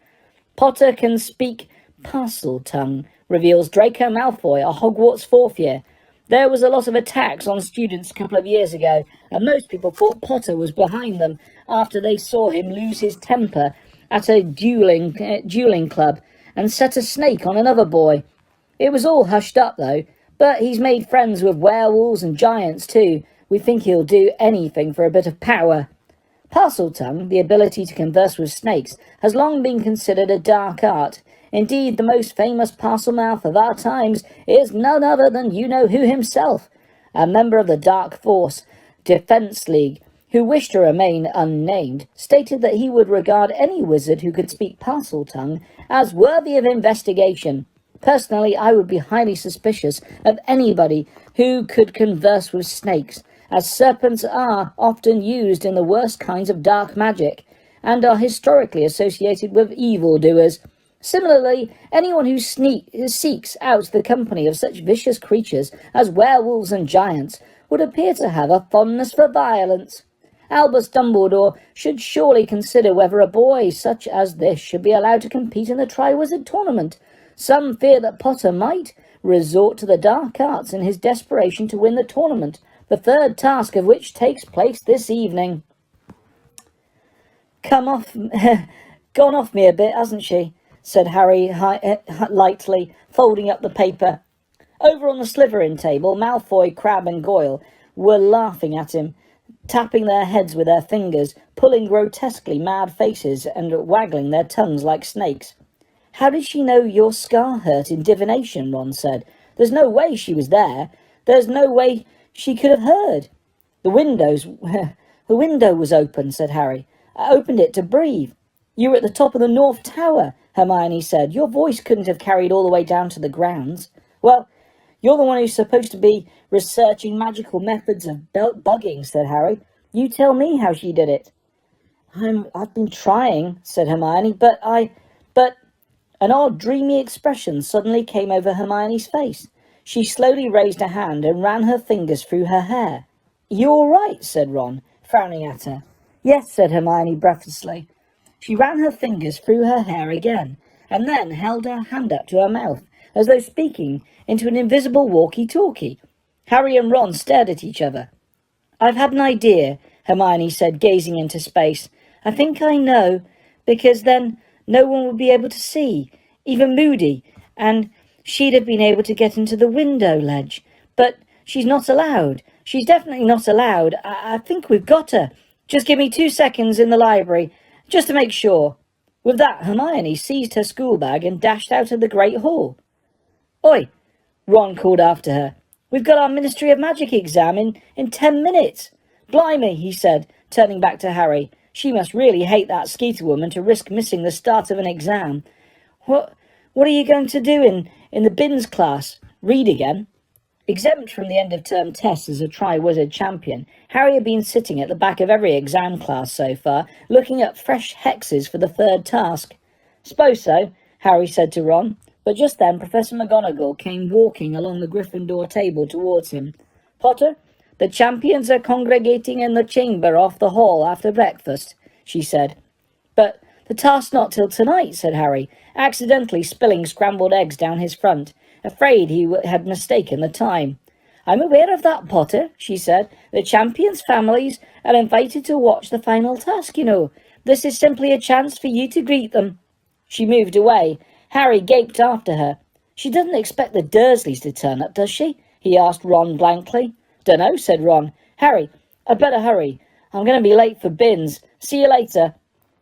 Potter can speak Parseltongue, reveals Draco Malfoy, a Hogwarts fourth year. There was a lot of attacks on students a couple of years ago, and most people thought Potter was behind them after they saw him lose his temper at a dueling club and set a snake on another boy. It was all hushed up, though, but he's made friends with werewolves and giants, too. We think he'll do anything for a bit of power. Parseltongue, the ability to converse with snakes, has long been considered a dark art. Indeed, the most famous Parselmouth of our times is none other than you-know-who himself, a member of the Dark Force Defense League, who wished to remain unnamed, stated that he would regard any wizard who could speak Parseltongue as worthy of investigation. Personally, I would be highly suspicious of anybody who could converse with snakes, as serpents are often used in the worst kinds of dark magic, and are historically associated with evildoers. Similarly, anyone who seeks out the company of such vicious creatures as werewolves and giants would appear to have a fondness for violence. Albus Dumbledore should surely consider whether a boy such as this should be allowed to compete in the Triwizard Tournament. Some fear that Potter might resort to the dark arts in his desperation to win the tournament, the third task of which takes place this evening." "Come off, gone off me a bit, hasn't she?" said Harry lightly, folding up the paper. Over on the Slytherin table, Malfoy, Crabbe and Goyle were laughing at him, tapping their heads with their fingers, pulling grotesquely mad faces and waggling their tongues like snakes. "How did she know your scar hurt in divination?" Ron said. "There's no way she was there. There's no way she could have heard." The window was open," said Harry. "I opened it to breathe." "You were at the top of the North Tower," Hermione said. "Your voice couldn't have carried all the way down to the grounds." "Well, you're the one who's supposed to be researching magical methods of bugging," said Harry. "You tell me how she did it." I've been trying," said Hermione, but An odd, dreamy expression suddenly came over Hermione's face. She slowly raised a hand and ran her fingers through her hair. "You all right?" said Ron, frowning at her. "Yes," said Hermione breathlessly. She ran her fingers through her hair again, and then held her hand up to her mouth, as though speaking into an invisible walkie-talkie. Harry and Ron stared at each other. "I've had an idea," Hermione said, gazing into space. "I think I know, because then no one would be able to see, even Moody, and she'd have been able to get into the window ledge. But she's not allowed. She's definitely not allowed. I think we've got her. Just give me 2 seconds in the library, just to make sure." With that, Hermione seized her school bag and dashed out of the Great Hall. "Oi!" Ron called after her. "We've got our Ministry of Magic exam in 10 minutes. "Blimey," he said, turning back to Harry. "She must really hate that Skeeter woman to risk missing the start of an exam. What are you going to do in the Bins class? Read again?" Exempt from the end-of-term tests as a Triwizard champion, Harry had been sitting at the back of every exam class so far, looking up fresh hexes for the third task. "Suppose so," Harry said to Ron, but just then Professor McGonagall came walking along the Gryffindor table towards him. "Potter, the champions are congregating in the chamber off the hall after breakfast," she said. "But the task's not till tonight," said Harry, accidentally spilling scrambled eggs down his front, afraid he had mistaken the time. "I'm aware of that, Potter," she said. "The champions' families are invited to watch the final task, you know. This is simply a chance for you to greet them." She moved away. Harry gaped after her. "She doesn't expect the Dursleys to turn up, does she?" he asked Ron blankly. "Dunno," said Ron. "Harry, I'd better hurry. I'm going to be late for Bins. See you later."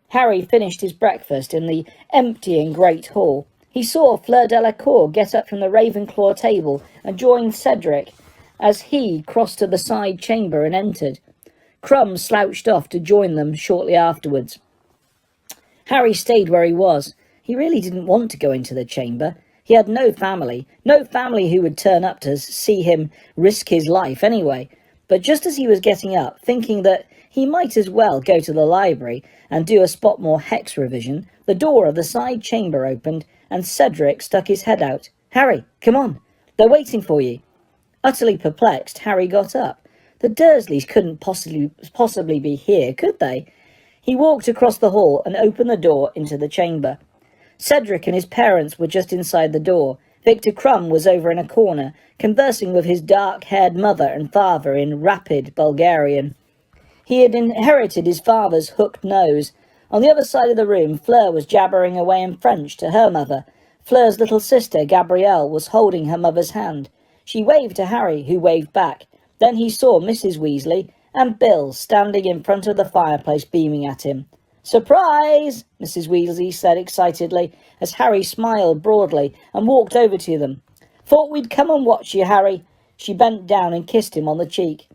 Harry finished his breakfast in the emptying Great Hall. He saw Fleur Delacour get up from the Ravenclaw table and join Cedric as he crossed to the side chamber and entered. Crumb slouched off to join them shortly afterwards. Harry stayed where he was. He really didn't want to go into the chamber. He had no family who would turn up to see him risk his life anyway. But just as he was getting up, thinking that he might as well go to the library and do a Spotmore hex revision, the door of the side chamber opened and Cedric stuck his head out. "Harry, come on. They're waiting for you." Utterly perplexed, Harry got up. The Dursleys couldn't possibly be here, could they? He walked across the hall and opened the door into the chamber. Cedric and his parents were just inside the door. Victor Crumb was over in a corner, conversing with his dark-haired mother and father in rapid Bulgarian. He had inherited his father's hooked nose. On the other side of the room, Fleur was jabbering away in French to her mother. Fleur's little sister, Gabrielle, was holding her mother's hand. She waved to Harry, who waved back. Then he saw Mrs. Weasley and Bill standing in front of the fireplace beaming at him. "Surprise!" Mrs. Weasley said excitedly, as Harry smiled broadly and walked over to them. "Thought we'd come and watch you, Harry." She bent down and kissed him on the cheek.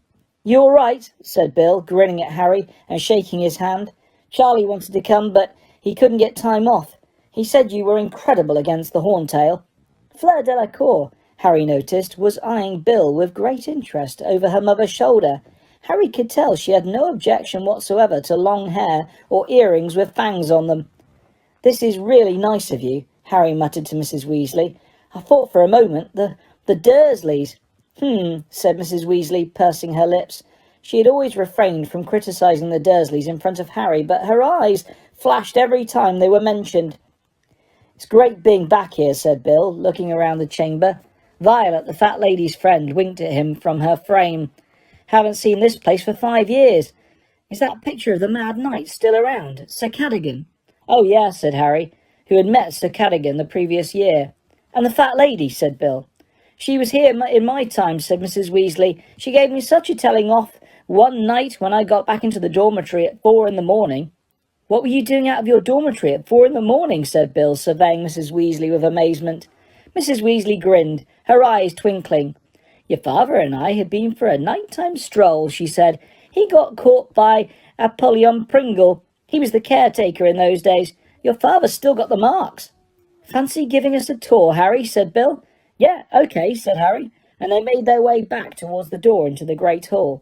"You all right?" said Bill, grinning at Harry and shaking his hand. "Charlie wanted to come, but he couldn't get time off. He said you were incredible against the Horntail." Fleur Delacour, Harry noticed, was eyeing Bill with great interest over her mother's shoulder. Harry could tell she had no objection whatsoever to long hair or earrings with fangs on them. "This is really nice of you," Harry muttered to Mrs. Weasley. "I thought for a moment the Dursleys." Said Mrs. Weasley, pursing her lips. She had always refrained from criticising the Dursleys in front of Harry, but her eyes flashed every time they were mentioned. "It's great being back here," said Bill, looking around the chamber. Violet, the fat lady's friend, winked at him from her frame. "Haven't seen this place for 5 years. Is that picture of the Mad Knight still around? Sir Cadogan?" "Oh, yeah," said Harry, who had met Sir Cadogan the previous year. "And the fat lady," said Bill. "She was here in my time," said Mrs. Weasley. "She gave me such a telling off one night when I got back into the dormitory at 4 in the morning." "What were you doing out of your dormitory at 4 in the morning?" said Bill, surveying Mrs. Weasley with amazement. Mrs. Weasley grinned, her eyes twinkling. "Your father and I had been for a nighttime stroll," she said. "He got caught by Apollyon Pringle. He was the caretaker in those days. Your father's still got the marks." "Fancy giving us a tour, Harry?" said Bill. "Yeah, okay," said Harry, and they made their way back towards the door into the Great Hall.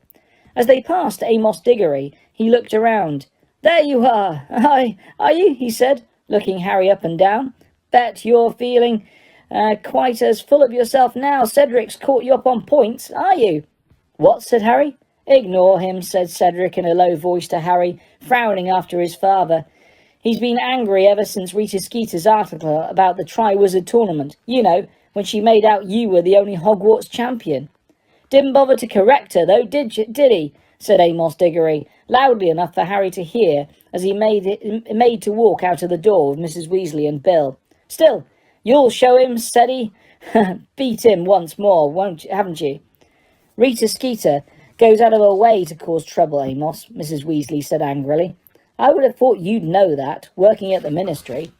As they passed Amos Diggory, he looked around. "There you are! Hi, are you?" he said, looking Harry up and down. "Bet you're feeling quite as full of yourself now Cedric's caught you up on points, are you?" "What?" said Harry. "Ignore him," said Cedric in a low voice to Harry, frowning after his father. "He's been angry ever since Rita Skeeter's article about the Triwizard Tournament. You know, when she made out you were the only Hogwarts champion." "Didn't bother to correct her, though, did he?" said Amos Diggory, loudly enough for Harry to hear, as he made to walk out of the door with Mrs. Weasley and Bill. "Still, you'll show him," said he. "Beat him once more, haven't you?" "Rita Skeeter goes out of her way to cause trouble, Amos," Mrs. Weasley said angrily. "I would have thought you'd know that, working at the Ministry."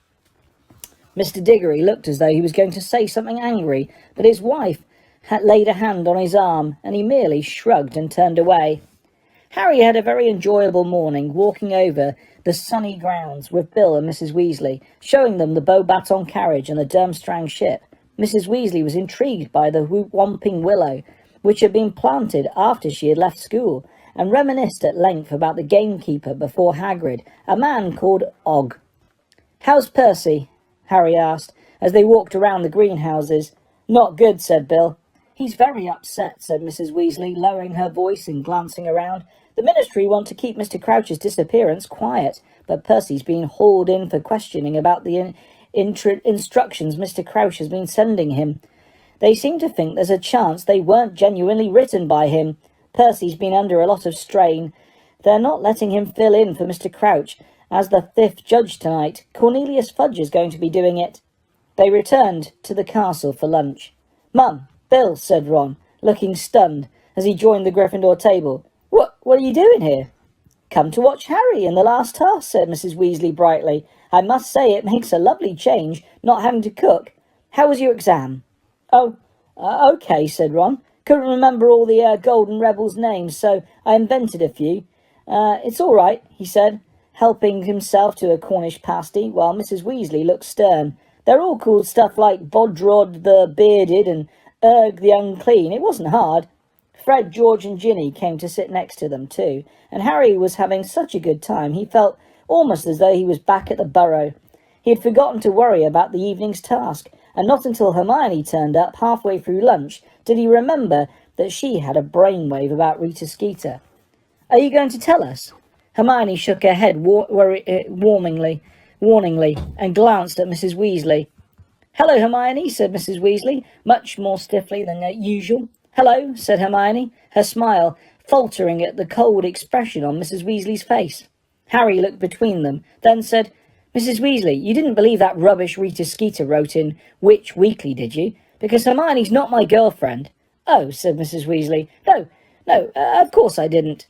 Mr. Diggory looked as though he was going to say something angry, but his wife had laid a hand on his arm, and he merely shrugged and turned away. Harry had a very enjoyable morning, walking over the sunny grounds with Bill and Mrs. Weasley, showing them the Beauxbatons carriage and the Durmstrang ship. Mrs. Weasley was intrigued by the Whomping Willow, which had been planted after she had left school, and reminisced at length about the gamekeeper before Hagrid, a man called Og. "How's Percy?" Harry asked, as they walked around the greenhouses. "Not good," said Bill. "He's very upset," said Mrs. Weasley, lowering her voice and glancing around. "The Ministry want to keep Mr. Crouch's disappearance quiet, but Percy's been hauled in for questioning about the instructions Mr. Crouch has been sending him. They seem to think there's a chance they weren't genuinely written by him. Percy's been under a lot of strain. They're not letting him fill in for Mr. Crouch as the 5th judge tonight. Cornelius Fudge is going to be doing it." They returned to the castle for lunch. "Mum, Bill," said Ron, looking stunned as he joined the Gryffindor table. What are you doing here?" "Come to watch Harry in the last task," said Mrs. Weasley brightly. "I must say it makes a lovely change, not having to cook. How was your exam?" "Oh, okay," said Ron. "Couldn't remember all the Golden Rebels' names, so I invented a few. It's all right," he said, helping himself to a Cornish pasty, while Mrs. Weasley looked stern. "They're all called stuff like Bodrod the Bearded and Urg the Unclean. It wasn't hard." Fred, George and Ginny came to sit next to them too, and Harry was having such a good time he felt almost as though he was back at the Burrow. He had forgotten to worry about the evening's task, and not until Hermione turned up halfway through lunch did he remember that she had a brainwave about Rita Skeeter. "Are you going to tell us?" Hermione shook her head warningly, and glanced at Mrs. Weasley. "Hello, Hermione," said Mrs. Weasley, much more stiffly than usual. "Hello," said Hermione, her smile faltering at the cold expression on Mrs. Weasley's face. Harry looked between them, then said, "Mrs. Weasley, you didn't believe that rubbish Rita Skeeter wrote in Witch Weekly, did you? Because Hermione's not my girlfriend." "Oh," said Mrs. Weasley. No, of course I didn't."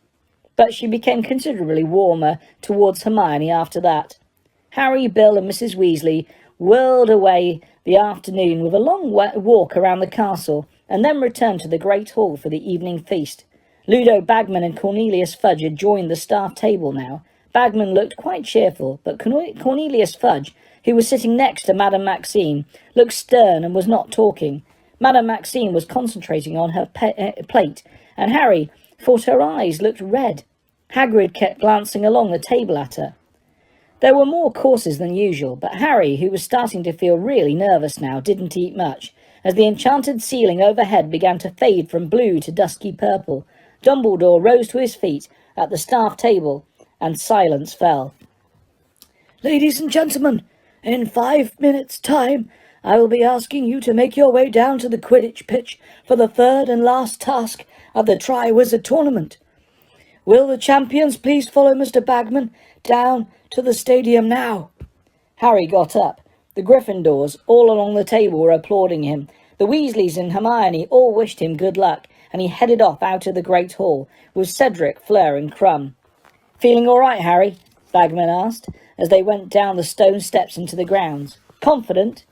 But she became considerably warmer towards Hermione after that. Harry, Bill and Mrs. Weasley whirled away the afternoon with a long walk around the castle, and then returned to the Great Hall for the evening feast. Ludo Bagman and Cornelius Fudge had joined the staff table now. Bagman looked quite cheerful, but Cornelius Fudge, who was sitting next to Madame Maxime, looked stern and was not talking. Madame Maxime was concentrating on her plate, and Harry thought her eyes looked red. Hagrid kept glancing along the table at her. There were more courses than usual, but Harry, who was starting to feel really nervous now, didn't eat much, as the enchanted ceiling overhead began to fade from blue to dusky purple. Dumbledore rose to his feet at the staff table, and silence fell. "Ladies and gentlemen, in 5 minutes' time, I will be asking you to make your way down to the Quidditch pitch for the third and last task of the Triwizard Tournament. Will the champions please follow Mr. Bagman down to the stadium now?" Harry got up. The Gryffindors, all along the table, were applauding him. The Weasleys and Hermione all wished him good luck, and he headed off out of the Great Hall, with Cedric, Fleur and Crumb. "Feeling all right, Harry?" Bagman asked, as they went down the stone steps into the grounds. "Confident?"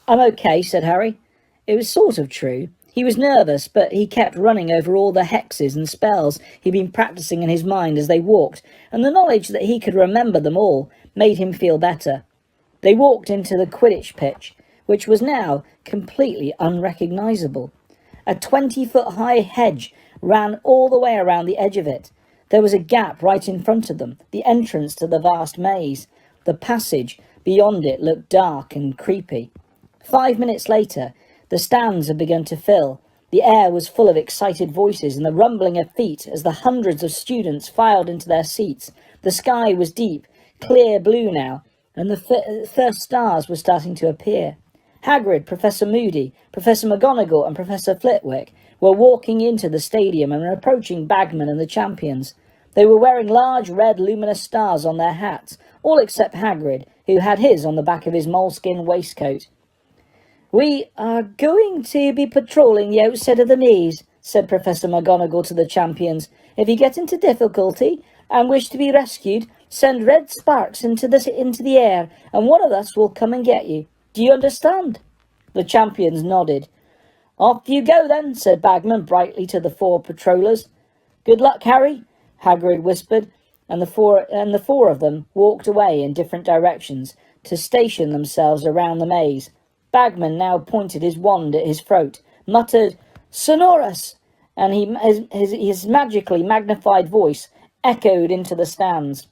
"I'm okay," said Harry. It was sort of true. He was nervous, but he kept running over all the hexes and spells he'd been practicing in his mind as they walked, and the knowledge that he could remember them all made him feel better. They walked into the Quidditch pitch, which was now completely unrecognisable. A 20-foot-high hedge ran all the way around the edge of it. There was a gap right in front of them, the entrance to the vast maze. The passage beyond it looked dark and creepy. 5 minutes later, the stands had begun to fill. The air was full of excited voices and the rumbling of feet as the hundreds of students filed into their seats. The sky was deep, clear blue now, and the first stars were starting to appear. Hagrid, Professor Moody, Professor McGonagall and Professor Flitwick were walking into the stadium and approaching Bagman and the champions. They were wearing large red luminous stars on their hats, all except Hagrid, who had his on the back of his moleskin waistcoat. "We are going to be patrolling the outside of the maze," said Professor McGonagall to the champions. "If you get into difficulty and wish to be rescued, send red sparks into the air, and one of us will come and get you. Do you understand?" The champions nodded. "Off you go then," said Bagman brightly to the 4 patrollers. "Good luck, Harry," Hagrid whispered, and the four of them walked away in different directions to station themselves around the maze. Bagman now pointed his wand at his throat, muttered "Sonorous," and his magically magnified voice echoed into the stands.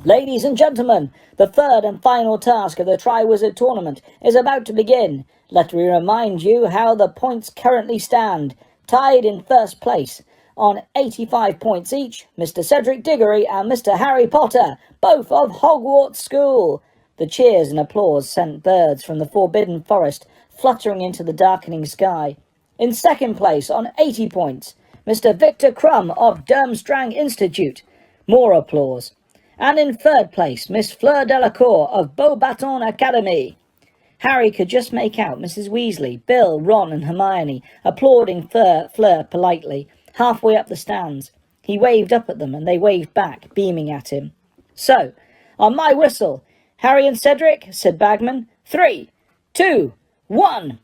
"Ladies and gentlemen, the third and final task of the Triwizard Tournament is about to begin. Let me remind you how the points currently stand. Tied in first place, on 85 points each, Mr. Cedric Diggory and Mr. Harry Potter, both of Hogwarts School." The cheers and applause sent birds from the Forbidden Forest fluttering into the darkening sky. "In second place, on 80 points, Mr. Victor Crumb of Durmstrang Institute." More applause. "And in third place, Miss Fleur Delacour of Beauxbatons Academy." Harry could just make out Mrs. Weasley, Bill, Ron and Hermione applauding Fleur politely, halfway up the stands. He waved up at them and they waved back, beaming at him. "So, on my whistle, Harry and Cedric," said Bagman. 3, 2, 1.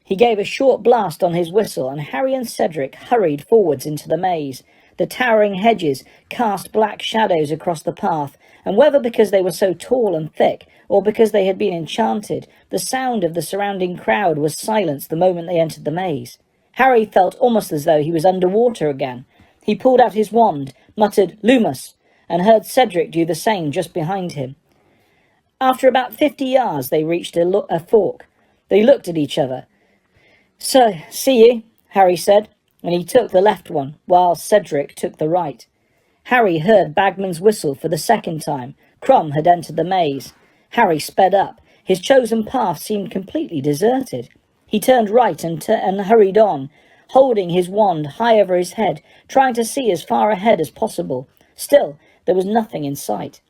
He gave a short blast on his whistle and Harry and Cedric hurried forwards into the maze. The towering hedges cast black shadows across the path, and whether because they were so tall and thick, or because they had been enchanted, the sound of the surrounding crowd was silenced the moment they entered the maze. Harry felt almost as though he was underwater again. He pulled out his wand, muttered "Lumus," and heard Cedric do the same just behind him. After about 50 yards, they reached a fork. They looked at each other. "So, see you," Harry said, and he took the left one, while Cedric took the right. Harry heard Bagman's whistle for the second time. Crumb had entered the maze. Harry sped up. His chosen path seemed completely deserted. He turned right and hurried on, holding his wand high over his head, trying to see as far ahead as possible. Still, there was nothing in sight.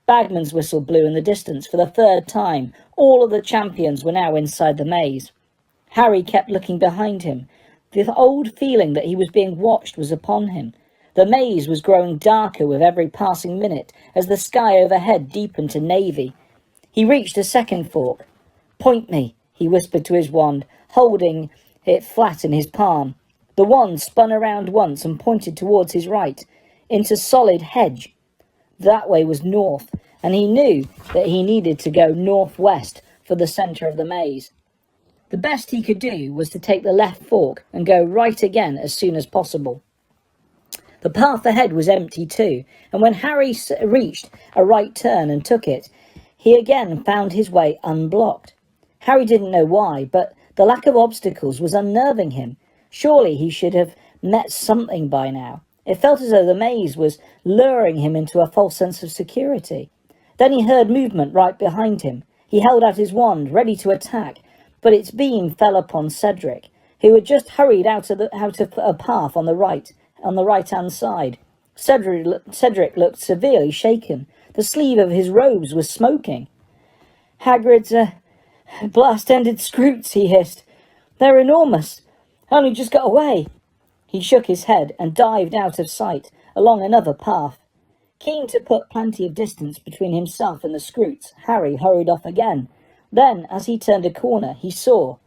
Bagman's whistle blew in the distance for the third time. All of the champions were now inside the maze. Harry kept looking behind him. The old feeling that he was being watched was upon him. The maze was growing darker with every passing minute as the sky overhead deepened to navy. He reached a second fork. "Point me," he whispered to his wand, holding it flat in his palm. The wand spun around once and pointed towards his right, into solid hedge. That way was north, and he knew that he needed to go northwest for the centre of the maze. The best he could do was to take the left fork and go right again as soon as possible. The path ahead was empty too, and when Harry reached a right turn and took it, he again found his way unblocked. Harry didn't know why, but the lack of obstacles was unnerving him. Surely he should have met something by now. It felt as though the maze was luring him into a false sense of security. Then he heard movement right behind him. He held out his wand, ready to attack, but its beam fell upon Cedric, who had just hurried out of a path on the right-hand side. Cedric looked severely shaken. The sleeve of his robes was smoking. "Hagrid's blast-ended scroots," he hissed. "They're enormous. Only just got away." He shook his head and dived out of sight along another path. Keen to put plenty of distance between himself and the scroots, Harry hurried off again. Then, as he turned a corner, he saw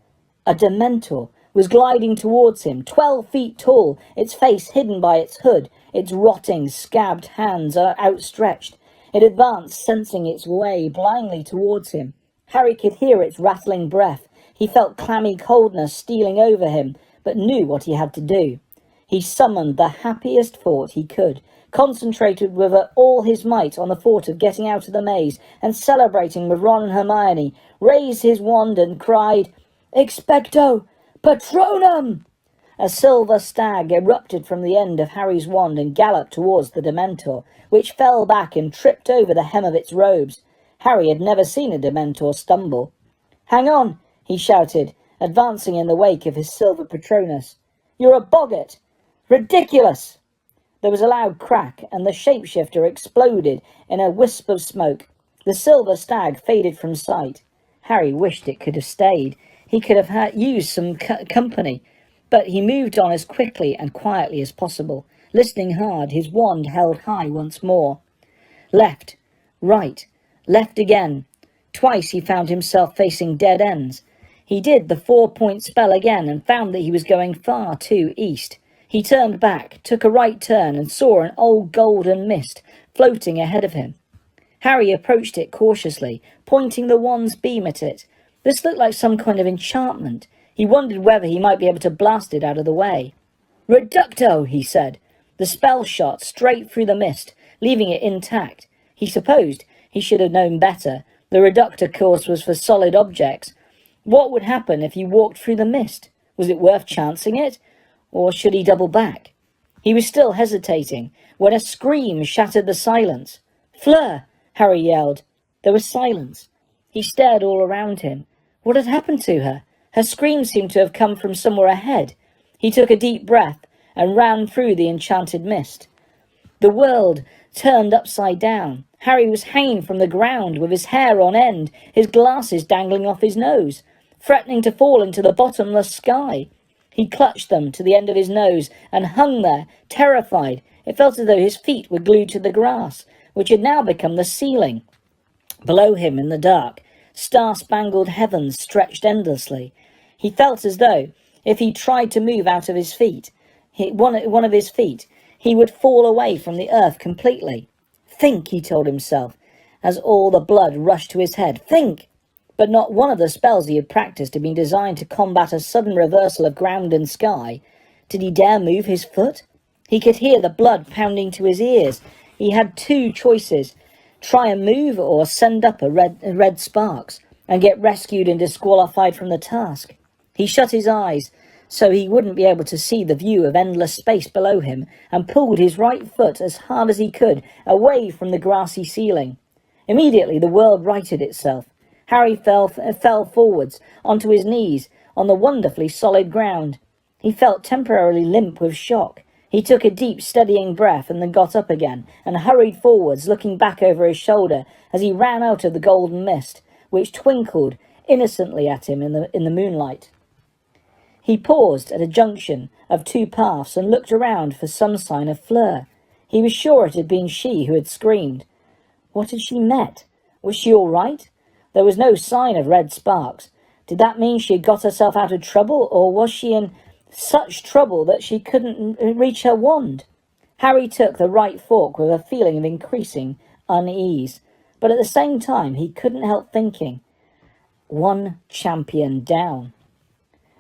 a Dementor was gliding towards him, 12 feet tall, its face hidden by its hood, its rotting, scabbed hands outstretched. It advanced, sensing its way blindly towards him. Harry could hear its rattling breath. He felt clammy coldness stealing over him, but knew what he had to do. He summoned the happiest thought he could, concentrated with all his might on the thought of getting out of the maze and celebrating with Ron and Hermione, raised his wand and cried, "Expecto Patronum!" A silver stag erupted from the end of Harry's wand and galloped towards the Dementor, which fell back and tripped over the hem of its robes. Harry had never seen a Dementor stumble. "Hang on!" he shouted, advancing in the wake of his silver Patronus. "You're a boggart! Ridiculous!" There was a loud crack, and the shapeshifter exploded in a wisp of smoke. The silver stag faded from sight. Harry wished it could have stayed. He could have used some company, but he moved on as quickly and quietly as possible, listening hard, his wand held high once more. Left, right, left again. Twice he found himself facing dead ends. He did the 4-point spell again and found that he was going far too east. He turned back, took a right turn, and saw an old golden mist floating ahead of him. Harry approached it cautiously, pointing the wand's beam at it. This looked like some kind of enchantment. He wondered whether he might be able to blast it out of the way. "Reducto," he said. The spell shot straight through the mist, leaving it intact. He supposed he should have known better. The reductor course was for solid objects. What would happen if he walked through the mist? Was it worth chancing it? Or should he double back? He was still hesitating when a scream shattered the silence. "Fleur!" Harry yelled. There was silence. He stared all around him. What had happened to her? Her scream seemed to have come from somewhere ahead. He took a deep breath and ran through the enchanted mist. The world turned upside down. Harry was hanging from the ground with his hair on end, his glasses dangling off his nose, threatening to fall into the bottomless sky. He clutched them to the end of his nose and hung there, terrified. It felt as though his feet were glued to the grass, which had now become the ceiling. Below him in the dark, star-spangled heavens stretched endlessly. He felt as though, if he tried to move out of his feet, one of his feet, he would fall away from the earth completely. "Think," he told himself, as all the blood rushed to his head. "Think!" But not one of the spells he had practiced had been designed to combat a sudden reversal of ground and sky. Did he dare move his foot? He could hear the blood pounding to his ears. He had two choices: try and move or send up a red sparks and get rescued and disqualified from the task. He shut his eyes so he wouldn't be able to see the view of endless space below him and pulled his right foot as hard as he could away from the grassy ceiling. Immediately the world righted itself. Harry fell forwards onto his knees on the wonderfully solid ground. He felt temporarily limp with shock. He took a deep, steadying breath and then got up again and hurried forwards, looking back over his shoulder as he ran out of the golden mist, which twinkled innocently at him in the moonlight. He paused at a junction of two paths and looked around for some sign of Fleur. He was sure it had been she who had screamed. What had she met? Was she all right? There was no sign of red sparks. Did that mean she had got herself out of trouble, or was she in such trouble that she couldn't reach her wand? Harry took the right fork with a feeling of increasing unease, but at the same time he couldn't help thinking, one champion down.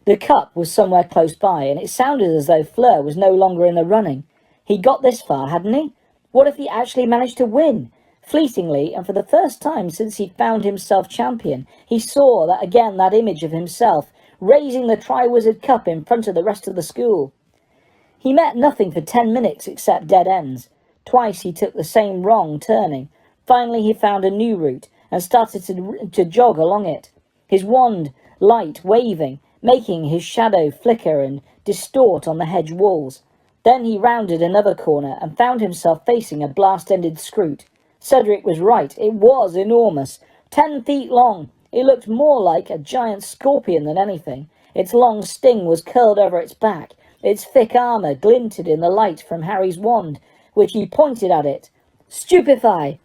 The cup was somewhere close by, and it sounded as though Fleur was no longer in the running. He'd got this far, hadn't he? What if he actually managed to win? Fleetingly, and for the first time since he'd found himself champion, he saw that image of himself, raising the Triwizard Cup in front of the rest of the school. He met nothing for 10 minutes except dead ends. Twice he took the same wrong turning. Finally he found a new route and started to jog along it, his wand light waving, making his shadow flicker and distort on the hedge walls. Then he rounded another corner and found himself facing a blast-ended scroot. Cedric was right. It was enormous. 10 feet long. It looked more like a giant scorpion than anything. Its long sting was curled over its back. Its thick armour glinted in the light from Harry's wand, which he pointed at it. Stupefy!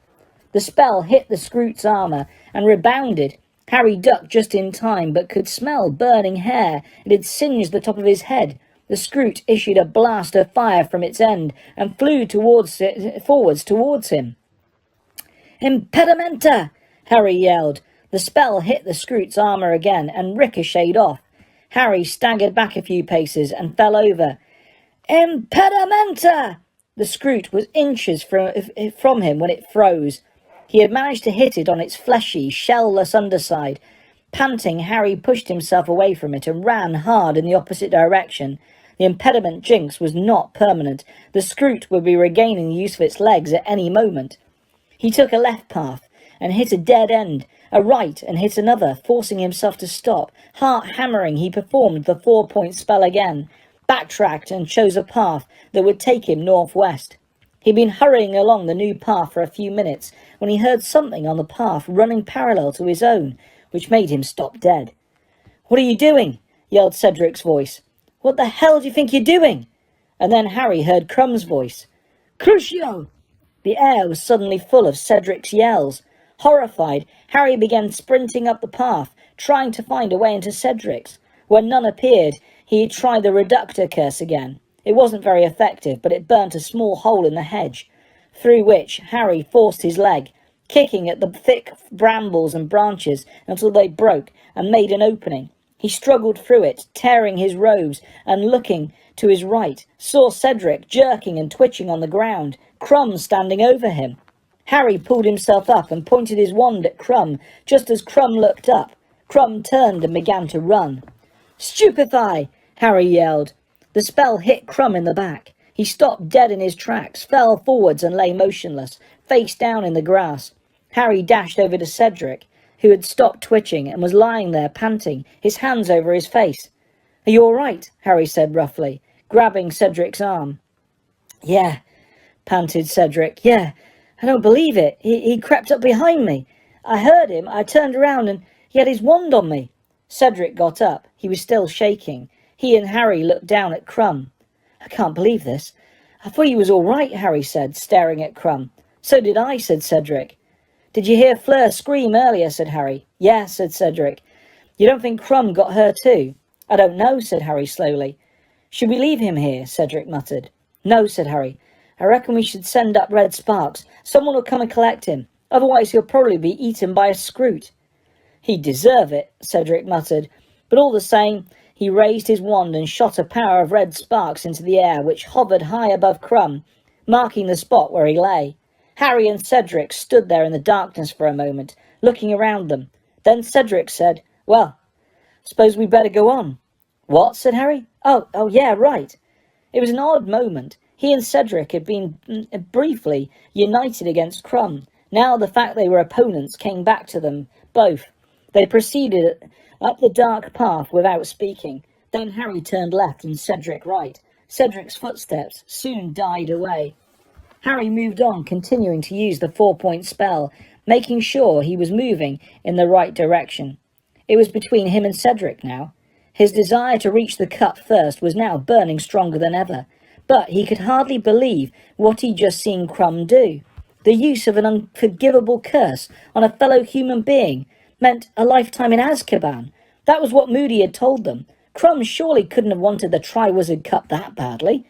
The spell hit the Scroot's armour and rebounded. Harry ducked just in time, but could smell burning hair. It had singed the top of his head. The Scroot issued a blast of fire from its end and flew forwards towards him. Impedimenta! Harry yelled. The spell hit the Scroot's armour again and ricocheted off. Harry staggered back a few paces and fell over. Impedimenta! The Scroot was inches from him when it froze. He had managed to hit it on its fleshy, shell-less underside. Panting, Harry pushed himself away from it and ran hard in the opposite direction. The impediment jinx was not permanent. The Scroot would be regaining the use of its legs at any moment. He took a left path and hit a dead end, a right and hit another, forcing himself to stop. Heart hammering, he performed the 4-point spell again, backtracked and chose a path that would take him northwest. He'd been hurrying along the new path for a few minutes when he heard something on the path running parallel to his own, which made him stop dead. What are you doing? Yelled Cedric's voice. What the hell do you think you're doing? And then Harry heard Crumb's voice. Crucio! The air was suddenly full of Cedric's yells. Horrified, Harry began sprinting up the path, trying to find a way into Cedric's. When none appeared, he tried the reductor curse again. It wasn't very effective, but it burnt a small hole in the hedge, through which Harry forced his leg, kicking at the thick brambles and branches until they broke and made an opening. He struggled through it, tearing his robes, and looking to his right, saw Cedric jerking and twitching on the ground, Crumb standing over him. Harry pulled himself up and pointed his wand at Crumb. Just as Crumb looked up, Crumb turned and began to run. Stupefy! Harry yelled. The spell hit Crumb in the back. He stopped dead in his tracks, fell forwards and lay motionless, face down in the grass. Harry dashed over to Cedric, who had stopped twitching and was lying there panting, his hands over his face. Are you all right? Harry said roughly, grabbing Cedric's arm. Yeah, panted Cedric. Yeah, I don't believe it. He crept up behind me. I heard him. I turned around and he had his wand on me. Cedric got up. He was still shaking. He and Harry looked down at Crumb. I can't believe this. I thought he was all right, Harry said, staring at Crumb. So did I, said Cedric. Did you hear Fleur scream earlier, said Harry. Yeah, said Cedric. You don't think Crumb got her too? I don't know, said Harry slowly. Should we leave him here? Cedric muttered. No, said Harry. I reckon we should send up red sparks. Someone will come and collect him. Otherwise he'll probably be eaten by a Scroot. He'd deserve it, Cedric muttered. But all the same, he raised his wand and shot a power of red sparks into the air, which hovered high above Crumb, marking the spot where he lay. Harry and Cedric stood there in the darkness for a moment, looking around them. Then Cedric said, Well, suppose we'd better go on. What? Said Harry. Oh, yeah, right. It was an odd moment. He and Cedric had been briefly united against Crumb. Now the fact they were opponents came back to them both. They proceeded up the dark path without speaking. Then Harry turned left and Cedric right. Cedric's footsteps soon died away. Harry moved on, continuing to use the 4-point spell, making sure he was moving in the right direction. It was between him and Cedric now. His desire to reach the cup first was now burning stronger than ever, but he could hardly believe what he'd just seen Crumb do. The use of an unforgivable curse on a fellow human being meant a lifetime in Azkaban. That was what Moody had told them. Crumb surely couldn't have wanted the Triwizard Cup that badly.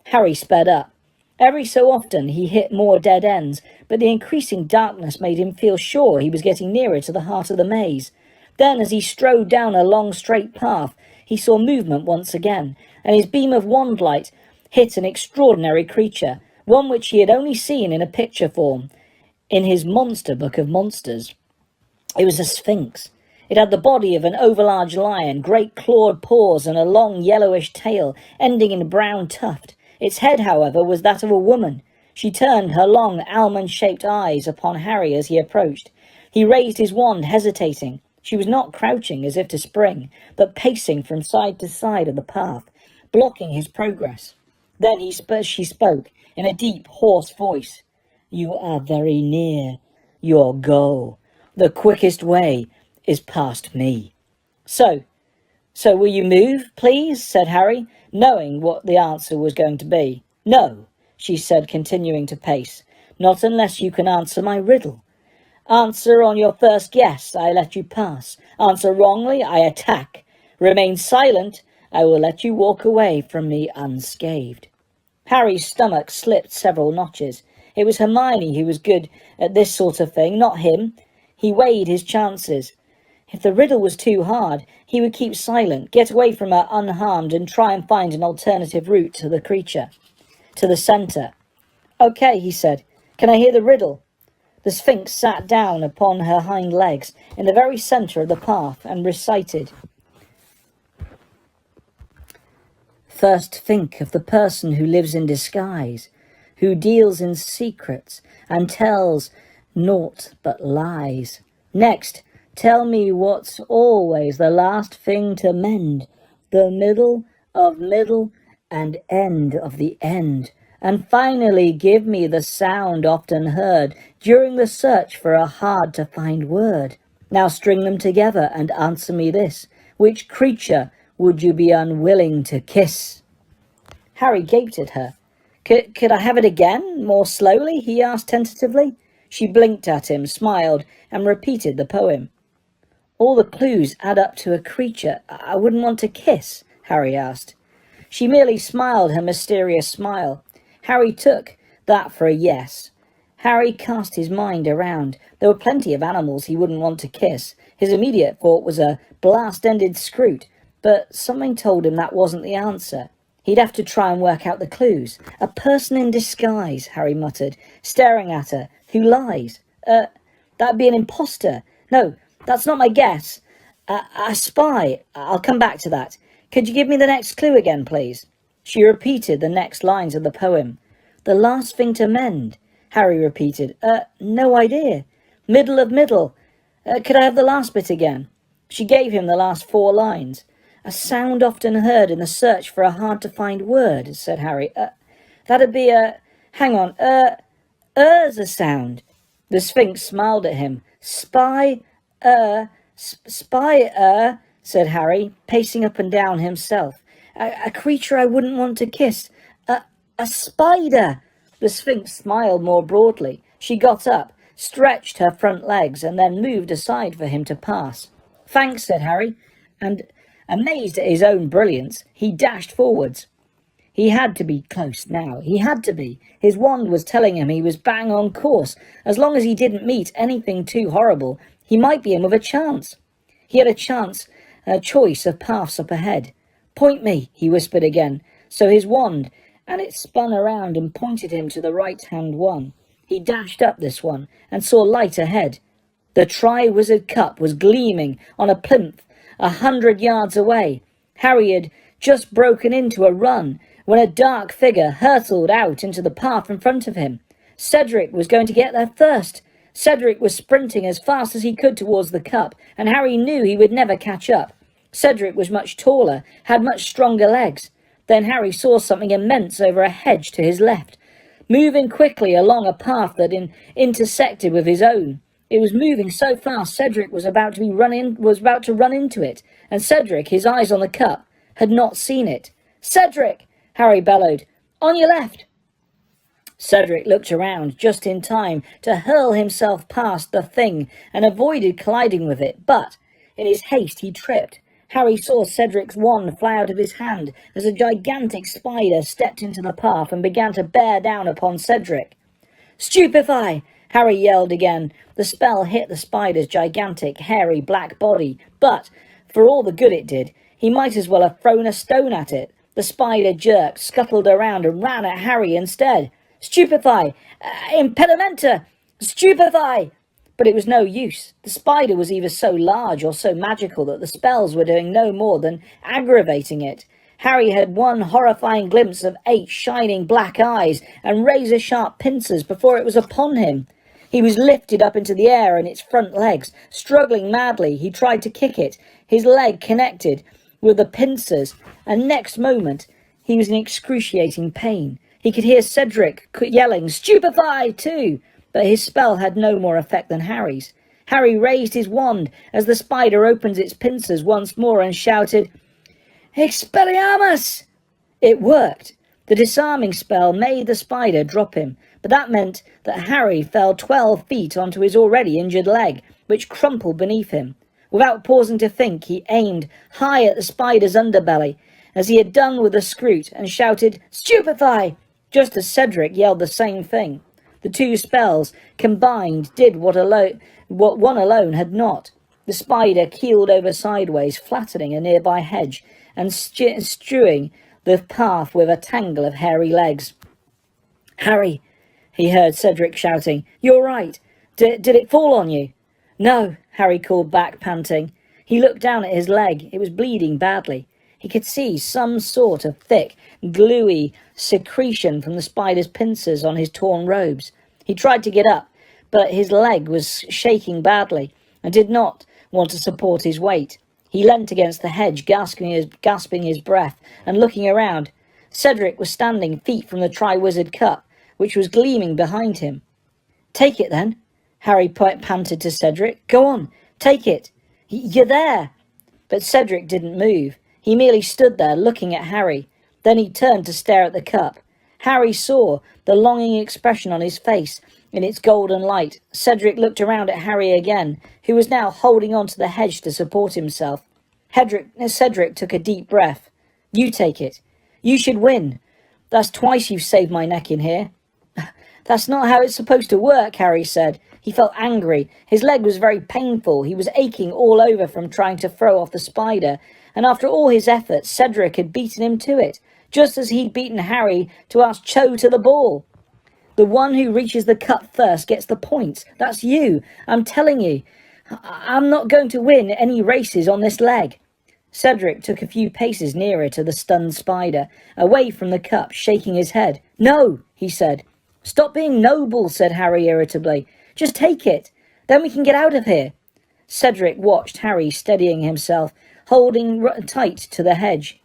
Harry sped up. Every so often he hit more dead ends, but the increasing darkness made him feel sure he was getting nearer to the heart of the maze. Then, as he strode down a long straight path, he saw movement once again, and his beam of wand light hit an extraordinary creature, one which he had only seen in a picture form, in his monster book of monsters. It was a sphinx. It had the body of an overlarge lion, great clawed paws, and a long yellowish tail, ending in a brown tuft. Its head, however, was that of a woman. She turned her long, almond-shaped eyes upon Harry as he approached. He raised his wand, hesitating. She was not crouching as if to spring, but pacing from side to side of the path, blocking his progress. Then she spoke, in a deep, hoarse voice. "You are very near your goal. The quickest way is past me." So will you move, please?" said Harry, knowing what the answer was going to be. "No," she said, continuing to pace. "Not unless you can answer my riddle. Answer on your first guess, I let you pass. Answer wrongly, I attack. Remain silent, I will let you walk away from me unscathed." Harry's stomach slipped several notches. It was Hermione who was good at this sort of thing, not him. He weighed his chances. If the riddle was too hard, he would keep silent, get away from her unharmed, and try and find an alternative route to the creature, to the centre. "Okay," he said. "Can I hear the riddle?" The Sphinx sat down upon her hind legs in the very centre of the path and recited. "First think of the person who lives in disguise, who deals in secrets and tells naught but lies. Next, tell me what's always the last thing to mend, the middle of middle and end of the end. And finally give me the sound often heard during the search for a hard-to-find word. Now string them together and answer me this. Which creature would you be unwilling to kiss?" Harry gaped at her. Could I have it again, more slowly?" he asked tentatively. She blinked at him, smiled, and repeated the poem. "All the clues add up to a creature I wouldn't want to kiss?" Harry asked. She merely smiled her mysterious smile. Harry took that for a yes. Harry cast his mind around. There were plenty of animals he wouldn't want to kiss. His immediate thought was a blast-ended scroot, but something told him that wasn't the answer. He'd have to try and work out the clues. "A person in disguise," Harry muttered, staring at her. "Who lies? That'd be an imposter. No, that's not my guess. A spy. I'll come back to that. Could you give me the next clue again, please?" She repeated the next lines of the poem. "The last thing to mend," Harry repeated. No idea. Middle of middle. Could I have the last bit again?" She gave him the last 4 lines. "A sound often heard in the search for a hard-to-find word," said Harry. That'd be hang on, er's a sound." The Sphinx smiled at him. Spy, said Harry, pacing up and down himself. A creature I wouldn't want to kiss. A spider." The Sphinx smiled more broadly. She got up, stretched her front legs, and then moved aside for him to pass. "Thanks," said Harry, and, amazed at his own brilliance, he dashed forwards. He had to be close now. He had to be. His wand was telling him he was bang on course. As long as he didn't meet anything too horrible, he might be in with a chance. He had a choice of paths up ahead. "Point me," he whispered again. So his wand, and it spun around and pointed him to the right-hand one. He dashed up this one and saw light ahead. The Tri-Wizard Cup was gleaming on a plinth 100 yards away. Harry had just broken into a run when a dark figure hurtled out into the path in front of him. Cedric was going to get there first. Cedric was sprinting as fast as he could towards the cup, and Harry knew he would never catch up. Cedric was much taller, had much stronger legs. Then Harry saw something immense over a hedge to his left, moving quickly along a path that intersected with his own. It was moving so fast Cedric was about to run into it, and Cedric, his eyes on the cup, had not seen it. "Cedric!" Harry bellowed. "On your left!" Cedric looked around just in time to hurl himself past the thing and avoided colliding with it, but in his haste he tripped. Harry saw Cedric's wand fly out of his hand as a gigantic spider stepped into the path and began to bear down upon Cedric. "Stupefy!" Harry yelled again. The spell hit the spider's gigantic, hairy black body, but, for all the good it did, he might as well have thrown a stone at it. The spider jerked, scuttled around, and ran at Harry instead. "Stupefy! Impedimenta! Stupefy!" But it was no use. The spider was either so large or so magical that the spells were doing no more than aggravating it. Harry had one horrifying glimpse of 8 shining black eyes and razor-sharp pincers before it was upon him. He was lifted up into the air on its front legs. Struggling madly, he tried to kick it. His leg connected with the pincers, and next moment he was in excruciating pain. He could hear Cedric yelling, "Stupefy!" too, but his spell had no more effect than Harry's. Harry raised his wand as the spider opened its pincers once more and shouted, "Expelliarmus!" It worked. The disarming spell made the spider drop him, but that meant that Harry fell 12 feet onto his already injured leg, which crumpled beneath him. Without pausing to think, he aimed high at the spider's underbelly, as he had done with the scroot, and shouted, "Stupefy!" just as Cedric yelled the same thing. The two spells combined did what one alone had not. The spider keeled over sideways, flattening a nearby hedge, and strewing the path with a tangle of hairy legs. "Harry," he heard Cedric shouting, "you're right. Did it fall on you?" "No," Harry called back, panting. He looked down at his leg. It was bleeding badly. He could see some sort of thick, gluey secretion from the spider's pincers on his torn robes. He tried to get up, but his leg was shaking badly and did not want to support his weight. He leant against the hedge, gasping his breath and looking around. Cedric was standing feet from the Triwizard Cup, which was gleaming behind him. "Take it, then," Harry panted to Cedric. "Go on, take it. You're there." But Cedric didn't move. He merely stood there, looking at Harry. Then he turned to stare at the cup. Harry saw the longing expression on his face in its golden light. Cedric looked around at Harry again, who was now holding on to the hedge to support himself. Cedric took a deep breath. "You take it. You should win. That's twice you've saved my neck in here." "That's not how it's supposed to work," Harry said. He felt angry. His leg was very painful. He was aching all over from trying to throw off the spider, and after all his efforts, Cedric had beaten him to it, just as he'd beaten Harry to ask Cho to the ball. "The one who reaches the cup first gets the points. That's you. I'm telling you. I'm not going to win any races on this leg." Cedric took a few paces nearer to the stunned spider, away from the cup, shaking his head. "No," he said. "Stop being noble," said Harry irritably. "Just take it. Then we can get out of here." Cedric watched Harry steadying himself, holding tight to the hedge.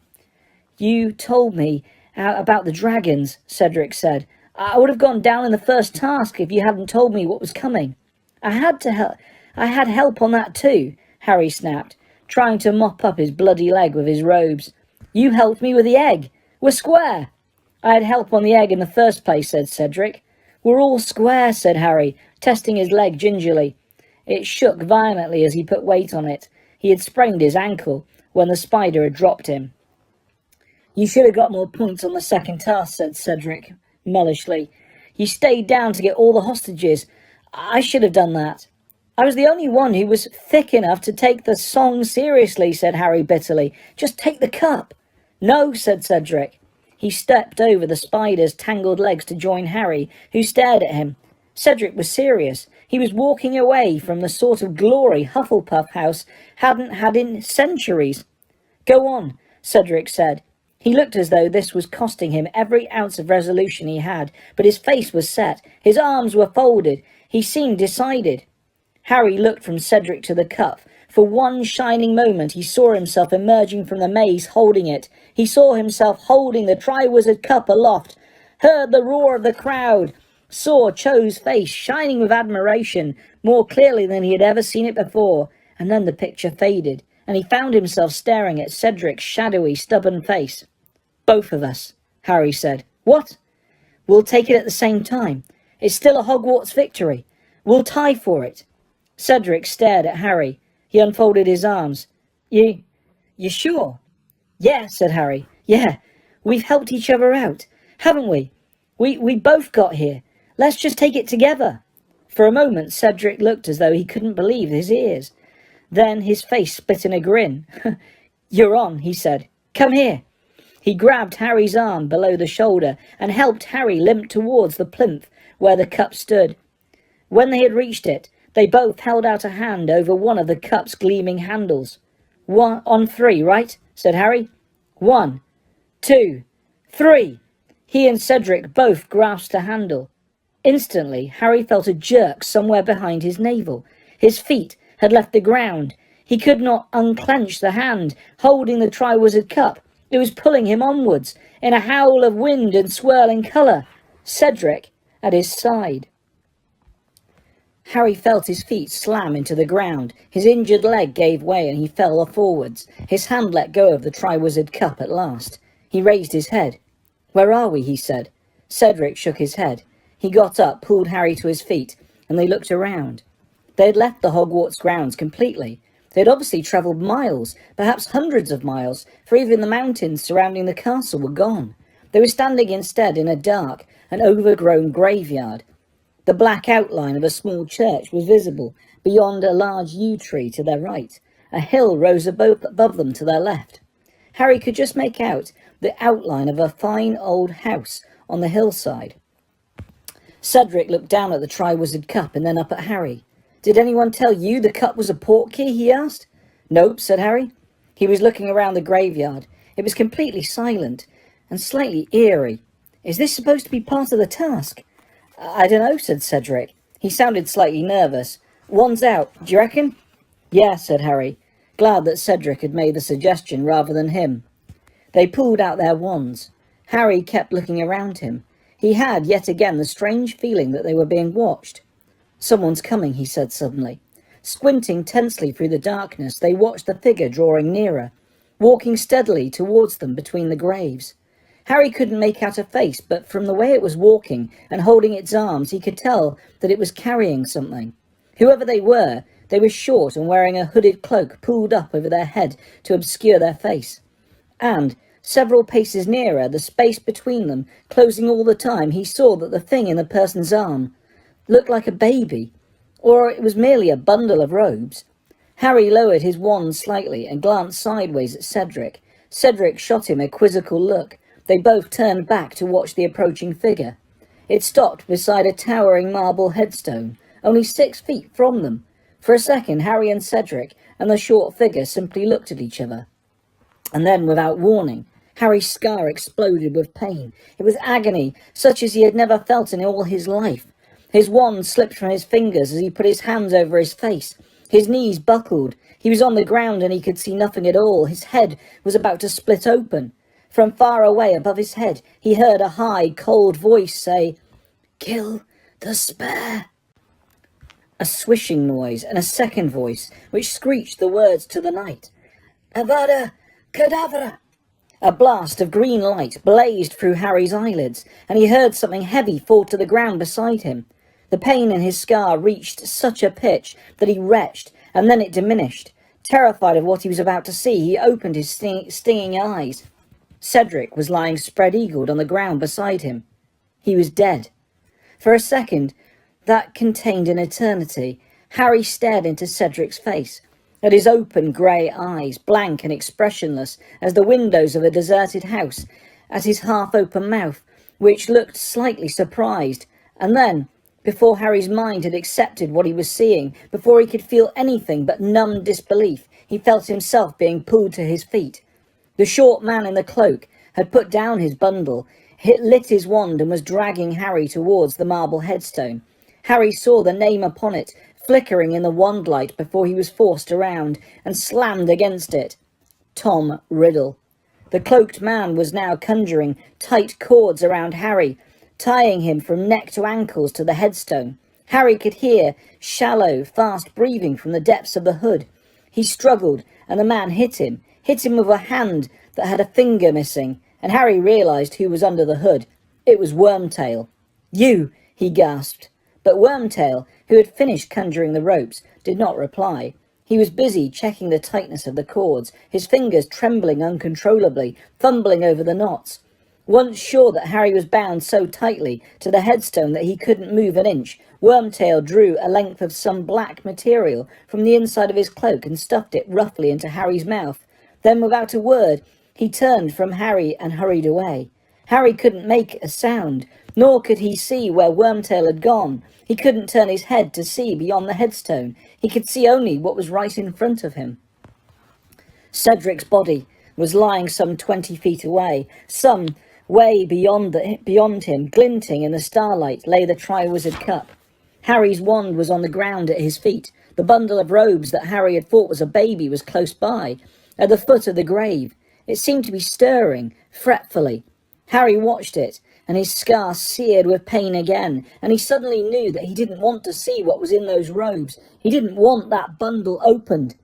"You told me about the dragons," Cedric said. "I would have gone down in the first task if you hadn't told me what was coming." I had help on that too," Harry snapped, trying to mop up his bloody leg with his robes. "You helped me with the egg. We're square." "I had help on the egg in the first place," said Cedric. "We're all square," said Harry, testing his leg gingerly. It shook violently as he put weight on it. He had sprained his ankle when the spider had dropped him. "You should have got more points on the second task," said Cedric mellishly. "You stayed down to get all the hostages. I should have done that." "I was the only one who was thick enough to take the song seriously," said Harry bitterly. "Just take the cup." "No," said Cedric. He stepped over the spider's tangled legs to join Harry, who stared at him. Cedric was serious. He was walking away from the sort of glory Hufflepuff House hadn't had in centuries. "Go on," Cedric said. He looked as though this was costing him every ounce of resolution he had, but his face was set. His arms were folded. He seemed decided. Harry looked from Cedric to the cup. For one shining moment he saw himself emerging from the maze holding it. He saw himself holding the Triwizard Cup aloft, heard the roar of the crowd, saw Cho's face shining with admiration more clearly than he had ever seen it before, and then the picture faded, and he found himself staring at Cedric's shadowy, stubborn face. "Both of us," Harry said. "What?" "We'll take it at the same time. It's still a Hogwarts victory. We'll tie for it." Cedric stared at Harry. He unfolded his arms. You sure?" "Yeah," said Harry. "Yeah. We've helped each other out, haven't we? We both got here. Let's just take it together." For a moment, Cedric looked as though he couldn't believe his ears. Then his face split in a grin. "You're on," he said. "Come here." He grabbed Harry's arm below the shoulder and helped Harry limp towards the plinth where the cup stood. When they had reached it, They both held out a hand over one of the cup's gleaming handles. "One on three, right?" said Harry. "1, 2, 3. He and Cedric both grasped a handle. Instantly, Harry felt a jerk somewhere behind his navel. His feet had left the ground. He could not unclench the hand holding the Triwizard Cup. It was pulling him onwards, in a howl of wind and swirling colour. Cedric at his side. Harry felt his feet slam into the ground. His injured leg gave way and he fell forwards. His hand let go of the Triwizard Cup at last. He raised his head. "Where are we?" he said. Cedric shook his head. He got up, pulled Harry to his feet, and they looked around. They had left the Hogwarts grounds completely. They had obviously travelled miles, perhaps hundreds of miles, for even the mountains surrounding the castle were gone. They were standing instead in a dark and overgrown graveyard. The black outline of a small church was visible beyond a large yew tree to their right. A hill rose above them to their left. Harry could just make out the outline of a fine old house on the hillside. Cedric looked down at the Triwizard Cup and then up at Harry. "Did anyone tell you the cup was a portkey?" he asked. "Nope," said Harry. He was looking around the graveyard. It was completely silent and slightly eerie. "Is this supposed to be part of the task?" "I don't know," said Cedric. He sounded slightly nervous. "One's out, do you reckon?" "Yeah," said Harry, glad that Cedric had made the suggestion rather than him. They pulled out their wands. Harry kept looking around him. He had, yet again, the strange feeling that they were being watched. "Someone's coming," he said suddenly. Squinting tensely through the darkness, they watched the figure drawing nearer, walking steadily towards them between the graves. Harry couldn't make out a face, but from the way it was walking and holding its arms, he could tell that it was carrying something. Whoever they were short and wearing a hooded cloak pulled up over their head to obscure their face. And, several paces nearer, the space between them closing all the time, he saw that the thing in the person's arm looked like a baby, or it was merely a bundle of robes. Harry lowered his wand slightly and glanced sideways at Cedric. Cedric shot him a quizzical look. They both turned back to watch the approaching figure. It stopped beside a towering marble headstone, only 6 feet from them. For a second, Harry and Cedric and the short figure simply looked at each other. And then, without warning, Harry's scar exploded with pain. It was agony, such as he had never felt in all his life. His wand slipped from his fingers as he put his hands over his face. His knees buckled. He was on the ground and he could see nothing at all. His head was about to split open. From far away above his head, he heard a high, cold voice say, "Kill the spare." A swishing noise and a second voice, which screeched the words to the night. "Avada Kedavra." A blast of green light blazed through Harry's eyelids, and he heard something heavy fall to the ground beside him. The pain in his scar reached such a pitch that he retched, and then it diminished. Terrified of what he was about to see, he opened his stinging eyes. Cedric was lying spread-eagled on the ground beside him. He was dead. For a second, that contained an eternity, Harry stared into Cedric's face, at his open grey eyes, blank and expressionless as the windows of a deserted house, at his half-open mouth, which looked slightly surprised, and then, before Harry's mind had accepted what he was seeing, before he could feel anything but numb disbelief, he felt himself being pulled to his feet. The short man in the cloak had put down his bundle, lit his wand and was dragging Harry towards the marble headstone. Harry saw the name upon it, flickering in the wand light before he was forced around and slammed against it. Tom Riddle. The cloaked man was now conjuring tight cords around Harry, tying him from neck to ankles to the headstone. Harry could hear shallow, fast breathing from the depths of the hood. He struggled, and the man hit him with a hand that had a finger missing, and Harry realised who was under the hood. It was Wormtail. "You!" he gasped. But Wormtail, who had finished conjuring the ropes, did not reply. He was busy checking the tightness of the cords, his fingers trembling uncontrollably, fumbling over the knots. Once sure that Harry was bound so tightly to the headstone that he couldn't move an inch, Wormtail drew a length of some black material from the inside of his cloak and stuffed it roughly into Harry's mouth. Then, without a word, he turned from Harry and hurried away. Harry couldn't make a sound, nor could he see where Wormtail had gone. He couldn't turn his head to see beyond the headstone. He could see only what was right in front of him. Cedric's body was lying some 20 feet away. Some way beyond him, glinting in the starlight, lay the Triwizard Cup. Harry's wand was on the ground at his feet. The bundle of robes that Harry had thought was a baby was close by, at the foot of the grave. It seemed to be stirring, fretfully. Harry watched it, and his scar seared with pain again, and he suddenly knew that he didn't want to see what was in those robes. He didn't want that bundle opened.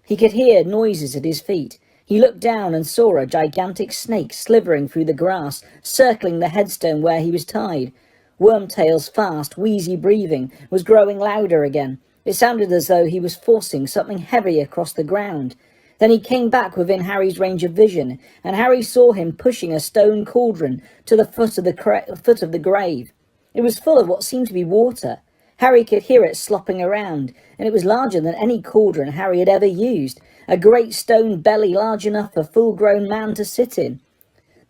He could hear noises at his feet. He looked down and saw a gigantic snake slithering through the grass, circling the headstone where he was tied. Wormtail's fast, wheezy breathing was growing louder again. It sounded as though he was forcing something heavy across the ground. Then he came back within Harry's range of vision, and Harry saw him pushing a stone cauldron to the foot of the grave. It was full of what seemed to be water. Harry could hear it slopping around, and it was larger than any cauldron Harry had ever used, a great stone belly large enough for a full-grown man to sit in.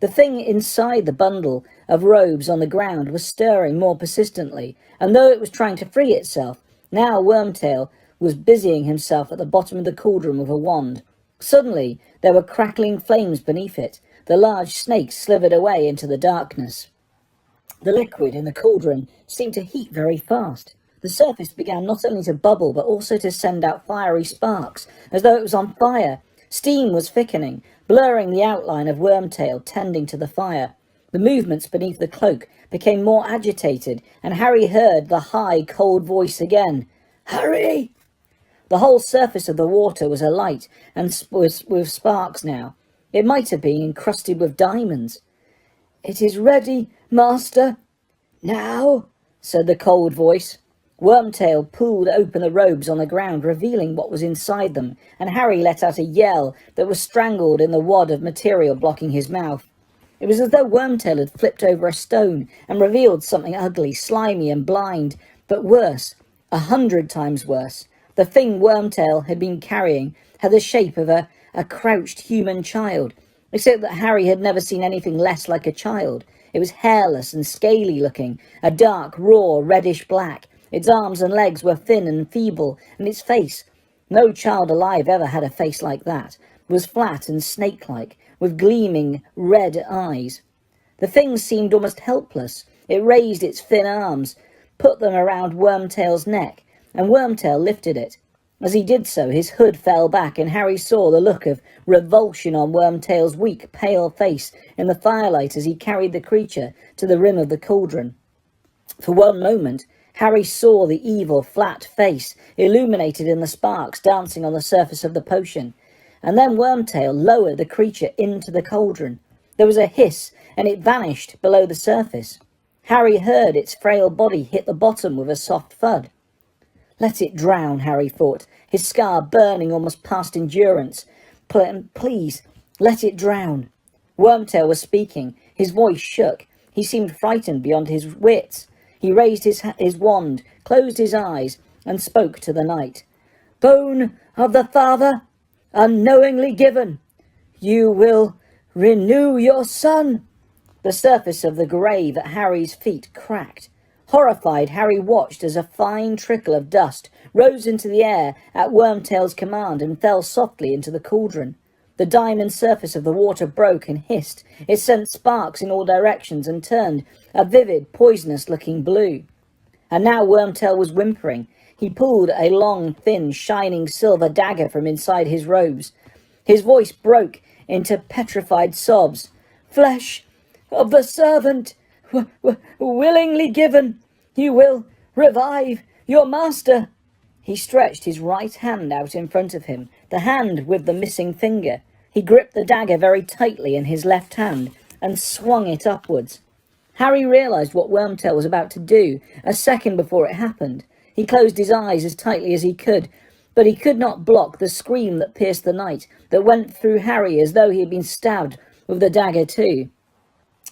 The thing inside the bundle of robes on the ground was stirring more persistently, and though it was trying to free itself, now Wormtail was busying himself at the bottom of the cauldron with a wand. Suddenly, there were crackling flames beneath it. The large snake slithered away into the darkness. The liquid in the cauldron seemed to heat very fast. The surface began not only to bubble, but also to send out fiery sparks, as though it was on fire. Steam was thickening, blurring the outline of Wormtail tending to the fire. The movements beneath the cloak became more agitated, and Harry heard the high, cold voice again. "Harry!" The whole surface of the water was alight and was with sparks now. It might have been encrusted with diamonds. "It is ready, Master." "Now," said the cold voice. Wormtail pulled open the robes on the ground, revealing what was inside them, and Harry let out a yell that was strangled in the wad of material blocking his mouth. It was as though Wormtail had flipped over a stone and revealed something ugly, slimy and blind, but worse, 100 times worse. The thing Wormtail had been carrying had the shape of a crouched human child, except that Harry had never seen anything less like a child. It was hairless and scaly looking, a dark, raw, reddish black. Its arms and legs were thin and feeble, and its face, no child alive ever had a face like that, was flat and snake-like, with gleaming red eyes. The thing seemed almost helpless. It raised its thin arms, put them around Wormtail's neck, and Wormtail lifted it. As he did so, his hood fell back, and Harry saw the look of revulsion on Wormtail's weak, pale face in the firelight as he carried the creature to the rim of the cauldron. For one moment, Harry saw the evil, flat face, illuminated in the sparks dancing on the surface of the potion, and then Wormtail lowered the creature into the cauldron. There was a hiss, and it vanished below the surface. Harry heard its frail body hit the bottom with a soft thud. Let it drown, Harry thought, his scar burning almost past endurance. Please, let it drown. Wormtail was speaking. His voice shook. He seemed frightened beyond his wits. He raised his wand, closed his eyes, and spoke to the night. "Bone of the Father, unknowingly given, you will renew your son." The surface of the grave at Harry's feet cracked. Horrified, Harry watched as a fine trickle of dust rose into the air at Wormtail's command and fell softly into the cauldron. The diamond surface of the water broke and hissed. It sent sparks in all directions and turned a vivid, poisonous-looking blue. And now Wormtail was whimpering. He pulled a long, thin, shining silver dagger from inside his robes. His voice broke into petrified sobs. "Flesh of the servant, willingly given, you will revive your master." He stretched his right hand out in front of him, the hand with the missing finger. He gripped the dagger very tightly in his left hand and swung it upwards. Harry realised what Wormtail was about to do a second before it happened. He closed his eyes as tightly as he could, but he could not block the scream that pierced the night, that went through Harry as though he had been stabbed with the dagger too.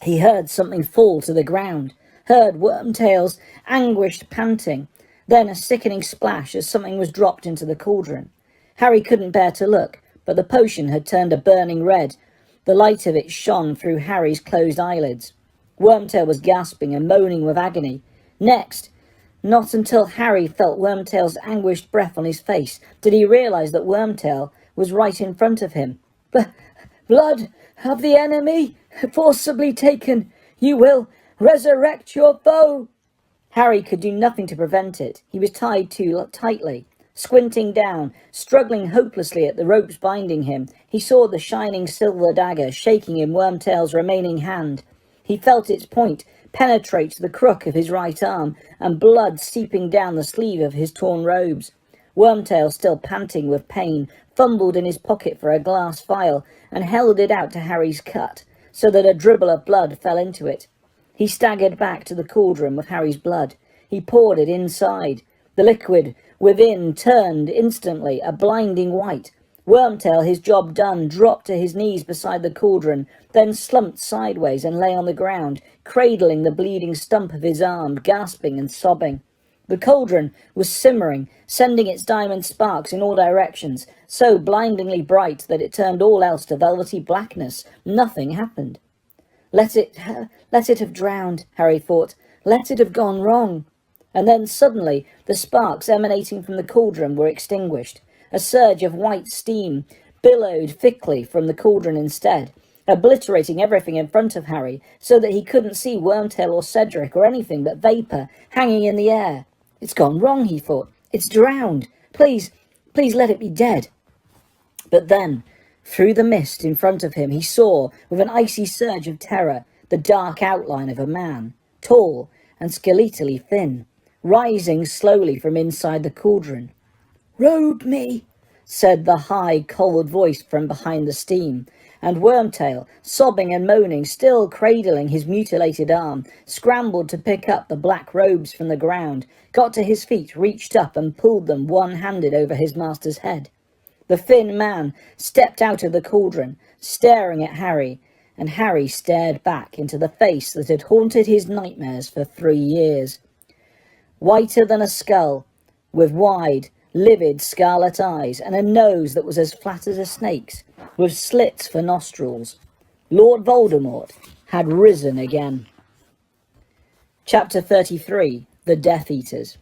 He heard something fall to the ground, heard Wormtail's anguished panting, then a sickening splash as something was dropped into the cauldron. Harry couldn't bear to look, but the potion had turned a burning red. The light of it shone through Harry's closed eyelids. Wormtail was gasping and moaning with agony. Next, not until Harry felt Wormtail's anguished breath on his face did he realise that Wormtail was right in front of him. Blood of the enemy, forcibly taken. You will resurrect your foe. Harry could do nothing to prevent it. He was tied too tightly. Squinting down, struggling hopelessly at the ropes binding him, he saw the shining silver dagger shaking in Wormtail's remaining hand. He felt its point penetrate the crook of his right arm, and blood seeping down the sleeve of his torn robes. Wormtail, still panting with pain, fumbled in his pocket for a glass vial and held it out to Harry's cut, so that a dribble of blood fell into it. He staggered back to the cauldron with Harry's blood. He poured it inside. The liquid within turned instantly a blinding white. Wormtail, his job done, dropped to his knees beside the cauldron, then slumped sideways and lay on the ground, cradling the bleeding stump of his arm, gasping and sobbing. The cauldron was simmering, sending its diamond sparks in all directions, so blindingly bright that it turned all else to velvety blackness. Nothing happened. Let it have drowned, Harry thought. Let it have gone wrong. And then suddenly the sparks emanating from the cauldron were extinguished. A surge of white steam billowed thickly from the cauldron instead, obliterating everything in front of Harry, so that he couldn't see Wormtail or Cedric or anything but vapour hanging in the air. It's gone wrong, he thought. It's drowned. Please let it be dead. But then, through the mist in front of him, he saw, with an icy surge of terror, the dark outline of a man, tall and skeletally thin, rising slowly from inside the cauldron. "Robe me," said the high, cold voice from behind the steam, and Wormtail, sobbing and moaning, still cradling his mutilated arm, scrambled to pick up the black robes from the ground, got to his feet, reached up and pulled them one-handed over his master's head. The thin man stepped out of the cauldron, staring at Harry, and Harry stared back into the face that had haunted his nightmares for 3 years. Whiter than a skull, with wide, livid scarlet eyes, and a nose that was as flat as a snake's, with slits for nostrils. Lord Voldemort had risen again. Chapter 33. The Death Eaters.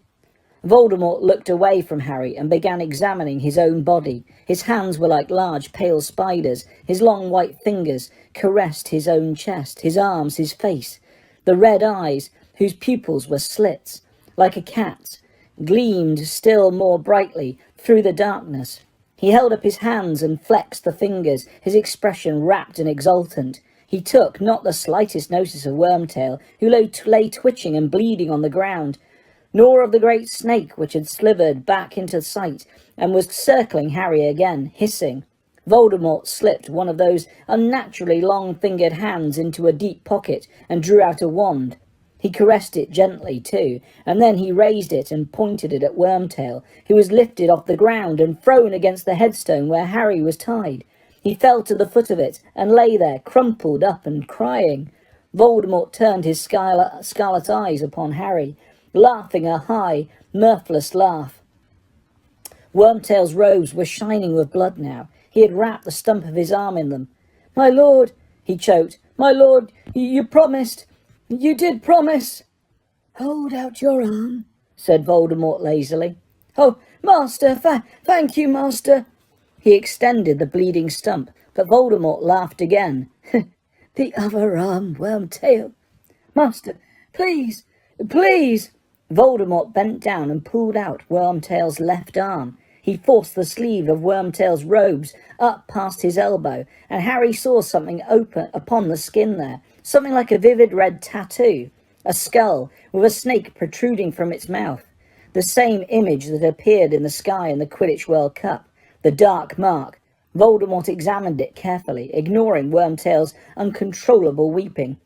Voldemort looked away from Harry and began examining his own body. His hands were like large pale spiders. His long white fingers caressed his own chest, his arms, his face. The red eyes, whose pupils were slits, like a cat's, gleamed still more brightly through the darkness. He held up his hands and flexed the fingers, his expression rapt and exultant. He took not the slightest notice of Wormtail, who lay twitching and bleeding on the ground, nor of the great snake which had slithered back into sight and was circling Harry again, hissing. Voldemort slipped one of those unnaturally long-fingered hands into a deep pocket and drew out a wand. He caressed it gently, too, and then he raised it and pointed it at Wormtail, who was lifted off the ground and thrown against the headstone where Harry was tied. He fell to the foot of it and lay there, crumpled up and crying. Voldemort turned his scarlet eyes upon Harry, laughing a high, mirthless laugh. Wormtail's robes were shining with blood now. He had wrapped the stump of his arm in them. "My lord," he choked, "my lord, you promised. You did promise." "Hold out your arm," said Voldemort lazily. "Oh, master, thank you, master." He extended the bleeding stump, but Voldemort laughed again. "The other arm, Wormtail." "Master, please, please." Voldemort bent down and pulled out Wormtail's left arm. He forced the sleeve of Wormtail's robes up past his elbow, and Harry saw something open upon the skin there, something like a vivid red tattoo, a skull with a snake protruding from its mouth, the same image that appeared in the sky in the Quidditch World Cup, the dark mark. Voldemort examined it carefully, ignoring Wormtail's uncontrollable weeping.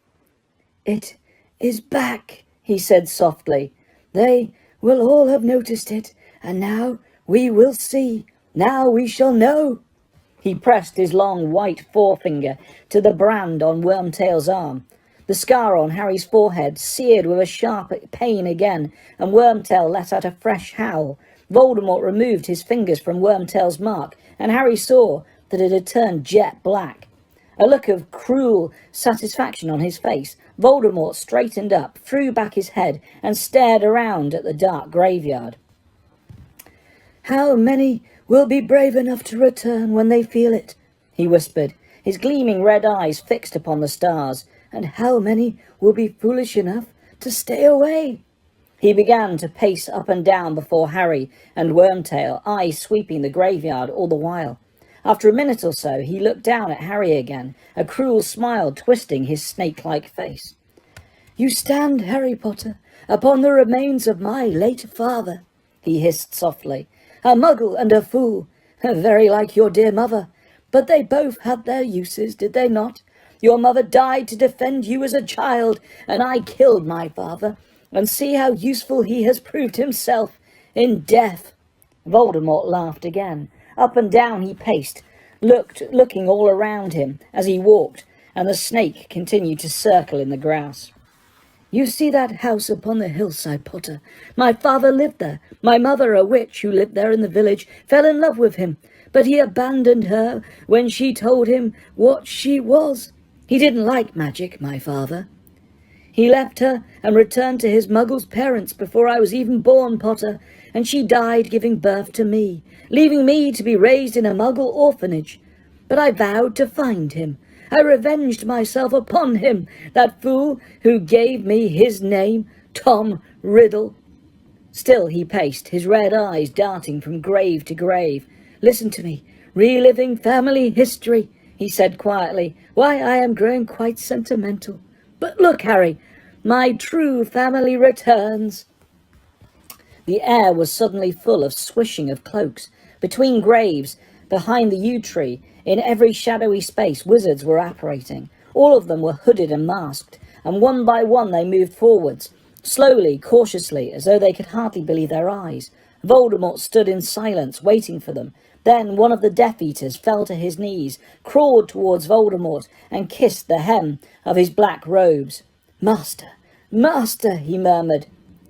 "It is back," he said softly. "They will all have noticed it, and now we will see. Now we shall know." He pressed his long white forefinger to the brand on Wormtail's arm. The scar on Harry's forehead seared with a sharp pain again, and Wormtail let out a fresh howl. Voldemort removed his fingers from Wormtail's mark, and Harry saw that it had turned jet black. A look of cruel satisfaction on his face, Voldemort straightened up, threw back his head, and stared around at the dark graveyard. "How many will be brave enough to return when they feel it?" he whispered, his gleaming red eyes fixed upon the stars. "And how many will be foolish enough to stay away?" He began to pace up and down before Harry and Wormtail, eyes sweeping the graveyard all the while. After a minute or so, he looked down at Harry again, a cruel smile twisting his snake-like face. "You stand, Harry Potter, upon the remains of my late father," he hissed softly. "A muggle and a fool, very like your dear mother. But they both had their uses, did they not? Your mother died to defend you as a child, and I killed my father. And see how useful he has proved himself in death." Voldemort laughed again. Up and down he paced, looking all around him as he walked, and the snake continued to circle in the grass. "You see that house upon the hillside, Potter? My father lived there. My mother, a witch who lived there in the village, fell in love with him, but he abandoned her when she told him what she was. He didn't like magic, my father. He left her and returned to his muggle's parents before I was even born, Potter, and she died giving birth to me, leaving me to be raised in a muggle orphanage. But I vowed to find him. I revenged myself upon him, that fool who gave me his name, Tom Riddle." Still he paced, his red eyes darting from grave to grave. "Listen to me, reliving family history," he said quietly. "Why, I am growing quite sentimental. But look, Harry, my true family returns." The air was suddenly full of swishing of cloaks. Between graves, behind the yew tree, in every shadowy space, wizards were apparating. All of them were hooded and masked, and one by one they moved forwards, slowly, cautiously, as though they could hardly believe their eyes. Voldemort stood in silence, waiting for them. Then one of the Death Eaters fell to his knees, crawled towards Voldemort, and kissed the hem of his black robes. "Master, Master," he murmured.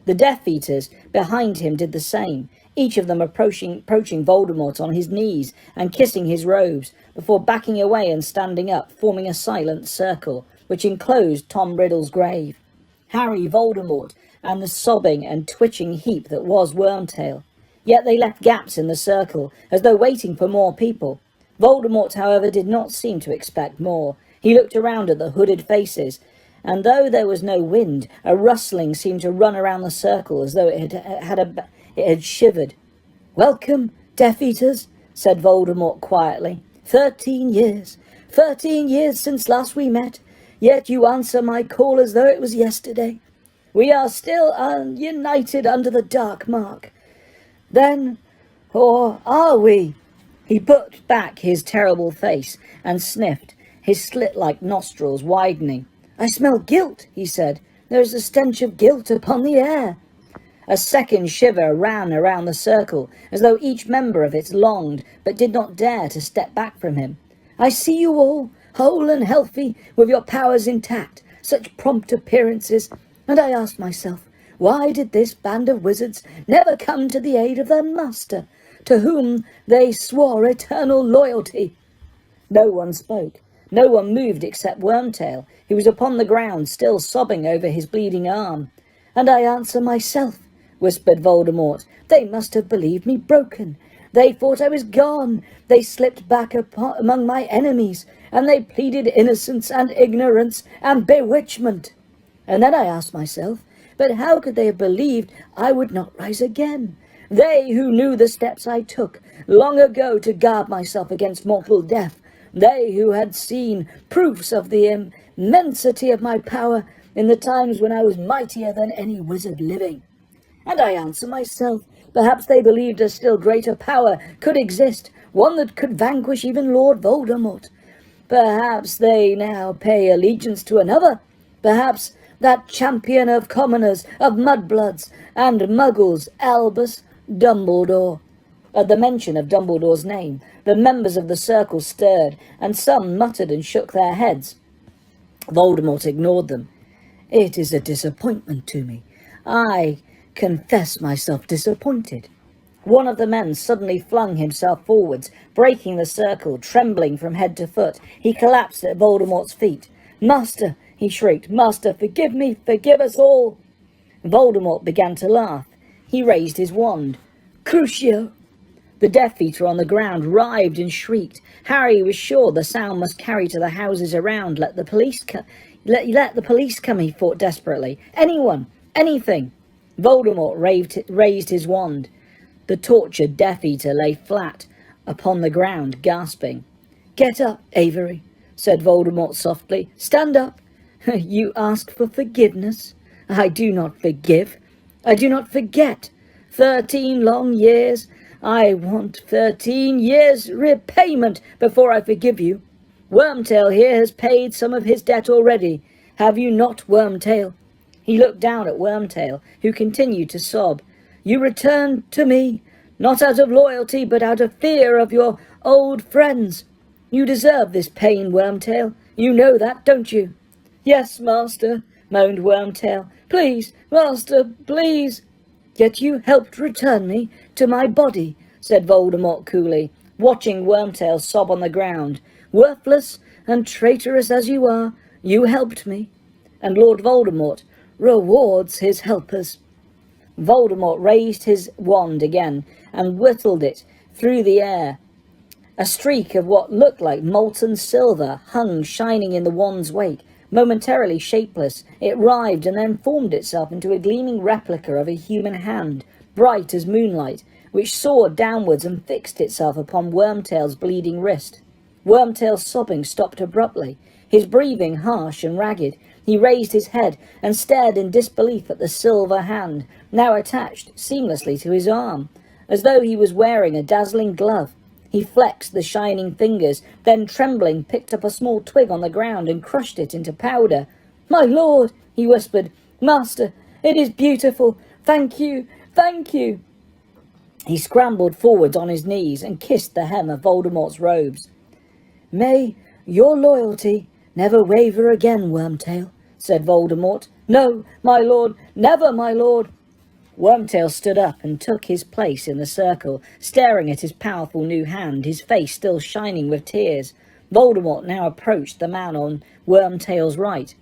The Death Eaters behind him did the same, each of them approaching Voldemort on his knees and kissing his robes, before backing away and standing up, forming a silent circle, which enclosed Tom Riddle's grave. Harry, Voldemort, and the sobbing and twitching heap that was Wormtail. Yet they left gaps in the circle, as though waiting for more people. Voldemort, however, did not seem to expect more. He looked around at the hooded faces, and though there was no wind, a rustling seemed to run around the circle as though it had shivered. "Welcome, Death Eaters," said Voldemort quietly. 13 years. 13 years since last we met, yet you answer my call as though it was yesterday. We are still united under the dark mark. Then, or are we?" He put back his terrible face and sniffed, his slit-like nostrils widening. "I smell guilt," he said. "There is a stench of guilt upon the air." A second shiver ran around the circle, as though each member of it longed, but did not dare to step back from him. "I see you all, whole and healthy, with your powers intact, such prompt appearances, and I ask myself, why did this band of wizards never come to the aid of their master, to whom they swore eternal loyalty?" No one spoke. No one moved except Wormtail, who was upon the ground, still sobbing over his bleeding arm. "And I answer myself," whispered Voldemort. "They must have believed me broken. They thought I was gone. They slipped back among my enemies, and they pleaded innocence and ignorance and bewitchment. And then I asked myself, but how could they have believed I would not rise again? They who knew the steps I took long ago to guard myself against mortal death. They who had seen proofs of the immensity of my power in the times when I was mightier than any wizard living. And I answer myself, perhaps they believed a still greater power could exist, one that could vanquish even Lord Voldemort. Perhaps they now pay allegiance to another. Perhaps that champion of commoners, of mudbloods and muggles, Albus Dumbledore." At the mention of Dumbledore's name, the members of the circle stirred, and some muttered and shook their heads. Voldemort ignored them. "It is a disappointment to me. I confess myself disappointed. One of the men suddenly flung himself forwards, breaking the circle, trembling from head to foot. He collapsed at Voldemort's feet. "Master!" he shrieked. "Master, forgive me! Forgive us all!" Voldemort began to laugh. He raised his wand. "Crucio!" The Death Eater on the ground writhed and shrieked. Harry was sure the sound must carry to the houses around. Let the police come, he thought desperately. Anyone, anything. Voldemort raised his wand. The tortured Death Eater lay flat upon the ground, gasping. "Get up, Avery," said Voldemort softly. "Stand up. You ask for forgiveness. I do not forgive. I do not forget. 13 long years. I want 13 years' repayment before I forgive you. Wormtail here has paid some of his debt already. Have you not, Wormtail?" He looked down at Wormtail, who continued to sob. "You returned to me, not out of loyalty, but out of fear of your old friends. You deserve this pain, Wormtail. You know that, don't you?" "Yes, master," moaned Wormtail. "Please, master, please." "Yet you helped return me to my body," said Voldemort coolly, watching Wormtail sob on the ground. "Worthless and traitorous as you are, you helped me. And Lord Voldemort rewards his helpers." Voldemort raised his wand again and whittled it through the air. A streak of what looked like molten silver hung shining in the wand's wake. Momentarily shapeless, it writhed and then formed itself into a gleaming replica of a human hand, bright as moonlight, which soared downwards and fixed itself upon Wormtail's bleeding wrist. Wormtail's sobbing stopped abruptly, his breathing harsh and ragged. He raised his head and stared in disbelief at the silver hand, now attached seamlessly to his arm, as though he was wearing a dazzling glove. He flexed the shining fingers, then trembling picked up a small twig on the ground and crushed it into powder. "My lord," he whispered, "master, it is beautiful. Thank you, thank you." He scrambled forwards on his knees and kissed the hem of Voldemort's robes. "May your loyalty never waver again, Wormtail," said Voldemort. "No, my lord, never, my lord." Wormtail stood up and took his place in the circle, staring at his powerful new hand, his face still shining with tears. Voldemort now approached the man on Wormtail's right.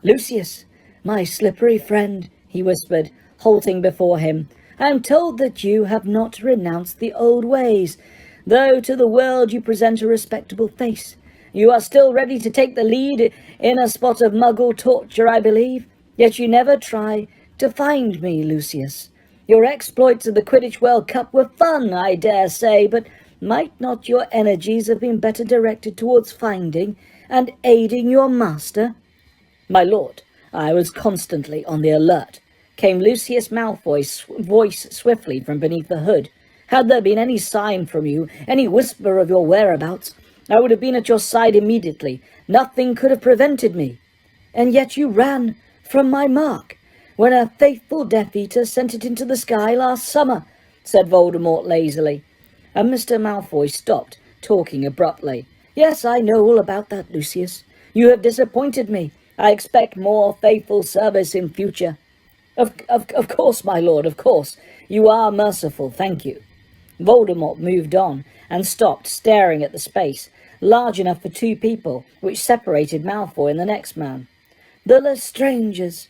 "Lucius, my slippery friend," he whispered, halting before him, "I am told that you have not renounced the old ways, though to the world you present a respectable face. You are still ready to take the lead in a spot of Muggle torture, I believe. Yet you never try to find me, Lucius. Your exploits at the Quidditch World Cup were fun, I dare say, but might not your energies have been better directed towards finding and aiding your master?" "My lord, I was constantly on the alert," came Lucius Malfoy's voice swiftly from beneath the hood. "Had there been any sign from you, any whisper of your whereabouts, I would have been at your side immediately. Nothing could have prevented me." "And yet you ran from my mark when a faithful Death Eater sent it into the sky last summer," said Voldemort lazily. And Mr. Malfoy stopped talking abruptly. "Yes, I know all about that, Lucius. You have disappointed me. I expect more faithful service in future." Of course, my lord, of course. You are merciful, thank you." Voldemort moved on and stopped, staring at the space, large enough for 2 people, which separated Malfoy and the next man. "The Lestrangers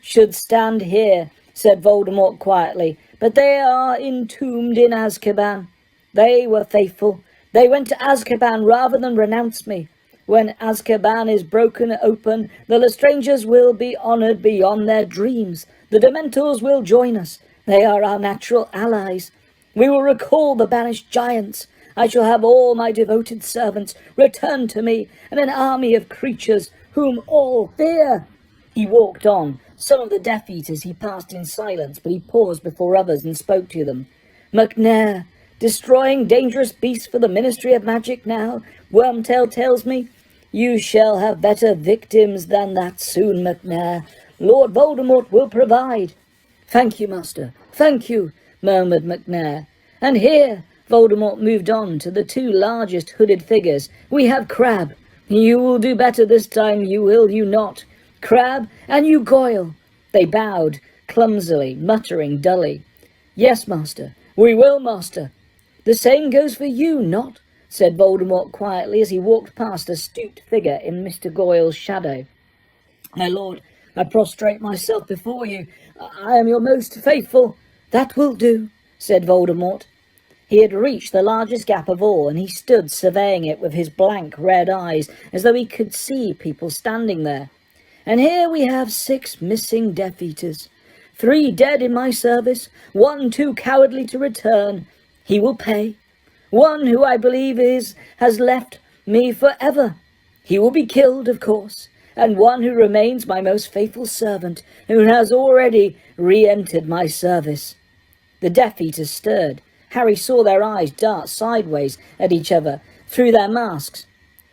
should stand here," said Voldemort quietly, "but they are entombed in Azkaban. They were faithful. They went to Azkaban rather than renounce me. When Azkaban is broken open, the Lestrangers will be honoured beyond their dreams. The Dementors will join us. They are our natural allies. We will recall the banished giants. I shall have all my devoted servants return to me, and an army of creatures whom all fear." He walked on. Some of the Death Eaters he passed in silence, but he paused before others and spoke to them. "McNair, destroying dangerous beasts for the Ministry of Magic now, Wormtail tells me. You shall have better victims than that soon, McNair. Lord Voldemort will provide." "Thank you, master, thank you," murmured McNair. "And here," Voldemort moved on to the 2 largest hooded figures, "we have Crabbe. You will do better this time, will you not? Crabbe, and you, Goyle." They bowed clumsily, muttering dully. "Yes, master, "We will, master." "The same goes for you, not," said Voldemort quietly as he walked past a stooped figure in Mr. Goyle's shadow. "My lord, I prostrate myself before you. I am your most faithful—" "That will do," said Voldemort. He had reached the largest gap of all, and he stood surveying it with his blank red eyes, as though he could see people standing there. "And here we have 6 missing Death Eaters. 3 dead in my service, 1 too cowardly to return. He will pay. 1 who I believe has left me forever. He will be killed, of course. And 1 who remains my most faithful servant, who has already re-entered my service." The Death Eaters stirred. Harry saw their eyes dart sideways at each other through their masks.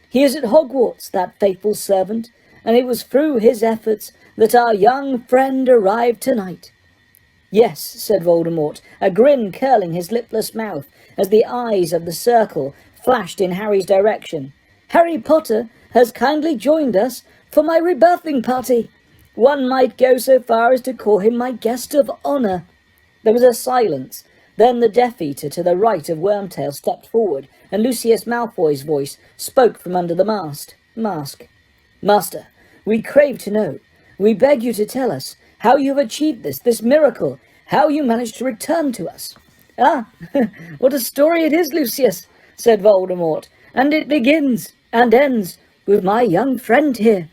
"He is at Hogwarts, that faithful servant, and it was through his efforts that our young friend arrived tonight." "Yes," said Voldemort, a grin curling his lipless mouth as the eyes of the circle flashed in Harry's direction. "Harry Potter has kindly joined us for my rebirthing party. One might go so far as to call him my guest of honour." There was a silence. Then the Death Eater to the right of Wormtail stepped forward, and Lucius Malfoy's voice spoke from under the mask. "Master, we crave to know. We beg you to tell us how you have achieved this miracle, how you managed to return to us." "Ah, what a story it is, Lucius," said Voldemort, "and it begins and ends with my young friend here."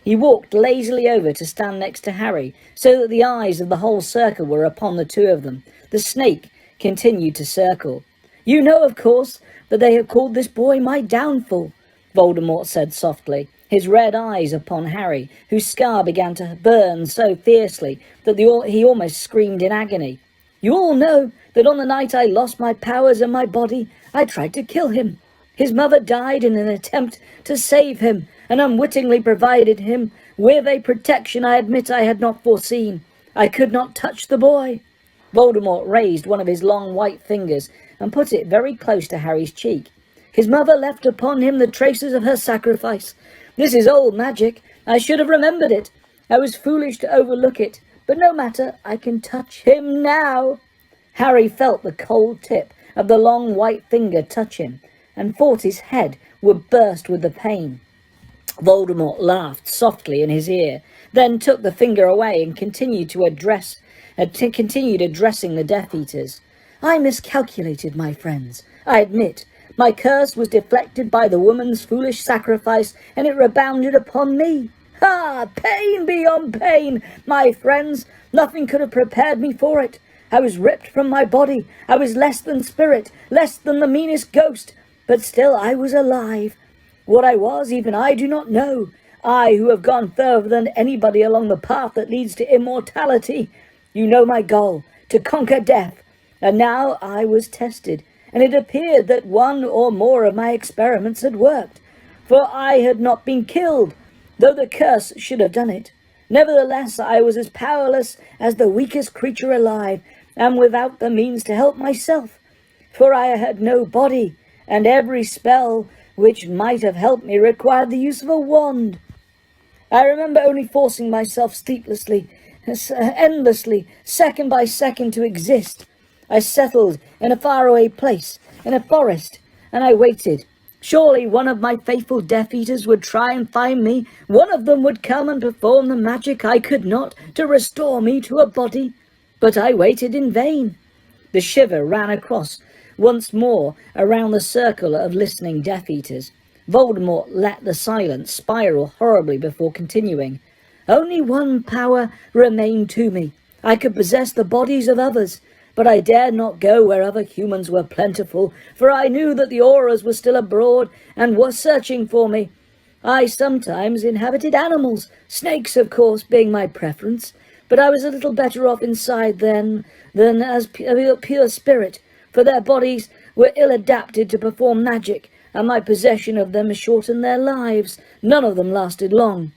He walked lazily over to stand next to Harry, so that the eyes of the whole circle were upon the 2 of them. The snake continued to circle. "You know, of course, that they have called this boy my downfall," Voldemort said softly, his red eyes upon Harry, whose scar began to burn so fiercely that he almost screamed in agony. "You all know that on the night I lost my powers and my body, I tried to kill him. His mother died in an attempt to save him, and unwittingly provided him with a protection I admit I had not foreseen. I could not touch the boy." Voldemort raised one of his long white fingers and put it very close to Harry's cheek. "His mother left upon him the traces of her sacrifice. This is old magic. I should have remembered it. I was foolish to overlook it. But no matter, I can touch him now." Harry felt the cold tip of the long white finger touch him, and thought his head would burst with the pain. Voldemort laughed softly in his ear, then took the finger away and continued addressing the Death Eaters. "I miscalculated, my friends. I admit. My curse was deflected by the woman's foolish sacrifice, and it rebounded upon me. Ha! Pain beyond pain, my friends. Nothing could have prepared me for it. I was ripped from my body. I was less than spirit, less than the meanest ghost. But still I was alive. What I was, even I do not know. I, who have gone further than anybody along the path that leads to immortality. You know my goal, to conquer death. And now I was tested, and it appeared that one or more of my experiments had worked. For I had not been killed, though the curse should have done it. Nevertheless, I was as powerless as the weakest creature alive, and without the means to help myself. For I had no body, and every spell which might have helped me required the use of a wand. I remember only forcing myself sleeplessly, endlessly, second by second to exist. I settled in a faraway place, in a forest, and I waited. Surely one of my faithful Death Eaters would try and find me. One of them would come and perform the magic I could not, to restore me to a body. But I waited in vain. The shiver ran across once more around the circle of listening Death Eaters. Voldemort let the silence spiral horribly before continuing. Only one power remained to me. I could possess the bodies of others, but I dared not go where other humans were plentiful, for I knew that the Aurors were still abroad and were searching for me. I sometimes inhabited animals, snakes, of course, being my preference, but I was a little better off inside than as pure spirit, for their bodies were ill-adapted to perform magic, and my possession of them shortened their lives. None of them lasted long.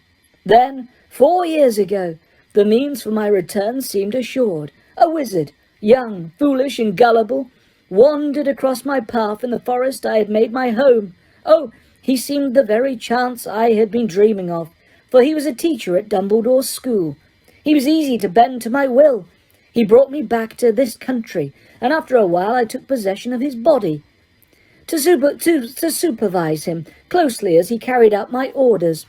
Then, 4 years ago, the means for my return seemed assured. A wizard, young, foolish, and gullible, wandered across my path in the forest I had made my home. Oh, he seemed the very chance I had been dreaming of, for he was a teacher at Dumbledore's school. He was easy to bend to my will. He brought me back to this country, and after a while I took possession of his body to supervise him closely as he carried out my orders.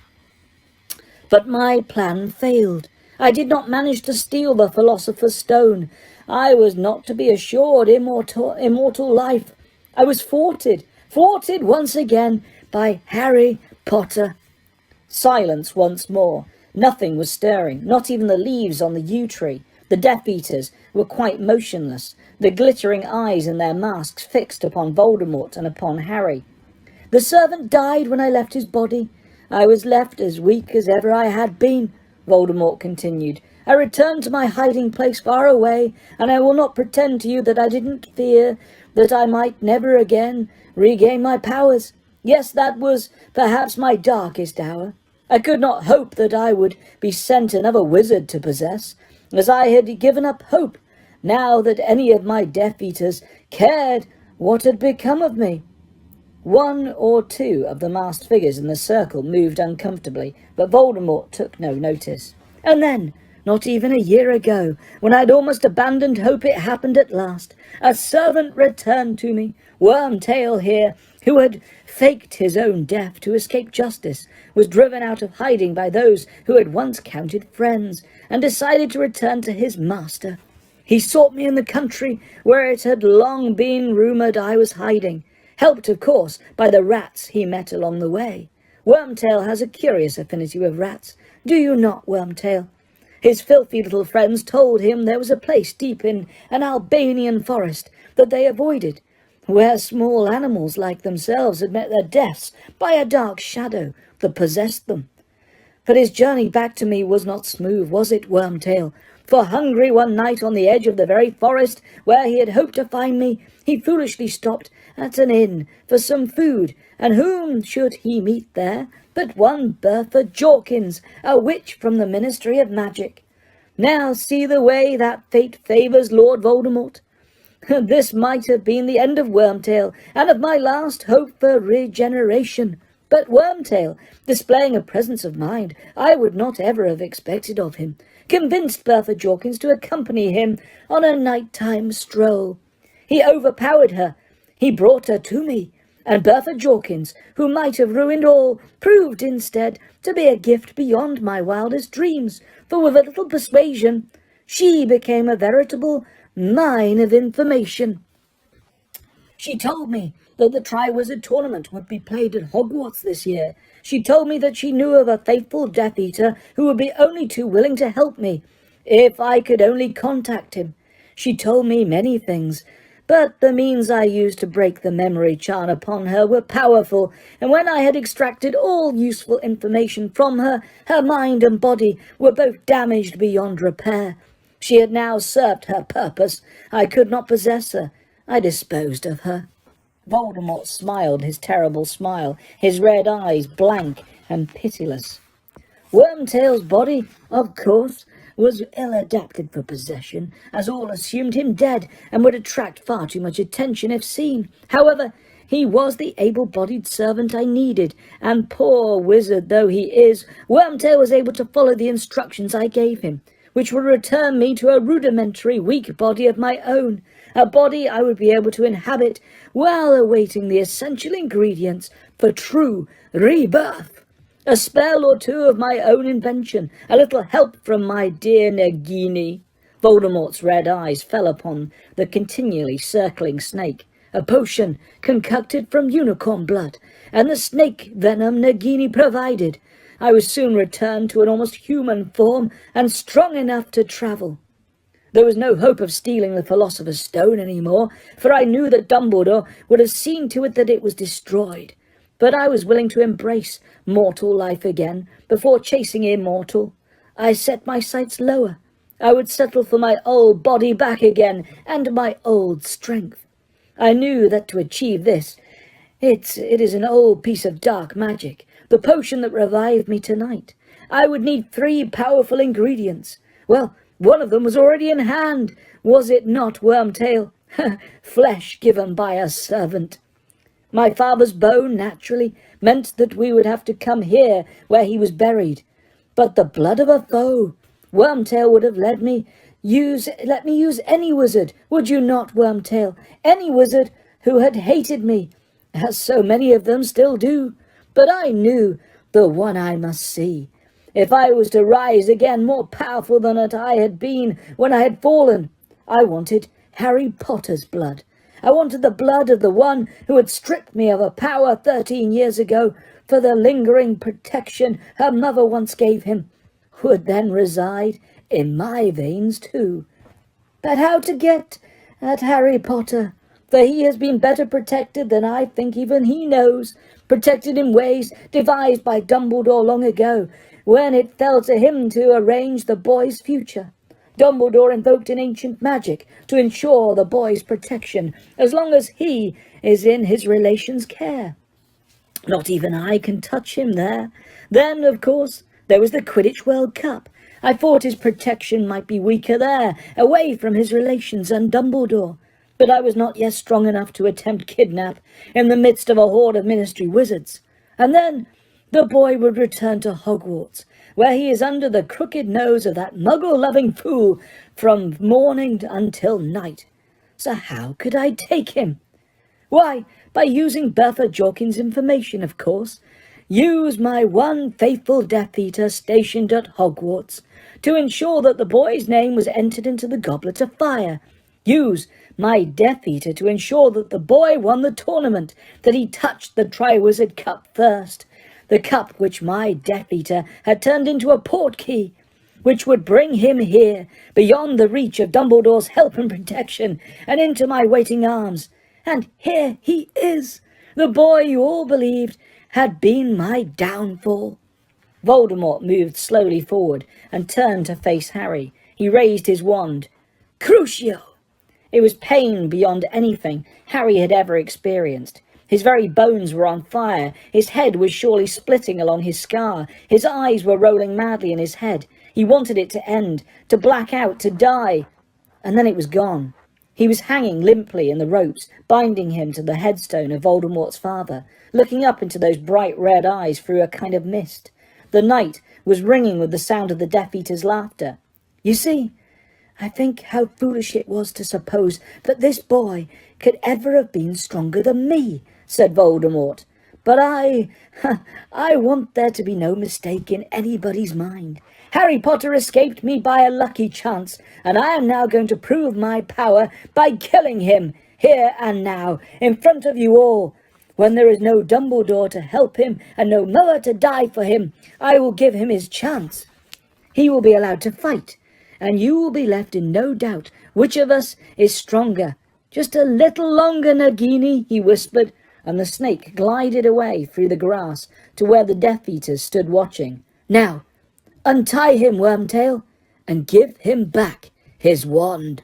But my plan failed. I did not manage to steal the Philosopher's Stone. I was not to be assured immortal life. I was thwarted once again by Harry Potter. Silence once more. Nothing was stirring, not even the leaves on the yew tree. The Death Eaters were quite motionless, the glittering eyes in their masks fixed upon Voldemort and upon Harry. The servant died when I left his body. I was left as weak as ever I had been, Voldemort continued. I returned to my hiding place far away, and I will not pretend to you that I didn't fear that I might never again regain my powers. Yes, that was perhaps my darkest hour. I could not hope that I would be sent another wizard to possess, as I had given up hope, now that any of my Death Eaters cared what had become of me. One or two of the masked figures in the circle moved uncomfortably, but Voldemort took no notice. And then, not even a year ago, when I'd almost abandoned hope, it happened at last. A servant returned to me, Wormtail here, who had faked his own death to escape justice, was driven out of hiding by those who had once counted friends, and decided to return to his master. He sought me in the country where it had long been rumoured I was hiding, helped, of course, by the rats he met along the way. Wormtail has a curious affinity with rats. Do you not, Wormtail? His filthy little friends told him there was a place deep in an Albanian forest that they avoided, where small animals like themselves had met their deaths by a dark shadow that possessed them. But his journey back to me was not smooth, was it, Wormtail? For hungry one night on the edge of the very forest where he had hoped to find me, he foolishly stopped at an inn for some food, and whom should he meet there but one Bertha Jorkins, a witch from the Ministry of Magic. Now see the way that fate favours Lord Voldemort. This might have been the end of Wormtail, and of my last hope for regeneration. But Wormtail, displaying a presence of mind I would not ever have expected of him, convinced Bertha Jorkins to accompany him on a night-time stroll. He overpowered her. He brought her to me, and Bertha Jorkins, who might have ruined all, proved instead to be a gift beyond my wildest dreams, for with a little persuasion she became a veritable mine of information. She told me that the Triwizard Tournament would be played at Hogwarts this year. She told me that she knew of a faithful Death Eater who would be only too willing to help me, if I could only contact him. She told me many things, but the means I used to break the memory charm upon her were powerful, and when I had extracted all useful information from her, her mind and body were both damaged beyond repair. She had now served her purpose. I could not possess her. I disposed of her. Voldemort smiled his terrible smile, his red eyes blank and pitiless. Wormtail's body, of course, was ill-adapted for possession, as all assumed him dead, and would attract far too much attention if seen. However, he was the able-bodied servant I needed, and poor wizard though he is, Wormtail was able to follow the instructions I gave him, which would return me to a rudimentary, weak body of my own, a body I would be able to inhabit while awaiting the essential ingredients for true rebirth. A spell or two of my own invention, a little help from my dear Nagini. Voldemort's red eyes fell upon the continually circling snake, a potion concocted from unicorn blood, and the snake venom Nagini provided. I was soon returned to an almost human form and strong enough to travel. There was no hope of stealing the Philosopher's Stone any more, for I knew that Dumbledore would have seen to it that it was destroyed. But I was willing to embrace mortal life again before chasing immortal. I set my sights lower. I would settle for my old body back again and my old strength. I knew that to achieve this, it is an old piece of dark magic, the potion that revived me tonight. I would need 3 powerful ingredients. Well, one of them was already in hand, was it not, Wormtail? Flesh given by a servant. My father's bone, naturally, meant that we would have to come here where he was buried. But the blood of a foe, Wormtail would have led me Let me use any wizard, would you not, Wormtail? Any wizard who had hated me, as so many of them still do. But I knew the one I must see. If I was to rise again more powerful than that I had been when I had fallen, I wanted Harry Potter's blood. I wanted the blood of the one who had stripped me of a power 13 years ago for the lingering protection her mother once gave him, would then reside in my veins too. But how to get at Harry Potter? For he has been better protected than I think even he knows, protected in ways devised by Dumbledore long ago, when it fell to him to arrange the boy's future. Dumbledore invoked an ancient magic to ensure the boy's protection, as long as he is in his relation's care. Not even I can touch him there. Then, of course, there was the Quidditch World Cup. I thought his protection might be weaker there, away from his relations and Dumbledore. But I was not yet strong enough to attempt kidnap in the midst of a horde of Ministry wizards. And then the boy would return to Hogwarts, where he is under the crooked nose of that muggle-loving fool from morning until night. So how could I take him? Why, by using Bertha Jorkins' information, of course. Use my one faithful Death Eater stationed at Hogwarts to ensure that the boy's name was entered into the Goblet of Fire. Use my Death Eater to ensure that the boy won the tournament, that he touched the Triwizard Cup first, the cup which my Death Eater had turned into a portkey, which would bring him here, beyond the reach of Dumbledore's help and protection, and into my waiting arms. And here he is, the boy you all believed had been my downfall. Voldemort moved slowly forward and turned to face Harry. He raised his wand. Crucio! It was pain beyond anything Harry had ever experienced. His very bones were on fire. His head was surely splitting along his scar. His eyes were rolling madly in his head. He wanted it to end, to black out, to die. And then it was gone. He was hanging limply in the ropes, binding him to the headstone of Voldemort's father, looking up into those bright red eyes through a kind of mist. The night was ringing with the sound of the Death Eater's laughter. You see, I think how foolish it was to suppose that this boy could ever have been stronger than me, said Voldemort. But I want there to be no mistake in anybody's mind. Harry Potter escaped me by a lucky chance, and I am now going to prove my power by killing him, here and now, in front of you all. When there is no Dumbledore to help him and no mother to die for him, I will give him his chance. He will be allowed to fight, and you will be left in no doubt which of us is stronger. Just a little longer, Nagini, he whispered, and the snake glided away through the grass to where the Death Eaters stood watching. Now, untie him, Wormtail, and give him back his wand.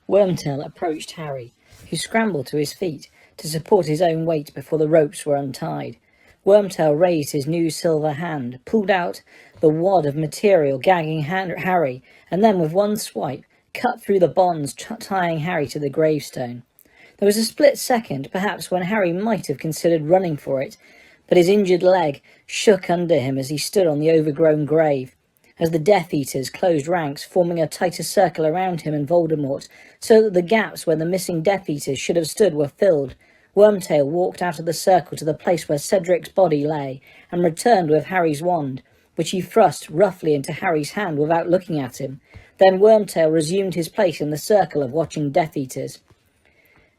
Wormtail approached Harry, who scrambled to his feet to support his own weight before the ropes were untied. Wormtail raised his new silver hand, pulled out the wad of material gagging Harry, and then with one swipe cut through the bonds tying Harry to the gravestone. There was a split second, perhaps, when Harry might have considered running for it, but his injured leg shook under him as he stood on the overgrown grave. As the Death Eaters closed ranks, forming a tighter circle around him and Voldemort, so that the gaps where the missing Death Eaters should have stood were filled, Wormtail walked out of the circle to the place where Cedric's body lay, and returned with Harry's wand, which he thrust roughly into Harry's hand without looking at him. Then Wormtail resumed his place in the circle of watching Death Eaters.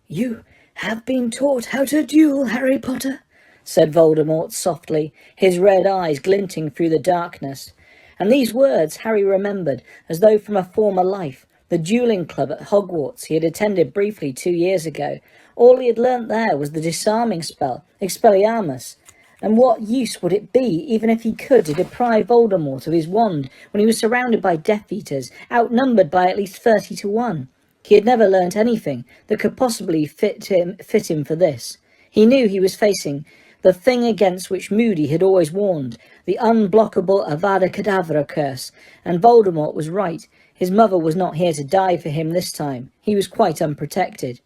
You have been taught how to duel, Harry Potter, said Voldemort softly, his red eyes glinting through the darkness. And these words Harry remembered as though from a former life, the dueling club at Hogwarts he had attended briefly 2 years ago. All he had learnt there was the disarming spell, Expelliarmus. And what use would it be, even if he could, to deprive Voldemort of his wand when he was surrounded by Death Eaters, outnumbered by at least 30 to 1? He had never learnt anything that could possibly fit him for this. He knew he was facing the thing against which Moody had always warned, the unblockable Avada Kedavra curse, and Voldemort was right. His mother was not here to die for him this time. He was quite unprotected.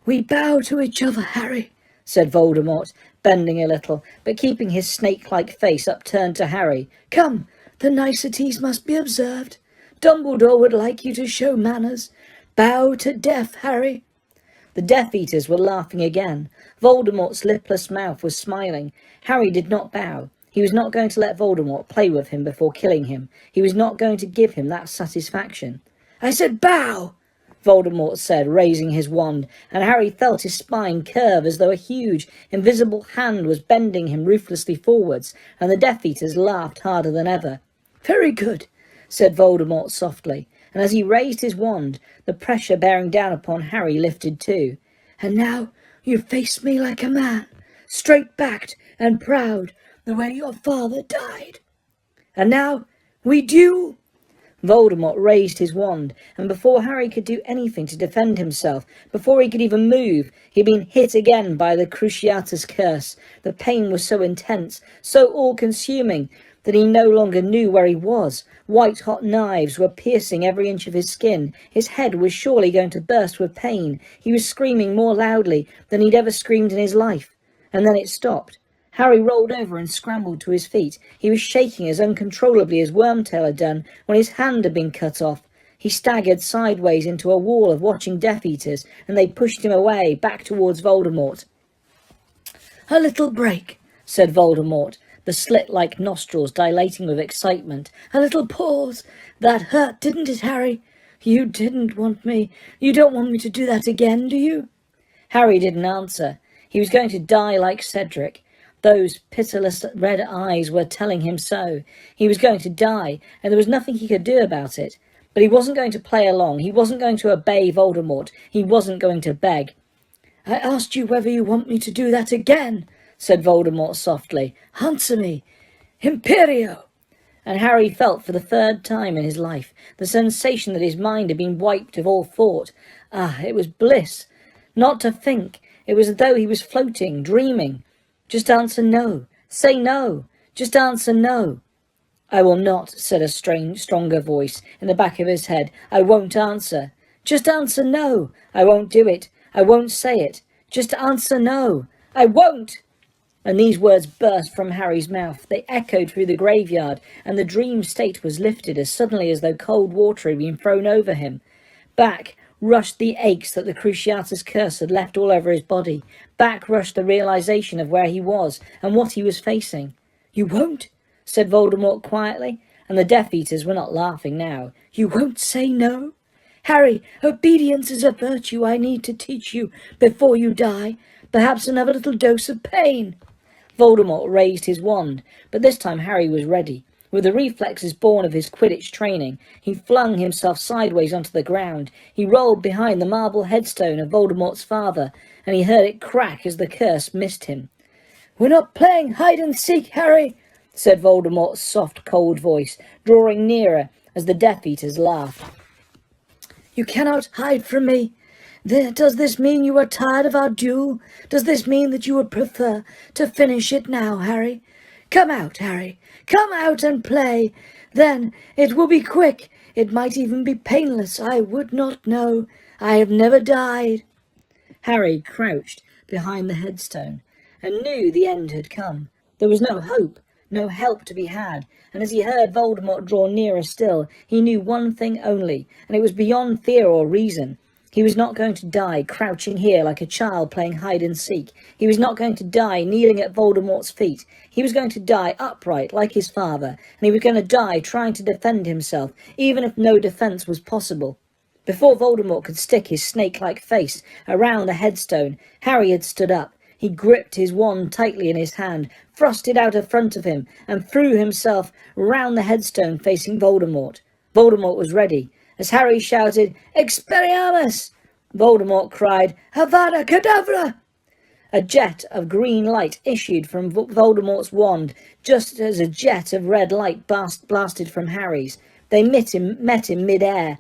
We bow to each other, Harry, said Voldemort, bending a little, but keeping his snake-like face upturned to Harry. Come, the niceties must be observed. Dumbledore would like you to show manners. Bow to death, Harry." The Death Eaters were laughing again. Voldemort's lipless mouth was smiling. Harry did not bow. He was not going to let Voldemort play with him before killing him. He was not going to give him that satisfaction. "I said bow," Voldemort said, raising his wand, and Harry felt his spine curve as though a huge, invisible hand was bending him ruthlessly forwards, and the Death Eaters laughed harder than ever. "Very good," said Voldemort softly, and as he raised his wand, the pressure bearing down upon Harry lifted too. "And now you face me like a man, straight-backed and proud, the way your father died. And now we duel." Voldemort raised his wand, and before Harry could do anything to defend himself, before he could even move, he had been hit again by the Cruciatus curse. The pain was so intense, so all-consuming, that he no longer knew where he was. White-hot knives were piercing every inch of his skin. His head was surely going to burst with pain. He was screaming more loudly than he'd ever screamed in his life. And then it stopped. Harry rolled over and scrambled to his feet. He was shaking as uncontrollably as Wormtail had done when his hand had been cut off. He staggered sideways into a wall of watching Death Eaters, and they pushed him away, back towards Voldemort. "A little break," said Voldemort, the slit-like nostrils dilating with excitement. "A little pause. That hurt, didn't it, Harry? You don't want me to do that again, do you?" Harry didn't answer. He was going to die like Cedric. Those pitiless red eyes were telling him so. He was going to die, and there was nothing he could do about it. But he wasn't going to play along. He wasn't going to obey Voldemort. He wasn't going to beg. "I asked you whether you want me to do that again," said Voldemort softly. "Answer me. Imperio!" And Harry felt for the third time in his life the sensation that his mind had been wiped of all thought. Ah, it was bliss. Not to think. It was as though he was floating, dreaming. Just answer no. Say no. Just answer no. "I will not," said a stronger voice in the back of his head. "I won't answer." "Just answer no." "I won't do it. I won't say it. Just answer no." "I won't." And these words burst from Harry's mouth. They echoed through the graveyard, and the dream state was lifted as suddenly as though cold water had been thrown over him. Back rushed the aches that the Cruciatus curse had left all over his body. Back rushed the realization of where he was and what he was facing. "You won't?" said Voldemort quietly, and the Death Eaters were not laughing now. "You won't say no? Harry, obedience is a virtue I need to teach you before you die. Perhaps another little dose of pain." Voldemort raised his wand, but this time Harry was ready. With the reflexes born of his Quidditch training, he flung himself sideways onto the ground. He rolled behind the marble headstone of Voldemort's father, and he heard it crack as the curse missed him. "We're not playing hide-and-seek, Harry," said Voldemort's soft, cold voice, drawing nearer as the Death Eaters laughed. "You cannot hide from me. Does this mean you are tired of our duel? Does this mean that you would prefer to finish it now, Harry? Come out, Harry. Come out and play. Then it will be quick. It might even be painless. I would not know. I have never died." Harry crouched behind the headstone and knew the end had come. There was no hope, no help to be had, and as he heard Voldemort draw nearer still, he knew one thing only, and it was beyond fear or reason. He was not going to die crouching here like a child playing hide-and-seek. He was not going to die kneeling at Voldemort's feet. He was going to die upright like his father, and he was going to die trying to defend himself, even if no defence was possible. Before Voldemort could stick his snake-like face around the headstone, Harry had stood up. He gripped his wand tightly in his hand, thrust it out in front of him, and threw himself round the headstone facing Voldemort. Voldemort was ready. As Harry shouted, "Expelliarmus!" Voldemort cried, "Avada Kedavra!" A jet of green light issued from Voldemort's wand, just as a jet of red light blasted from Harry's. They met in mid-air,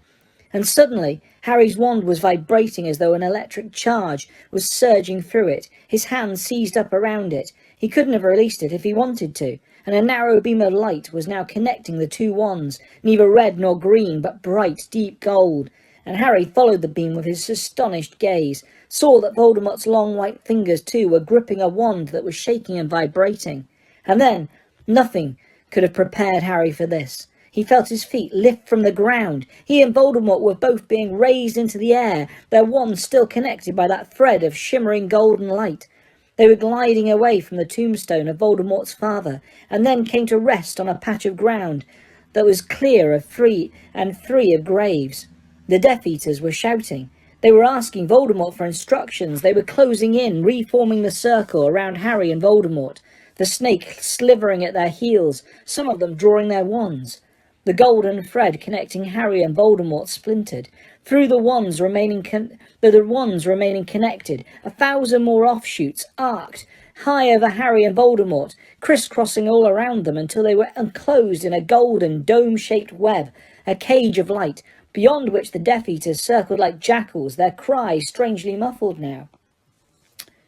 and suddenly Harry's wand was vibrating as though an electric charge was surging through it. His hand seized up around it. He couldn't have released it if he wanted to, and a narrow beam of light was now connecting the two wands, neither red nor green, but bright, deep gold. And Harry followed the beam with his astonished gaze, saw that Voldemort's long white fingers too were gripping a wand that was shaking and vibrating. And then, nothing could have prepared Harry for this. He felt his feet lift from the ground. He and Voldemort were both being raised into the air, their wands still connected by that thread of shimmering golden light. They were gliding away from the tombstone of Voldemort's father, and then came to rest on a patch of ground that was clear of three of graves. The Death Eaters were shouting. They were asking Voldemort for instructions. They were closing in, reforming the circle around Harry and Voldemort, the snake slithering at their heels, some of them drawing their wands. The golden thread connecting Harry and Voldemort splintered. Through the wands remaining connected, 1,000 more offshoots arced high over Harry and Voldemort, crisscrossing all around them until they were enclosed in a golden dome-shaped web, a cage of light, beyond which the Death Eaters circled like jackals, their cries strangely muffled now.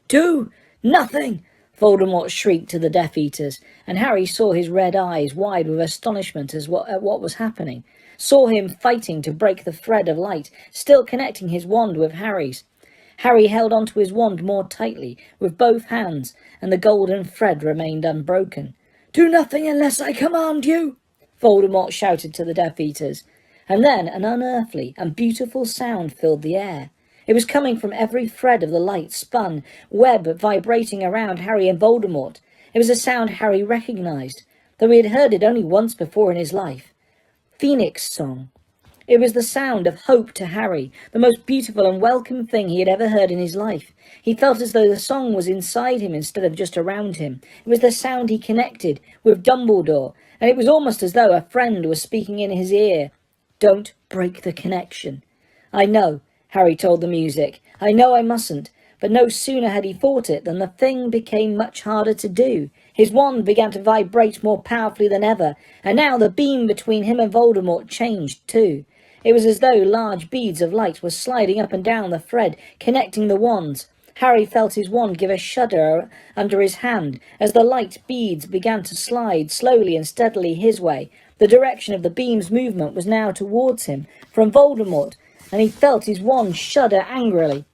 "Do nothing!" Voldemort shrieked to the Death Eaters, and Harry saw his red eyes wide with astonishment at what was happening, saw him fighting to break the thread of light, still connecting his wand with Harry's. Harry held onto his wand more tightly, with both hands, and the golden thread remained unbroken. "Do nothing unless I command you!" Voldemort shouted to the Death Eaters, and then an unearthly and beautiful sound filled the air. It was coming from every thread of the light-spun web vibrating around Harry and Voldemort. It was a sound Harry recognised, though he had heard it only once before in his life. Phoenix Song. It was the sound of hope to Harry, the most beautiful and welcome thing he had ever heard in his life. He felt as though the song was inside him instead of just around him. It was the sound he connected with Dumbledore, and it was almost as though a friend was speaking in his ear. "Don't break the connection." "I know," Harry told the music. "I know I mustn't." But no sooner had he thought it than the thing became much harder to do. His wand began to vibrate more powerfully than ever, and now the beam between him and Voldemort changed too. It was as though large beads of light were sliding up and down the thread, connecting the wands. Harry felt his wand give a shudder under his hand as the light beads began to slide slowly and steadily his way. The direction of the beam's movement was now towards him, from Voldemort, and he felt his wand shudder angrily.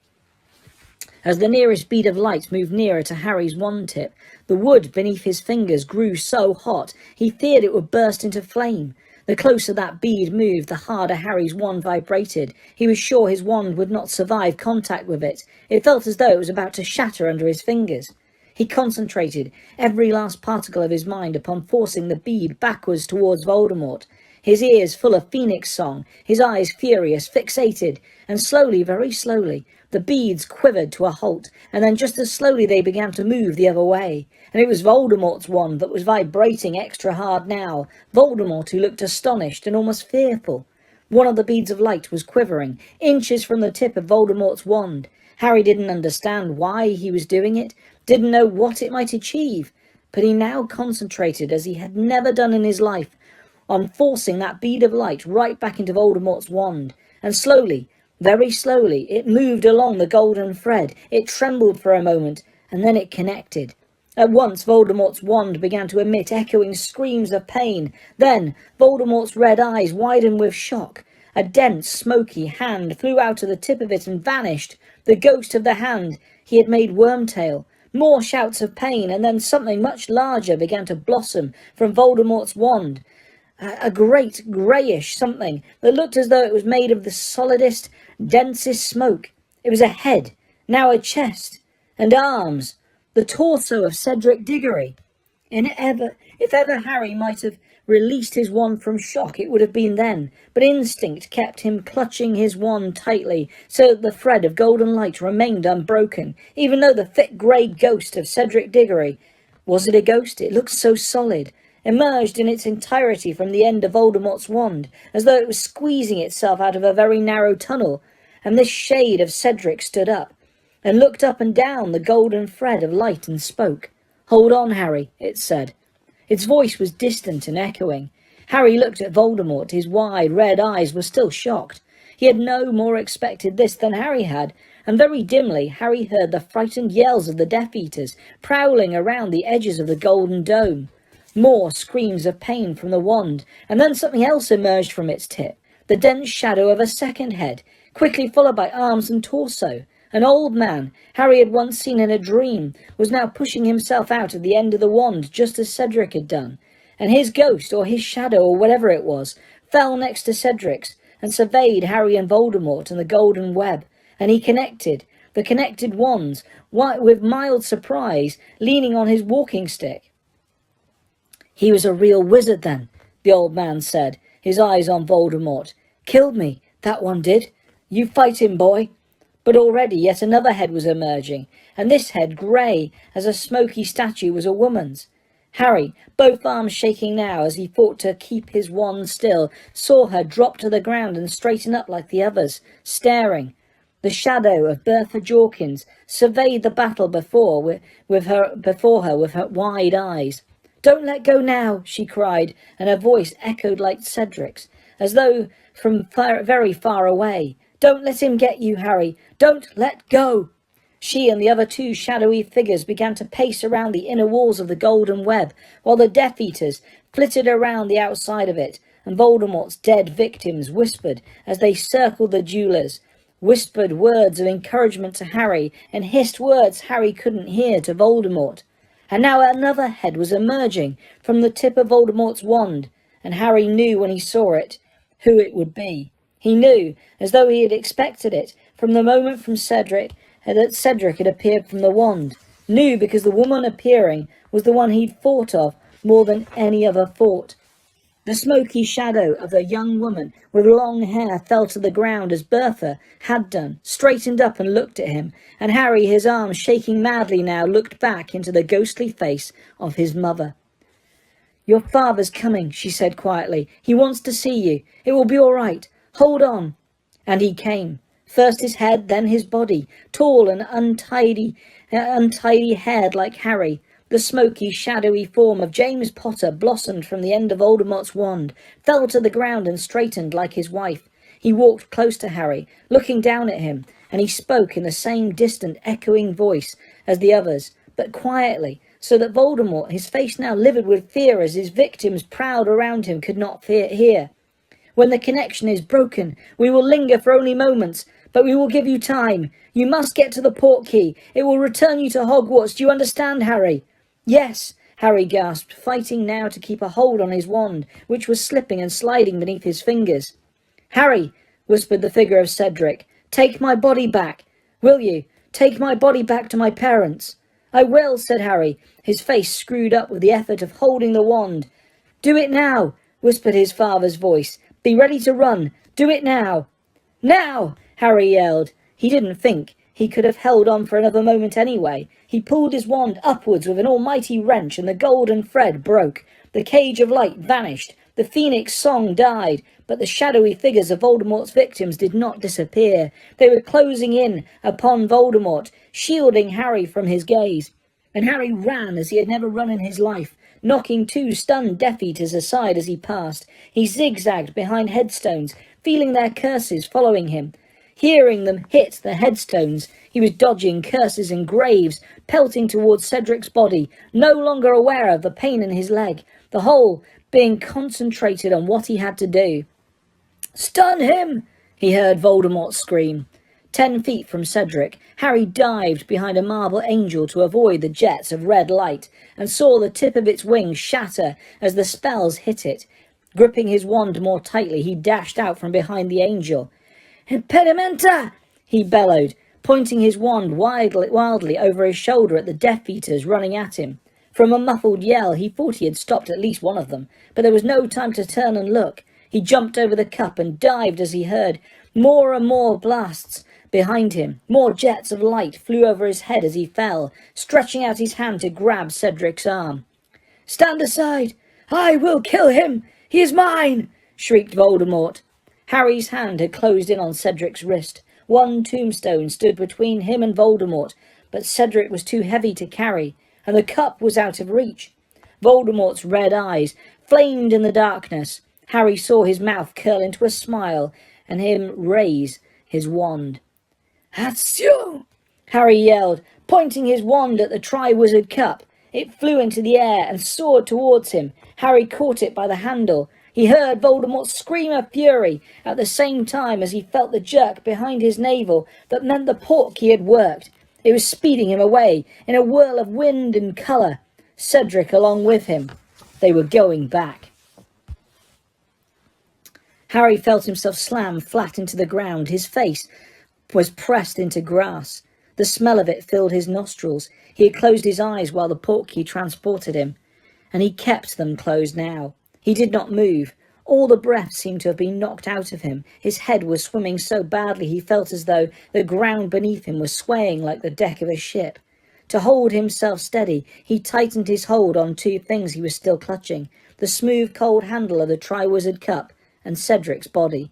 As the nearest bead of light moved nearer to Harry's wand tip, the wood beneath his fingers grew so hot he feared it would burst into flame. The closer that bead moved, the harder Harry's wand vibrated. He was sure his wand would not survive contact with it. It felt as though it was about to shatter under his fingers. He concentrated every last particle of his mind upon forcing the bead backwards towards Voldemort, his ears full of Phoenix Song, his eyes furious, fixated, and slowly, very slowly, the beads quivered to a halt, and then just as slowly they began to move the other way. And it was Voldemort's wand that was vibrating extra hard now, Voldemort who looked astonished and almost fearful. One of the beads of light was quivering, inches from the tip of Voldemort's wand. Harry didn't understand why he was doing it, didn't know what it might achieve, but he now concentrated as he had never done in his life on forcing that bead of light right back into Voldemort's wand, and slowly, very slowly, it moved along the golden thread. It trembled for a moment, and then it connected. At once, Voldemort's wand began to emit echoing screams of pain. Then, Voldemort's red eyes widened with shock. A dense, smoky hand flew out of the tip of it and vanished. The ghost of the hand he had made Wormtail. More shouts of pain, and then something much larger began to blossom from Voldemort's wand. A great greyish something that looked as though it was made of the solidest, densest smoke. It was a head, now a chest, and arms, the torso of Cedric Diggory. If ever Harry might have released his wand from shock, it would have been then, but instinct kept him clutching his wand tightly so that the thread of golden light remained unbroken, even though the thick grey ghost of Cedric Diggory, was it a ghost? It looked so solid, emerged in its entirety from the end of Voldemort's wand, as though it was squeezing itself out of a very narrow tunnel, and this shade of Cedric stood up, and looked up and down the golden thread of light and spoke. "Hold on, Harry," it said. Its voice was distant and echoing. Harry looked at Voldemort. His wide red eyes were still shocked. He had no more expected this than Harry had, and very dimly Harry heard the frightened yells of the Death Eaters prowling around the edges of the golden dome. More screams of pain from the wand, and then something else emerged from its tip, the dense shadow of a second head, quickly followed by arms and torso. An old man, Harry had once seen in a dream, was now pushing himself out of the end of the wand just as Cedric had done, and his ghost, or his shadow, or whatever it was, fell next to Cedric's, and surveyed Harry and Voldemort and the golden web, and he connected the connected wands, with mild surprise, leaning on his walking stick. "He was a real wizard then," the old man said, his eyes on Voldemort. "Killed me, that one did. You fight him, boy." But already yet another head was emerging, and this head, grey as a smoky statue, was a woman's. Harry, both arms shaking now as he fought to keep his wand still, saw her drop to the ground and straighten up like the others, staring. The shadow of Bertha Jorkins surveyed the battle before her with her wide eyes. "Don't let go now," she cried, and her voice echoed like Cedric's, as though from very far away. "Don't let him get you, Harry. Don't let go." She and the other two shadowy figures began to pace around the inner walls of the golden web, while the Death Eaters flitted around the outside of it, and Voldemort's dead victims whispered as they circled the jewellers, whispered words of encouragement to Harry, and hissed words Harry couldn't hear to Voldemort. And now another head was emerging from the tip of Voldemort's wand, and Harry knew when he saw it who it would be. He knew, as though he had expected it, from the moment from Cedric that Cedric had appeared from the wand. Knew because the woman appearing was the one he'd thought of more than any other thought. The smoky shadow of a young woman with long hair fell to the ground as Bertha had done, straightened up and looked at him, and Harry, his arms shaking madly now, looked back into the ghostly face of his mother. "Your father's coming," she said quietly. "He wants to see you. It will be all right. Hold on." And he came. First his head, then his body, tall and untidy haired like Harry. The smoky, shadowy form of James Potter blossomed from the end of Voldemort's wand, fell to the ground and straightened like his wife. He walked close to Harry, looking down at him, and he spoke in the same distant, echoing voice as the others, but quietly, so that Voldemort, his face now livid with fear as his victims prowled around him, could not hear. "When the connection is broken, we will linger for only moments, but we will give you time. You must get to the portkey. It will return you to Hogwarts. Do you understand, Harry?" "Yes," Harry gasped, fighting now to keep a hold on his wand, which was slipping and sliding beneath his fingers. "Harry," whispered the figure of Cedric, "take my body back. Will you? Take my body back to my parents." "I will," said Harry, his face screwed up with the effort of holding the wand. "Do it now," whispered his father's voice. "Be ready to run. Do it now." "Now!" Harry yelled. He didn't think he could have held on for another moment anyway. He pulled his wand upwards with an almighty wrench, and the golden thread broke. The cage of light vanished. The phoenix song died, but the shadowy figures of Voldemort's victims did not disappear. They were closing in upon Voldemort, shielding Harry from his gaze. And Harry ran as he had never run in his life, knocking two stunned Death Eaters aside as he passed. He zigzagged behind headstones, feeling their curses following him. Hearing them hit the headstones, he was dodging curses and graves, pelting towards Cedric's body, no longer aware of the pain in his leg, the whole being concentrated on what he had to do. "Stun him!" he heard Voldemort scream. 10 feet from Cedric, Harry dived behind a marble angel to avoid the jets of red light, and saw the tip of its wings shatter as the spells hit it. Gripping his wand more tightly, he dashed out from behind the angel. "Impedimenta!" he bellowed, pointing his wand wildly over his shoulder at the Death Eaters running at him. From a muffled yell, he thought he had stopped at least one of them, but there was no time to turn and look. He jumped over the cup and dived as he heard more and more blasts behind him. More jets of light flew over his head as he fell, stretching out his hand to grab Cedric's arm. "Stand aside! I will kill him! He is mine!" shrieked Voldemort. Harry's hand had closed in on Cedric's wrist. One tombstone stood between him and Voldemort, but Cedric was too heavy to carry, and the cup was out of reach. Voldemort's red eyes flamed in the darkness. Harry saw his mouth curl into a smile and him raise his wand. "Hatsu!" Harry yelled, pointing his wand at the Triwizard Cup. It flew into the air and soared towards him. Harry caught it by the handle. He heard Voldemort scream of fury at the same time as he felt the jerk behind his navel that meant the portkey had worked. It was speeding him away in a whirl of wind and colour, Cedric along with him. They were going back. Harry felt himself slam flat into the ground. His face was pressed into grass. The smell of it filled his nostrils. He had closed his eyes while the portkey transported him, and he kept them closed now. He did not move. All the breath seemed to have been knocked out of him. His head was swimming so badly he felt as though the ground beneath him was swaying like the deck of a ship. To hold himself steady, he tightened his hold on two things he was still clutching: the smooth, cold handle of the Triwizard Cup and Cedric's body.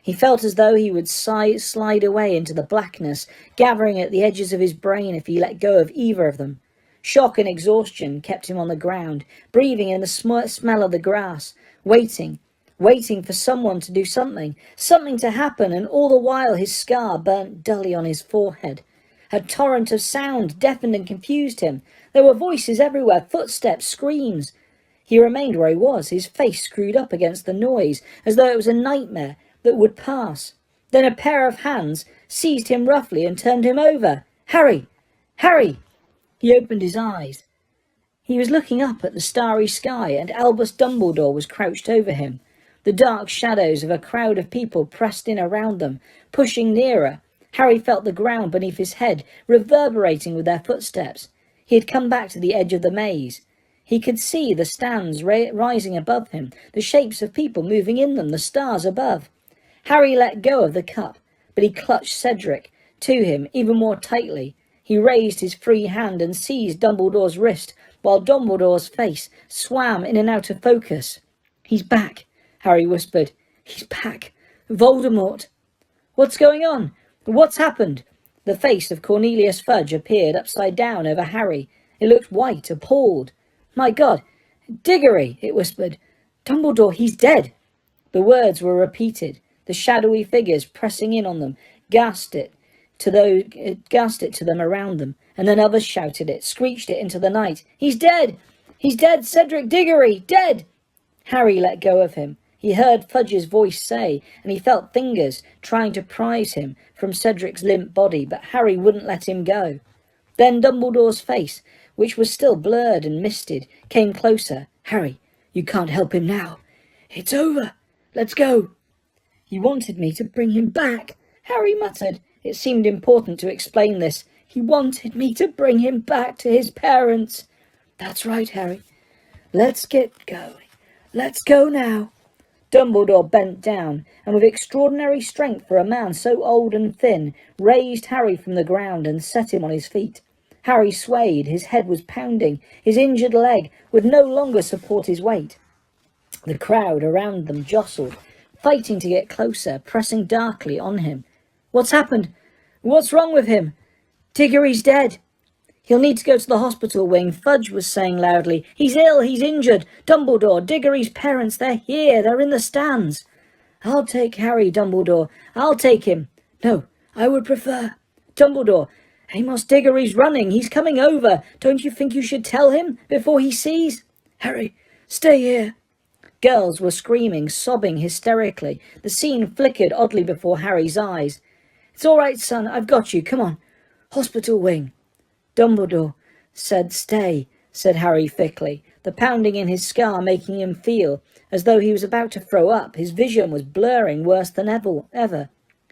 He felt as though he would slide away into the blackness, gathering at the edges of his brain if he let go of either of them. Shock and exhaustion kept him on the ground, breathing in the smell of the grass, waiting for someone to do something to happen, and all the while his scar burnt dully on his forehead. A torrent of sound deafened and confused him. There were voices everywhere, footsteps, screams. He remained where he was, his face screwed up against the noise, as though it was a nightmare that would pass. Then a pair of hands seized him roughly and turned him over. "Harry! Harry!" He opened his eyes. He was looking up at the starry sky, and Albus Dumbledore was crouched over him. The dark shadows of a crowd of people pressed in around them, pushing nearer. Harry felt the ground beneath his head reverberating with their footsteps. He had come back to the edge of the maze. He could see the stands rising above him, the shapes of people moving in them, the stars above. Harry let go of the cup, but he clutched Cedric to him even more tightly. He raised his free hand and seized Dumbledore's wrist, while Dumbledore's face swam in and out of focus. "He's back," Harry whispered. "He's back. Voldemort." "What's going on? What's happened?" The face of Cornelius Fudge appeared upside down over Harry. It looked white, appalled. "My God! Diggory!" it whispered. "Dumbledore, he's dead!" The words were repeated. The shadowy figures pressing in on them gasped it to them around them, and then others shouted it, screeched it into the night. "He's dead! He's dead! Cedric Diggory! Dead!" Harry let go of him. He heard Fudge's voice say, and he felt fingers trying to prise him from Cedric's limp body, but Harry wouldn't let him go. Then Dumbledore's face, which was still blurred and misted, came closer. "Harry, you can't help him now. It's over. Let's go." "You wanted me to bring him back," Harry muttered. It seemed important to explain this. "He wanted me to bring him back to his parents." "That's right, Harry. Let's get going. Let's go now." Dumbledore bent down, and with extraordinary strength for a man so old and thin, raised Harry from the ground and set him on his feet. Harry swayed, his head was pounding, his injured leg would no longer support his weight. The crowd around them jostled, fighting to get closer, pressing darkly on him. "What's happened? What's wrong with him?" "Diggory's dead." "He'll need to go to the hospital wing," Fudge was saying loudly. "He's ill, he's injured. Dumbledore, Diggory's parents, they're here, they're in the stands." "I'll take Harry, Dumbledore. I'll take him." "No, I would prefer." "Dumbledore, Amos Diggory's running. He's coming over. Don't you think you should tell him before he sees?" "Harry, stay here." Girls were screaming, sobbing hysterically. The scene flickered oddly before Harry's eyes. "It's all right, son. I've got you. Come on. Hospital wing." "Dumbledore said stay," said Harry thickly, the pounding in his scar making him feel as though he was about to throw up. His vision was blurring worse than ever.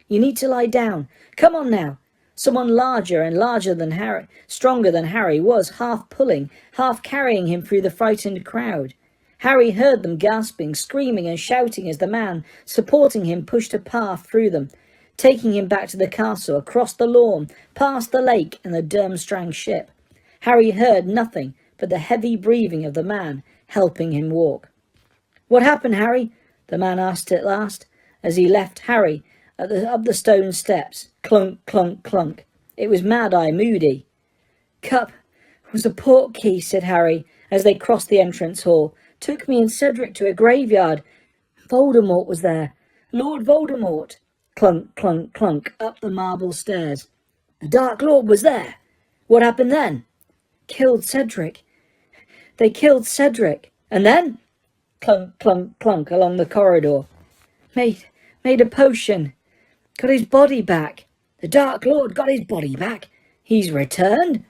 "You need to lie down. Come on now." Someone larger than Harry, stronger than Harry, was half pulling, half carrying him through the frightened crowd. Harry heard them gasping, screaming and shouting as the man supporting him pushed a path through them, taking him back to the castle, across the lawn, past the lake and the Durmstrang ship. Harry heard nothing but the heavy breathing of the man helping him walk. "What happened, Harry?" the man asked at last, as he left Harry up the stone steps. Clunk, clunk, clunk. It was Mad-Eye Moody. "Cup was a portkey," said Harry, as they crossed the entrance hall. "Took me and Cedric to a graveyard. Voldemort was there. Lord Voldemort." Clunk, clunk, clunk, up the marble stairs. "The Dark Lord was there. What happened then?" "Killed Cedric. They killed Cedric. And then?" Clunk, clunk, clunk, along the corridor. Made a potion. Got his body back. The Dark Lord got his body back. He's returned.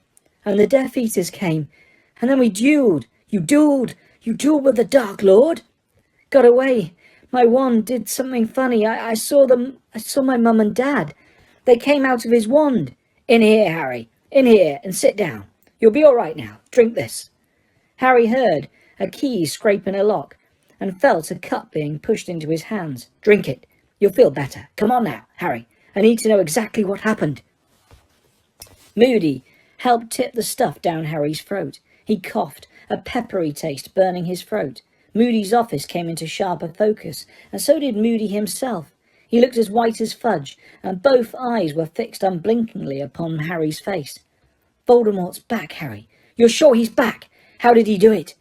And the Death Eaters came. And then we duelled. You duelled. You duel with the Dark Lord? Got away. My wand did something funny. I saw them. I saw my mum and dad. They came out of his wand. In here, Harry. In here, and sit down. You'll be all right now. Drink this. Harry heard a key scrape in a lock and felt a cup being pushed into his hands. Drink it. You'll feel better. Come on now, Harry. I need to know exactly what happened. Moody helped tip the stuff down Harry's throat. He coughed, a peppery taste burning his throat. Moody's office came into sharper focus, and so did Moody himself. He looked as white as fudge, and both eyes were fixed unblinkingly upon Harry's face. Voldemort's back, Harry. You're sure he's back? How did he do it?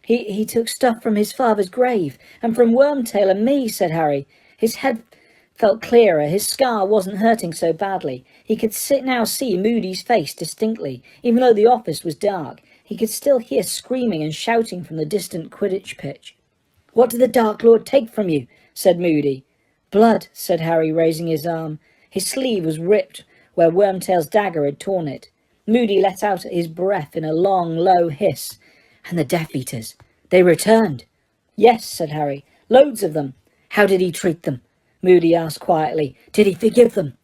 He took stuff from his father's grave, and from Wormtail and me, said Harry. His head felt clearer. His scar wasn't hurting so badly. He could now see Moody's face distinctly. Even though the office was dark, he could still hear screaming and shouting from the distant Quidditch pitch. What did the Dark Lord take from you? Said Moody. Blood, said Harry, raising his arm. His sleeve was ripped where Wormtail's dagger had torn it. Moody let out his breath in a long, low hiss. And the Death Eaters, they returned. Yes, said Harry. Loads of them. How did he treat them? Moody asked quietly. Did he forgive them?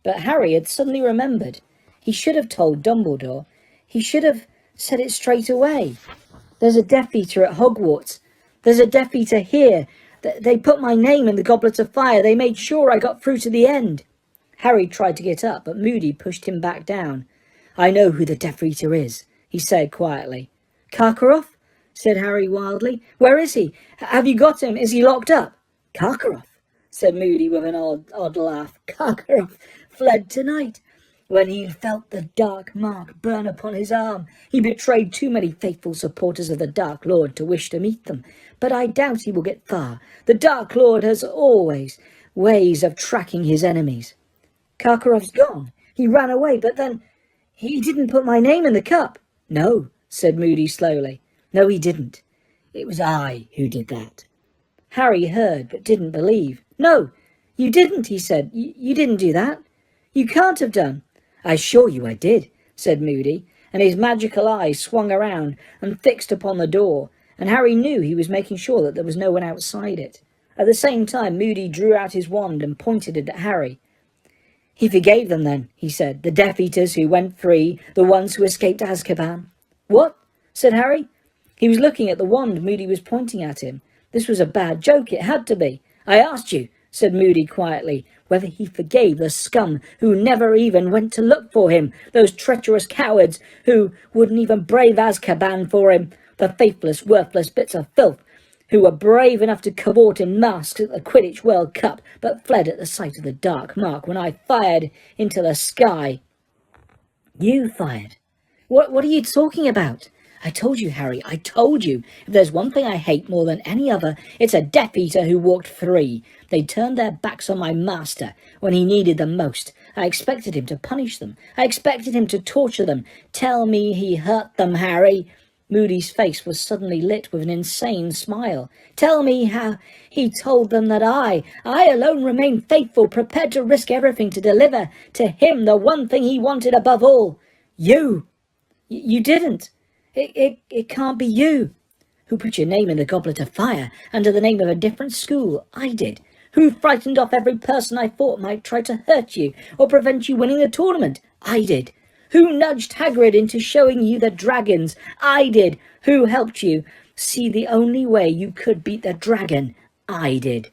But Harry had suddenly remembered. He should have told Dumbledore. He should have said it straight away. There's a Death Eater at Hogwarts. There's a Death Eater here. They put my name in the Goblet of Fire. They made sure I got through to the end. Harry tried to get up, but Moody pushed him back down. I know who the Death Eater is, he said quietly. Karkaroff? Said Harry wildly. Where is he? Have you got him? Is he locked up? Karkaroff, said Moody with an odd laugh. Karkaroff fled tonight. When he felt the dark mark burn upon his arm, he betrayed too many faithful supporters of the Dark Lord to wish to meet them. But I doubt he will get far. The Dark Lord has always ways of tracking his enemies. Karkaroff's gone. He ran away, but then he didn't put my name in the cup. No, said Moody slowly. No, he didn't. It was I who did that. Harry heard, but didn't believe. No, you didn't, he said. You didn't do that. You can't have done. I assure you I did, said Moody, and his magical eyes swung around and fixed upon the door, and Harry knew he was making sure that there was no one outside it. At the same time, Moody drew out his wand and pointed it at Harry. He forgave them then, he said, the Death Eaters who went free, the ones who escaped Azkaban. What? Said Harry. He was looking at the wand Moody was pointing at him. This was a bad joke, it had to be. I asked you, said Moody quietly, whether he forgave the scum who never even went to look for him, those treacherous cowards who wouldn't even brave Azkaban for him, the faithless, worthless bits of filth who were brave enough to cavort in masks at the Quidditch World Cup, but fled at the sight of the dark mark when I fired into the sky. You fired? What are you talking about? I told you, Harry, I told you. If there's one thing I hate more than any other, it's a Death Eater who walked free. They turned their backs on my master when he needed them most. I expected him to punish them. I expected him to torture them. Tell me he hurt them, Harry. Moody's face was suddenly lit with an insane smile. Tell me how he told them that I alone remained faithful, prepared to risk everything to deliver to him the one thing he wanted above all. You didn't. It can't be you. Who put your name in the Goblet of Fire under the name of a different school? I did. Who frightened off every person I thought might try to hurt you or prevent you winning the tournament? I did. Who nudged Hagrid into showing you the dragons? I did. Who helped you see the only way you could beat the dragon? I did.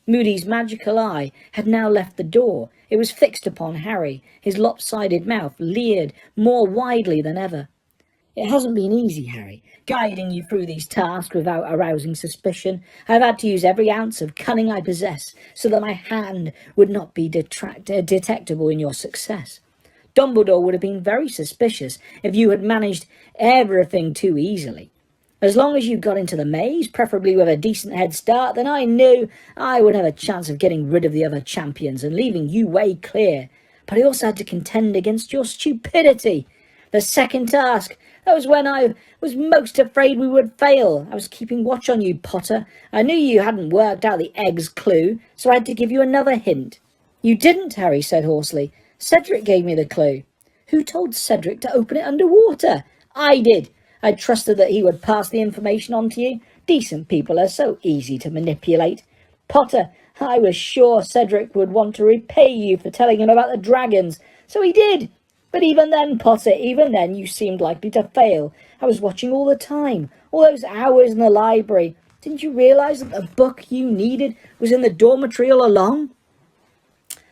Moody's magical eye had now left the door. It was fixed upon Harry. His lopsided mouth leered more widely than ever. It hasn't been easy, Harry, guiding you through these tasks without arousing suspicion. I've had to use every ounce of cunning I possess so that my hand would not be detectable in your success. Dumbledore would have been very suspicious if you had managed everything too easily. As long as you got into the maze, preferably with a decent head start, then I knew I would have a chance of getting rid of the other champions and leaving you way clear. But I also had to contend against your stupidity. The second task, that was when I was most afraid we would fail. I was keeping watch on you, Potter. I knew you hadn't worked out the egg's clue, so I had to give you another hint. You didn't, Harry said hoarsely. Cedric gave me the clue. Who told Cedric to open it underwater? I did. I trusted that he would pass the information on to you. Decent people are so easy to manipulate. Potter, I was sure Cedric would want to repay you for telling him about the dragons, so he did. But even then, Potter, even then you seemed likely to fail. I was watching all the time, all those hours in the library. Didn't you realise that the book you needed was in the dormitory all along?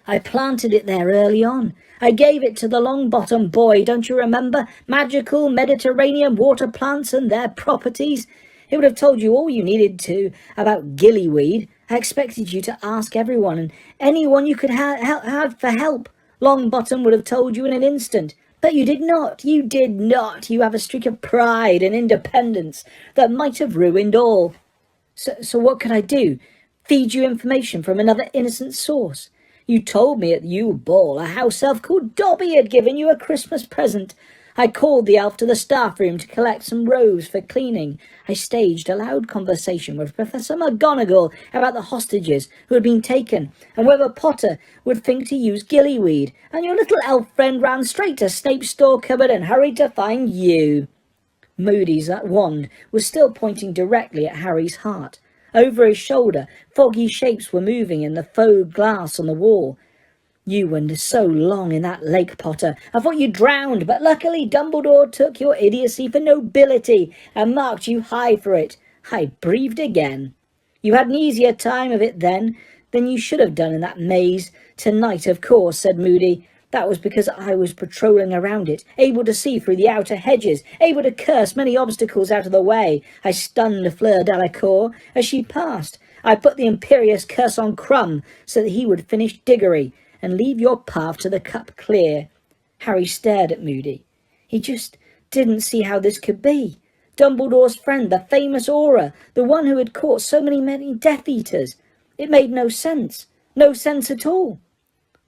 I planted it there early on. I gave it to the Longbottom boy, don't you remember? Magical Mediterranean water plants and their properties. It would have told you all you needed to about gillyweed. I expected you to ask everyone and anyone you could have for help. Longbottom would have told you in an instant. But you did not. You did not. You have a streak of pride and independence that might have ruined all. So what could I do? Feed you information from another innocent source? You told me at the Yule Ball a house elf called Dobby had given you a Christmas present. I called the elf to the staff room to collect some robes for cleaning. I staged a loud conversation with Professor McGonagall about the hostages who had been taken and whether Potter would think to use gillyweed. And your little elf friend ran straight to Snape's store cupboard and hurried to find you. Moody's wand was still pointing directly at Harry's heart. Over his shoulder, foggy shapes were moving in the faux glass on the wall. You were so long in that lake, Potter. I thought you drowned, but luckily Dumbledore took your idiocy for nobility and marked you high for it. I breathed again. You had an easier time of it then than you should have done in that maze. Tonight, of course, said Moody. That was because I was patrolling around it, able to see through the outer hedges, able to curse many obstacles out of the way. I stunned Fleur Delacour as she passed. I put the imperious curse on Crumb so that he would finish Diggory and leave your path to the cup clear. Harry stared at Moody. He just didn't see how this could be. Dumbledore's friend, the famous Auror, the one who had caught so many Death Eaters. It made no sense. No sense at all.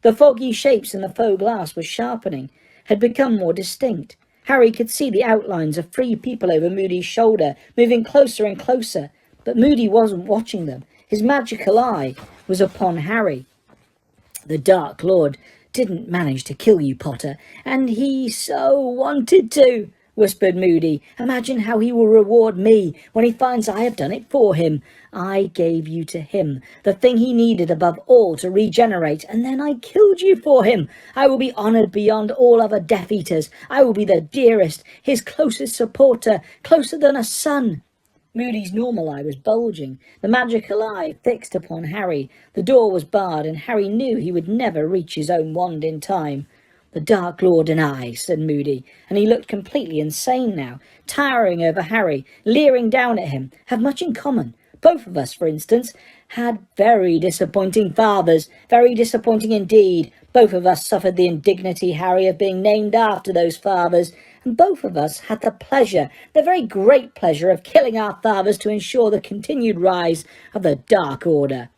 The foggy shapes in the faux glass were sharpening, had become more distinct. Harry could see the outlines of 3 people over Moody's shoulder, moving closer and closer, but Moody wasn't watching them. His magical eye was upon Harry. The Dark Lord didn't manage to kill you, Potter, and he so wanted to, whispered Moody. Imagine how he will reward me when he finds I have done it for him. I gave you to him, the thing he needed above all to regenerate, and then I killed you for him. I will be honoured beyond all other Death Eaters. I will be the dearest, his closest supporter, closer than a son. Moody's normal eye was bulging, the magical eye fixed upon Harry. The door was barred, and Harry knew he would never reach his own wand in time. The Dark Lord and I, said Moody, and he looked completely insane now, towering over Harry, leering down at him, have much in common. Both of us, for instance, had very disappointing fathers, very disappointing indeed. Both of us suffered the indignity, Harry, of being named after those fathers, and both of us had the pleasure, the very great pleasure, of killing our fathers to ensure the continued rise of the Dark Order.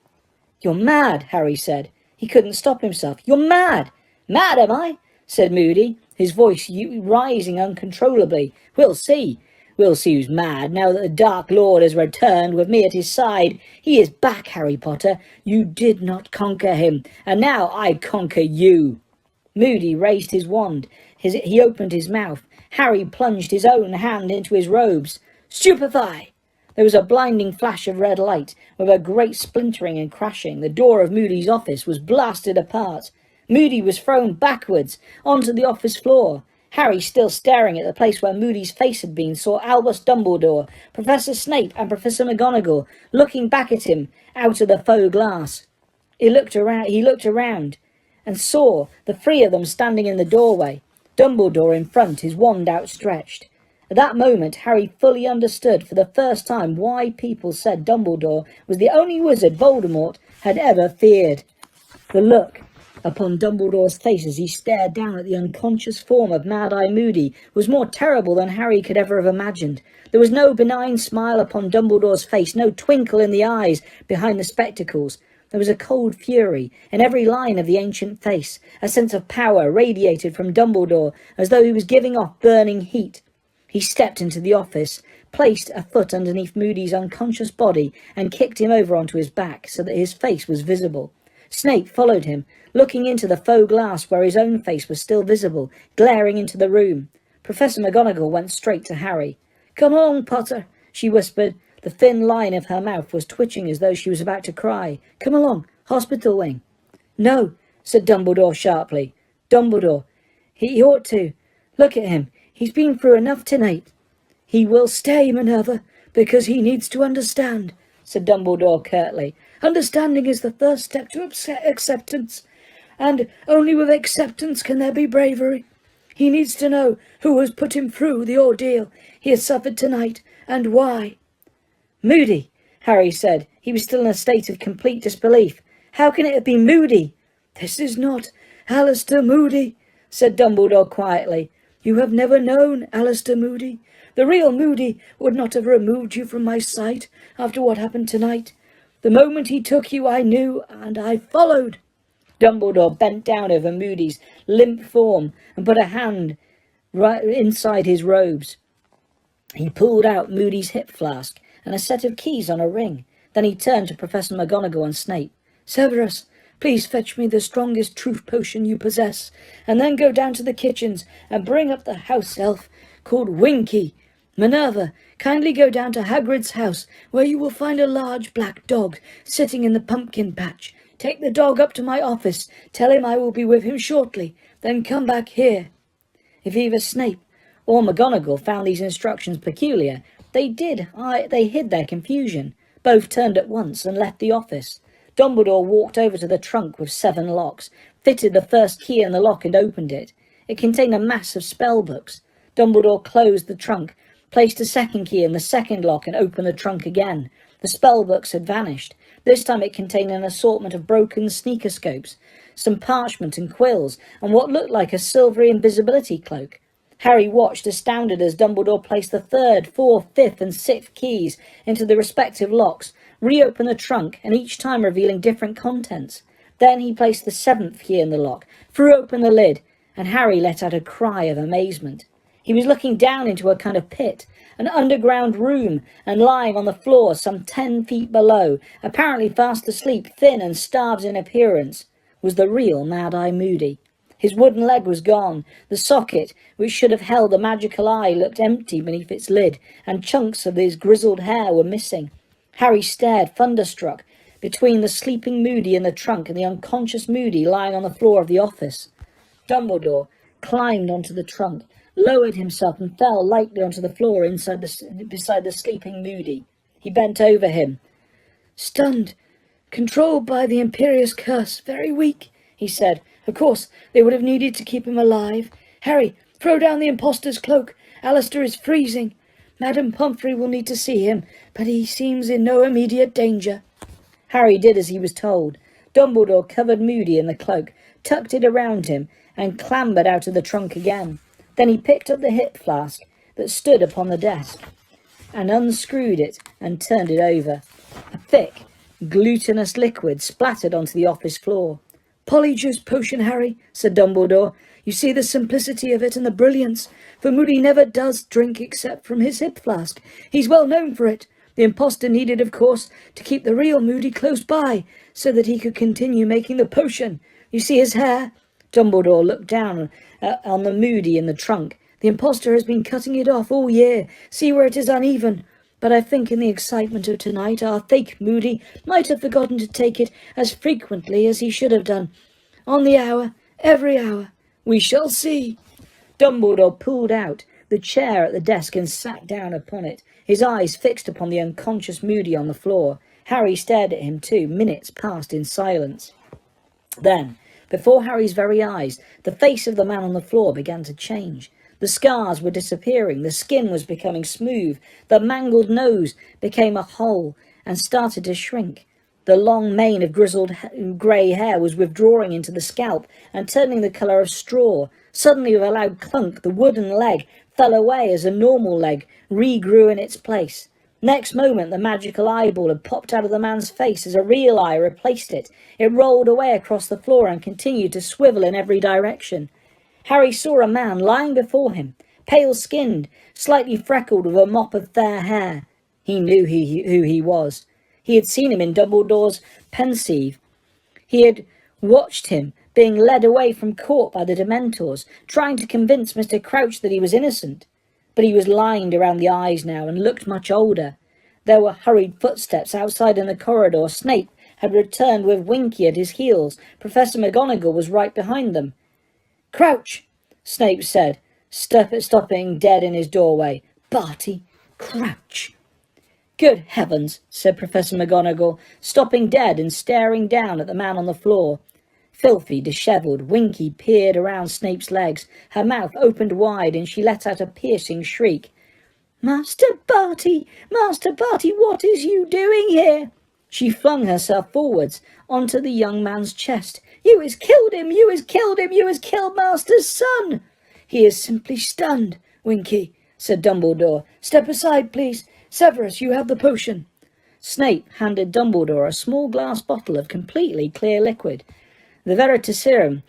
You're mad, Harry said. He couldn't stop himself. You're mad. Mad, am I? Said Moody, his voice rising uncontrollably. We'll see. We'll see who's mad now that the Dark Lord has returned with me at his side. He is back, Harry Potter. You did not conquer him, and now I conquer you. Moody raised his wand. He opened his mouth. Harry plunged his own hand into his robes. Stupefy! There was a blinding flash of red light, with a great splintering and crashing. The door of Moody's office was blasted apart. Moody was thrown backwards onto the office floor. Harry, still staring at the place where Moody's face had been, saw Albus Dumbledore, Professor Snape and Professor McGonagall looking back at him out of the faux glass. He looked around and saw the 3 of them standing in the doorway, Dumbledore in front, his wand outstretched. At that moment, Harry fully understood for the first time why people said Dumbledore was the only wizard Voldemort had ever feared. The look upon Dumbledore's face as he stared down at the unconscious form of Mad-Eye Moody was more terrible than Harry could ever have imagined. There was no benign smile upon Dumbledore's face, no twinkle in the eyes behind the spectacles. There was a cold fury in every line of the ancient face. A sense of power radiated from Dumbledore as though he was giving off burning heat. He stepped into the office, placed a foot underneath Moody's unconscious body and kicked him over onto his back so that his face was visible. Snape followed him, looking into the faux glass where his own face was still visible, glaring into the room. Professor McGonagall went straight to Harry. "Come along, Potter," she whispered. The thin line of her mouth was twitching as though she was about to cry. "Come along, hospital wing." "No," said Dumbledore sharply. "Dumbledore, he ought to. Look at him. He's been through enough tonight." "He will stay, Minerva, because he needs to understand," said Dumbledore curtly. "Understanding is the first step to acceptance, and only with acceptance can there be bravery. He needs to know who has put him through the ordeal he has suffered tonight, and why." "Moody," Harry said. He was still in a state of complete disbelief. "How can it have been Moody?" "This is not Alistair Moody," said Dumbledore quietly. "You have never known Alistair Moody. The real Moody would not have removed you from my sight after what happened tonight. The moment he took you, I knew, and I followed." Dumbledore bent down over Moody's limp form and put a hand right inside his robes. He pulled out Moody's hip flask and a set of keys on a ring. Then he turned to Professor McGonagall and Snape. "Severus, please fetch me the strongest truth potion you possess, and then go down to the kitchens and bring up the house elf called Winky. Minerva, kindly go down to Hagrid's house, where you will find a large black dog sitting in the pumpkin patch. Take the dog up to my office. Tell him I will be with him shortly. Then come back here." If either Snape or McGonagall found these instructions peculiar, they hid their confusion. Both turned at once and left the office. Dumbledore walked over to the trunk with 7 locks, fitted the first key in the lock and opened it. It contained a mass of spell books. Dumbledore closed the trunk, placed a second key in the second lock and opened the trunk again. The spell books had vanished. This time it contained an assortment of broken sneakoscopes, some parchment and quills, and what looked like a silvery invisibility cloak. Harry watched, astounded, as Dumbledore placed the 3rd, 4th, 5th and 6th keys into the respective locks, reopened the trunk, and each time revealing different contents. Then he placed the 7th key in the lock, threw open the lid, and Harry let out a cry of amazement. He was looking down into a kind of pit, an underground room, and lying on the floor some 10 feet below, apparently fast asleep, thin and starved in appearance, was the real Mad-Eye Moody. His wooden leg was gone. The socket, which should have held the magical eye, looked empty beneath its lid, and chunks of his grizzled hair were missing. Harry stared, thunderstruck, between the sleeping Moody in the trunk and the unconscious Moody lying on the floor of the office. Dumbledore climbed onto the trunk, lowered himself and fell lightly onto the floor beside the sleeping Moody. He bent over him. "Stunned, controlled by the Imperious curse, very weak," he said. "Of course, they would have needed to keep him alive. Harry, throw down the impostor's cloak. Alistair is freezing. Madame Pomfrey will need to see him, but he seems in no immediate danger." Harry did as he was told. Dumbledore covered Moody in the cloak, tucked it around him, and clambered out of the trunk again. Then he picked up the hip flask that stood upon the desk, and unscrewed it and turned it over. A thick, glutinous liquid splattered onto the office floor. "Polyjuice potion, Harry," said Dumbledore. "You see the simplicity of it and the brilliance, for Moody never does drink except from his hip flask. He's well known for it. The impostor needed, of course, to keep the real Moody close by, so that he could continue making the potion. You see his hair?" Dumbledore looked down on the Moody in the trunk. "The impostor has been cutting it off all year. See where it is uneven. But I think in the excitement of tonight, our fake Moody might have forgotten to take it as frequently as he should have done. On the hour, every hour. We shall see." Dumbledore pulled out the chair at the desk and sat down upon it, his eyes fixed upon the unconscious Moody on the floor. Harry stared at him too. Minutes passed in silence. Then, before Harry's very eyes, the face of the man on the floor began to change. The scars were disappearing, the skin was becoming smooth, the mangled nose became a hole and started to shrink. The long mane of grizzled grey hair was withdrawing into the scalp and turning the colour of straw. Suddenly, with a loud clunk, the wooden leg fell away as a normal leg regrew in its place. Next moment, the magical eyeball had popped out of the man's face as a real eye replaced it. It rolled away across the floor and continued to swivel in every direction. Harry saw a man lying before him, pale-skinned, slightly freckled, with a mop of fair hair. He knew who he was. He had seen him in Dumbledore's Pensieve. He had watched him being led away from court by the Dementors, trying to convince Mr. Crouch that he was innocent. but he was lined around the eyes now and looked much older. There were hurried footsteps outside in the corridor. Snape had returned with Winky at his heels. Professor McGonagall was right behind them. "Crouch," Snape said, stopping dead in his doorway. "Barty, crouch." "Good heavens," said Professor McGonagall, stopping dead and staring down at the man on the floor. Filthy, dishevelled, Winky peered around Snape's legs. Her mouth opened wide and she let out a piercing shriek. Master Barty, what is you doing here?" She flung herself forwards onto the young man's chest. "You has killed him! You has killed him! You has killed Master's son!" "He is simply stunned, Winky," said Dumbledore. "Step aside, please. Severus, you have the potion." Snape handed Dumbledore a small glass bottle of completely clear liquid, the Veritaserum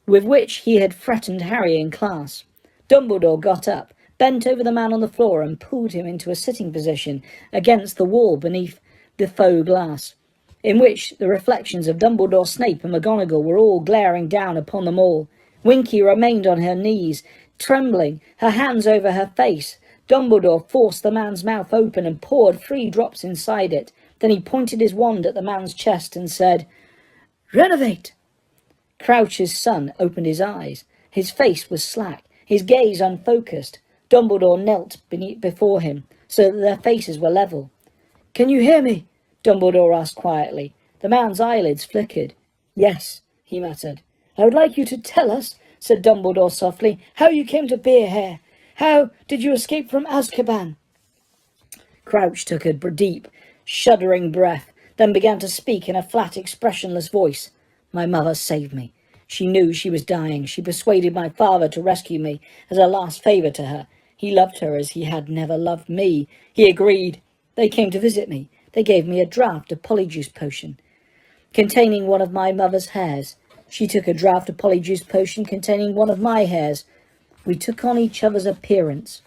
with which he had threatened Harry in class. Dumbledore got up, bent over the man on the floor and pulled him into a sitting position against the wall beneath the faux glass, in which the reflections of Dumbledore, Snape and McGonagall were all glaring down upon them all. Winky remained on her knees, trembling, her hands over her face. Dumbledore forced the man's mouth open and poured 3 drops inside it. Then he pointed his wand at the man's chest and said, "Renovate!" Crouch's son opened his eyes. His face was slack, his gaze unfocused. Dumbledore knelt before him, so that their faces were level. "Can you hear me?" Dumbledore asked quietly. The man's eyelids flickered. "Yes," he muttered. "I would like you to tell us," said Dumbledore softly, "how you came to be here. How did you escape from Azkaban?" Crouch took a deep, shuddering breath, then began to speak in a flat, expressionless voice. "My mother saved me. She knew she was dying. She persuaded my father to rescue me as a last favour to her. He loved her as he had never loved me. He agreed. They came to visit me. They gave me a draught of Polyjuice potion containing one of my mother's hairs. She took a draught of Polyjuice potion containing one of my hairs. We took on each other's appearance."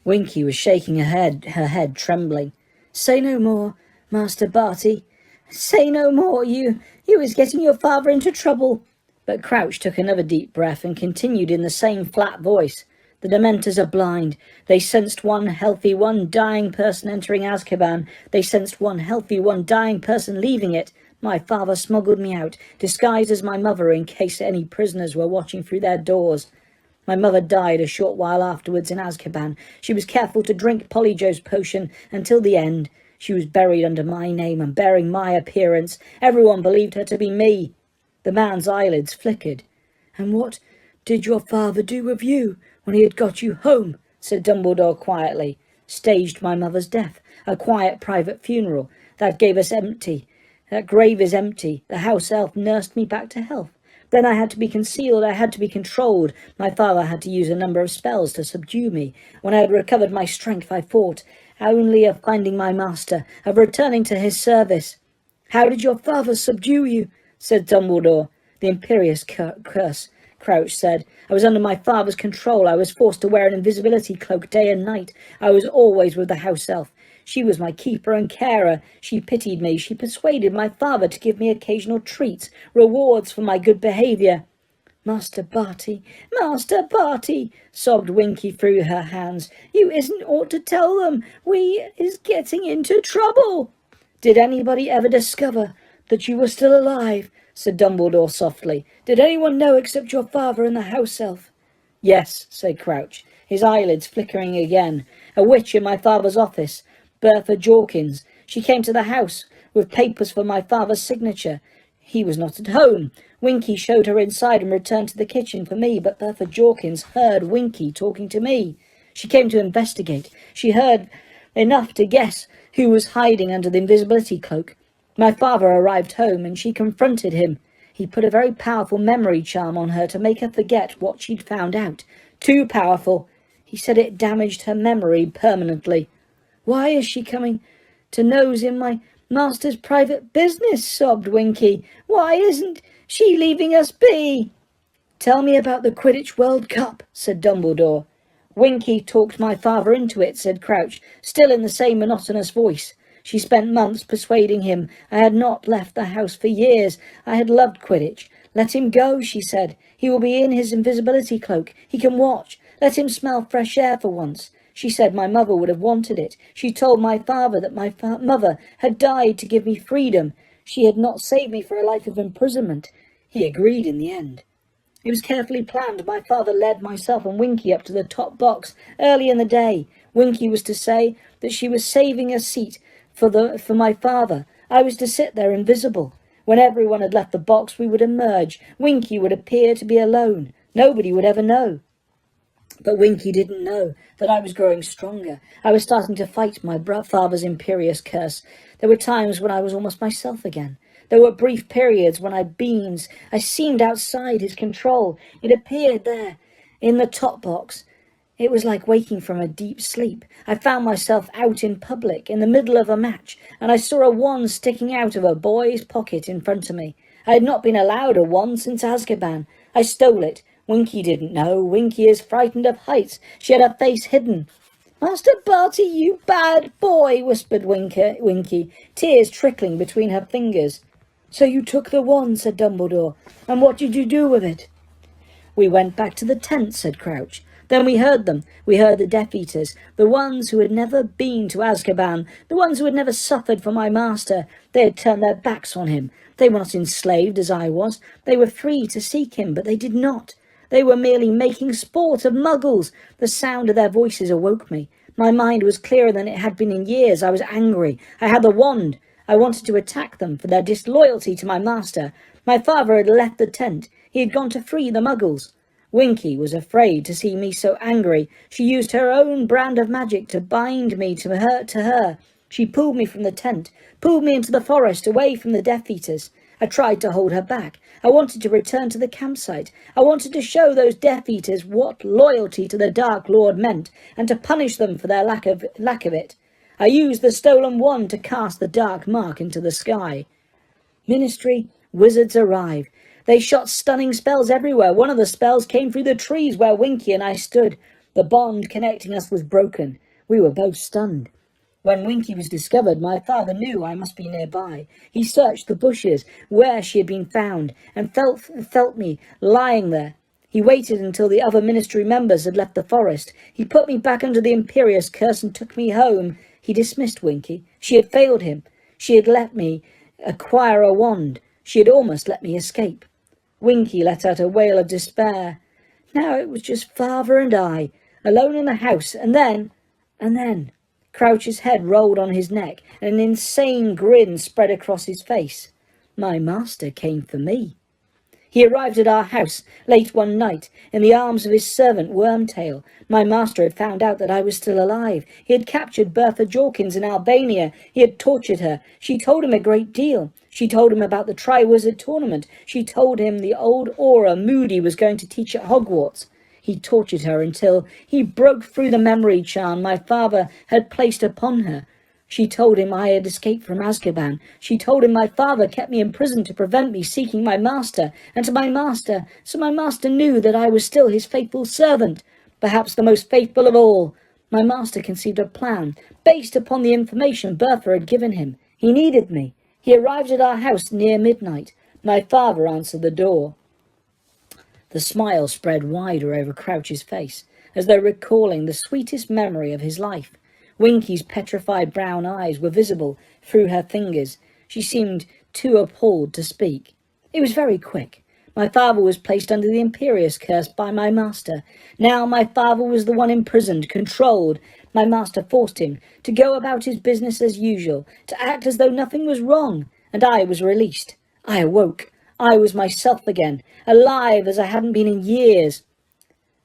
Winky was shaking her head trembling. "Say no more, Master Barty. Say no more. You is getting your father into trouble." But Crouch took another deep breath and continued in the same flat voice. "The Dementors are blind. They sensed one healthy, one dying person entering Azkaban. They sensed one healthy, one dying person leaving it. My father smuggled me out, disguised as my mother in case any prisoners were watching through their doors. My mother died a short while afterwards in Azkaban. She was careful to drink Polyjuice potion until the end. She was buried under my name and bearing my appearance. Everyone believed her to be me." The man's eyelids flickered. "And what did your father do with you when he had got you home?" said Dumbledore quietly. "Staged my mother's death, a quiet private funeral. That grave is empty. The house elf nursed me back to health. Then I had to be concealed, I had to be controlled. My father had to use a number of spells to subdue me. When I had recovered my strength, I thought only of finding my master, of returning to his service." "How did your father subdue you?" said Dumbledore. "The imperious curse," Crouch said. "I was under my father's control. I was forced to wear an invisibility cloak day and night. I was always with the house elf. She was my keeper and carer. She pitied me. She persuaded my father to give me occasional treats, rewards for my good behaviour." Master Barty, sobbed Winky through her hands. "You isn't ought to tell them. We is getting into trouble." "Did anybody ever discover that you were still alive?" said Dumbledore softly. "Did anyone know except your father and the house elf?" "Yes," said Crouch, his eyelids flickering again. "A witch in my father's office, Bertha Jorkins. She came to the house with papers for my father's signature. He was not at home. Winky showed her inside and returned to the kitchen for me, but Bertha Jorkins heard Winky talking to me. She came to investigate. She heard enough to guess who was hiding under the invisibility cloak. My father arrived home and she confronted him. He put a very powerful memory charm on her to make her forget what she'd found out. Too powerful. He said it damaged her memory permanently." "Why is she coming to nose in my master's private business?" sobbed Winky. "Why isn't she leaving us be?" "Tell me about the Quidditch World Cup," said Dumbledore. "Winky talked my father into it," said Crouch, still in the same monotonous voice. "She spent months persuading him. I had not left the house for years. I had loved Quidditch. Let him go, she said. He will be in his invisibility cloak. He can watch. Let him smell fresh air for once. She said my mother would have wanted it. She told my father that my mother had died to give me freedom. She had not saved me for a life of imprisonment. He agreed in the end. It was carefully planned. My father led myself and Winky up to the top box early in the day. Winky was to say that she was saving a seat for my father. I was to sit there invisible. When everyone had left the box, we would emerge. Winky would appear to be alone. Nobody would ever know. But Winky didn't know that I was growing stronger. I was starting to fight my father's imperious curse. There were times when I was almost myself again. There were brief periods when I seemed outside his control. It appeared there, in the top box. It was like waking from a deep sleep. I found myself out in public, in the middle of a match, and I saw a wand sticking out of a boy's pocket in front of me. I had not been allowed a wand since Azkaban. I stole it. Winky didn't know. Winky is frightened of heights. She had her face hidden. Master Barty, you bad boy, whispered Winky, tears trickling between her fingers. So you took the wand, said Dumbledore. And what did you do with it? We went back to the tent, said Crouch. Then we heard them. We heard the Death Eaters, the ones who had never been to Azkaban, the ones who had never suffered for my master. They had turned their backs on him. They were not enslaved as I was. They were free to seek him, but they did not. They were merely making sport of muggles. The sound of their voices awoke me. My mind was clearer than it had been in years. I was angry. I had the wand. I wanted to attack them for their disloyalty to my master. My father had left the tent. He had gone to free the muggles. Winky was afraid to see me so angry. She used her own brand of magic to bind me to her. She pulled me from the tent, pulled me into the forest away from the Death Eaters. I tried to hold her back. I wanted to return to the campsite. I wanted to show those Death Eaters what loyalty to the Dark Lord meant, and to punish them for their lack of it. I used the stolen wand to cast the dark mark into the sky. Ministry wizards arrived. They shot stunning spells everywhere. One of the spells came through the trees where Winky and I stood. The bond connecting us was broken. We were both stunned. When Winky was discovered, my father knew I must be nearby. He searched the bushes where she had been found and felt me lying there. He waited until the other ministry members had left the forest. He put me back under the Imperious curse and took me home. He dismissed Winky. She had failed him. She had let me acquire a wand. She had almost let me escape. Winky let out a wail of despair. Now it was just father and I, alone in the house, and then... Crouch's head rolled on his neck, and an insane grin spread across his face. My master came for me. He arrived at our house late one night, in the arms of his servant Wormtail. My master had found out that I was still alive. He had captured Bertha Jorkins in Albania. He had tortured her. She told him a great deal. She told him about the Triwizard Tournament. She told him the old aura Moody was going to teach at Hogwarts. He tortured her until he broke through the memory charm my father had placed upon her. She told him I had escaped from Azkaban. She told him my father kept me in prison to prevent me seeking my master, and so my master knew that I was still his faithful servant, perhaps the most faithful of all. My master conceived a plan based upon the information Bertha had given him. He needed me. He arrived at our house near midnight. My father answered the door. The smile spread wider over Crouch's face, as though recalling the sweetest memory of his life. Winky's petrified brown eyes were visible through her fingers. She seemed too appalled to speak. It was very quick. My father was placed under the Imperious curse by my master. Now my father was the one imprisoned, controlled. My master forced him to go about his business as usual, to act as though nothing was wrong, and I was released. I awoke. I was myself again, alive as I hadn't been in years.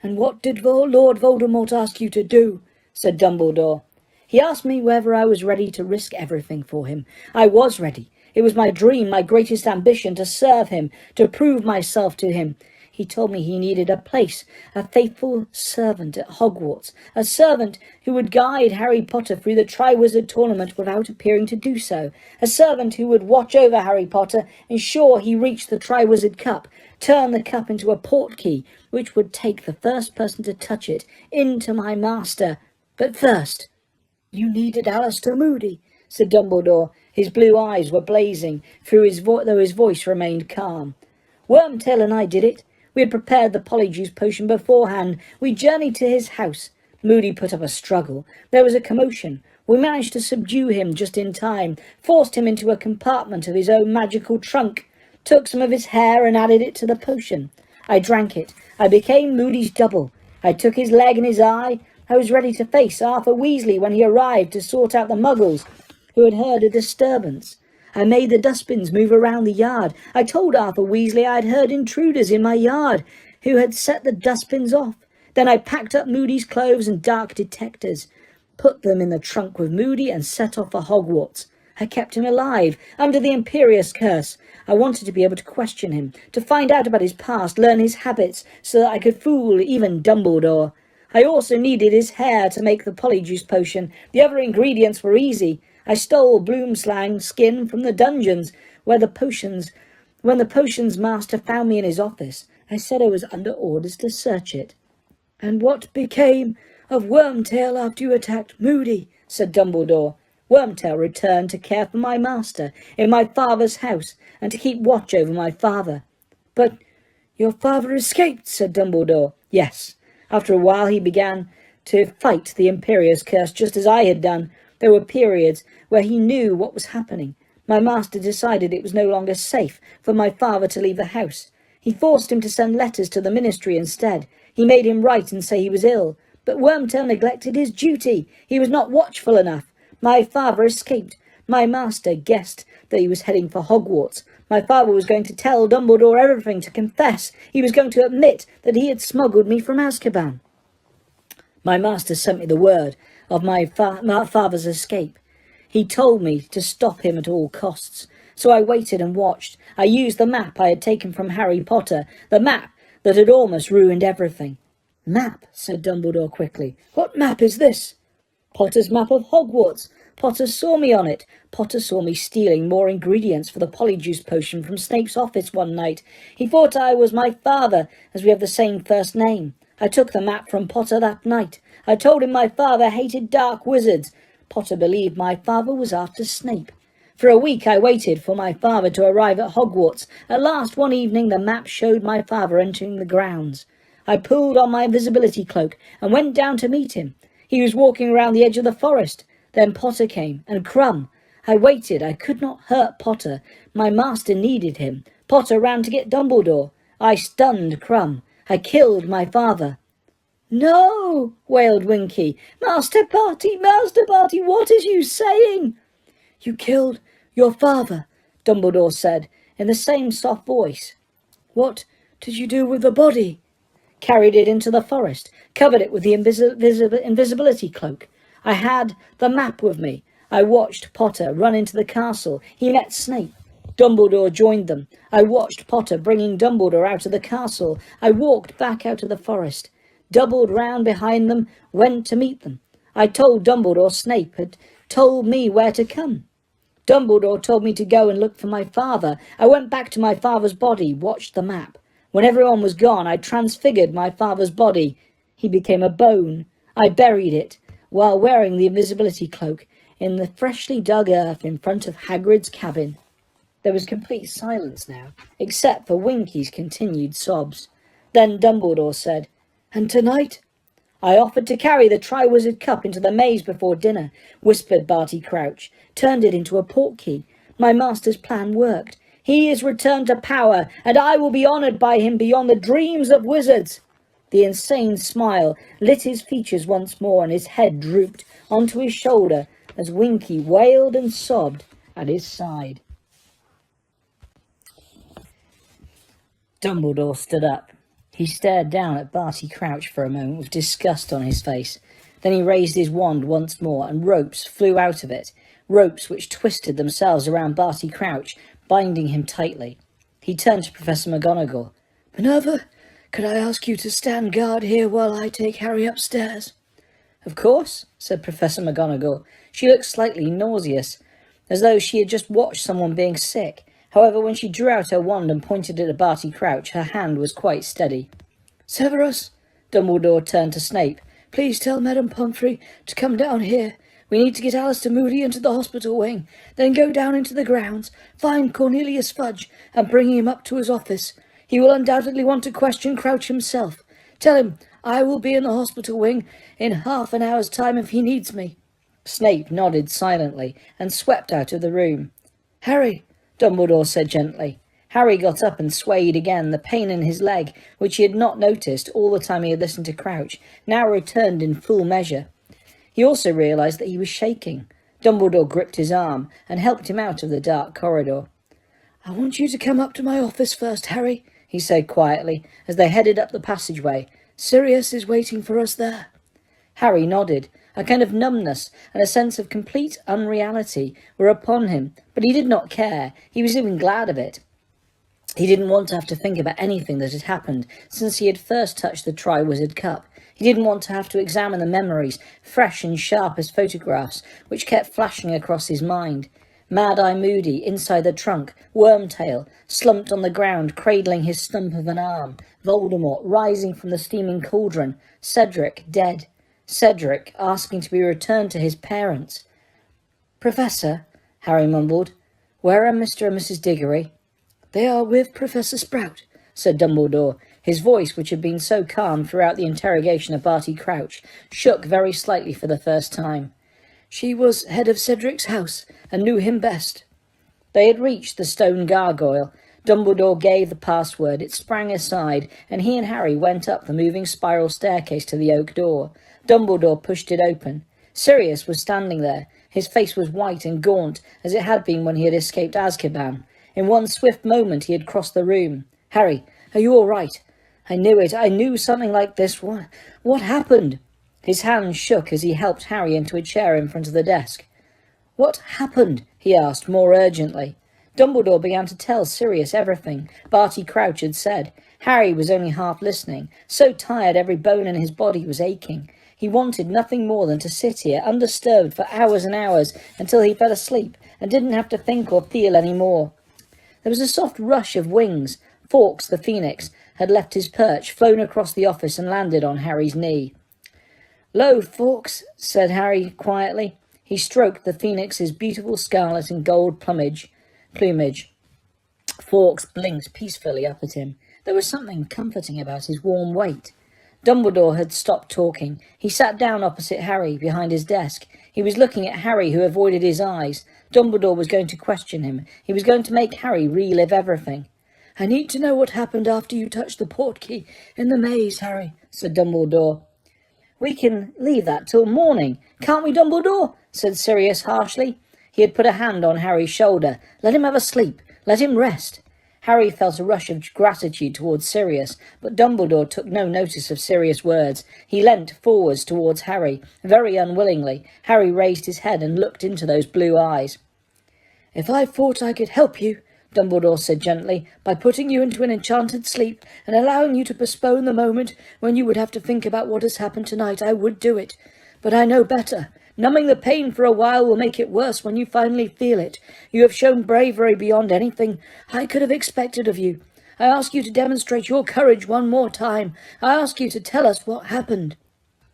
"And what did Lord Voldemort ask you to do?" said Dumbledore. "He asked me whether I was ready to risk everything for him. I was ready. It was my dream, my greatest ambition, to serve him, to prove myself to him. He told me he needed a place, a faithful servant at Hogwarts, a servant who would guide Harry Potter through the Triwizard Tournament without appearing to do so, a servant who would watch over Harry Potter, ensure he reached the Triwizard Cup, turn the cup into a portkey, which would take the first person to touch it into my master. But first..." "You needed Alistair Moody," said Dumbledore. His blue eyes were blazing, though his voice remained calm. Wormtail and I did it. We had prepared the polyjuice potion beforehand. We journeyed to his house. Moody put up a struggle. There was a commotion. We managed to subdue him just in time, forced him into a compartment of his own magical trunk, took some of his hair and added it to the potion. I drank it. I became Moody's double. I took his leg and his eye. I was ready to face Arthur Weasley when he arrived to sort out the muggles who had heard a disturbance. I made the dustbins move around the yard. I told Arthur Weasley I had heard intruders in my yard who had set the dustbins off. Then I packed up Moody's clothes and dark detectors, put them in the trunk with Moody and set off for Hogwarts. I kept him alive, under the Imperious curse. I wanted to be able to question him, to find out about his past, learn his habits, so that I could fool even Dumbledore. I also needed his hair to make the polyjuice potion. The other ingredients were easy. I stole Bloomslang skin from the dungeons when the potions master found me in his office. I said I was under orders to search it. "And what became of Wormtail after you attacked Moody?" said Dumbledore. "Wormtail returned to care for my master in my father's house and to keep watch over my father." "But your father escaped," said Dumbledore. "Yes. After a while he began to fight the Imperious curse just as I had done. There were periods where he knew what was happening. My master decided it was no longer safe for my father to leave the house. He forced him to send letters to the ministry instead. He made him write and say he was ill. But Wormtail neglected his duty. He was not watchful enough. My father escaped. My master guessed that he was heading for Hogwarts. My father was going to tell Dumbledore everything, to confess. He was going to admit that he had smuggled me from Azkaban. My master sent me the word of my father's escape. He told me to stop him at all costs. So I waited and watched. I used the map I had taken from Harry Potter, the map that had almost ruined everything." "Map," said Dumbledore quickly. "What map is this?" "Potter's map of Hogwarts. Potter saw me on it. Potter saw me stealing more ingredients for the polyjuice potion from Snape's office one night. He thought I was my father, as we have the same first name. I took the map from Potter that night. I told him my father hated dark wizards. Potter believed my father was after Snape. For a week I waited for my father to arrive at Hogwarts. At last, one evening, the map showed my father entering the grounds. I pulled on my invisibility cloak and went down to meet him. He was walking around the edge of the forest. Then Potter came, and Crumb. I waited. I could not hurt Potter. My master needed him. Potter ran to get Dumbledore. I stunned Crumb. I killed my father." "No!" wailed Winky. Master Barty, what is you saying?" "You killed your father," Dumbledore said, in the same soft voice. "What did you do with the body?" "Carried it into the forest, covered it with the invisibility cloak. I had the map with me. I watched Potter run into the castle. He met Snape. Dumbledore joined them. I watched Potter bringing Dumbledore out of the castle. I walked back out of the forest, doubled round behind them, went to meet them. I told Dumbledore Snape had told me where to come. Dumbledore told me to go and look for my father. I went back to my father's body, watched the map. When everyone was gone, I transfigured my father's body. He became a bone. I buried it, while wearing the invisibility cloak, in the freshly dug earth in front of Hagrid's cabin." There was complete silence now, except for Winky's continued sobs. Then Dumbledore said, "And tonight?" "I offered to carry the Triwizard Cup into the maze before dinner," whispered Barty Crouch, "turned it into a portkey. My master's plan worked. He is returned to power, and I will be honoured by him beyond the dreams of wizards." The insane smile lit his features once more, and his head drooped onto his shoulder as Winky wailed and sobbed at his side. Dumbledore stood up. He stared down at Barty Crouch for a moment with disgust on his face. Then he raised his wand once more, and ropes flew out of it, ropes which twisted themselves around Barty Crouch, binding him tightly. He turned to Professor McGonagall. "Minerva, could I ask you to stand guard here while I take Harry upstairs?" "Of course," said Professor McGonagall. She looked slightly nauseous, as though she had just watched someone being sick. However, when she drew out her wand and pointed it at Barty Crouch, her hand was quite steady. "Severus," Dumbledore turned to Snape, "please tell Madame Pomfrey to come down here. We need to get Alistair Moody into the hospital wing, then go down into the grounds, find Cornelius Fudge, and bring him up to his office. He will undoubtedly want to question Crouch himself. Tell him I will be in the hospital wing in half an hour's time if he needs me." Snape nodded silently and swept out of the room. "Harry," Dumbledore said gently. Harry got up and swayed again. The pain in his leg, which he had not noticed all the time he had listened to Crouch, now returned in full measure. He also realised that he was shaking. Dumbledore gripped his arm and helped him out of the dark corridor. "I want you to come up to my office first, Harry," he said quietly, as they headed up the passageway. "Sirius is waiting for us there." Harry nodded. A kind of numbness and a sense of complete unreality were upon him, but he did not care. He was even glad of it. He didn't want to have to think about anything that had happened since he had first touched the Triwizard Cup. He didn't want to have to examine the memories, fresh and sharp as photographs, which kept flashing across his mind. Mad-Eye Moody, inside the trunk, Wormtail, slumped on the ground, cradling his stump of an arm, Voldemort, rising from the steaming cauldron, Cedric, dead, Cedric, asking to be returned to his parents. "Professor," Harry mumbled, "where are Mr. and Mrs. Diggory?" "They are with Professor Sprout," said Dumbledore. His voice, which had been so calm throughout the interrogation of Barty Crouch, shook very slightly for the first time. "She was head of Cedric's house, and knew him best." They had reached the stone gargoyle. Dumbledore gave the password. It sprang aside, and he and Harry went up the moving spiral staircase to the oak door. Dumbledore pushed it open. Sirius was standing there. His face was white and gaunt, as it had been when he had escaped Azkaban. In one swift moment he had crossed the room. "Harry, are you all right?" "I knew it. I knew something like this. What happened?" His hands shook as he helped Harry into a chair in front of the desk. "What happened?" he asked more urgently. Dumbledore began to tell Sirius everything Barty Crouch had said. Harry was only half listening, so tired every bone in his body was aching. He wanted nothing more than to sit here, undisturbed, for hours and hours, until he fell asleep and didn't have to think or feel any more. There was a soft rush of wings. Fawkes, the phoenix, had left his perch, flown across the office and landed on Harry's knee. "Lo, Fawkes," said Harry quietly. He stroked the phoenix's beautiful scarlet and gold plumage. Fawkes blinked peacefully up at him. There was something comforting about his warm weight. Dumbledore had stopped talking. He sat down opposite Harry, behind his desk. He was looking at Harry, who avoided his eyes. Dumbledore was going to question him. He was going to make Harry relive everything. "I need to know what happened after you touched the portkey in the maze, Harry," said Dumbledore. "We can leave that till morning, can't we, Dumbledore?" said Sirius harshly. He had put a hand on Harry's shoulder. "Let him have a sleep. Let him rest." Harry felt a rush of gratitude towards Sirius, but Dumbledore took no notice of Sirius' words. He leant forwards towards Harry, very unwillingly. Harry raised his head and looked into those blue eyes. "If I thought I could help you," Dumbledore said gently, "by putting you into an enchanted sleep and allowing you to postpone the moment when you would have to think about what has happened tonight, I would do it. But I know better. Numbing the pain for a while will make it worse when you finally feel it. You have shown bravery beyond anything I could have expected of you. I ask you to demonstrate your courage one more time. I ask you to tell us what happened."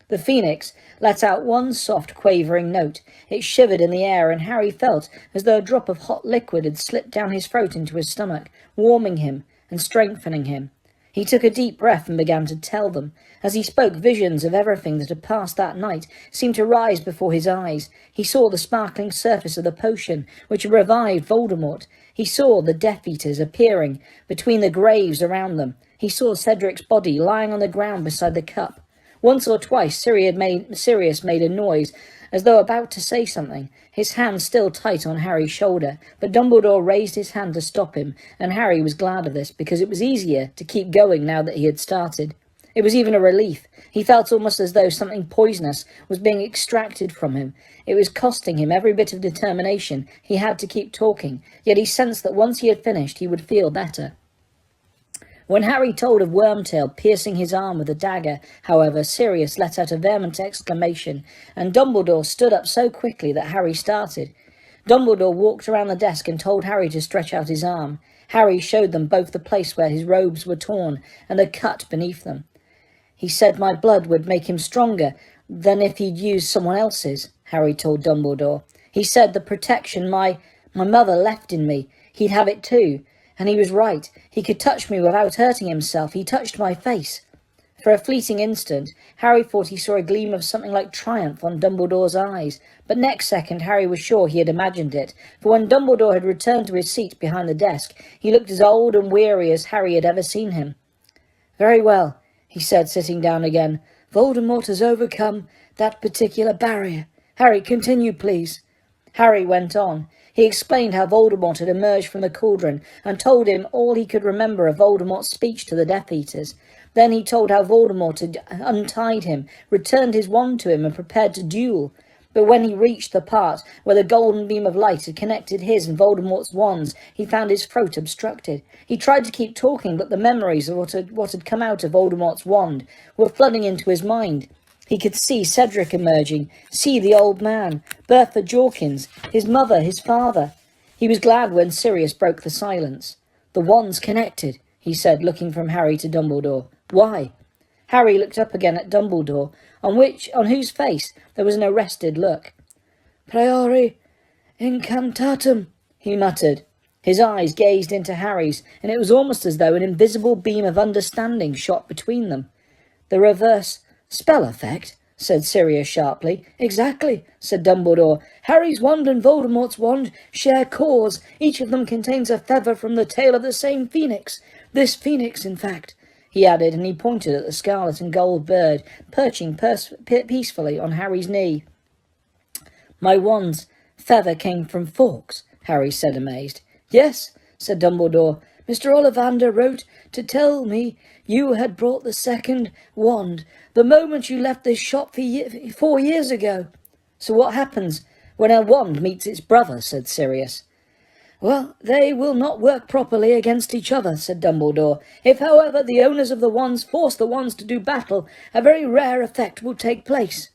The phoenix let out one soft, quavering note. It shivered in the air, and Harry felt as though a drop of hot liquid had slipped down his throat into his stomach, warming him and strengthening him. He took a deep breath and began to tell them. As he spoke, visions of everything that had passed that night seemed to rise before his eyes. He saw the sparkling surface of the potion which had revived Voldemort. He saw the Death Eaters appearing between the graves around them. He saw Cedric's body lying on the ground beside the cup. Once or twice Sirius made a noise, as though about to say something, his hand still tight on Harry's shoulder, but Dumbledore raised his hand to stop him, and Harry was glad of this, because it was easier to keep going now that he had started. It was even a relief. He felt almost as though something poisonous was being extracted from him. It was costing him every bit of determination. He had to keep talking, yet he sensed that once he had finished he would feel better. When Harry told of Wormtail piercing his arm with a dagger, however, Sirius let out a vehement exclamation, and Dumbledore stood up so quickly that Harry started. Dumbledore walked around the desk and told Harry to stretch out his arm. Harry showed them both the place where his robes were torn and the cut beneath them. "He said my blood would make him stronger than if he'd used someone else's," Harry told Dumbledore. "He said the protection my mother left in me, he'd have it too. And he was right. He could touch me without hurting himself. He touched my face. For a fleeting instant, Harry thought he saw a gleam of something like triumph on Dumbledore's eyes, but next second Harry was sure he had imagined it, for when Dumbledore had returned to his seat behind the desk, he looked as old and weary as Harry had ever seen him. "Very well," he said, sitting down again. "Voldemort has overcome that particular barrier. Harry, continue, please." Harry went on. He explained how Voldemort had emerged from the cauldron and told him all he could remember of Voldemort's speech to the Death Eaters. Then he told how Voldemort had untied him, returned his wand to him and prepared to duel. But when he reached the part where the golden beam of light had connected his and Voldemort's wands, he found his throat obstructed. He tried to keep talking, but the memories of what had come out of Voldemort's wand were flooding into his mind. He could see Cedric emerging, see the old man, Bertha Jorkins, his mother, his father. He was glad when Sirius broke the silence. "The wand's connected," he said, looking from Harry to Dumbledore. "Why?" Harry looked up again at Dumbledore, on whose face there was an arrested look. "Priori incantatum," he muttered. His eyes gazed into Harry's, and it was almost as though an invisible beam of understanding shot between them. "The reverse spell effect?" said Sirius sharply. "Exactly," said Dumbledore. "Harry's wand and Voldemort's wand share cores. Each of them contains a feather from the tail of the same phoenix. This phoenix, in fact," he added, and he pointed at the scarlet and gold bird, perching peacefully on Harry's knee. "My wand's feather came from Fawkes," Harry said, amazed. "Yes," said Dumbledore. "Mr. Ollivander wrote to tell me you had brought the second wand the moment you left this shop 4 years ago." "So what happens when a wand meets its brother?" said Sirius. "Well, they will not work properly against each other," said Dumbledore. "If, however, the owners of the wands force the wands to do battle, a very rare effect will take place.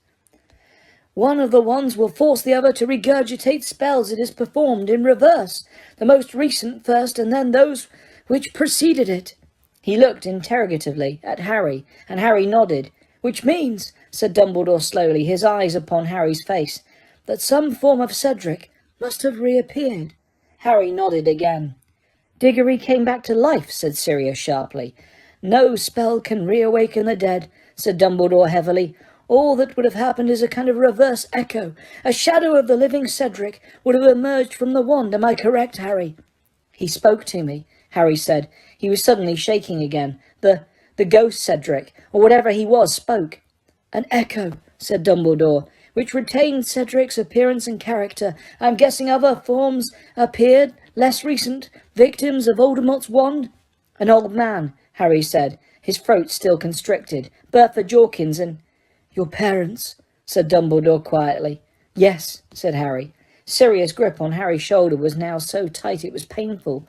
One of the wands will force the other to regurgitate spells it has performed in reverse, the most recent first, and then those which preceded it." He looked interrogatively at Harry, and Harry nodded. "Which means," said Dumbledore slowly, his eyes upon Harry's face, "that some form of Cedric must have reappeared." Harry nodded again. "Diggory came back to life," said Sirius sharply. "No spell can reawaken the dead," said Dumbledore heavily. "All that would have happened is a kind of reverse echo. A shadow of the living Cedric would have emerged from the wand. Am I correct, Harry?" "He spoke to me," Harry said. He was suddenly shaking again. The ghost Cedric, or whatever he was, spoke. "An echo," said Dumbledore, "which retained Cedric's appearance and character. I'm guessing other forms appeared, less recent, victims of Voldemort's wand." "An old man," Harry said, his throat still constricted. "Bertha Jorkins and—" "Your parents," said Dumbledore quietly. "Yes," said Harry. Sirius' grip on Harry's shoulder was now so tight it was painful.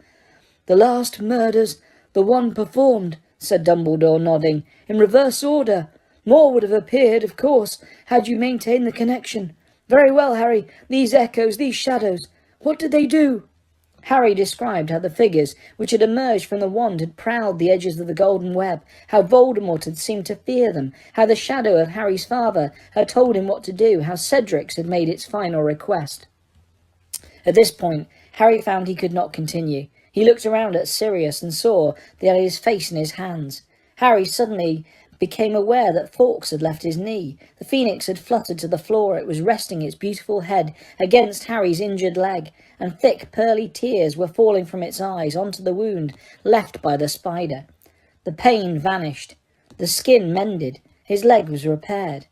"The last murders the one performed," said Dumbledore, nodding, "in reverse order. More would have appeared, of course, had you maintained the connection. Very well, Harry, these echoes, these shadows, what did they do?" Harry described how the figures which had emerged from the wand had prowled the edges of the golden web, how Voldemort had seemed to fear them, how the shadow of Harry's father had told him what to do, how Cedric's had made its final request. At this point, Harry found he could not continue. He looked around at Sirius and saw that he had his face in his hands. Harry suddenly became aware that Fawkes had left his knee. The phoenix had fluttered to the floor. It was resting its beautiful head against Harry's injured leg, and thick, pearly tears were falling from its eyes onto the wound left by the spider. The pain vanished. The skin mended. His leg was repaired.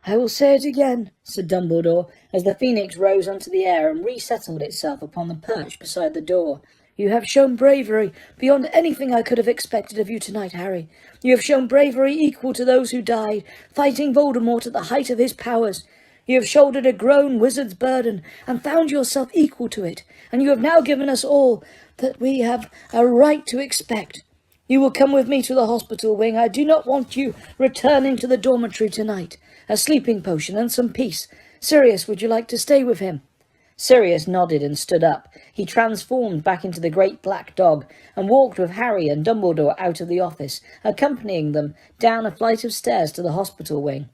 "I will say it again," said Dumbledore, as the phoenix rose onto the air and resettled itself upon the perch beside the door. "You have shown bravery beyond anything I could have expected of you tonight, Harry. You have shown bravery equal to those who died, fighting Voldemort at the height of his powers. You have shouldered a grown wizard's burden, and found yourself equal to it, and you have now given us all that we have a right to expect. You will come with me to the hospital wing. I do not want you returning to the dormitory tonight. A sleeping potion and some peace. Sirius, would you like to stay with him?" Sirius nodded and stood up. He transformed back into the great black dog and walked with Harry and Dumbledore out of the office, accompanying them down a flight of stairs to the hospital wing.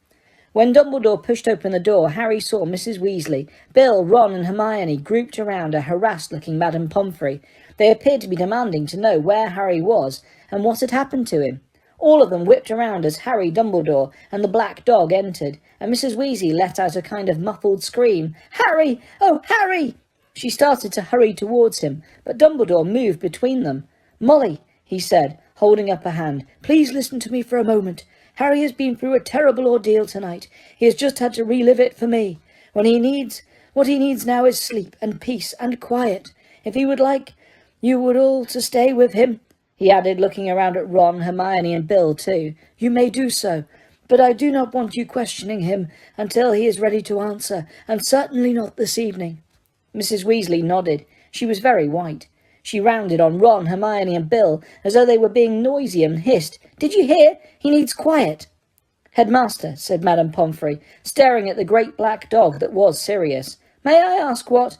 When Dumbledore pushed open the door, Harry saw Mrs. Weasley, Bill, Ron and Hermione grouped around a harassed-looking Madame Pomfrey. They appeared to be demanding to know where Harry was and what had happened to him. All of them whipped around as Harry, Dumbledore and the black dog entered, and Mrs. Weasley let out a kind of muffled scream. "Harry! Oh, Harry!" She started to hurry towards him, but Dumbledore moved between them. "Molly," he said, holding up a hand, "please listen to me for a moment. Harry has been through a terrible ordeal tonight. He has just had to relive it for me. What he needs now is sleep and peace and quiet. If he would like you would all to stay with him," he added, looking around at Ron, Hermione and Bill too, "you may do so. But I do not want you questioning him until he is ready to answer, and certainly not this evening." Mrs. Weasley nodded. She was very white. She rounded on Ron, Hermione and Bill as though they were being noisy and hissed, "Did you hear? He needs quiet." "Headmaster," said Madame Pomfrey, staring at the great black dog that was Sirius, "may I ask what—"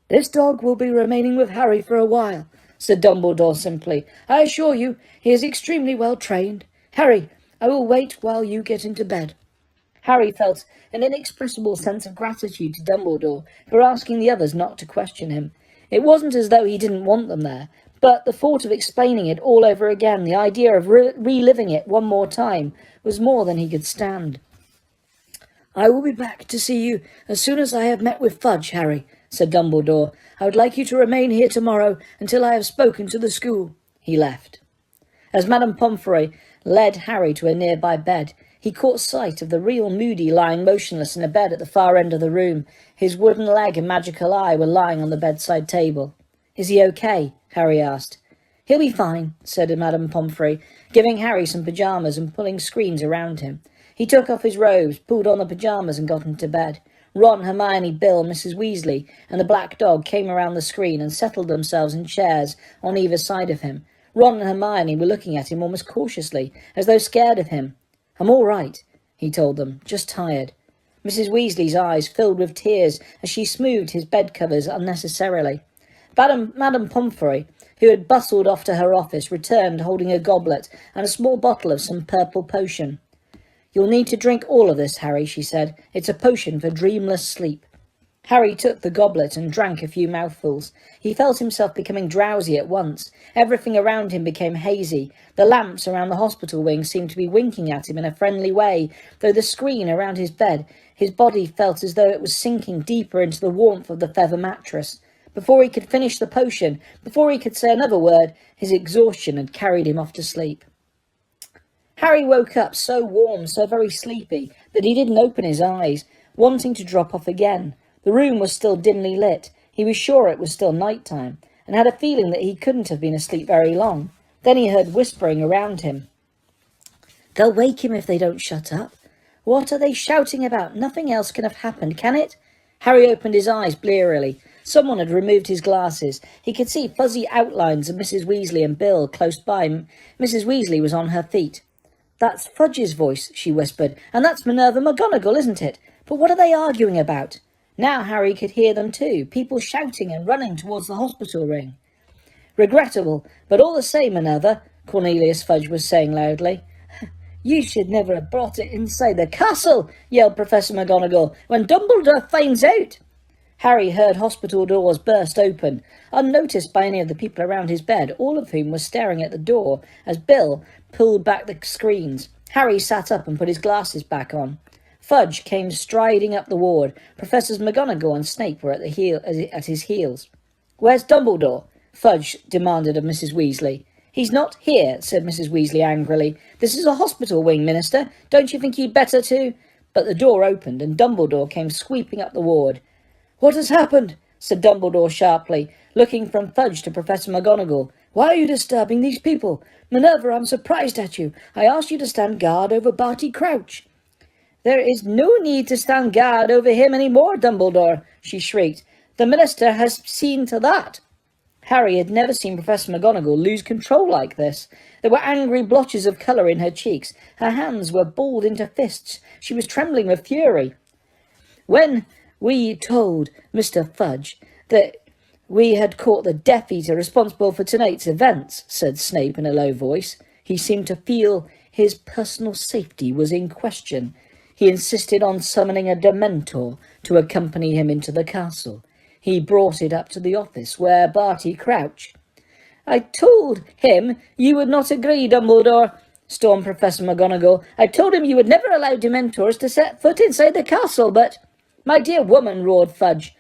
"This dog will be remaining with Harry for a while," said Dumbledore simply. "I assure you he is extremely well trained. Harry, I will wait while you get into bed." Harry felt an inexpressible sense of gratitude to Dumbledore for asking the others not to question him. It wasn't as though he didn't want them there, but the thought of explaining it all over again, the idea of reliving it one more time, was more than he could stand. "I will be back to see you as soon as I have met with Fudge, Harry," said Dumbledore. "I would like you to remain here tomorrow until I have spoken to the school." He left. As Madame Pomfrey led Harry to a nearby bed, he caught sight of the real Moody lying motionless in a bed at the far end of the room. His wooden leg and magical eye were lying on the bedside table. "Is he okay?" Harry asked. "He'll be fine," said Madame Pomfrey, giving Harry some pyjamas and pulling screens around him. He took off his robes, pulled on the pyjamas and got into bed. Ron, Hermione, Bill, Mrs. Weasley and the black dog came around the screen and settled themselves in chairs on either side of him. Ron and Hermione were looking at him almost cautiously, as though scared of him. "I'm all right," he told them, "just tired." Mrs. Weasley's eyes filled with tears as she smoothed his bed covers unnecessarily. Madame Pomfrey, who had bustled off to her office, returned holding a goblet and a small bottle of some purple potion. "You'll need to drink all of this, Harry," she said. "It's a potion for dreamless sleep." Harry took the goblet and drank a few mouthfuls. He felt himself becoming drowsy at once. Everything around him became hazy. The lamps around the hospital wing seemed to be winking at him in a friendly way, though the screen around his bed, his body felt as though it was sinking deeper into the warmth of the feather mattress. Before he could finish the potion, before he could say another word, his exhaustion had carried him off to sleep. Harry woke up so warm, so very sleepy, that he didn't open his eyes, wanting to drop off again. The room was still dimly lit. He was sure it was still night time, and had a feeling that he couldn't have been asleep very long. Then he heard whispering around him. "They'll wake him if they don't shut up. What are they shouting about? Nothing else can have happened, can it?" Harry opened his eyes blearily. Someone had removed his glasses. He could see fuzzy outlines of Mrs. Weasley and Bill close by. Mrs. Weasley was on her feet. "That's Fudge's voice," she whispered, "and that's Minerva McGonagall, isn't it? But what are they arguing about?" Now Harry could hear them too, people shouting and running towards the hospital ring. "Regrettable, but all the same, Minerva," Cornelius Fudge was saying loudly. "You should never have brought it inside the castle," yelled Professor McGonagall, "when Dumbledore finds out." Harry heard hospital doors burst open, unnoticed by any of the people around his bed, all of whom were staring at the door as Bill pulled back the screens. Harry sat up and put his glasses back on. Fudge came striding up the ward. Professors McGonagall and Snape were at his heels. "Where's Dumbledore?" Fudge demanded of Mrs. Weasley. "He's not here," said Mrs. Weasley angrily. "This is a hospital wing, Minister. Don't you think you'd better to—" But the door opened and Dumbledore came sweeping up the ward. "What has happened?" said Dumbledore sharply, looking from Fudge to Professor McGonagall. "Why are you disturbing these people? Minerva, I'm surprised at you. I asked you to stand guard over Barty Crouch." "There is no need to stand guard over him any more, Dumbledore," she shrieked. "The Minister has seen to that." Harry had never seen Professor McGonagall lose control like this. There were angry blotches of colour in her cheeks. Her hands were balled into fists. She was trembling with fury. "When we told Mr. Fudge that we had caught the Death Eater responsible for tonight's events," said Snape in a low voice. He seemed to feel his personal safety was in question. He insisted on summoning a Dementor to accompany him into the castle. He brought it up to the office, where Barty Crouch— "I told him you would not agree, Dumbledore," stormed Professor McGonagall. "I told him you would never allow Dementors to set foot inside the castle, but—" "My dear woman," roared Fudge,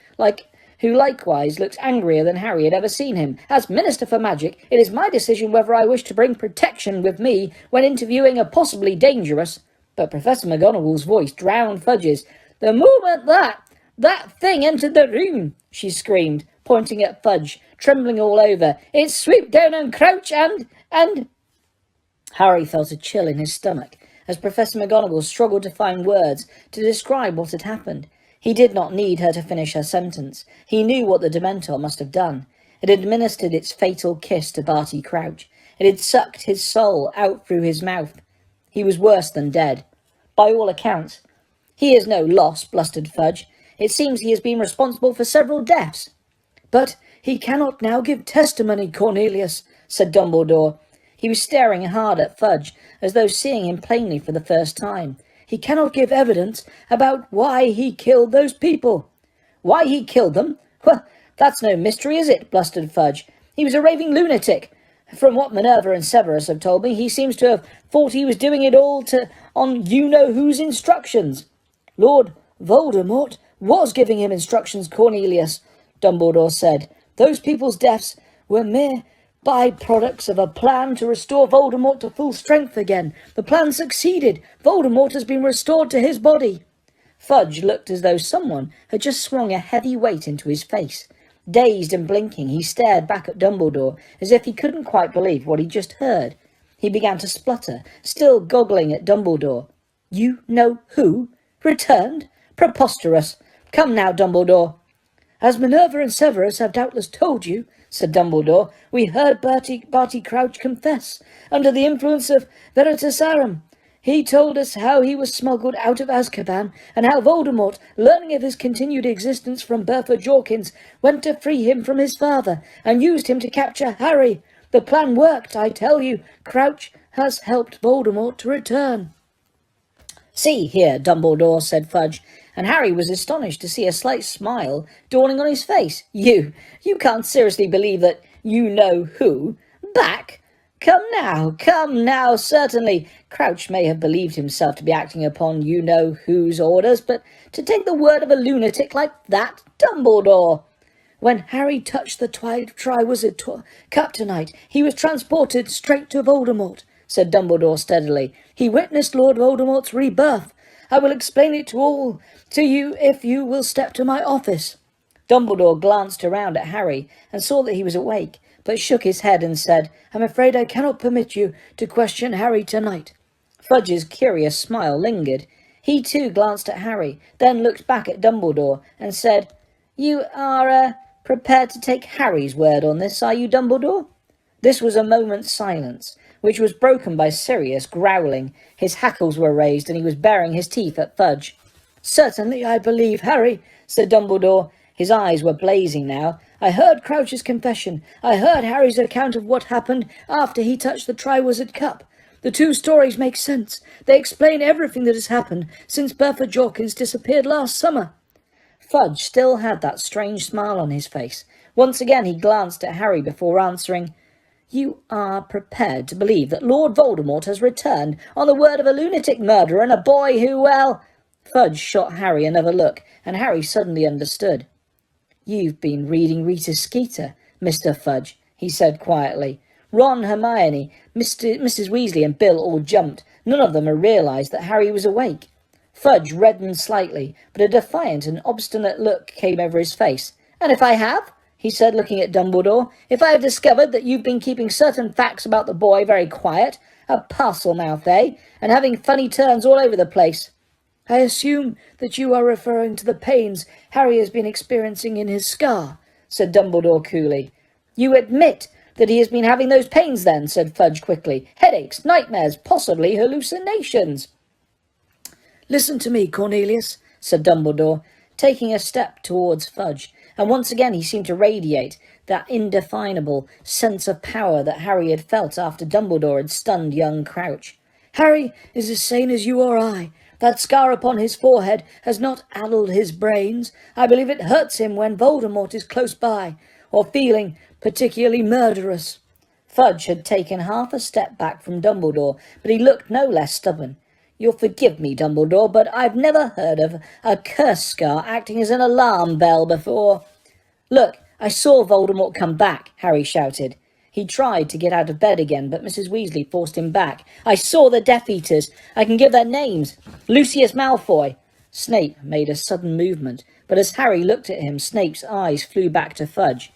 who likewise looked angrier than Harry had ever seen him. "As Minister for Magic, it is my decision whether I wish to bring protection with me when interviewing a possibly dangerous—" But Professor McGonagall's voice drowned Fudge's. "The moment that thing entered the room," she screamed, pointing at Fudge, trembling all over, "it swooped down on Crouch and—" Harry felt a chill in his stomach as Professor McGonagall struggled to find words to describe what had happened. He did not need her to finish her sentence. He knew what the Dementor must have done. It had administered its fatal kiss to Barty Crouch. It had sucked his soul out through his mouth. He was worse than dead, by all accounts. "He is no loss," blustered Fudge. "It seems he has been responsible for several deaths." "But he cannot now give testimony, Cornelius," said Dumbledore. He was staring hard at Fudge, as though seeing him plainly for the first time. "He cannot give evidence about why he killed those people." "Why he killed them? Well, that's no mystery, is it?" blustered Fudge. "He was a raving lunatic. From what Minerva and Severus have told me, he seems to have thought he was doing it all on you-know-whose instructions." "Lord Voldemort was giving him instructions, Cornelius," Dumbledore said. "Those people's deaths were mere by-products of a plan to restore Voldemort to full strength again. The plan succeeded. Voldemort has been restored to his body." Fudge looked as though someone had just swung a heavy weight into his face. Dazed and blinking, he stared back at Dumbledore as if he couldn't quite believe what he just heard. He began to splutter, still goggling at Dumbledore. "You know who? Returned? Preposterous! Come now, Dumbledore." "As Minerva and Severus have doubtless told you," said Dumbledore, "we heard Barty Crouch confess, under the influence of Veritaserum. He told us how he was smuggled out of Azkaban, and how Voldemort, learning of his continued existence from Bertha Jorkins, went to free him from his father, and used him to capture Harry. The plan worked, I tell you. Crouch has helped Voldemort to return." "See here, Dumbledore," said Fudge, and Harry was astonished to see a slight smile dawning on his face. You can't seriously believe that you-know-who back? Come now, certainly. Crouch may have believed himself to be acting upon you-know-whose orders, but to take the word of a lunatic like that, Dumbledore! "When Harry touched the Triwizard Cup tonight, he was transported straight to Voldemort," said Dumbledore steadily. "He witnessed Lord Voldemort's rebirth. I will explain it all to you if you will step to my office." Dumbledore glanced around at Harry and saw that he was awake, but shook his head and said, "I'm afraid I cannot permit you to question Harry tonight." Fudge's curious smile lingered. He too glanced at Harry, then looked back at Dumbledore and said, "You are, prepared to take Harry's word on this, are you, Dumbledore?" This was a moment's silence, which was broken by Sirius growling. His hackles were raised, and he was baring his teeth at Fudge. "Certainly I believe Harry," said Dumbledore. His eyes were blazing now. "I heard Crouch's confession. I heard Harry's account of what happened after he touched the Triwizard Cup. The two stories make sense. They explain everything that has happened since Bertha Jorkins disappeared last summer." Fudge still had that strange smile on his face. Once again he glanced at Harry before answering, "You are prepared to believe that Lord Voldemort has returned on the word of a lunatic murderer and a boy who, well—" Fudge shot Harry another look, and Harry suddenly understood. "You've been reading Rita Skeeter, Mr. Fudge," he said quietly. Ron, Hermione, Mrs. Weasley and Bill all jumped. None of them had realised that Harry was awake. Fudge reddened slightly, but a defiant and obstinate look came over his face. "And if I have?" he said, looking at Dumbledore. "If I have discovered that you've been keeping certain facts about the boy very quiet, a parcel-mouth, eh, and having funny turns all over the place." "I assume that you are referring to the pains Harry has been experiencing in his scar," said Dumbledore coolly. "You admit that he has been having those pains, then?" said Fudge quickly. "Headaches, nightmares, possibly hallucinations." "Listen to me, Cornelius," said Dumbledore, taking a step towards Fudge, and once again he seemed to radiate that indefinable sense of power that Harry had felt after Dumbledore had stunned young Crouch. "Harry is as sane as you or I. That scar upon his forehead has not addled his brains. I believe it hurts him when Voldemort is close by, or feeling particularly murderous." Fudge had taken half a step back from Dumbledore, but he looked no less stubborn. "You'll forgive me, Dumbledore, but I've never heard of a curse scar acting as an alarm bell before." "Look, I saw Voldemort come back," Harry shouted. He tried to get out of bed again, but Mrs. Weasley forced him back. "I saw the Death Eaters. I can give their names. Lucius Malfoy." Snape made a sudden movement, but as Harry looked at him, Snape's eyes flew back to Fudge.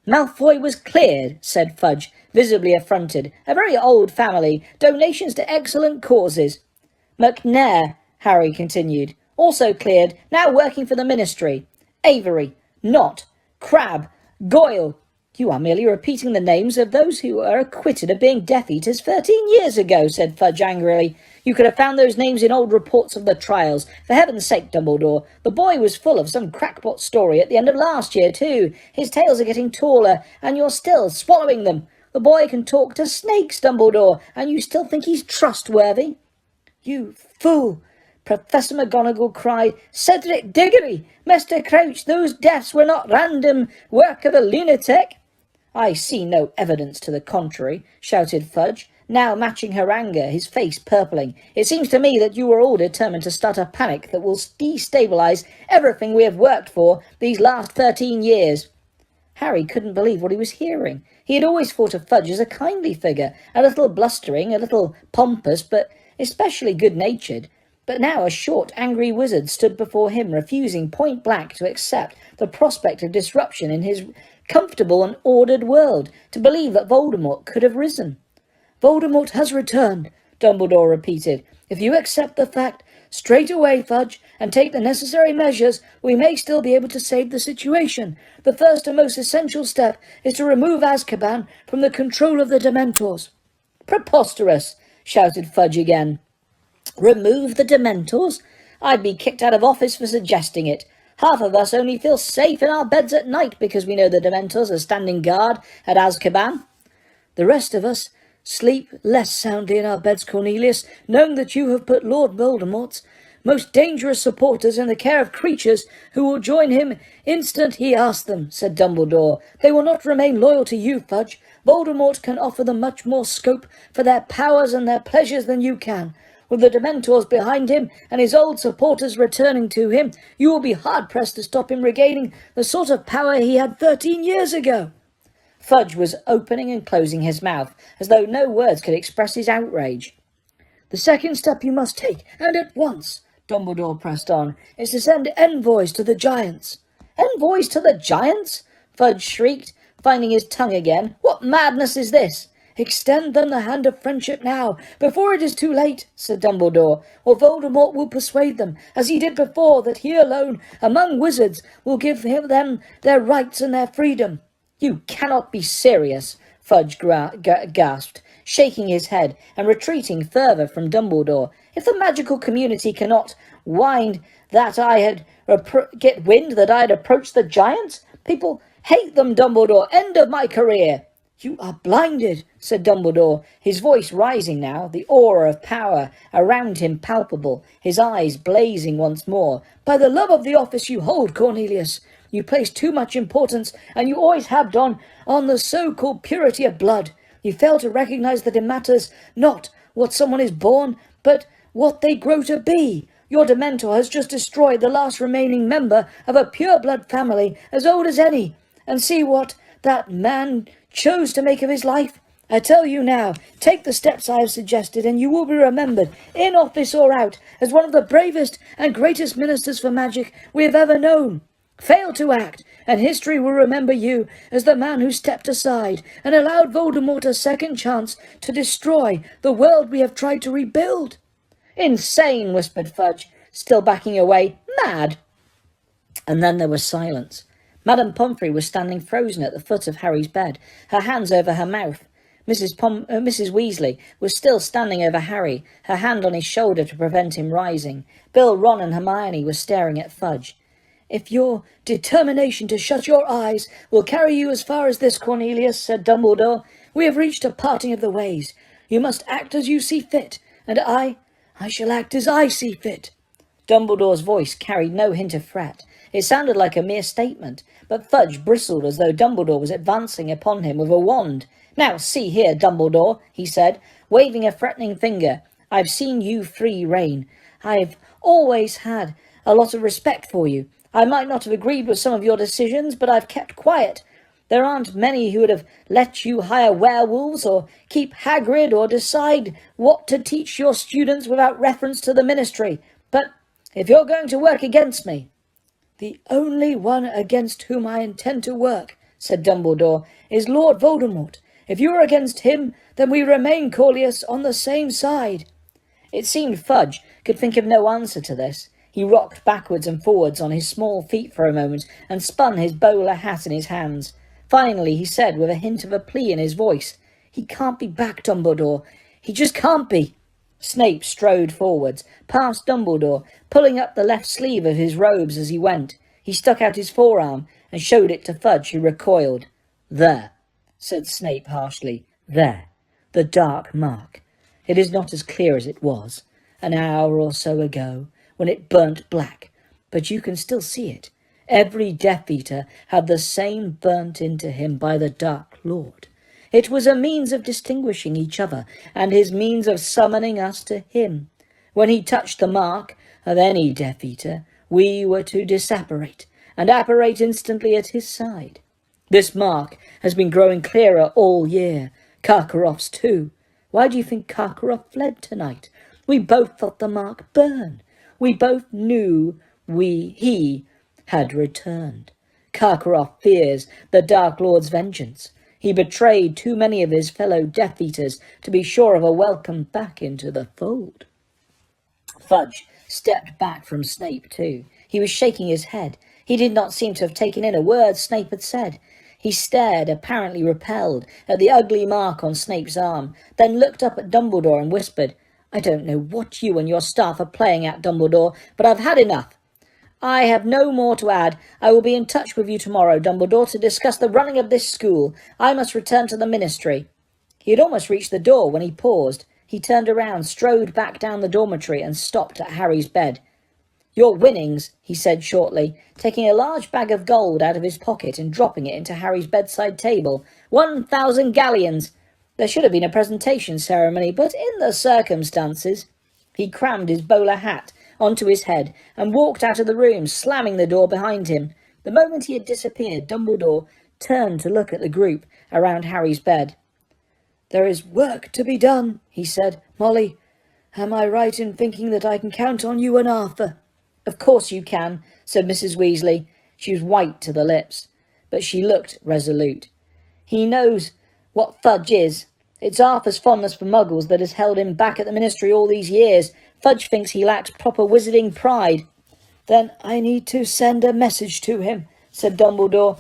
"Malfoy was cleared," said Fudge, visibly affronted. "A very old family. Donations to excellent causes." "McNair," Harry continued, "also cleared, now working for the Ministry. Avery, Knott, Crabbe, Goyle." "You are merely repeating the names of those who were acquitted of being Death Eaters 13 years ago," said Fudge angrily. "You could have found those names in old reports of the trials. For heaven's sake, Dumbledore, the boy was full of some crackpot story at the end of last year, too. His tales are getting taller, and you're still swallowing them. The boy can talk to snakes, Dumbledore, and you still think he's trustworthy." "You fool!" Professor McGonagall cried. "Cedric Diggory! Mr. Crouch, those deaths were not random work of a lunatic." "I see no evidence to the contrary," shouted Fudge, now matching her anger, his face purpling. "It seems to me that you were all determined to start a panic that will destabilise everything we have worked for these last 13 years. Harry couldn't believe what he was hearing. He had always thought of Fudge as a kindly figure, a little blustering, a little pompous, but especially good-natured. But now a short, angry wizard stood before him, refusing point-blank to accept the prospect of disruption in his comfortable and ordered world, to believe that Voldemort could have risen. "Voldemort has returned," Dumbledore repeated. "If you accept the fact straight away, Fudge, and take the necessary measures, we may still be able to save the situation. The first and most essential step is to remove Azkaban from the control of the Dementors." "Preposterous!" shouted Fudge again. "Remove the Dementors? I'd be kicked out of office for suggesting it. Half of us only feel safe in our beds at night because we know the Dementors are standing guard at Azkaban." "The rest of us sleep less soundly in our beds, Cornelius, knowing that you have put Lord Voldemort's most dangerous supporters in the care of creatures who will join him instant he asks them," said Dumbledore. "They will not remain loyal to you, Fudge. Voldemort can offer them much more scope for their powers and their pleasures than you can. With the Dementors behind him and his old supporters returning to him, you will be hard-pressed to stop him regaining the sort of power he had 13 years ago." Fudge was opening and closing his mouth, as though no words could express his outrage. "The second step you must take, and at once," Dumbledore pressed on, "is to send envoys to the Giants." "Envoys to the Giants?" Fudge shrieked, finding his tongue again. "What madness is this?" "Extend them the hand of friendship now, before it is too late," said Dumbledore, "or Voldemort will persuade them, as he did before, that he alone, among wizards, will give them their rights and their freedom." "You cannot be serious," Fudge gasped, shaking his head and retreating further from Dumbledore. "If the magical community cannot get wind that I had approached the Giants, people hate them, Dumbledore. End of my career." "You are blinded," said Dumbledore, his voice rising now, the aura of power around him palpable, his eyes blazing once more, "by the love of the office you hold, Cornelius. You place too much importance, and you always have done, on the so-called purity of blood. You fail to recognize that it matters not what someone is born, but what they grow to be. Your Dementor has just destroyed the last remaining member of a pure-blood family as old as any, and see what that man chose to make of his life. I tell you now, take the steps I have suggested, and you will be remembered, in office or out, as one of the bravest and greatest ministers for magic we have ever known. Fail to act, and history will remember you as the man who stepped aside and allowed Voldemort a second chance to destroy the world we have tried to rebuild." "Insane," whispered Fudge, still backing away. "Mad." And then there was silence. Madame Pomfrey was standing frozen at the foot of Harry's bed, her hands over her mouth. Mrs. Weasley was still standing over Harry, her hand on his shoulder to prevent him rising. Bill, Ron and Hermione were staring at Fudge. "If your determination to shut your eyes will carry you as far as this, Cornelius," said Dumbledore, "we have reached a parting of the ways. You must act as you see fit, and I I shall act as I see fit." Dumbledore's voice carried no hint of fret. It sounded like a mere statement, but Fudge bristled as though Dumbledore was advancing upon him with a wand. "Now, see here, Dumbledore," he said, waving a threatening finger. "I've seen you free rein. I've always had a lot of respect for you. I might not have agreed with some of your decisions, but I've kept quiet. There aren't many who would have let you hire werewolves or keep Hagrid or decide what to teach your students without reference to the Ministry. But if you're going to work against me—" "The only one against whom I intend to work," said Dumbledore, "is Lord Voldemort. If you are against him, then we remain, Corlius, on the same side." It seemed Fudge could think of no answer to this. He rocked backwards and forwards on his small feet for a moment and spun his bowler hat in his hands. Finally he said, with a hint of a plea in his voice, "He can't be back, Dumbledore. He just can't be." Snape strode forwards, past Dumbledore, pulling up the left sleeve of his robes as he went. He stuck out his forearm and showed it to Fudge, who recoiled. "There," said Snape harshly. "There. The dark mark. It is not as clear as it was an hour or so ago, when it burnt black, but you can still see it. Every Death Eater had the same burnt into him by the Dark Lord. It was a means of distinguishing each other, and his means of summoning us to him. When he touched the mark of any Death Eater, we were to disapparate, and apparate instantly at his side. This mark has been growing clearer all year. Karkaroff's too. Why do you think Karkaroff fled tonight? We both felt the mark burn. We both knew he had returned. Karkaroff fears the Dark Lord's vengeance. He betrayed too many of his fellow Death Eaters to be sure of a welcome back into the fold." Fudge stepped back from Snape too. He was shaking his head. He did not seem to have taken in a word Snape had said. He stared, apparently repelled, at the ugly mark on Snape's arm, then looked up at Dumbledore and whispered, "I don't know what you and your staff are playing at, Dumbledore, but I've had enough. I have no more to add. I will be in touch with you tomorrow, Dumbledore, to discuss the running of this school. I must return to the Ministry." He had almost reached the door when he paused. He turned around, strode back down the dormitory, and stopped at Harry's bed. "Your winnings," he said shortly, taking a large bag of gold out of his pocket and dropping it into Harry's bedside table. 1,000 galleons. There should have been a presentation ceremony, but in the circumstances— He crammed his bowler hat onto his head and walked out of the room, slamming the door behind him. The moment he had disappeared, Dumbledore turned to look at the group around Harry's bed. "There is work to be done," he said. "Molly, am I right in thinking that I can count on you and Arthur?" "Of course you can," said Mrs. Weasley. She was white to the lips, but she looked resolute. "He knows what Fudge is. It's Arthur's fondness for muggles that has held him back at the Ministry all these years. Fudge thinks he lacks proper wizarding pride." "Then I need to send a message to him," said Dumbledore.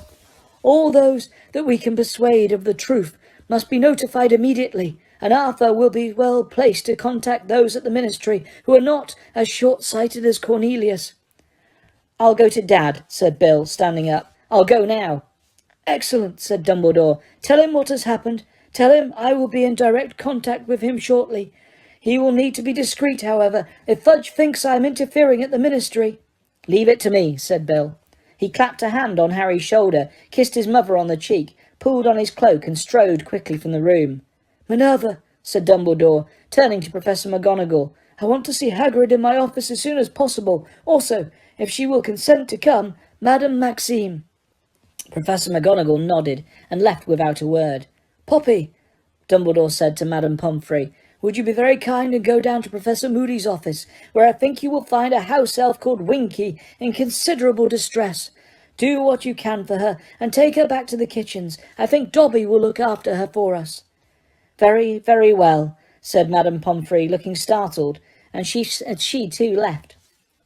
"All those that we can persuade of the truth must be notified immediately, and Arthur will be well placed to contact those at the Ministry who are not as short-sighted as Cornelius." "I'll go to Dad," said Bill, standing up. "I'll go now." "Excellent," said Dumbledore. "Tell him what has happened. Tell him I will be in direct contact with him shortly. He will need to be discreet, however, if Fudge thinks I am interfering at the Ministry." "Leave it to me," said Bill. He clapped a hand on Harry's shoulder, kissed his mother on the cheek, pulled on his cloak and strode quickly from the room. "Minerva," said Dumbledore, turning to Professor McGonagall, "I want to see Hagrid in my office as soon as possible. Also, if she will consent to come, Madame Maxime." Professor McGonagall nodded and left without a word. "Poppy," Dumbledore said to Madame Pomfrey, "would you be very kind and go down to Professor Moody's office, where I think you will find a house elf called Winky in considerable distress. Do what you can for her, and take her back to the kitchens. I think Dobby will look after her for us." "Very, very well," said Madame Pomfrey, looking startled, and she too left.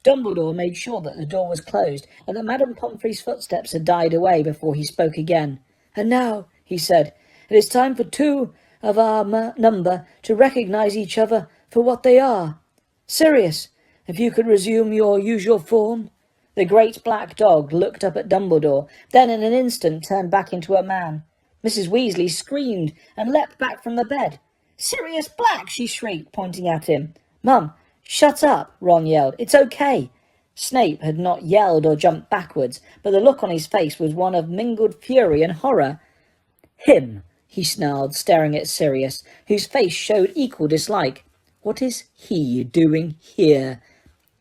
Dumbledore made sure that the door was closed and that Madame Pomfrey's footsteps had died away before he spoke again. "And now," he said, "it is time for two of our number to recognise each other for what they are. Sirius, if you could resume your usual form." The great black dog looked up at Dumbledore, then in an instant turned back into a man. Mrs. Weasley screamed and leapt back from the bed. "Sirius Black!" she shrieked, pointing at him. "Mum, "Shut up!" Ron yelled. "It's okay." Snape had not yelled or jumped backwards, but the look on his face was one of mingled fury and horror. "Him," he snarled, staring at Sirius, whose face showed equal dislike. "What is he doing here?"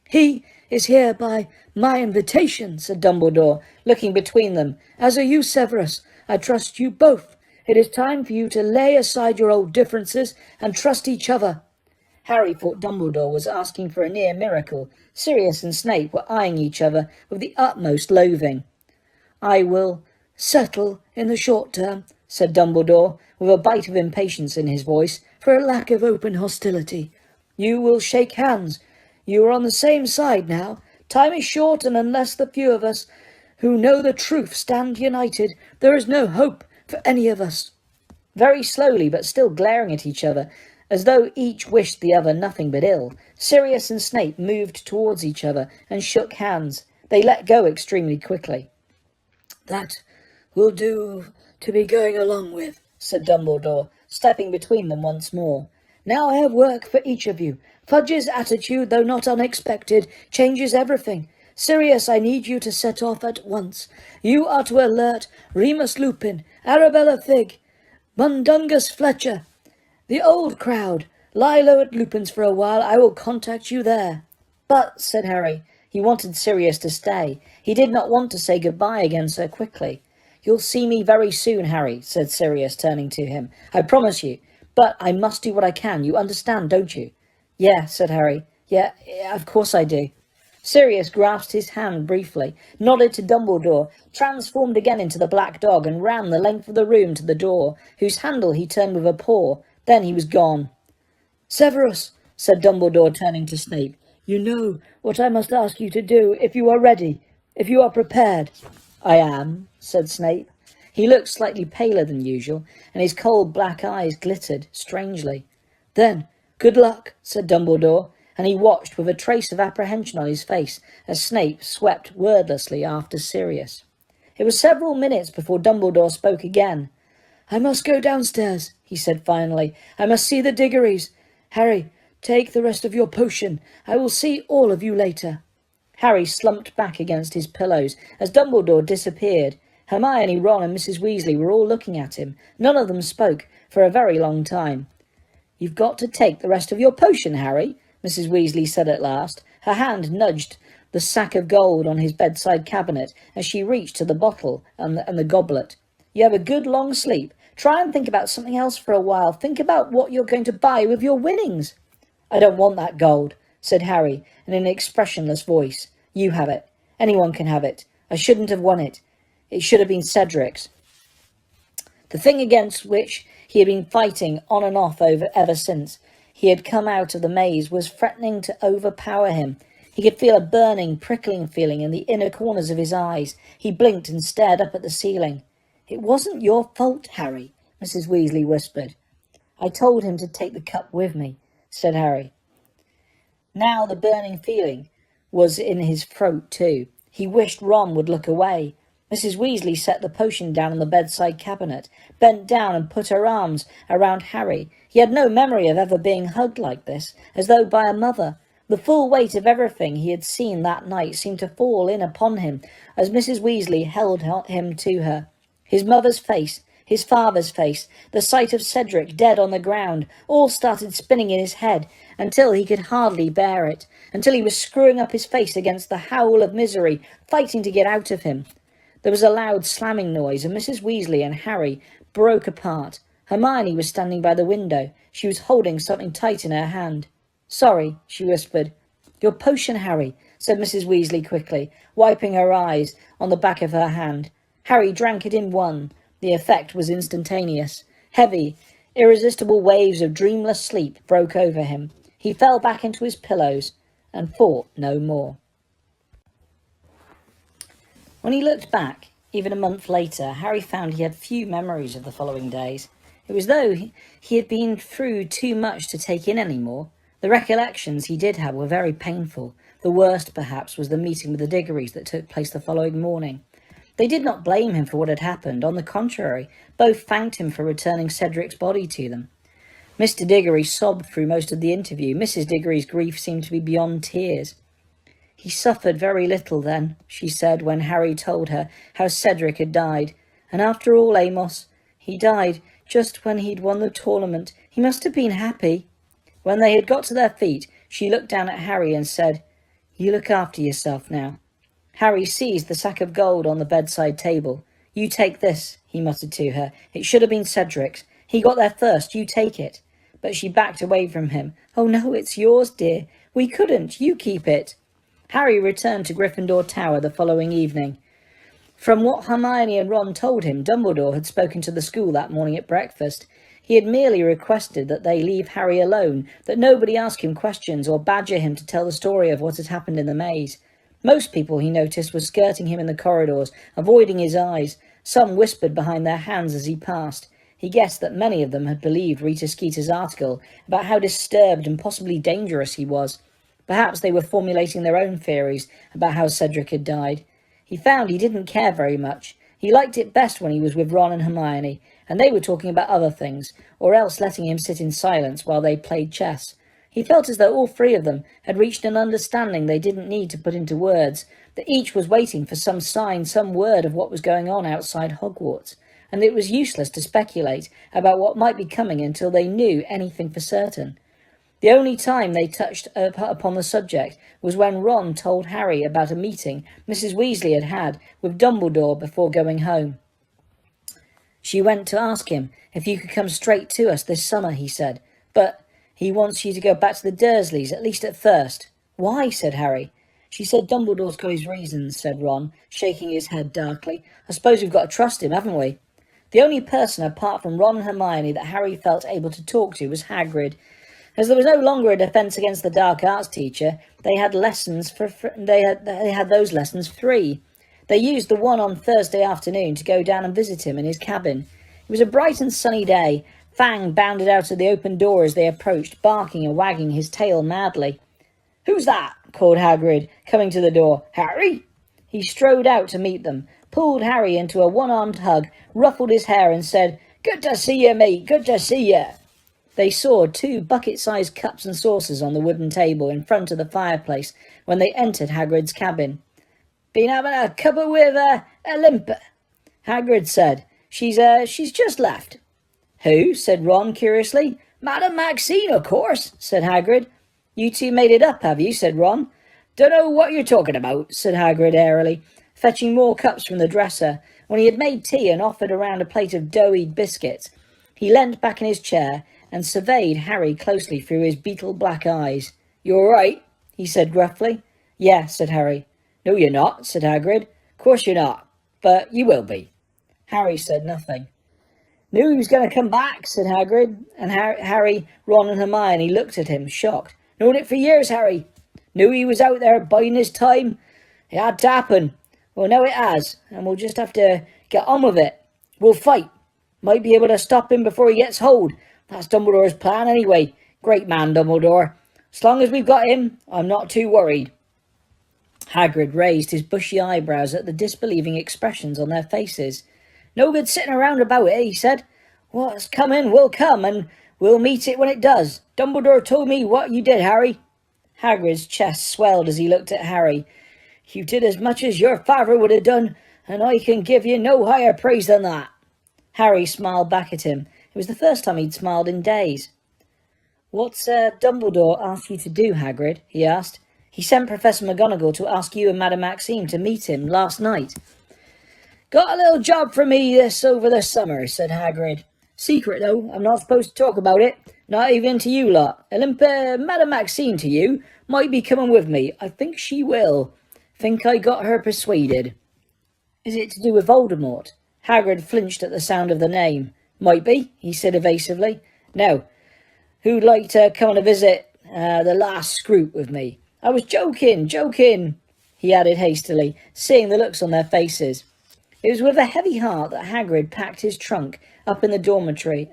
"He is here by my invitation," said Dumbledore, looking between them. "As are you, Severus. I trust you both. It is time for you to lay aside your old differences and trust each other." Harry thought Dumbledore was asking for a near miracle. Sirius and Snape were eyeing each other with the utmost loathing. "I will settle in the short term," said Dumbledore, with a bite of impatience in his voice, "for a lack of open hostility. You will shake hands. You are on the same side now. Time is short, and unless the few of us who know the truth stand united, there is no hope for any of us." Very slowly, but still glaring at each other, as though each wished the other nothing but ill, Sirius and Snape moved towards each other and shook hands. They let go extremely quickly. "That will do to be going along with," said Dumbledore, stepping between them once more. "Now I have work for each of you. Fudge's attitude, though not unexpected, changes everything. Sirius, I need you to set off at once. You are to alert Remus Lupin, Arabella Figg, Mundungus Fletcher, the old crowd. Lie low at Lupin's for a while. I will contact you there." "But," said Harry. He wanted Sirius to stay. He did not want to say goodbye again so quickly. "You'll see me very soon, Harry," said Sirius, turning to him. "I promise you. But I must do what I can. You understand, don't you?" "Yeah," said Harry. Yeah, of course I do." Sirius grasped his hand briefly, nodded to Dumbledore, transformed again into the black dog, and ran the length of the room to the door, whose handle he turned with a paw. Then he was gone. "Severus," said Dumbledore, turning to Snape, "you know what I must ask you to do if you are ready, if you are prepared." "I am," said Snape. He looked slightly paler than usual, and his cold black eyes glittered strangely. "Then, good luck," said Dumbledore, and he watched with a trace of apprehension on his face as Snape swept wordlessly after Sirius. It was several minutes before Dumbledore spoke again. "I must go downstairs," he said finally. "I must see the Diggories. Harry, take the rest of your potion. I will see all of you later." Harry slumped back against his pillows as Dumbledore disappeared. Hermione, Ron and Mrs. Weasley were all looking at him. None of them spoke for a very long time. "You've got to take the rest of your potion, Harry," Mrs. Weasley said at last. Her hand nudged the sack of gold on his bedside cabinet as she reached to the bottle and the goblet. "You have a good long sleep. Try and think about something else for a while. Think about what you're going to buy with your winnings." "I don't want that gold," said Harry in an expressionless voice. "You have it. Anyone can have it. I shouldn't have won it. It should have been Cedric's." The thing against which he had been fighting on and off ever since he had come out of the maze was threatening to overpower him. He could feel a burning, prickling feeling in the inner corners of his eyes. He blinked and stared up at the ceiling. "It wasn't your fault, Harry," Mrs. Weasley whispered. "I told him to take the cup with me," said Harry. Now the burning feeling was in his throat too. He wished Ron would look away. Mrs. Weasley set the potion down on the bedside cabinet, bent down and put her arms around Harry. He had no memory of ever being hugged like this, as though by a mother. The full weight of everything he had seen that night seemed to fall in upon him as Mrs. Weasley held him to her. His mother's face, his father's face, the sight of Cedric dead on the ground, all started spinning in his head until he could hardly bear it, until he was screwing up his face against the howl of misery, fighting to get out of him. There was a loud slamming noise, and Mrs. Weasley and Harry broke apart. Hermione was standing by the window. She was holding something tight in her hand. "Sorry," she whispered. "Your potion, Harry," said Mrs. Weasley quickly, wiping her eyes on the back of her hand. Harry drank it in one. The effect was instantaneous. Heavy, irresistible waves of dreamless sleep broke over him. He fell back into his pillows and thought no more. When he looked back, even a month later, Harry found he had few memories of the following days. It was as though he had been through too much to take in any more. The recollections he did have were very painful. The worst, perhaps, was the meeting with the Diggories that took place the following morning. They did not blame him for what had happened. On the contrary, both thanked him for returning Cedric's body to them. Mr. Diggory sobbed through most of the interview. Mrs. Diggory's grief seemed to be beyond tears. "He suffered very little then," she said when Harry told her how Cedric had died. "And after all, Amos, he died just when he'd won the tournament. He must have been happy." When they had got to their feet, she looked down at Harry and said, "You look after yourself now." Harry seized the sack of gold on the bedside table. "You take this," he muttered to her. "It should have been Cedric's. He got there first. You take it." But she backed away from him. "Oh no, it's yours, dear. We couldn't. You keep it." Harry returned to Gryffindor Tower the following evening. From what Hermione and Ron told him, Dumbledore had spoken to the school that morning at breakfast. He had merely requested that they leave Harry alone, that nobody ask him questions or badger him to tell the story of what had happened in the maze. Most people, he noticed, were skirting him in the corridors, avoiding his eyes. Some whispered behind their hands as he passed. He guessed that many of them had believed Rita Skeeter's article about how disturbed and possibly dangerous he was. Perhaps they were formulating their own theories about how Cedric had died. He found he didn't care very much. He liked it best when he was with Ron and Hermione, and they were talking about other things, or else letting him sit in silence while they played chess. He felt as though all three of them had reached an understanding they didn't need to put into words, that each was waiting for some sign, some word of what was going on outside Hogwarts, and it was useless to speculate about what might be coming until they knew anything for certain. The only time they touched upon the subject was when Ron told Harry about a meeting Mrs. Weasley had had with Dumbledore before going home. "She went to ask him if you could come straight to us this summer," he said, "but he wants you to go back to the Dursleys, at least at first." "Why?" said Harry. "She said Dumbledore's got his reasons," said Ron, shaking his head darkly. "I suppose we've got to trust him, haven't we?" The only person apart from Ron and Hermione that Harry felt able to talk to was Hagrid. As there was no longer a defence against the dark arts teacher, they had those lessons free. They used the one on Thursday afternoon to go down and visit him in his cabin. It was a bright and sunny day. Fang bounded out of the open door as they approached, barking and wagging his tail madly. "Who's that?" called Hagrid, coming to the door. "Harry?" He strode out to meet them, pulled Harry into a one-armed hug, ruffled his hair and said, "Good to see you, mate, good to see you." They saw 2 bucket-sized cups and saucers on the wooden table in front of the fireplace when they entered Hagrid's cabin. "Been having a cuppa with Olympa," Hagrid said. She's just left." "Who?" said Ron curiously. "Madame Maxine, of course," said Hagrid. "You two made it up, have you?" said Ron. "Dunno what you're talking about," said Hagrid airily, fetching more cups from the dresser. When he had made tea and offered around a plate of doughy biscuits, he leant back in his chair and surveyed Harry closely through his beetle-black eyes. "You all right?" he said gruffly. "Yeah," said Harry. "No, you're not," said Hagrid. "Course you're not, but you will be." Harry said nothing. "Knew he was going to come back," said Hagrid, and Harry, Ron and Hermione looked at him, shocked. "Known it for years, Harry. Knew he was out there biding his time. It had to happen. Well, now it has, and we'll just have to get on with it. We'll fight. Might be able to stop him before he gets hold. That's Dumbledore's plan anyway. Great man, Dumbledore. As long as we've got him, I'm not too worried." Hagrid raised his bushy eyebrows at the disbelieving expressions on their faces. "No good sitting around about it," he said. "What's coming will come, and we'll meet it when it does. Dumbledore told me what you did, Harry." Hagrid's chest swelled as he looked at Harry. "You did as much as your father would have done, and I can give you no higher praise than that." Harry smiled back at him. It was the first time he'd smiled in days. "What's Dumbledore asked you to do, Hagrid?" he asked. "He sent Professor McGonagall to ask you and Madame Maxime to meet him last night." "Got a little job for me this over the summer," said Hagrid. "Secret, though. I'm not supposed to talk about it. Not even to you lot. Madame Maxime to you. Might be coming with me. I think she will. Think I got her persuaded." "Is it to do with Voldemort?" Hagrid flinched at the sound of the name. "Might be," he said evasively. "Now, who'd like to come on a visit the last Scroop with me? I was joking, he added hastily, seeing the looks on their faces. It was with a heavy heart that Harry packed his trunk up in the dormitory.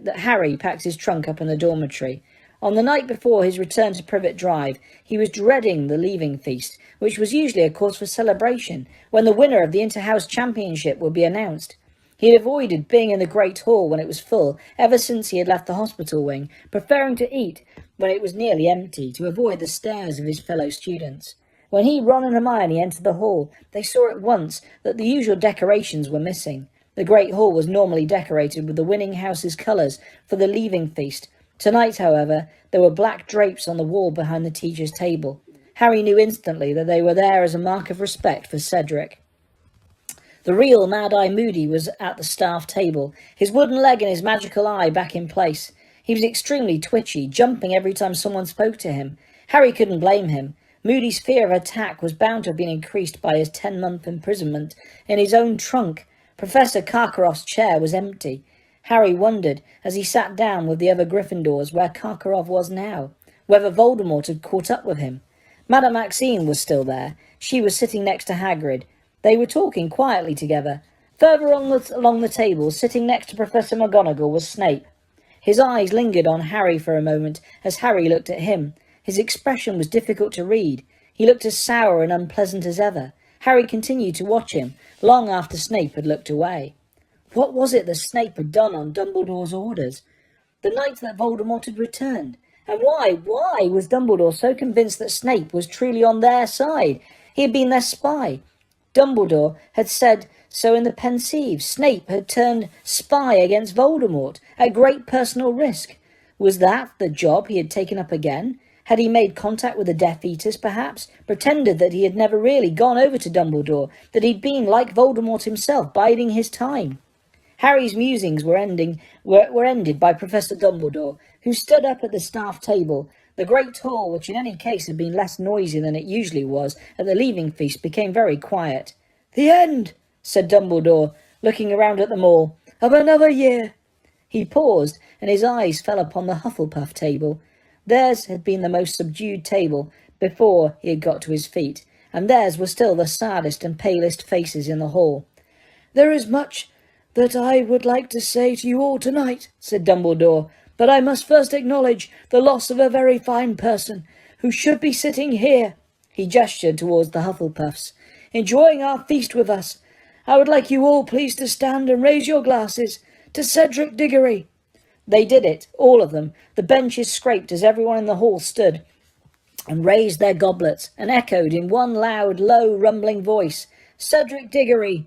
On the night before his return to Privet Drive, he was dreading the leaving feast, which was usually a cause for celebration, when the winner of the Inter-House Championship would be announced. He had avoided being in the great hall when it was full ever since he had left the hospital wing, preferring to eat when it was nearly empty to avoid the stares of his fellow students. When he, Ron and Hermione entered the hall, they saw at once that the usual decorations were missing. The great hall was normally decorated with the winning house's colours for the leaving feast. Tonight, however, there were black drapes on the wall behind the teacher's table. Harry knew instantly that they were there as a mark of respect for Cedric. The real Mad-Eye Moody was at the staff table, his wooden leg and his magical eye back in place. He was extremely twitchy, jumping every time someone spoke to him. Harry couldn't blame him. Moody's fear of attack was bound to have been increased by his 10-month imprisonment in his own trunk. Professor Karkaroff's chair was empty. Harry wondered, as he sat down with the other Gryffindors, where Karkaroff was now, whether Voldemort had caught up with him. Madame Maxime was still there. She was sitting next to Hagrid. They were talking quietly together. Further along the table, sitting next to Professor McGonagall, was Snape. His eyes lingered on Harry for a moment as Harry looked at him. His expression was difficult to read. He looked as sour and unpleasant as ever. Harry continued to watch him, long after Snape had looked away. What was it that Snape had done on Dumbledore's orders? The night that Voldemort had returned. And why was Dumbledore so convinced that Snape was truly on their side? He had been their spy. Dumbledore had said so in the Pensieve. Snape had turned spy against Voldemort, at great personal risk. Was that the job he had taken up again? Had he made contact with the Death Eaters, perhaps? Pretended that he had never really gone over to Dumbledore, that he'd been, like Voldemort himself, biding his time? Harry's musings were ended by Professor Dumbledore, who stood up at the staff table. The great hall, which in any case had been less noisy than it usually was at the leaving feast, became very quiet. "The end," said Dumbledore, looking around at them all, "of another year." He paused, and his eyes fell upon the Hufflepuff table. Theirs had been the most subdued table before he had got to his feet, and theirs were still the saddest and palest faces in the hall. "There is much that I would like to say to you all tonight," said Dumbledore, "but I must first acknowledge the loss of a very fine person who should be sitting here." He gestured towards the Hufflepuffs, "enjoying our feast with us. I would like you all please to stand and raise your glasses to Cedric Diggory." They did it, all of them. The benches scraped as everyone in the hall stood and raised their goblets, and echoed in one loud, low, rumbling voice, "Cedric Diggory."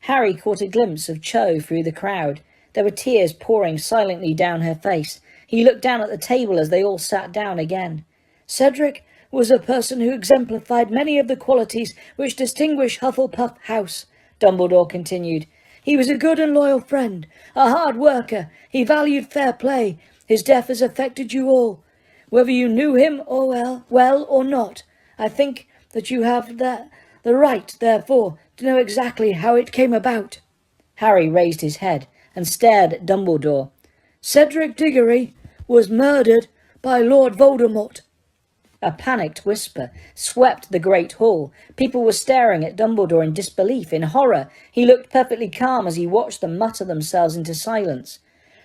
Harry caught a glimpse of Cho through the crowd. There were tears pouring silently down her face. He looked down at the table as they all sat down again. "Cedric was a person who exemplified many of the qualities which distinguish Hufflepuff House," Dumbledore continued. "He was a good and loyal friend, a hard worker. He valued fair play. His death has affected you all, whether you knew him or well or not. I think that you have the right, therefore, to know exactly how it came about." Harry raised his head and stared at Dumbledore. "Cedric Diggory was murdered by Lord Voldemort." A panicked whisper swept the great hall. People were staring at Dumbledore in disbelief, in horror. He looked perfectly calm as he watched them mutter themselves into silence.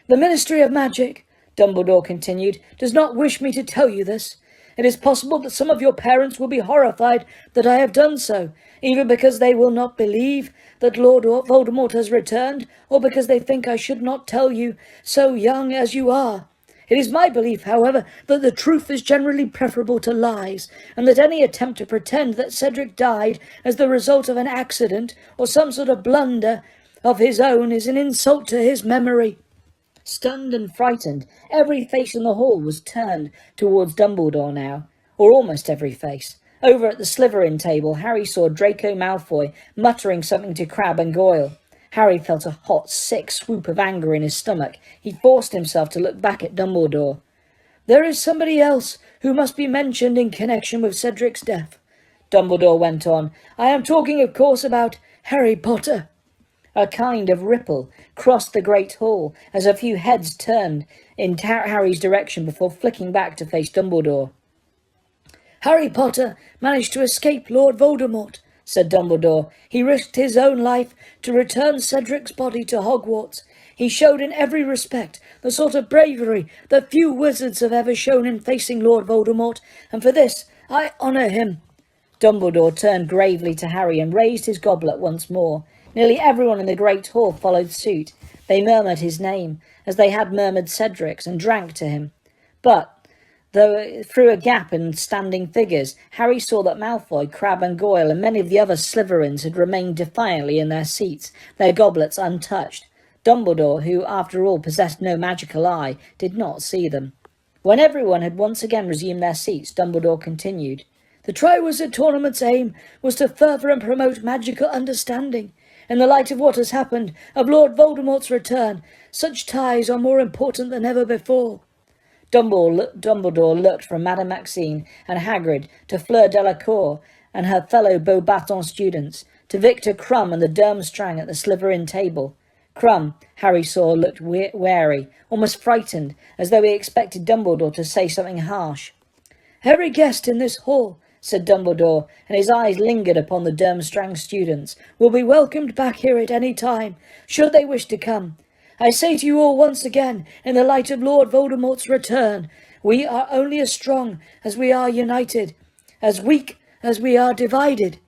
"The Ministry of Magic," Dumbledore continued, "does not wish me to tell you this. It is possible that some of your parents will be horrified that I have done so, either because they will not believe that Lord Voldemort has returned, or because they think I should not tell you, so young as you are. It is my belief, however, that the truth is generally preferable to lies, and that any attempt to pretend that Cedric died as the result of an accident or some sort of blunder of his own is an insult to his memory." Stunned and frightened, every face in the hall was turned towards Dumbledore now, or almost every face. Over at the Slytherin table, Harry saw Draco Malfoy muttering something to Crabbe and Goyle. Harry felt a hot, sick swoop of anger in his stomach. He forced himself to look back at Dumbledore. "There is somebody else who must be mentioned in connection with Cedric's death," Dumbledore went on. "I am talking, of course, about Harry Potter." A kind of ripple crossed the great hall as a few heads turned in Harry's direction before flicking back to face Dumbledore. "Harry Potter managed to escape Lord Voldemort," said Dumbledore. "He risked his own life to return Cedric's body to Hogwarts. He showed in every respect the sort of bravery that few wizards have ever shown in facing Lord Voldemort, and for this I honour him." Dumbledore turned gravely to Harry and raised his goblet once more. Nearly everyone in the great hall followed suit. They murmured his name, as they had murmured Cedric's, and drank to him. But, though through a gap in standing figures, Harry saw that Malfoy, Crabbe and Goyle and many of the other Slytherins had remained defiantly in their seats, their goblets untouched. Dumbledore, who after all possessed no magical eye, did not see them. When everyone had once again resumed their seats, Dumbledore continued. The Triwizard Tournament's aim was to further and promote magical understanding. In the light of what has happened, of Lord Voldemort's return, such ties are more important than ever before. Dumbledore looked from Madame Maxime and Hagrid to Fleur Delacour and her fellow Beauxbatons students, to Victor Crumb and the Durmstrang at the Slytherin table. Crumb, Harry saw, looked wary, almost frightened, as though he expected Dumbledore to say something harsh. Every guest in this hall, said Dumbledore, and his eyes lingered upon the Durmstrang students, will be welcomed back here at any time, should they wish to come. I say to you all once again, in the light of Lord Voldemort's return, we are only as strong as we are united, as weak as we are divided.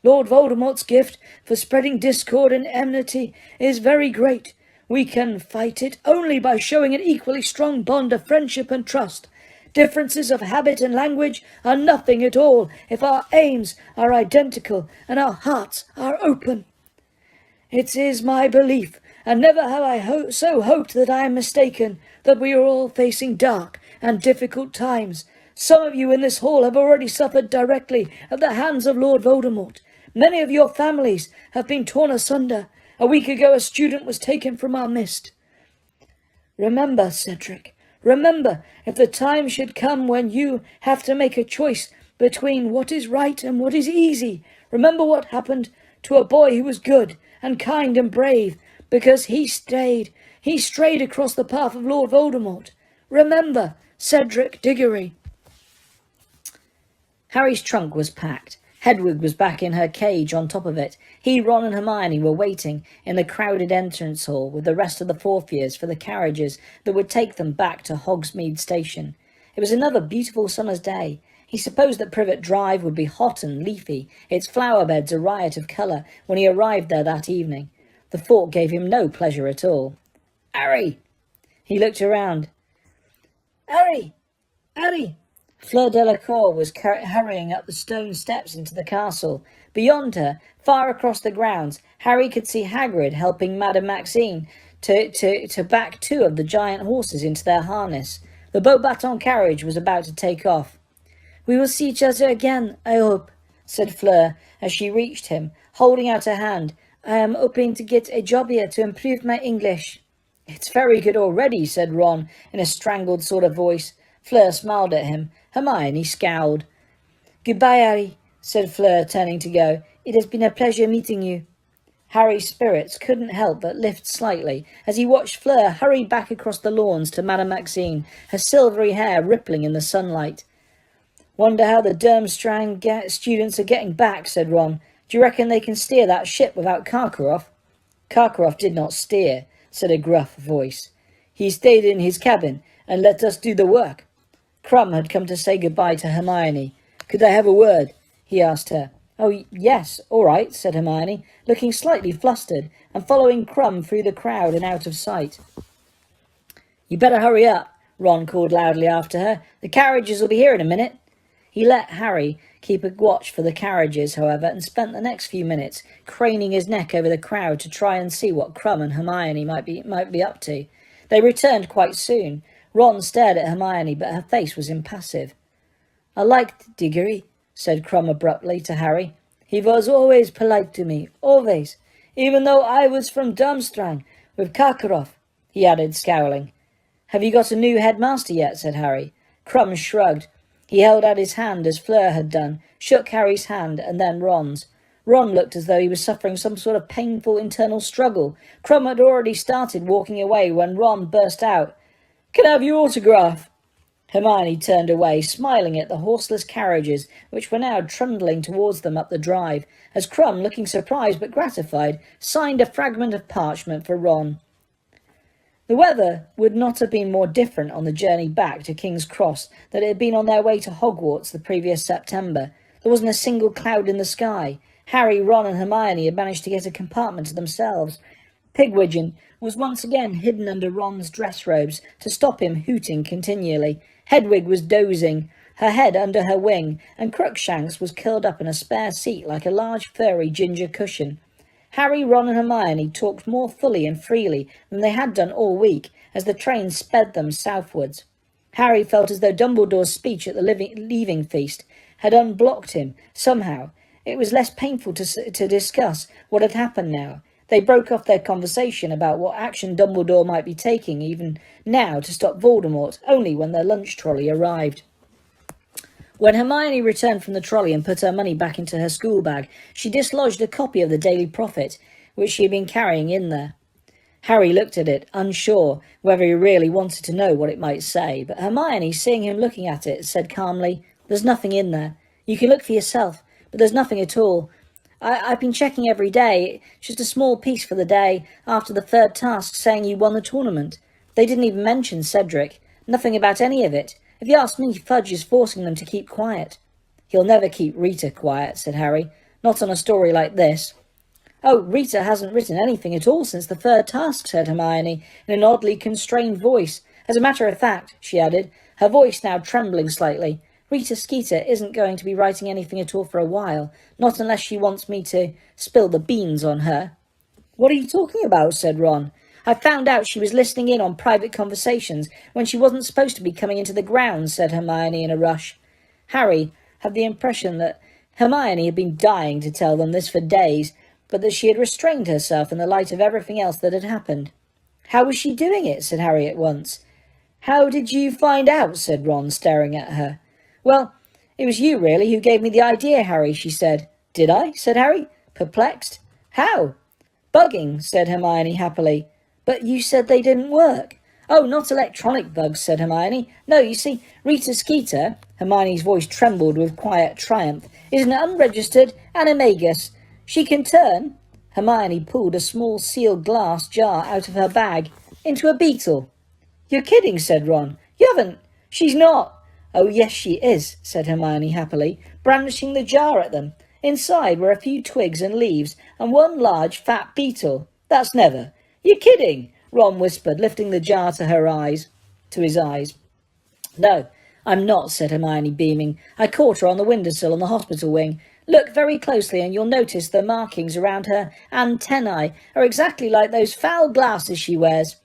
Lord Voldemort's gift for spreading discord and enmity is very great. We can fight it only by showing an equally strong bond of friendship and trust. Differences of habit and language are nothing at all if our aims are identical and our hearts are open. It is my belief, and never have I so hoped that I am mistaken, that we are all facing dark and difficult times. Some of you in this hall have already suffered directly at the hands of Lord Voldemort. Many of your families have been torn asunder. A week ago a student was taken from our midst. Remember, Cedric, remember, if the time should come when you have to make a choice between what is right and what is easy, remember what happened to a boy who was good and kind and brave, because he strayed across the path of Lord Voldemort. Remember, Cedric Diggory. Harry's trunk was packed. Hedwig was back in her cage on top of it. He, Ron and Hermione were waiting in the crowded entrance hall with the rest of the fourth years for the carriages that would take them back to Hogsmeade Station. It was another beautiful summer's day. He supposed that Privet Drive would be hot and leafy, its flower beds a riot of colour, when he arrived there that evening. The thought gave him no pleasure at all. Harry! He looked around. Harry! Harry! Fleur Delacour was hurrying up the stone steps into the castle. Beyond her, far across the grounds, Harry could see Hagrid helping Madame Maxime to back two of the giant horses into their harness. The Beauxbatons carriage was about to take off. We will see each other again, I hope, said Fleur, as she reached him, holding out her hand. I am hoping to get a job here to improve my English. It's very good already, said Ron, in a strangled sort of voice. Fleur smiled at him. Hermione scowled. Goodbye, Harry, said Fleur, turning to go. It has been a pleasure meeting you. Harry's spirits couldn't help but lift slightly as he watched Fleur hurry back across the lawns to Madame Maxime, her silvery hair rippling in the sunlight. Wonder how the Durmstrang students are getting back, said Ron. Do you reckon they can steer that ship without Karkaroff? Karkaroff did not steer, said a gruff voice. He stayed in his cabin and let us do the work. Crumb had come to say goodbye to Hermione. Could I have a word? He asked her. Oh, yes, all right, said Hermione, looking slightly flustered and following Crumb through the crowd and out of sight. You better hurry up, Ron called loudly after her. The carriages will be here in a minute. He let Harry keep a watch for the carriages, however, and spent the next few minutes craning his neck over the crowd to try and see what Crumb and Hermione might be up to. They returned quite soon. Ron stared at Hermione, but her face was impassive. I liked Diggory, said Crumb abruptly to Harry. He was always polite to me, always, even though I was from Durmstrang, with Karkaroff, he added, scowling. Have you got a new headmaster yet? Said Harry. Crumb shrugged. He held out his hand as Fleur had done, shook Harry's hand, and then Ron's. Ron looked as though he was suffering some sort of painful internal struggle. Crumb had already started walking away when Ron burst out. Can I have your autograph? Hermione turned away, smiling at the horseless carriages, which were now trundling towards them up the drive, as Crumb, looking surprised but gratified, signed a fragment of parchment for Ron. The weather would not have been more different on the journey back to King's Cross than it had been on their way to Hogwarts the previous September. There wasn't a single cloud in the sky. Harry, Ron and Hermione had managed to get a compartment to themselves. Pigwidgeon was once again hidden under Ron's dress robes to stop him hooting continually. Hedwig was dozing, her head under her wing, and Crookshanks was curled up in a spare seat like a large furry ginger cushion. Harry, Ron and Hermione talked more fully and freely than they had done all week as the train sped them southwards. Harry felt as though Dumbledore's speech at the leaving feast had unblocked him somehow. It was less painful to discuss what had happened now. They broke off their conversation about what action Dumbledore might be taking even now to stop Voldemort, only when their lunch trolley arrived. When Hermione returned from the trolley and put her money back into her school bag, she dislodged a copy of the Daily Prophet, which she had been carrying in there. Harry looked at it, unsure whether he really wanted to know what it might say, but Hermione, seeing him looking at it, said calmly, "There's nothing in there. You can look for yourself, but there's nothing at all. I've been checking every day, just a small piece for the day after the third task saying you won the tournament. They didn't even mention Cedric. Nothing about any of it. If you ask me, Fudge is forcing them to keep quiet." "He'll never keep Rita quiet," said Harry. "Not on a story like this." "Oh, Rita hasn't written anything at all since the third task," said Hermione, in an oddly constrained voice. "As a matter of fact," she added, her voice now trembling slightly, "Rita Skeeter isn't going to be writing anything at all for a while, not unless she wants me to spill the beans on her." "What are you talking about?" said Ron. "I found out she was listening in on private conversations when she wasn't supposed to be coming into the grounds," said Hermione in a rush. Harry had the impression that Hermione had been dying to tell them this for days, but that she had restrained herself in the light of everything else that had happened. "How was she doing it?" said Harry at once. "How did you find out?" said Ron, staring at her. "Well, it was you, really, who gave me the idea, Harry," she said. "Did I?" said Harry, perplexed. "How?" "Bugging," said Hermione happily. "But you said they didn't work." "Oh, not electronic bugs," said Hermione. "No, you see, Rita Skeeter," Hermione's voice trembled with quiet triumph, "is an unregistered animagus. She can turn—" Hermione pulled a small sealed glass jar out of her bag, "into a beetle." "You're kidding," said Ron. "You haven't—" "She's not." "Oh, yes, she is," said Hermione happily, brandishing the jar at them. "Inside were a few twigs and leaves and one large fat beetle. That's never—" "You're kidding," Ron whispered, lifting the jar to his eyes. "No, I'm not," said Hermione, beaming. "I caught her on the windowsill on the hospital wing. Look very closely and you'll notice the markings around her antennae are exactly like those foul glasses she wears."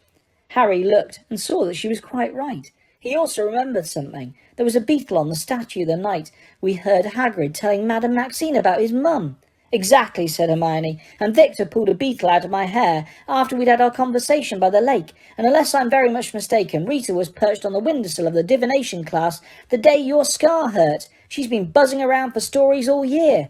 Harry looked and saw that she was quite right. He also remembered something. There was a beetle on the statue the night we heard Hagrid telling Madame Maxine about his mum. "Exactly," said Hermione, "and Victor pulled a beetle out of my hair after we'd had our conversation by the lake, and unless I'm very much mistaken, Rita was perched on the windowsill of the divination class the day your scar hurt. She's been buzzing around for stories all year."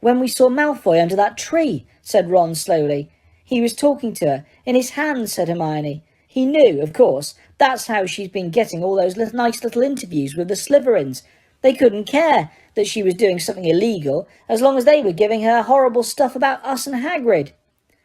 "When we saw Malfoy under that tree," said Ron slowly. "He was talking to her. In his hand," said Hermione. "He knew, of course. That's how she's been getting all those nice little interviews with the Slytherins. They couldn't care that she was doing something illegal, as long as they were giving her horrible stuff about us and Hagrid."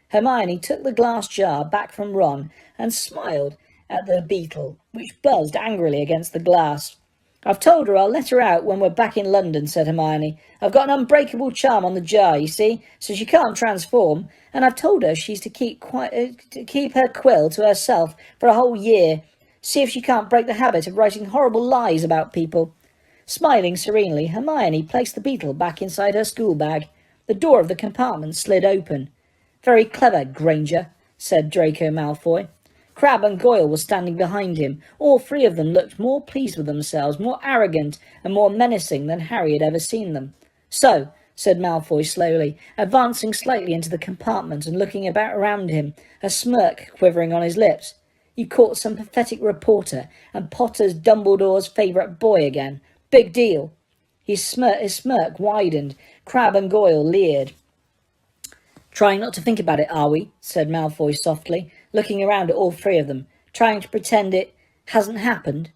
Hermione took the glass jar back from Ron and smiled at the beetle, which buzzed angrily against the glass. "I've told her I'll let her out when we're back in London," said Hermione. "I've got an unbreakable charm on the jar, you see, so she can't transform, and I've told her she's to keep her quill to herself for a whole year. See if she can't break the habit of writing horrible lies about people." Smiling serenely, Hermione placed the beetle back inside her school bag. The door of the compartment slid open. "Very clever, Granger," said Draco Malfoy. Crabbe and Goyle were standing behind him. All three of them looked more pleased with themselves, more arrogant and more menacing than Harry had ever seen them. "So," said Malfoy slowly, advancing slightly into the compartment and looking about around him, a smirk quivering on his lips, "you caught some pathetic reporter and Potter's Dumbledore's favourite boy again. Big deal." His smirk widened. Crabbe and Goyle leered. "Trying not to think about it, are we?" said Malfoy softly, looking around at all three of them. "Trying to pretend it hasn't happened?"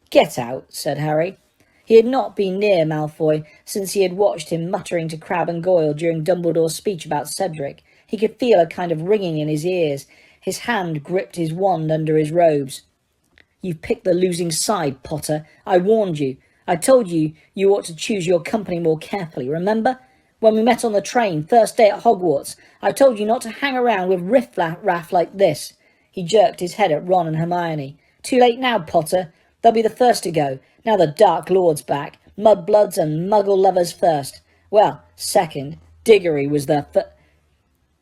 "Get out," said Harry. He had not been near Malfoy since he had watched him muttering to Crabbe and Goyle during Dumbledore's speech about Cedric. He could feel a kind of ringing in his ears. His hand gripped his wand under his robes. "You've picked the losing side, Potter. I warned you. I told you you ought to choose your company more carefully, remember? when we met on the train, first day at Hogwarts. I told you not to hang around with riff-raff like this." He jerked his head at Ron and Hermione. "Too late now, Potter. They'll be the first to go. Now the Dark Lord's back. Mudbloods and Muggle lovers first. Well, second. Diggory was the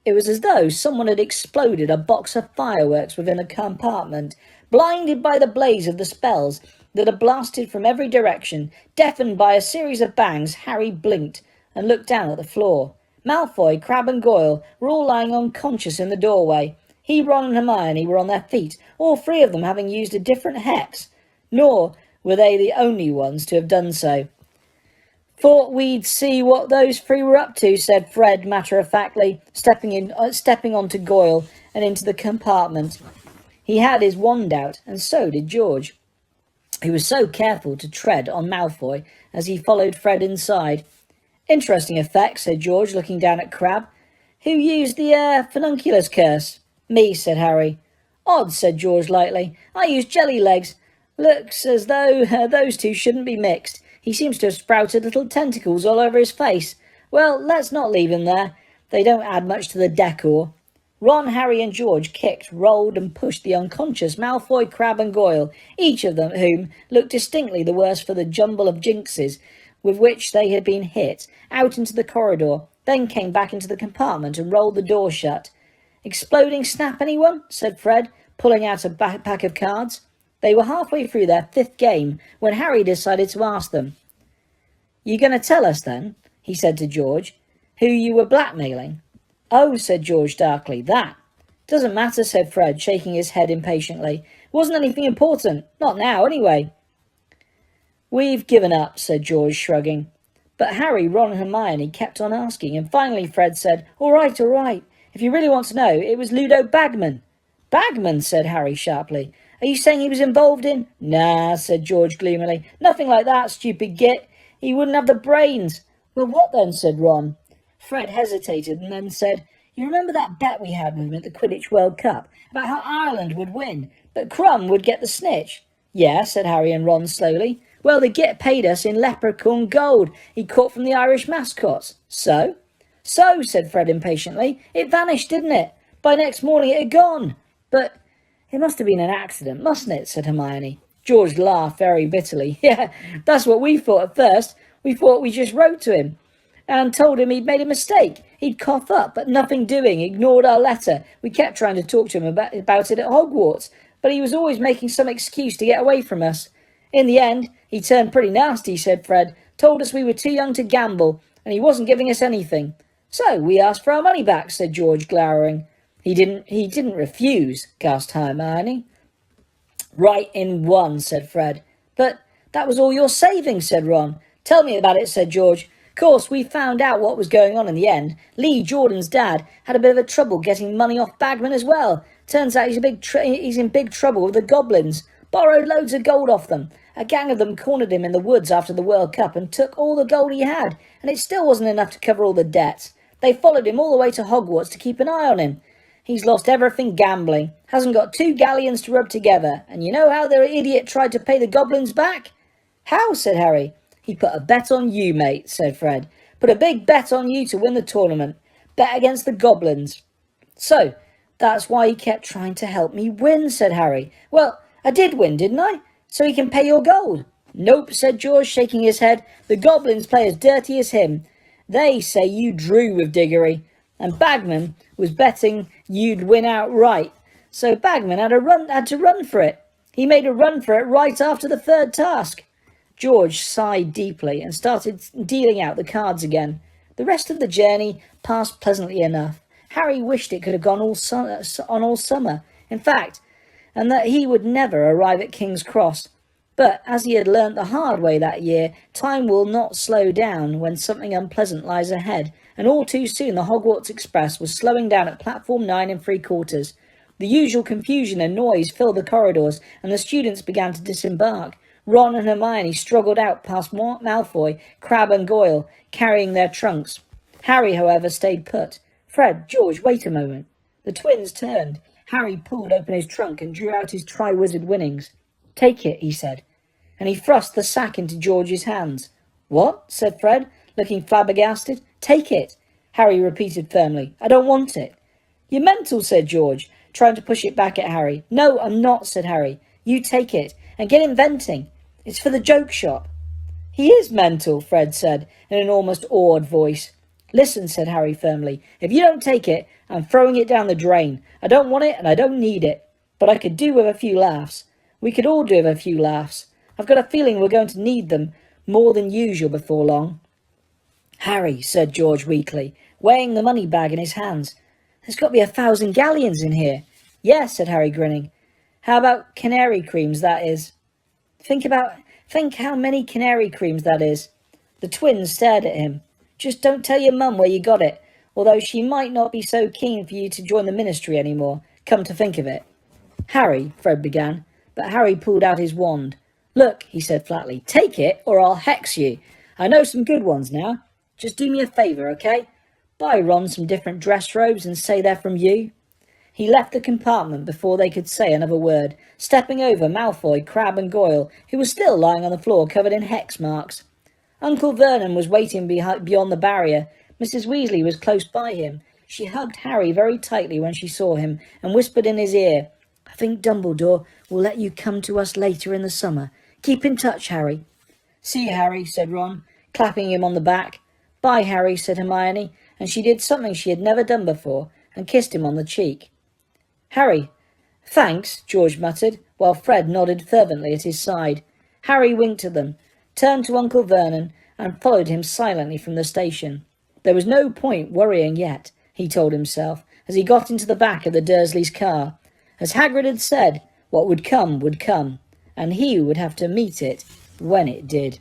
It was as though someone had exploded a box of fireworks within the compartment. Blinded by the blaze of the spells that had blasted from every direction, deafened by a series of bangs, Harry blinked and looked down at the floor. Malfoy, Crabbe and Goyle were all lying unconscious in the doorway. He, Ron and Hermione were on their feet, all three of them having used a different hex. Nor were they the only ones to have done so. "Thought we'd see what those three were up to," said Fred matter-of-factly, stepping onto Goyle and into the compartment. He had his wand out, and so did George. He was so careful to tread on Malfoy as he followed Fred inside. "Interesting effect," said George, looking down at Crabbe. "Who used the Furnunculus curse?" "Me," said Harry. "Odd," said George lightly. "I used Jelly Legs. Looks as though those two shouldn't be mixed. He seems to have sprouted little tentacles all over his face. Well, let's not leave him there. They don't add much to the decor." Ron, Harry and George kicked, rolled and pushed the unconscious Malfoy, Crabbe and Goyle, each of them whom looked distinctly the worse for the jumble of jinxes with which they had been hit, out into the corridor, then came back into the compartment and rolled the door shut. "Exploding snap, anyone?" said Fred, pulling out a pack of cards. They were halfway through their fifth game when Harry decided to ask them. "You going to tell us, then," he said to George, "who you were blackmailing?" "Oh," said George darkly, "that." "Doesn't matter," said Fred, shaking his head impatiently. "Wasn't anything important. Not now, anyway." "We've given up," said George, shrugging. But Harry, Ron and Hermione kept on asking, and finally Fred said, All right. If you really want to know, it was Ludo Bagman." "Bagman?" said Harry sharply. "Are you saying he was involved in—" "Nah," said George gloomily. "Nothing like that, stupid git. He wouldn't have the brains." "Well, what then?" said Ron. Fred hesitated and then said, "You remember that bet we had with him at the Quidditch World Cup about how Ireland would win, but Crumb would get the snitch?" "Yeah," said Harry and Ron slowly. "Well, the git paid us in leprechaun gold he caught from the Irish mascots." "So?" "So," said Fred impatiently. "It vanished, didn't it? By next morning it had gone." "But it must have been an accident, mustn't it?" said Hermione. George laughed very bitterly. "Yeah, that's what we thought at first. We thought we just wrote to him and told him he'd made a mistake. He'd cough up, but nothing doing, ignored our letter. We kept trying to talk to him about it at Hogwarts, but he was always making some excuse to get away from us. In the end, he turned pretty nasty," said Fred. "Told us we were too young to gamble, and he wasn't giving us anything. So we asked for our money back," said George, glowering. He didn't refuse," gasped Hermione. "Right in one," said Fred. "But that was all your savings," said Ron. "Tell me about it," said George. "Course, we found out what was going on in the end. Lee, Jordan's dad, had a bit of trouble getting money off Bagman as well. Turns out he's in big trouble with the goblins. Borrowed loads of gold off them. A gang of them cornered him in the woods after the World Cup and took all the gold he had, and it still wasn't enough to cover all the debts. They followed him all the way to Hogwarts to keep an eye on him. He's lost everything gambling, hasn't got 2 galleons to rub together, and you know how the idiot tried to pay the goblins back?" "How?" said Harry. "He put a bet on you, mate," said Fred. "Put a big bet on you to win the tournament. Bet against the goblins." "So, that's why he kept trying to help me win," said Harry. "Well, I did win, didn't I? So he can pay your gold." "Nope," said George, shaking his head. "The goblins play as dirty as him. They say you drew with Diggory, and Bagman was betting you'd win outright. So Bagman had to run for it. He made a run for it right after the third task." George sighed deeply and started dealing out the cards again. The rest of the journey passed pleasantly enough. Harry wished it could have gone all summer. In fact, and that he would never arrive at King's Cross. But as he had learnt the hard way that year, time will not slow down when something unpleasant lies ahead, and all too soon the Hogwarts Express was slowing down at platform 9 3/4. The usual confusion and noise filled the corridors, and the students began to disembark. Ron and Hermione struggled out past Malfoy, Crabbe and Goyle, carrying their trunks. Harry, however, stayed put. "Fred, George, wait a moment." The twins turned. Harry pulled open his trunk and drew out his Triwizard Winnings. "Take it," he said, and he thrust the sack into George's hands. "What?" said Fred, looking flabbergasted. Take it, Harry repeated firmly. I don't want it. You're mental, said George, trying to push it back at Harry. No, I'm not, said Harry. You take it, and get inventing. It's for the joke shop. He is mental, Fred said, in an almost awed voice. Listen, said Harry firmly. If you don't take it, I'm throwing it down the drain. I don't want it, and I don't need it. But I could do with a few laughs. We could all do with a few laughs. I've got a feeling we're going to need them more than usual before long. Harry, said George weakly, weighing the money bag in his hands. There's got to be 1,000 galleons in here. Yes, said Harry, grinning. How about canary creams, that is? Think how many canary creams that is. The twins stared at him. Just don't tell your mum where you got it, although she might not be so keen for you to join the ministry any more, come to think of it. Harry, Fred began, but Harry pulled out his wand. Look, he said flatly, take it or I'll hex you. I know some good ones now. Just do me a favour, okay? Buy Ron some different dress robes and say they're from you. He left the compartment before they could say another word, stepping over Malfoy, Crabbe and Goyle, who was still lying on the floor covered in hex marks. Uncle Vernon was waiting beyond the barrier. Mrs. Weasley was close by him. She hugged Harry very tightly when she saw him and whispered in his ear, I think Dumbledore will let you come to us later in the summer. Keep in touch, Harry. See you, Harry, said Ron, clapping him on the back. Bye, Harry, said Hermione, and she did something she had never done before and kissed him on the cheek. Harry. Thanks, George muttered, while Fred nodded fervently at his side. Harry winked at them, turned to Uncle Vernon, and followed him silently from the station. There was no point worrying yet, he told himself, as he got into the back of the Dursleys' car. As Hagrid had said, what would come, and he would have to meet it when it did.